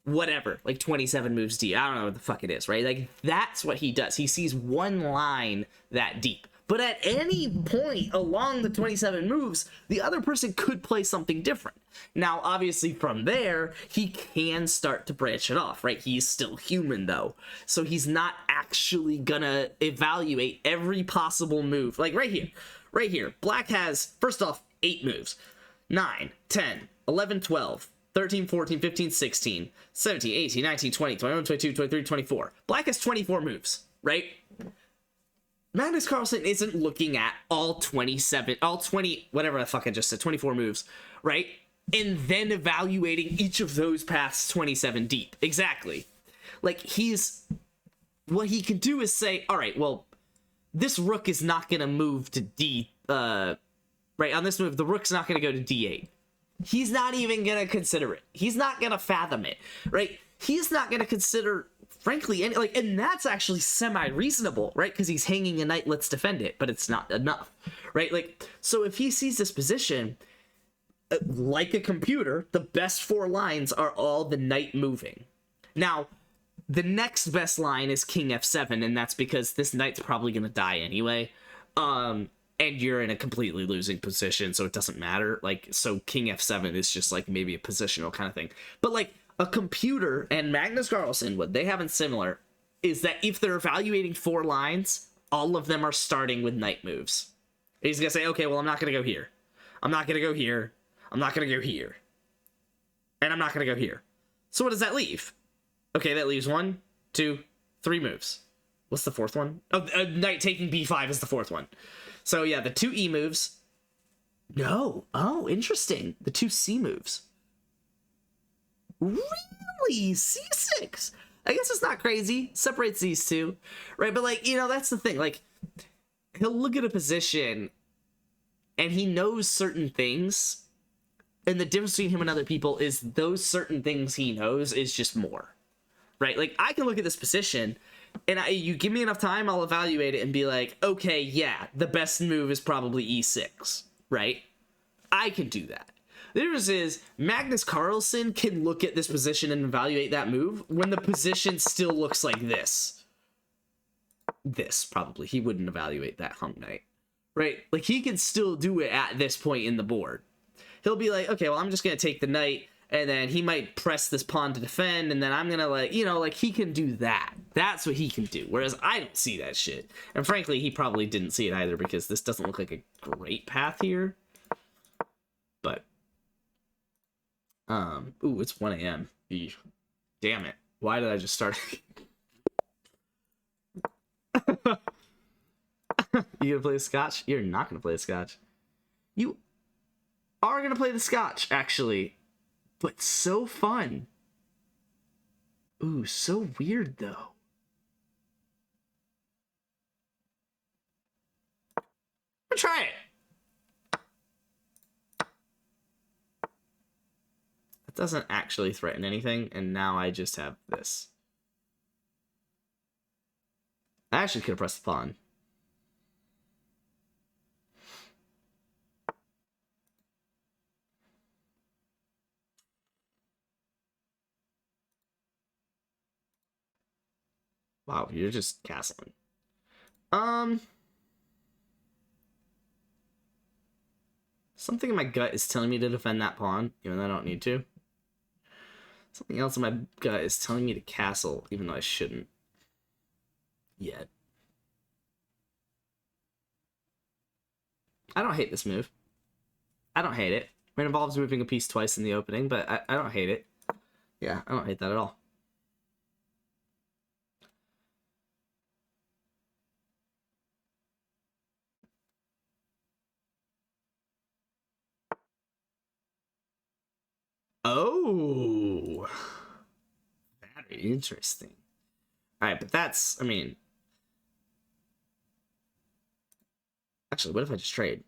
whatever, like 27 moves deep. I don't know what the fuck it is, right? Like, that's what he does. He sees one line that deep. But at any point along the 27 moves, the other person could play something different. Now, obviously, from there, he can start to branch it off, right? He's still human, though. So he's not actually gonna evaluate every possible move. Like, right here. Black has, first off, 8 moves. 9, 10, 11, 12, 13, 14, 15, 16, 17, 18, 19, 20, 21, 22, 23, 24. Black has 24 moves, right? Magnus Carlsen isn't looking at all 20, whatever the fuck I just said, 24 moves, right? And then evaluating each of those paths 27 deep. Exactly. Like, what he can do is say, all right, well, this rook is not going to move to right, on this move, the rook's not going to go to d8. He's not even going to consider it. He's not going to fathom it, right? He's not going to consider, frankly, and that's actually semi-reasonable, right? Because he's hanging a knight, let's defend it, but it's not enough, right? Like, so if he sees this position, like a computer, the best 4 lines are all the knight moving. Now, the next best line is king f7, and that's because this knight's probably going to die anyway. And you're in a completely losing position, so it doesn't matter. Like, so king f7 is just like maybe a positional kind of thing. But like a computer and Magnus Carlsen, what they have in similar is that if they're evaluating 4 lines, all of them are starting with knight moves. He's gonna say, okay, well, I'm not gonna go here. I'm not gonna go here. I'm not gonna go here. And I'm not gonna go here. So what does that leave? Okay, that leaves 1, 2, 3 moves. What's the 4th one? Oh, knight taking b5 is the 4th one. So yeah, the 2 E moves. No. Oh, interesting. The 2 C moves. Really? C6? I guess it's not crazy. Separates these two. Right? But like, that's the thing. Like, he'll look at a position and he knows certain things. And the difference between him and other people is those certain things he knows is just more. Right? Like, I can look at this position and you give me enough time, I'll evaluate it and be like, okay, yeah, the best move is probably e6, right? I can do that. The difference is Magnus Carlsen can look at this position and evaluate that move when the position still looks like this. This, probably. He wouldn't evaluate that hung knight, right? Like, he can still do it at this point in the board. He'll be like, okay, well, I'm just going to take the knight, and then he might press this pawn to defend, and then I'm gonna, like, he can do that. That's what he can do, whereas I don't see that shit. And frankly, he probably didn't see it either, because this doesn't look like a great path here. But, ooh, it's 1 a.m. Damn it. Why did I just start? You gonna play the scotch? You're not gonna play the scotch. You are gonna play the scotch, actually. But so fun. Ooh, so weird, though. I'm gonna try it. It doesn't actually threaten anything, and now I just have this. I actually could have pressed the pawn. Wow, you're just castling. Something in my gut is telling me to defend that pawn, even though I don't need to. Something else in my gut is telling me to castle, even though I shouldn't. Yet. I don't hate this move. I don't hate it. It involves moving a piece twice in the opening, but I don't hate it. Yeah, I don't hate that at all. Oh, very interesting. All right, but that's, I mean, actually, what if I just trade?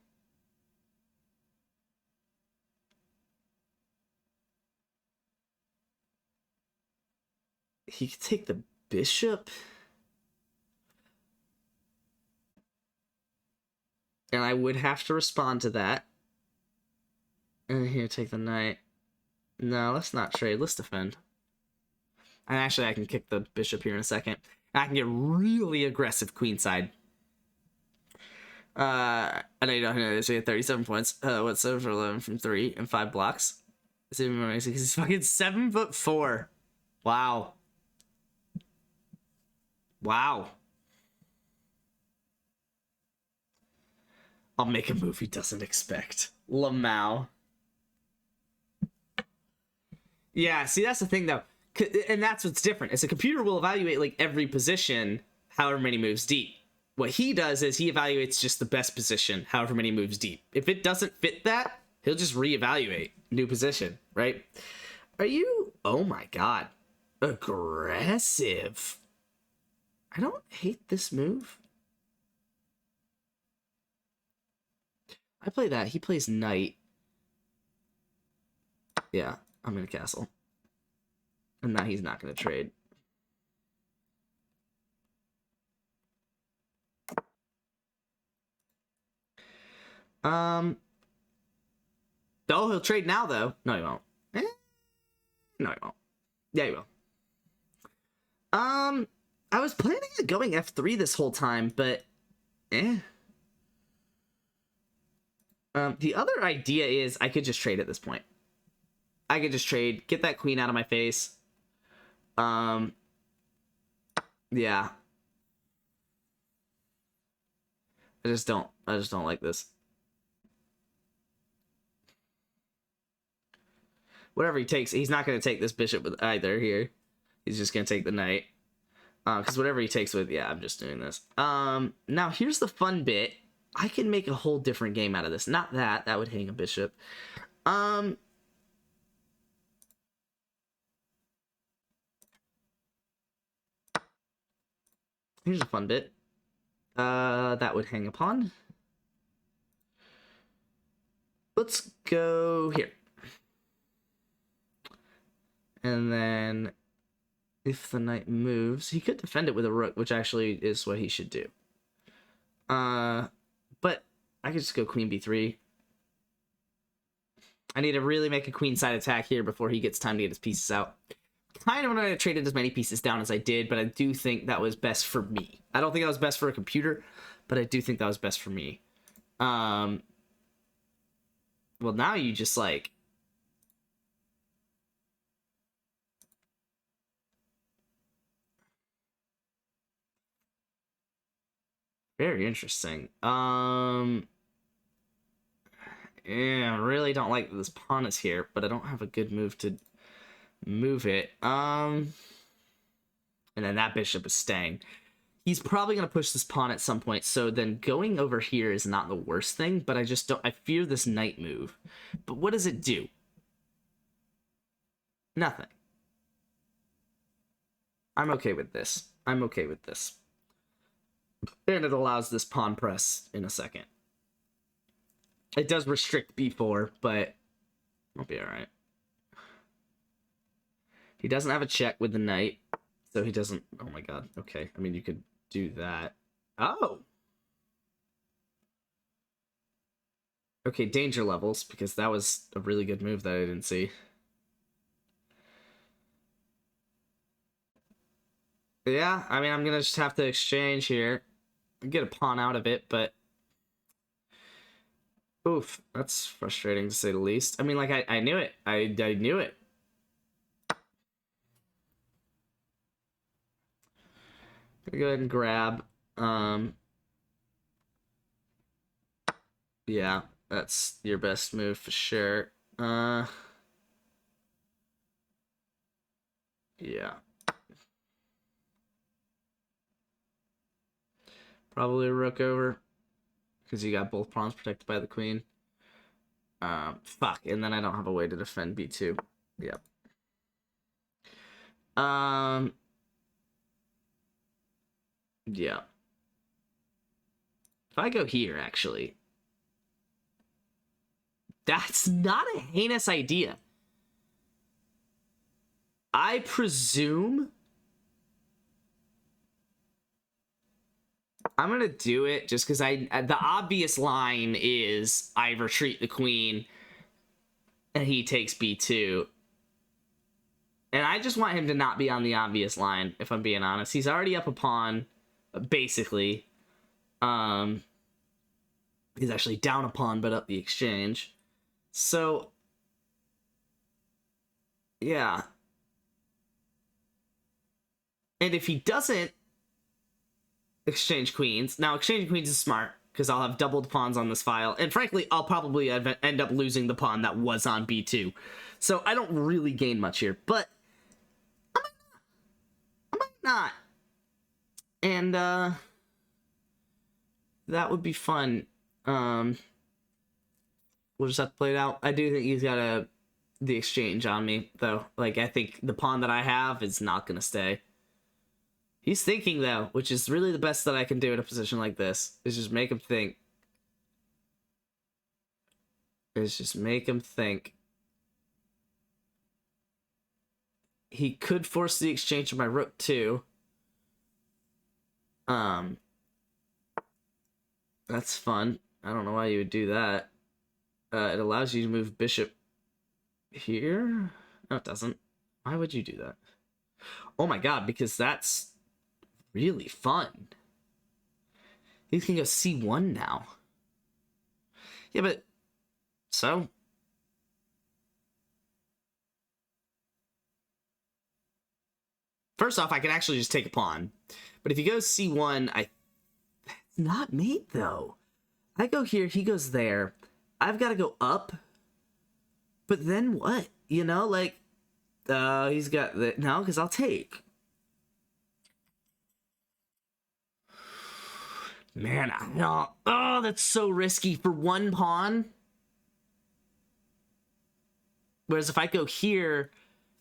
He could take the bishop. And I would have to respond to that. And here, take the knight. No, let's not trade. Let's defend. And actually, I can kick the bishop here in a second. I can get really aggressive queenside. I know you don't know this. We had 37 points. What's 7 for 11 from 3 and 5 blocks? It's even more amazing because he's fucking 7'4". Wow. Wow. I'll make a move he doesn't expect. Lamau. Yeah, see, that's the thing, though. And that's what's different. Is a computer will evaluate, like, every position however many moves deep. What he does is he evaluates just the best position however many moves deep. If it doesn't fit that, he'll just reevaluate. New position, right? Are you... Oh, my God. Aggressive. I don't hate this move. I play that. He plays knight. Yeah, I'm gonna castle. And now he's not gonna trade. Oh, he'll trade now, though. No, he won't. No, he won't. Yeah, he will. I was planning on going F3 this whole time, but the other idea is I could just trade at this point. I could just trade, get that queen out of my face. Yeah. I just don't like this. Whatever he takes, he's not going to take this bishop with either here. He's just going to take the knight. Because whatever he takes with, yeah, I'm just doing this. Now here's the fun bit. I can make a whole different game out of this. Not that. That would hang a bishop. Here's a fun bit. That would hang a pawn. Let's go here. And then if the knight moves, he could defend it with a rook, which actually is what he should do. But I could just go queen b3. I need to really make a queenside attack here before he gets time to get his pieces out. Kind of wanted to trade as many pieces down as I did, but I do think that was best for me. I don't think that was best for a computer, but I do think that was best for me. Well, now you just like... Very interesting. Yeah, I really don't like that this pawn is here, but I don't have a good move to move it. And then that bishop is staying. He's probably going to push this pawn at some point, so then going over here is not the worst thing, but I just don't... I fear this knight move. But what does it do? Nothing. I'm okay with this. I'm okay with this. And it allows this pawn press in a second. It does restrict b4, but I'll be alright. He doesn't have a check with the knight, so he doesn't... Oh my god, okay. I mean, you could do that. Oh! Okay, danger levels, because that was a really good move that I didn't see. Yeah, I mean, I'm gonna just have to exchange here. Get a pawn out of it, but... Oof, that's frustrating to say the least. I mean, like, I knew it. I knew it. Gonna go ahead and grab. Yeah, that's your best move for sure. Yeah. Probably a rook over, because you got both pawns protected by the queen. Fuck, and then I don't have a way to defend b2. Yep. Yeah. If I go here, actually, that's not a heinous idea. I presume I'm gonna do it just because the obvious line is I retreat the queen and he takes b2. And I just want him to not be on the obvious line, if I'm being honest. He's already up a pawn, basically. He's actually down a pawn, but up the exchange. So, yeah. And if he doesn't exchange queens, now exchanging queens is smart, because I'll have doubled pawns on this file, and frankly, I'll probably end up losing the pawn that was on b2. So I don't really gain much here, but I might not. And, that would be fun. We'll just have to play it out. I do think he's got the exchange on me, though. Like, I think the pawn that I have is not gonna stay. He's thinking, though, which is really the best that I can do in a position like this, is just make him think. He could force the exchange of my rook, too. That's fun. I don't know why you would do that. It allows you to move bishop here? No, it doesn't. Why would you do that? Oh my god, because that's really fun. He can go c1 now. Yeah, but... So? First off, I can actually just take a pawn. But if he goes c1, that's not mate, though. I go here, he goes there. I've got to go up. But then what? You know, like... he's got the... No, because I'll take. Man, I know. Oh, that's so risky for one pawn. Whereas if I go here,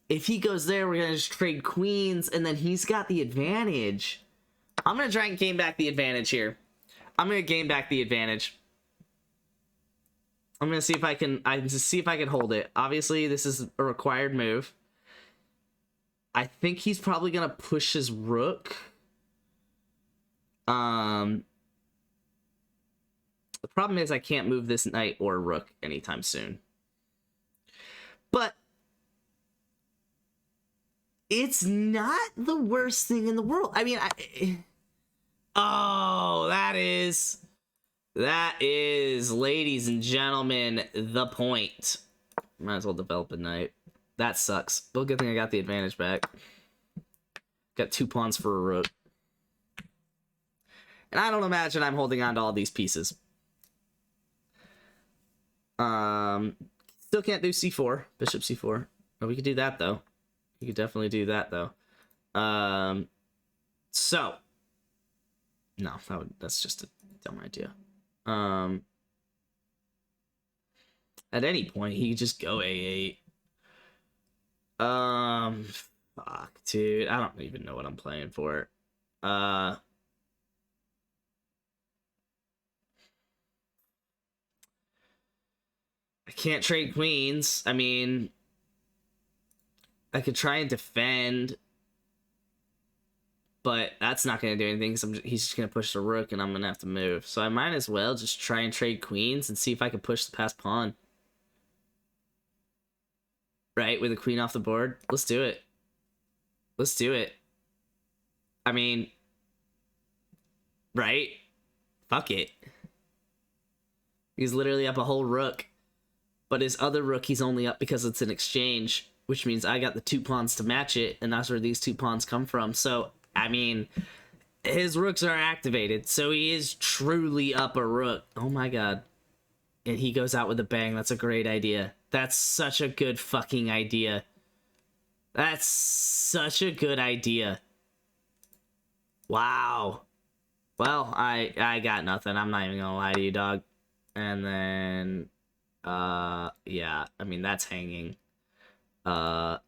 if he goes there, we're going to just trade queens, and then he's got the advantage. I'm going to try and gain back the advantage here. I'm going to gain back the advantage. I'm going to see if I can hold it. Obviously, this is a required move. I think he's probably going to push his rook. The problem is I can't move this knight or rook anytime soon. But it's not the worst thing in the world. I mean, oh, that is, ladies and gentlemen, the point. Might as well develop a knight. That sucks. But good thing I got the advantage back. Got 2 pawns for a rook. And I don't imagine I'm holding on to all these pieces. Still can't do c4. Bishop c4. Oh, we could do that, though. We could definitely do that, though. So. No, that's just a dumb idea. At any point, he could just go a8. Fuck, dude. I don't even know what I'm playing for. I can't trade queens. I mean, I could try and defend, but that's not going to do anything because he's just going to push the rook and I'm going to have to move. So I might as well just try and trade queens and see if I can push the past pawn. Right, with the queen off the board. Let's do it. Let's do it. I mean, right? Fuck it. He's literally up a whole rook. But his other rook, he's only up because it's an exchange, which means I got the 2 pawns to match it, and that's where these 2 pawns come from. So, I mean, his rooks are activated, so he is truly up a rook. Oh my god. And he goes out with a bang. That's a great idea. That's such a good fucking idea. That's such a good idea. Wow. Well, I got nothing. I'm not even gonna lie to you, dog. And then... yeah, I mean, that's hanging. I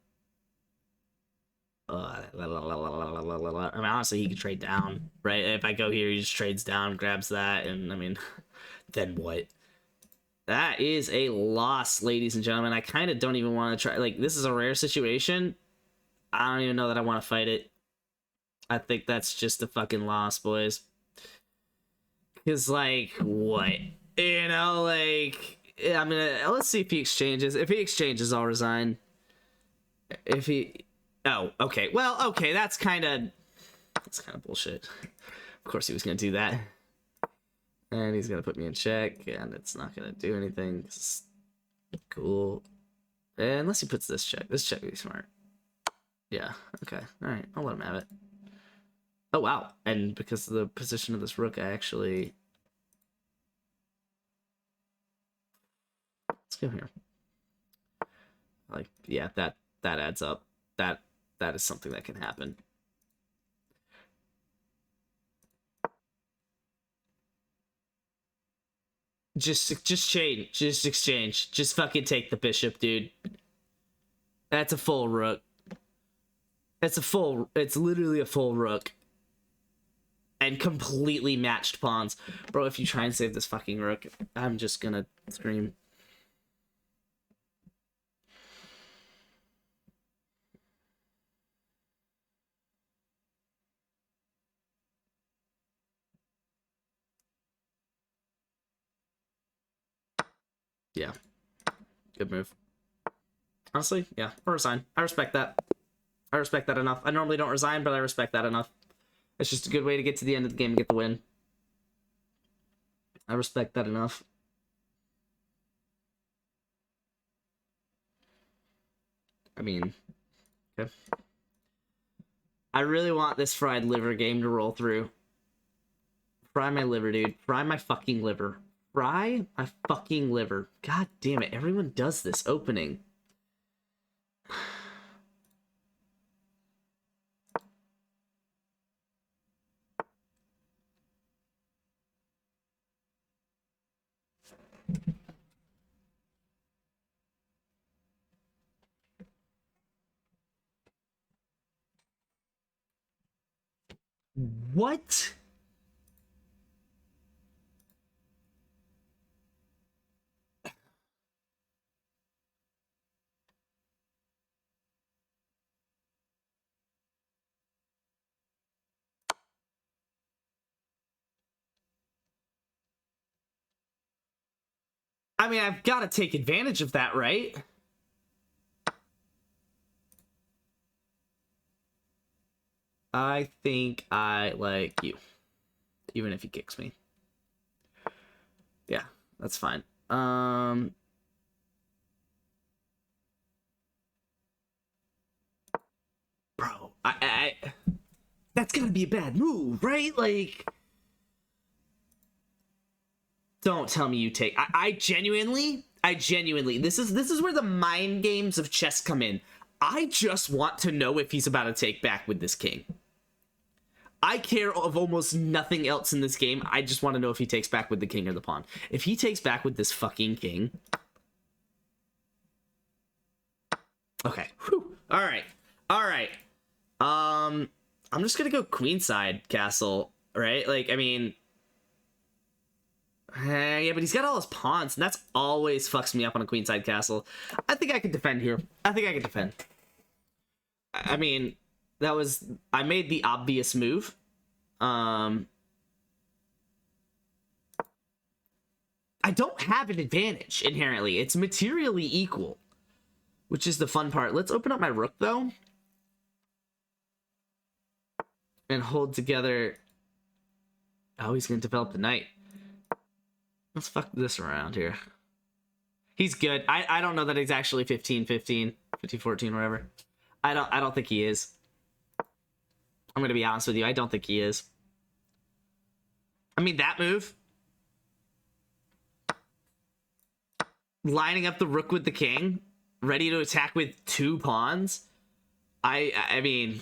mean, honestly, he could trade down, right? If I go here, he just trades down, grabs that, and I mean, then what? That is a loss, ladies and gentlemen. I kind of don't even want to try. Like, this is a rare situation. I don't even know that I want to fight it. I think that's just a fucking loss, boys. Because, like, what? You know, like, I mean, let's see if he exchanges. If he exchanges, I'll resign. If he... Oh, okay. Well, okay, that's kind of bullshit. Of course he was going to do that. And he's going to put me in check, and it's not going to do anything. Cool. Unless he puts this check. This check would be smart. Yeah, okay. Alright, I'll let him have it. Oh, wow. And because of the position of this rook, I actually... Let's go here. Like, yeah, that adds up. That is something that can happen. Just change. Just exchange. Just fucking take the bishop, dude. That's a full rook. It's literally a full rook. And completely matched pawns. Bro, if you try and save this fucking rook, I'm just gonna scream. Yeah. Good move. Honestly, yeah, I'll resign. I respect that. I respect that enough. I normally don't resign, but I respect that enough. It's just a good way to get to the end of the game and get the win. I respect that enough. I mean, okay. I really want this fried liver game to roll through. Fry my liver, dude. Fry my fucking liver. Fry my fucking liver. God damn it. Everyone does this opening. What? I mean, I've got to take advantage of that, right? I think I like you. Even if he kicks me. Yeah, that's fine. Bro, that's gonna be a bad move, right? Like, don't tell me you take... I genuinely, this is where the mind games of chess come in. I just want to know if he's about to take back with this king. I care of almost nothing else in this game. I just want to know if he takes back with the king or the pawn. If he takes back with this fucking king... Okay. Whew. Alright. Alright. I'm just gonna go queenside castle, right? Like, I mean... yeah, but he's got all his pawns, and that's always fucks me up on a queenside castle. I think I could defend here. I think I could defend. I mean, that was... I made the obvious move. I don't have an advantage, inherently. It's materially equal, which is the fun part. Let's open up my rook, though. And hold together... Oh, he's going to develop the knight. Let's fuck this around here. He's good. I don't know that he's actually 15-15, 15-14, whatever. I don't think he is. I'm gonna be honest with you. I don't think he is. I mean, that move, lining up the rook with the king, ready to attack with 2 pawns. I mean,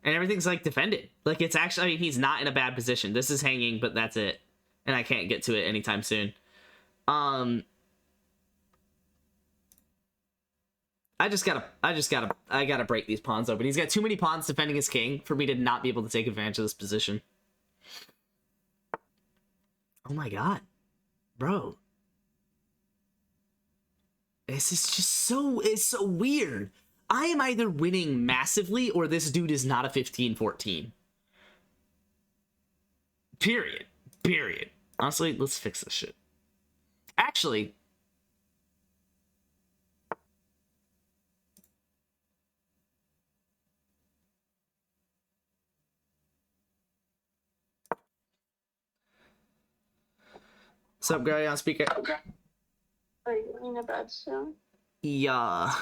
and everything's like defended. Like, it's actually, I mean, he's not in a bad position. This is hanging, but that's it. And I can't get to it anytime soon. I gotta break these pawns open. He's got too many pawns defending his king for me to not be able to take advantage of this position. Oh my god. Bro. This is just it's so weird. I am either winning massively or this dude is not a 15-14. Period. Period. Honestly, let's fix this shit. Actually, what's up, Gary on speaker? Okay. Are you going to bed soon? Yeah.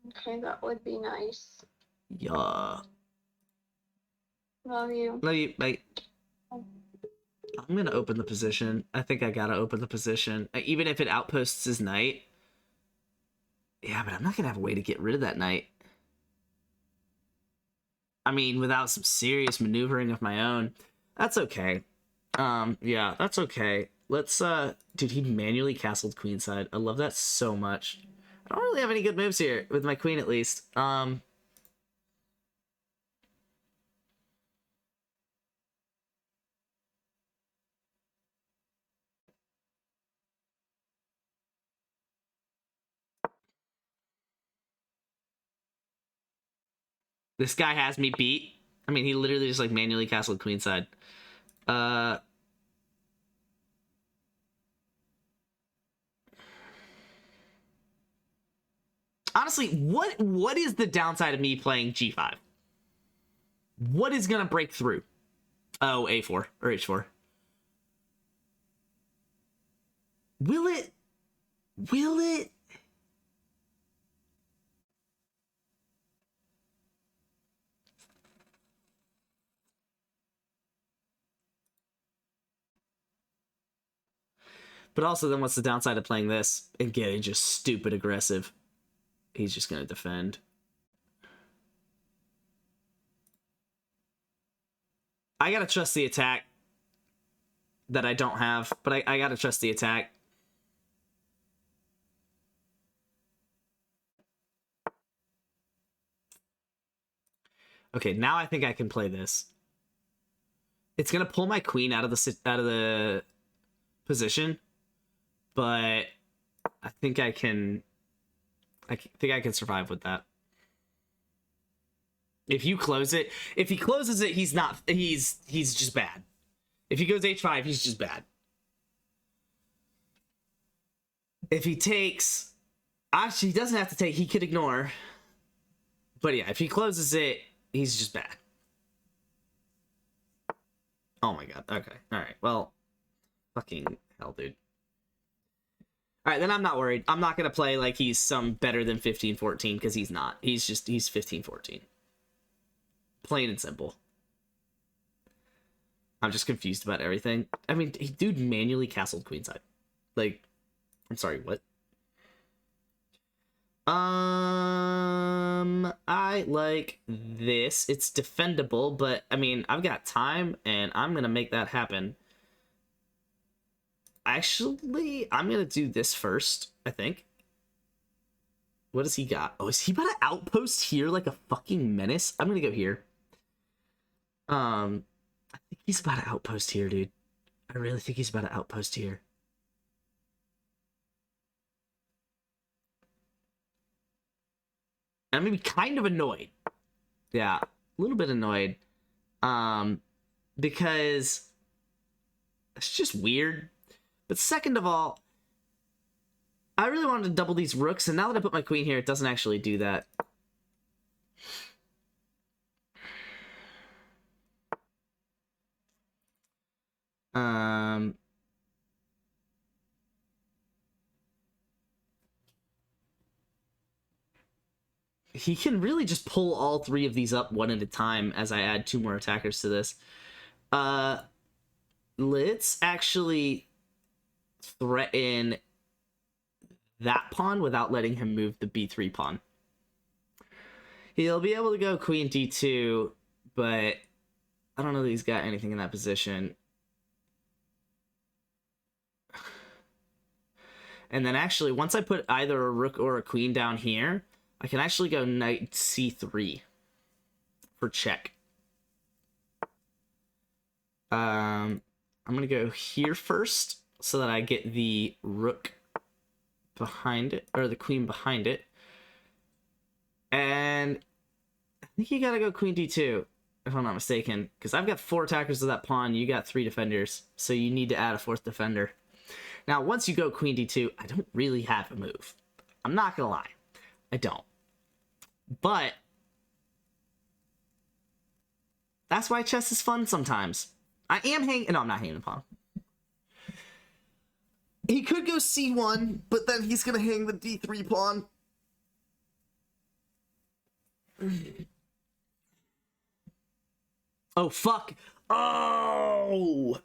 Okay, that would be nice. Yeah. Love you. Love you, mate. I'm gonna open the position. I think I gotta open the position. Even if it outposts his knight. Yeah, but I'm not gonna have a way to get rid of that knight. I mean, without some serious maneuvering of my own. That's okay. Yeah, that's okay. Let's, dude, he manually castled queenside. I love that so much. I don't really have any good moves here, with my queen at least. This guy has me beat. I mean, he literally just, like, manually castled queenside. Honestly, what is the downside of me playing G5? What is gonna break through? Oh, A4 or H4. Will it? Will it? But also, then what's the downside of playing this and getting just stupid aggressive? He's just gonna defend. I gotta trust the attack that I don't have, but I gotta trust the attack. Okay, now I think I can play this. It's gonna pull my queen out of the position, but I think I can. I think I can survive with that. If you close it, if he closes it, he's just bad. If he goes H5, he's just bad. If he takes, actually, he doesn't have to take. He could ignore. But yeah, if he closes it, he's just bad. Oh my god. Okay. All right. Well, fucking hell, dude. All right, then I'm not worried. I'm not going to play like he's some better than 15-14 because he's not. He's 15-14. Plain and simple. I'm just confused about everything. I mean, dude manually castled queenside. Like, I'm sorry, what? I like this. It's defendable, but I mean, I've got time and I'm going to make that happen. Actually, I'm gonna do this first, I think. What does he got? Oh, is he about to outpost here like a fucking menace? I'm gonna go here. I think he's about to outpost here, dude. I really think he's about to outpost here. And I'm gonna be kind of annoyed. Yeah, a little bit annoyed. Because it's just weird. But second of all, I really wanted to double these rooks, and now that I put my queen here, it doesn't actually do that. He can really just pull all three of these up one at a time as I add two more attackers to this. Let's actually threaten that pawn without letting him move the b3 pawn. He'll be able to go queen d2, but I don't know that he's got anything in that position. And then actually, once I put either a rook or a queen down here, I can actually go knight c3 for check. I'm gonna go here first so that I get the rook behind it, or the queen behind it. And I think you gotta go queen d2, if I'm not mistaken, because I've got 4 attackers to that pawn, you got 3 defenders, so you need to add a 4th defender. Now, once you go queen d2, I don't really have a move. I'm not gonna lie. I don't. But that's why chess is fun sometimes. I am hanging... No, I'm not hanging the pawn. He could go c1, but then he's gonna hang the d3 pawn. Oh, fuck. Oh!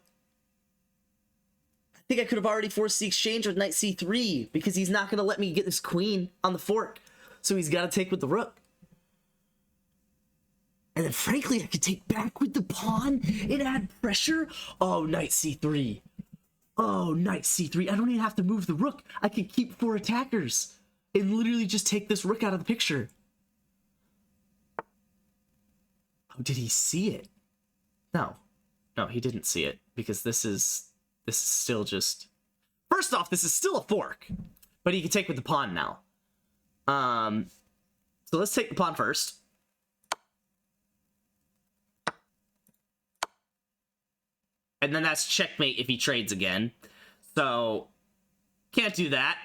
I think I could have already forced the exchange with knight c3, because he's not gonna let me get this queen on the fork. So he's gotta take with the rook. And then, frankly, I could take back with the pawn and add pressure. Oh, knight c3. Oh, knight c3. I don't even have to move the rook. I can keep 4 attackers and literally just take this rook out of the picture. Oh, did he see it? No. No, he didn't see it, because this is still just... First off, this is still a fork, but he can take with the pawn now. So let's take the pawn first. And then that's checkmate if he trades again. So, can't do that.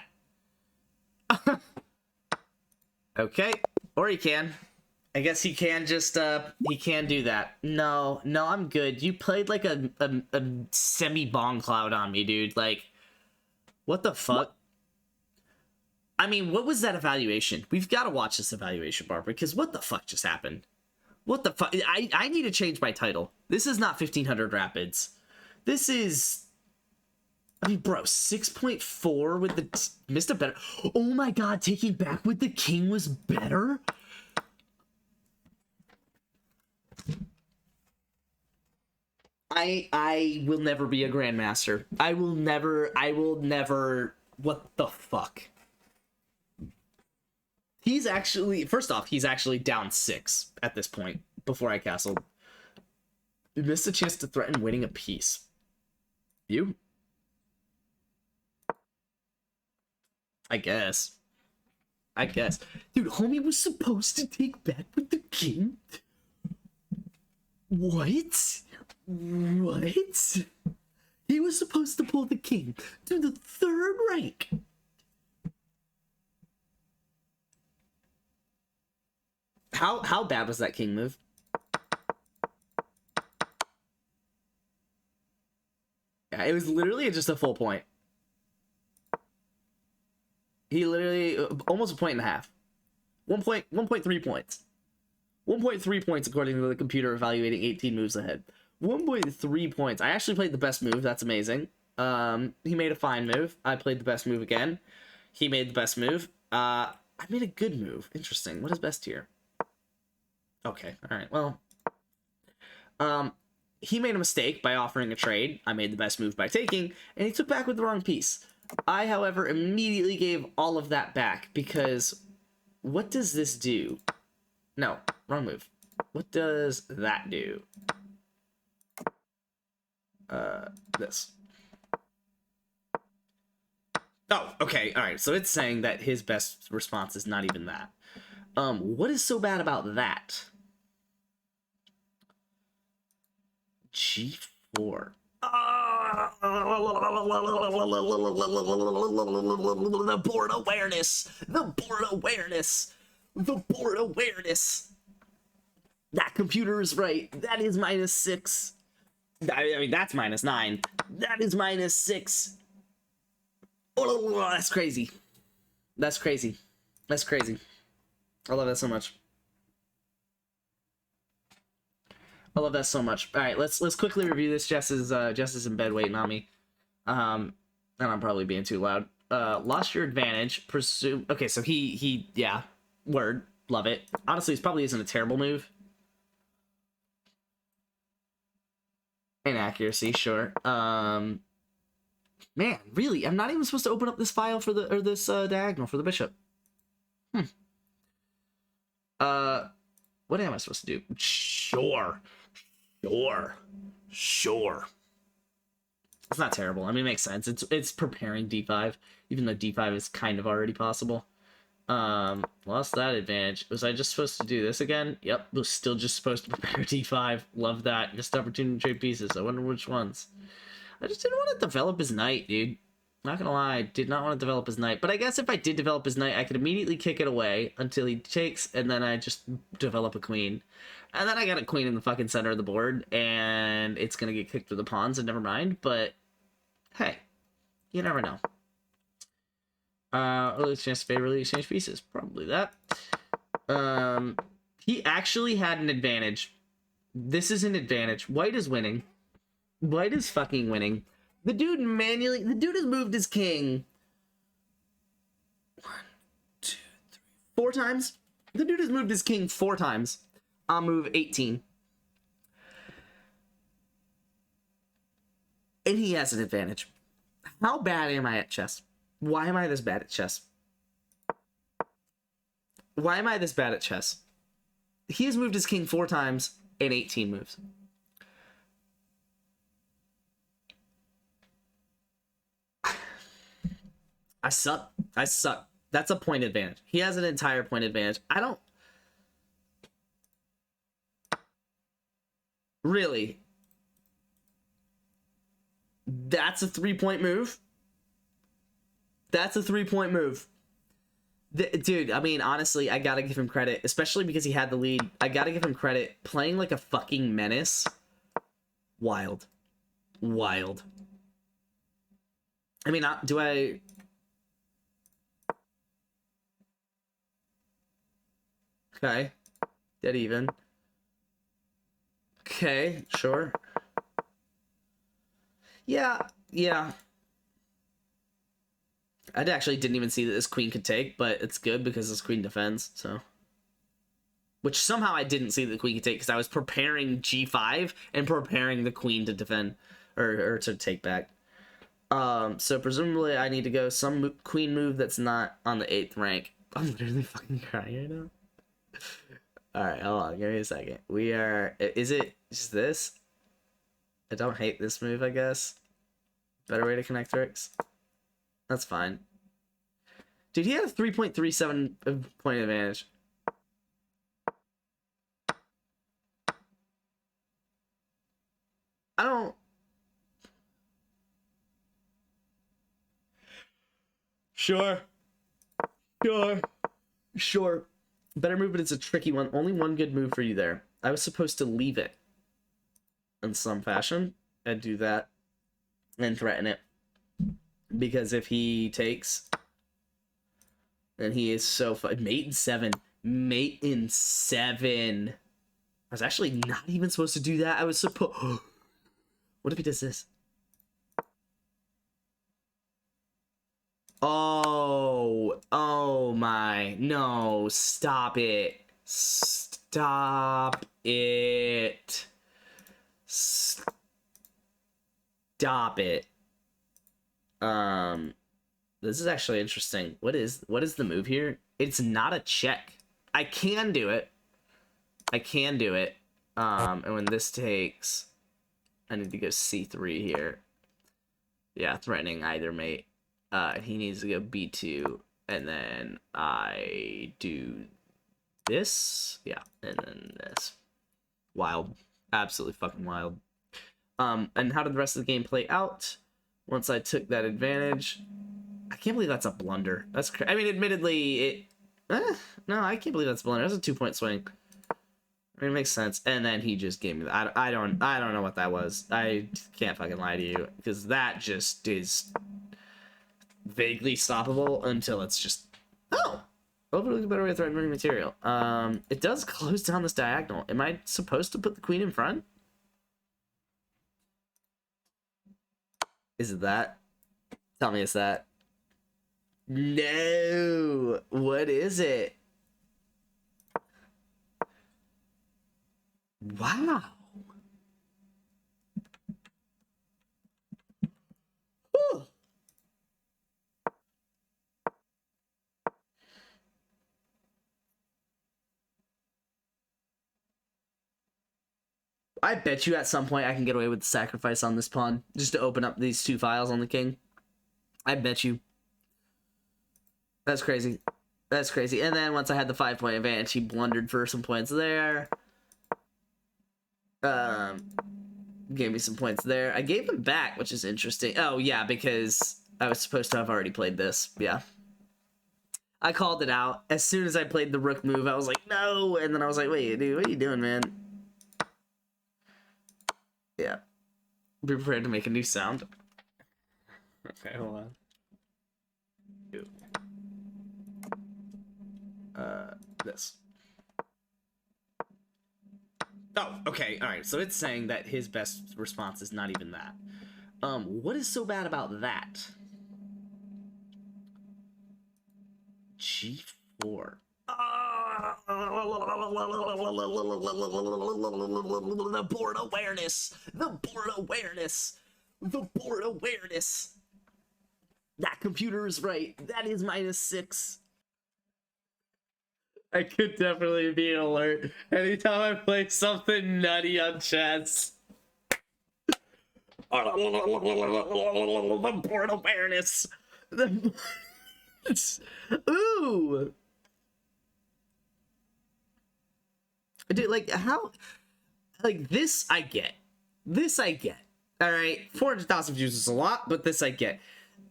Okay, or he can. I guess he can just, he can do that. No, I'm good. You played like a semi-bong cloud on me, dude. Like, what the fuck? I mean, what was that evaluation? We've got to watch this evaluation, Barbara, because what the fuck just happened? What the fuck? I need to change my title. This is not 1500 Rapids. This is... I mean, bro, 6.4 with the... Missed a better... Oh my god, taking back with the king was better? I will never be a grandmaster. I will never... What the fuck? He's actually... First off, he's actually down 6 at this point, before I castled. You missed a chance to threaten winning a piece. You? I guess. Dude, homie was supposed to take back with the king? What? He was supposed to pull the king to the 3rd rank. How bad was that king move? Yeah, it was literally just a full point. He literally almost a 1.5. 1.3 points. 1.3 points according to the computer evaluating 18 moves ahead. 1.3 points. I actually played the best move. That's amazing. He made a fine move. I played the best move again. He made the best move. I made a good move. Interesting. What is best here? Okay. All right. Well, he made a mistake by offering a trade. I made the best move by taking, and he took back with the wrong piece. I, however, immediately gave all of that back because what does this do? No, wrong move. What does that do? This. Oh, okay, alright, so it's saying that his best response is not even that. What is so bad about that? G4. The board awareness. That computer is right. That is -6. I mean, that's -9. That is -6. Oh, that's crazy. That's crazy. I love that so much. All right, let's quickly review this. Jess is in bed waiting on me. And I'm probably being too loud. Lost your advantage. Presume. Okay, so he yeah. Word. Love it. Honestly, this probably isn't a terrible move. Inaccuracy, sure. Man, really? I'm not even supposed to open up this file for the, or this diagonal for the bishop. What am I supposed to do? Sure. It's not terrible. I mean, it makes sense. It's preparing d5, even though d5 is kind of already possible. Lost that advantage. Was I just supposed to do this again? Yep, was still just supposed to prepare d5. Love that. Missed opportunity to trade pieces. I wonder which ones. I just didn't want to develop his knight, dude. Not gonna lie, I did not want to develop his knight. But I guess if I did develop his knight, I could immediately kick it away until he takes, and then I just develop a queen. And then I got a queen in the fucking center of the board, and it's gonna get kicked to the pawns, and never mind. But, hey, you never know. Early chance to favorably exchange pieces. Probably that. He actually had an advantage. This is an advantage. White is winning. White is fucking winning. The dude has moved his king 4 times. The dude has moved his king 4 times. I'll move 18. And he has an advantage. How bad am I at chess? Why am I this bad at chess? Why am I this bad at chess? He has moved his king 4 times in 18 moves. I suck. That's a point advantage. He has an entire point advantage. I don't... Really? That's a 3-point move? That's a 3-point move. Dude, I mean, honestly, I gotta give him credit, especially because he had the lead. I gotta give him credit. Playing like a fucking menace. Wild. Wild. I mean, do I... Okay. Dead even. Okay, sure. Yeah. I actually didn't even see that this queen could take, but it's good because this queen defends, so. Which somehow I didn't see that the queen could take because I was preparing g5 and preparing the queen to defend, or to take back. So presumably I need to go some queen move that's not on the 8th rank. I'm literally fucking crying right now. Alright, hold on, give me a second. Is it just this? I don't hate this move, I guess. Better way to connect tricks. That's fine. Dude, he had a 3.37 point advantage. I don't... Sure. Better move, but it's a tricky one. Only one good move for you there. I was supposed to leave it in some fashion and do that and threaten it. Because if he takes, then he is so fun. Mate in 7. Mate in 7. I was actually not even supposed to do that. I was supposed... What if he does this? Oh my, no, stop it. Stop it. This is actually interesting. What is the move here? It's not a check. I can do it. And when this takes, I need to go c3 here. Yeah, threatening either mate. He needs to go b2, and then I do this. Yeah, and then this. Wild. Absolutely fucking wild. And how did the rest of the game play out? Once I took that advantage, I can't believe that's a blunder. That's I mean, admittedly, no, I can't believe that's a blunder. That's a 2-point swing. I mean, it makes sense. And then he just gave me that. I don't know what that was. I can't fucking lie to you, because that just is vaguely stoppable until it's just, overly the better way to threaten winning material. It does close down this diagonal. Am I supposed to put the queen in front? Is it that? Tell me it's that. No! What is it? Wow! Whew. I bet you at some point I can get away with the sacrifice on this pawn just to open up these 2 files on the king. I bet you. That's crazy. That's crazy. And then once I had the 5-point advantage, he blundered for some points there. Gave me some points there. I gave them back, which is interesting. Oh, yeah, because I was supposed to have already played this. Yeah. I called it out. As soon as I played the rook move, I was like, no! And then I was like, wait, dude, what are you doing, man? Yeah. Be prepared to make a new sound. Okay, hold on. This. Oh, okay, alright, so it's saying that his best response is not even that. What is so bad about that? G4. The board awareness! The board awareness! The board awareness! That computer is right. That is -6. I could definitely be an alert anytime I play something nutty on chess. The board awareness. Ooh. Dude, like, how? Like, this I get. This I get. Alright, 400,000 views is a lot, but this I get.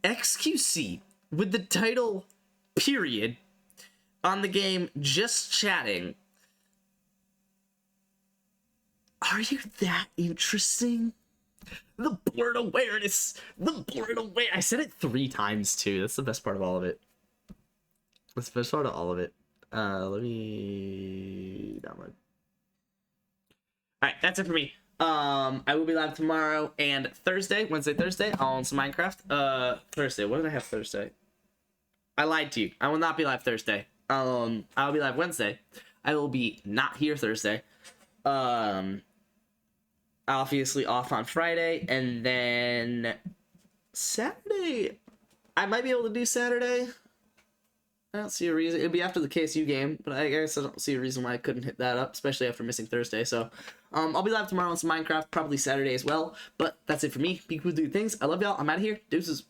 XQC with the title, period, on the game, just chatting. Are you that interesting? The board awareness. The board awareness. I said it 3 times too. That's the best part of all of it. That's the best part of all of it. Let me download. Alright, that's it for me. I will be live tomorrow and Thursday, Wednesday, Thursday, on some Minecraft. Thursday, what did I have Thursday? I lied to you. I will not be live Thursday. I'll be live Wednesday. I will be not here Thursday. Obviously off on Friday, and then Saturday, I might be able to do Saturday. I don't see a reason. It'd be after the KSU game, but I guess I don't see a reason why I couldn't hit that up, especially after missing Thursday. So, I'll be live tomorrow on some Minecraft, probably Saturday as well. But that's it for me. Be cool, do things. I love y'all. I'm out of here. Deuces.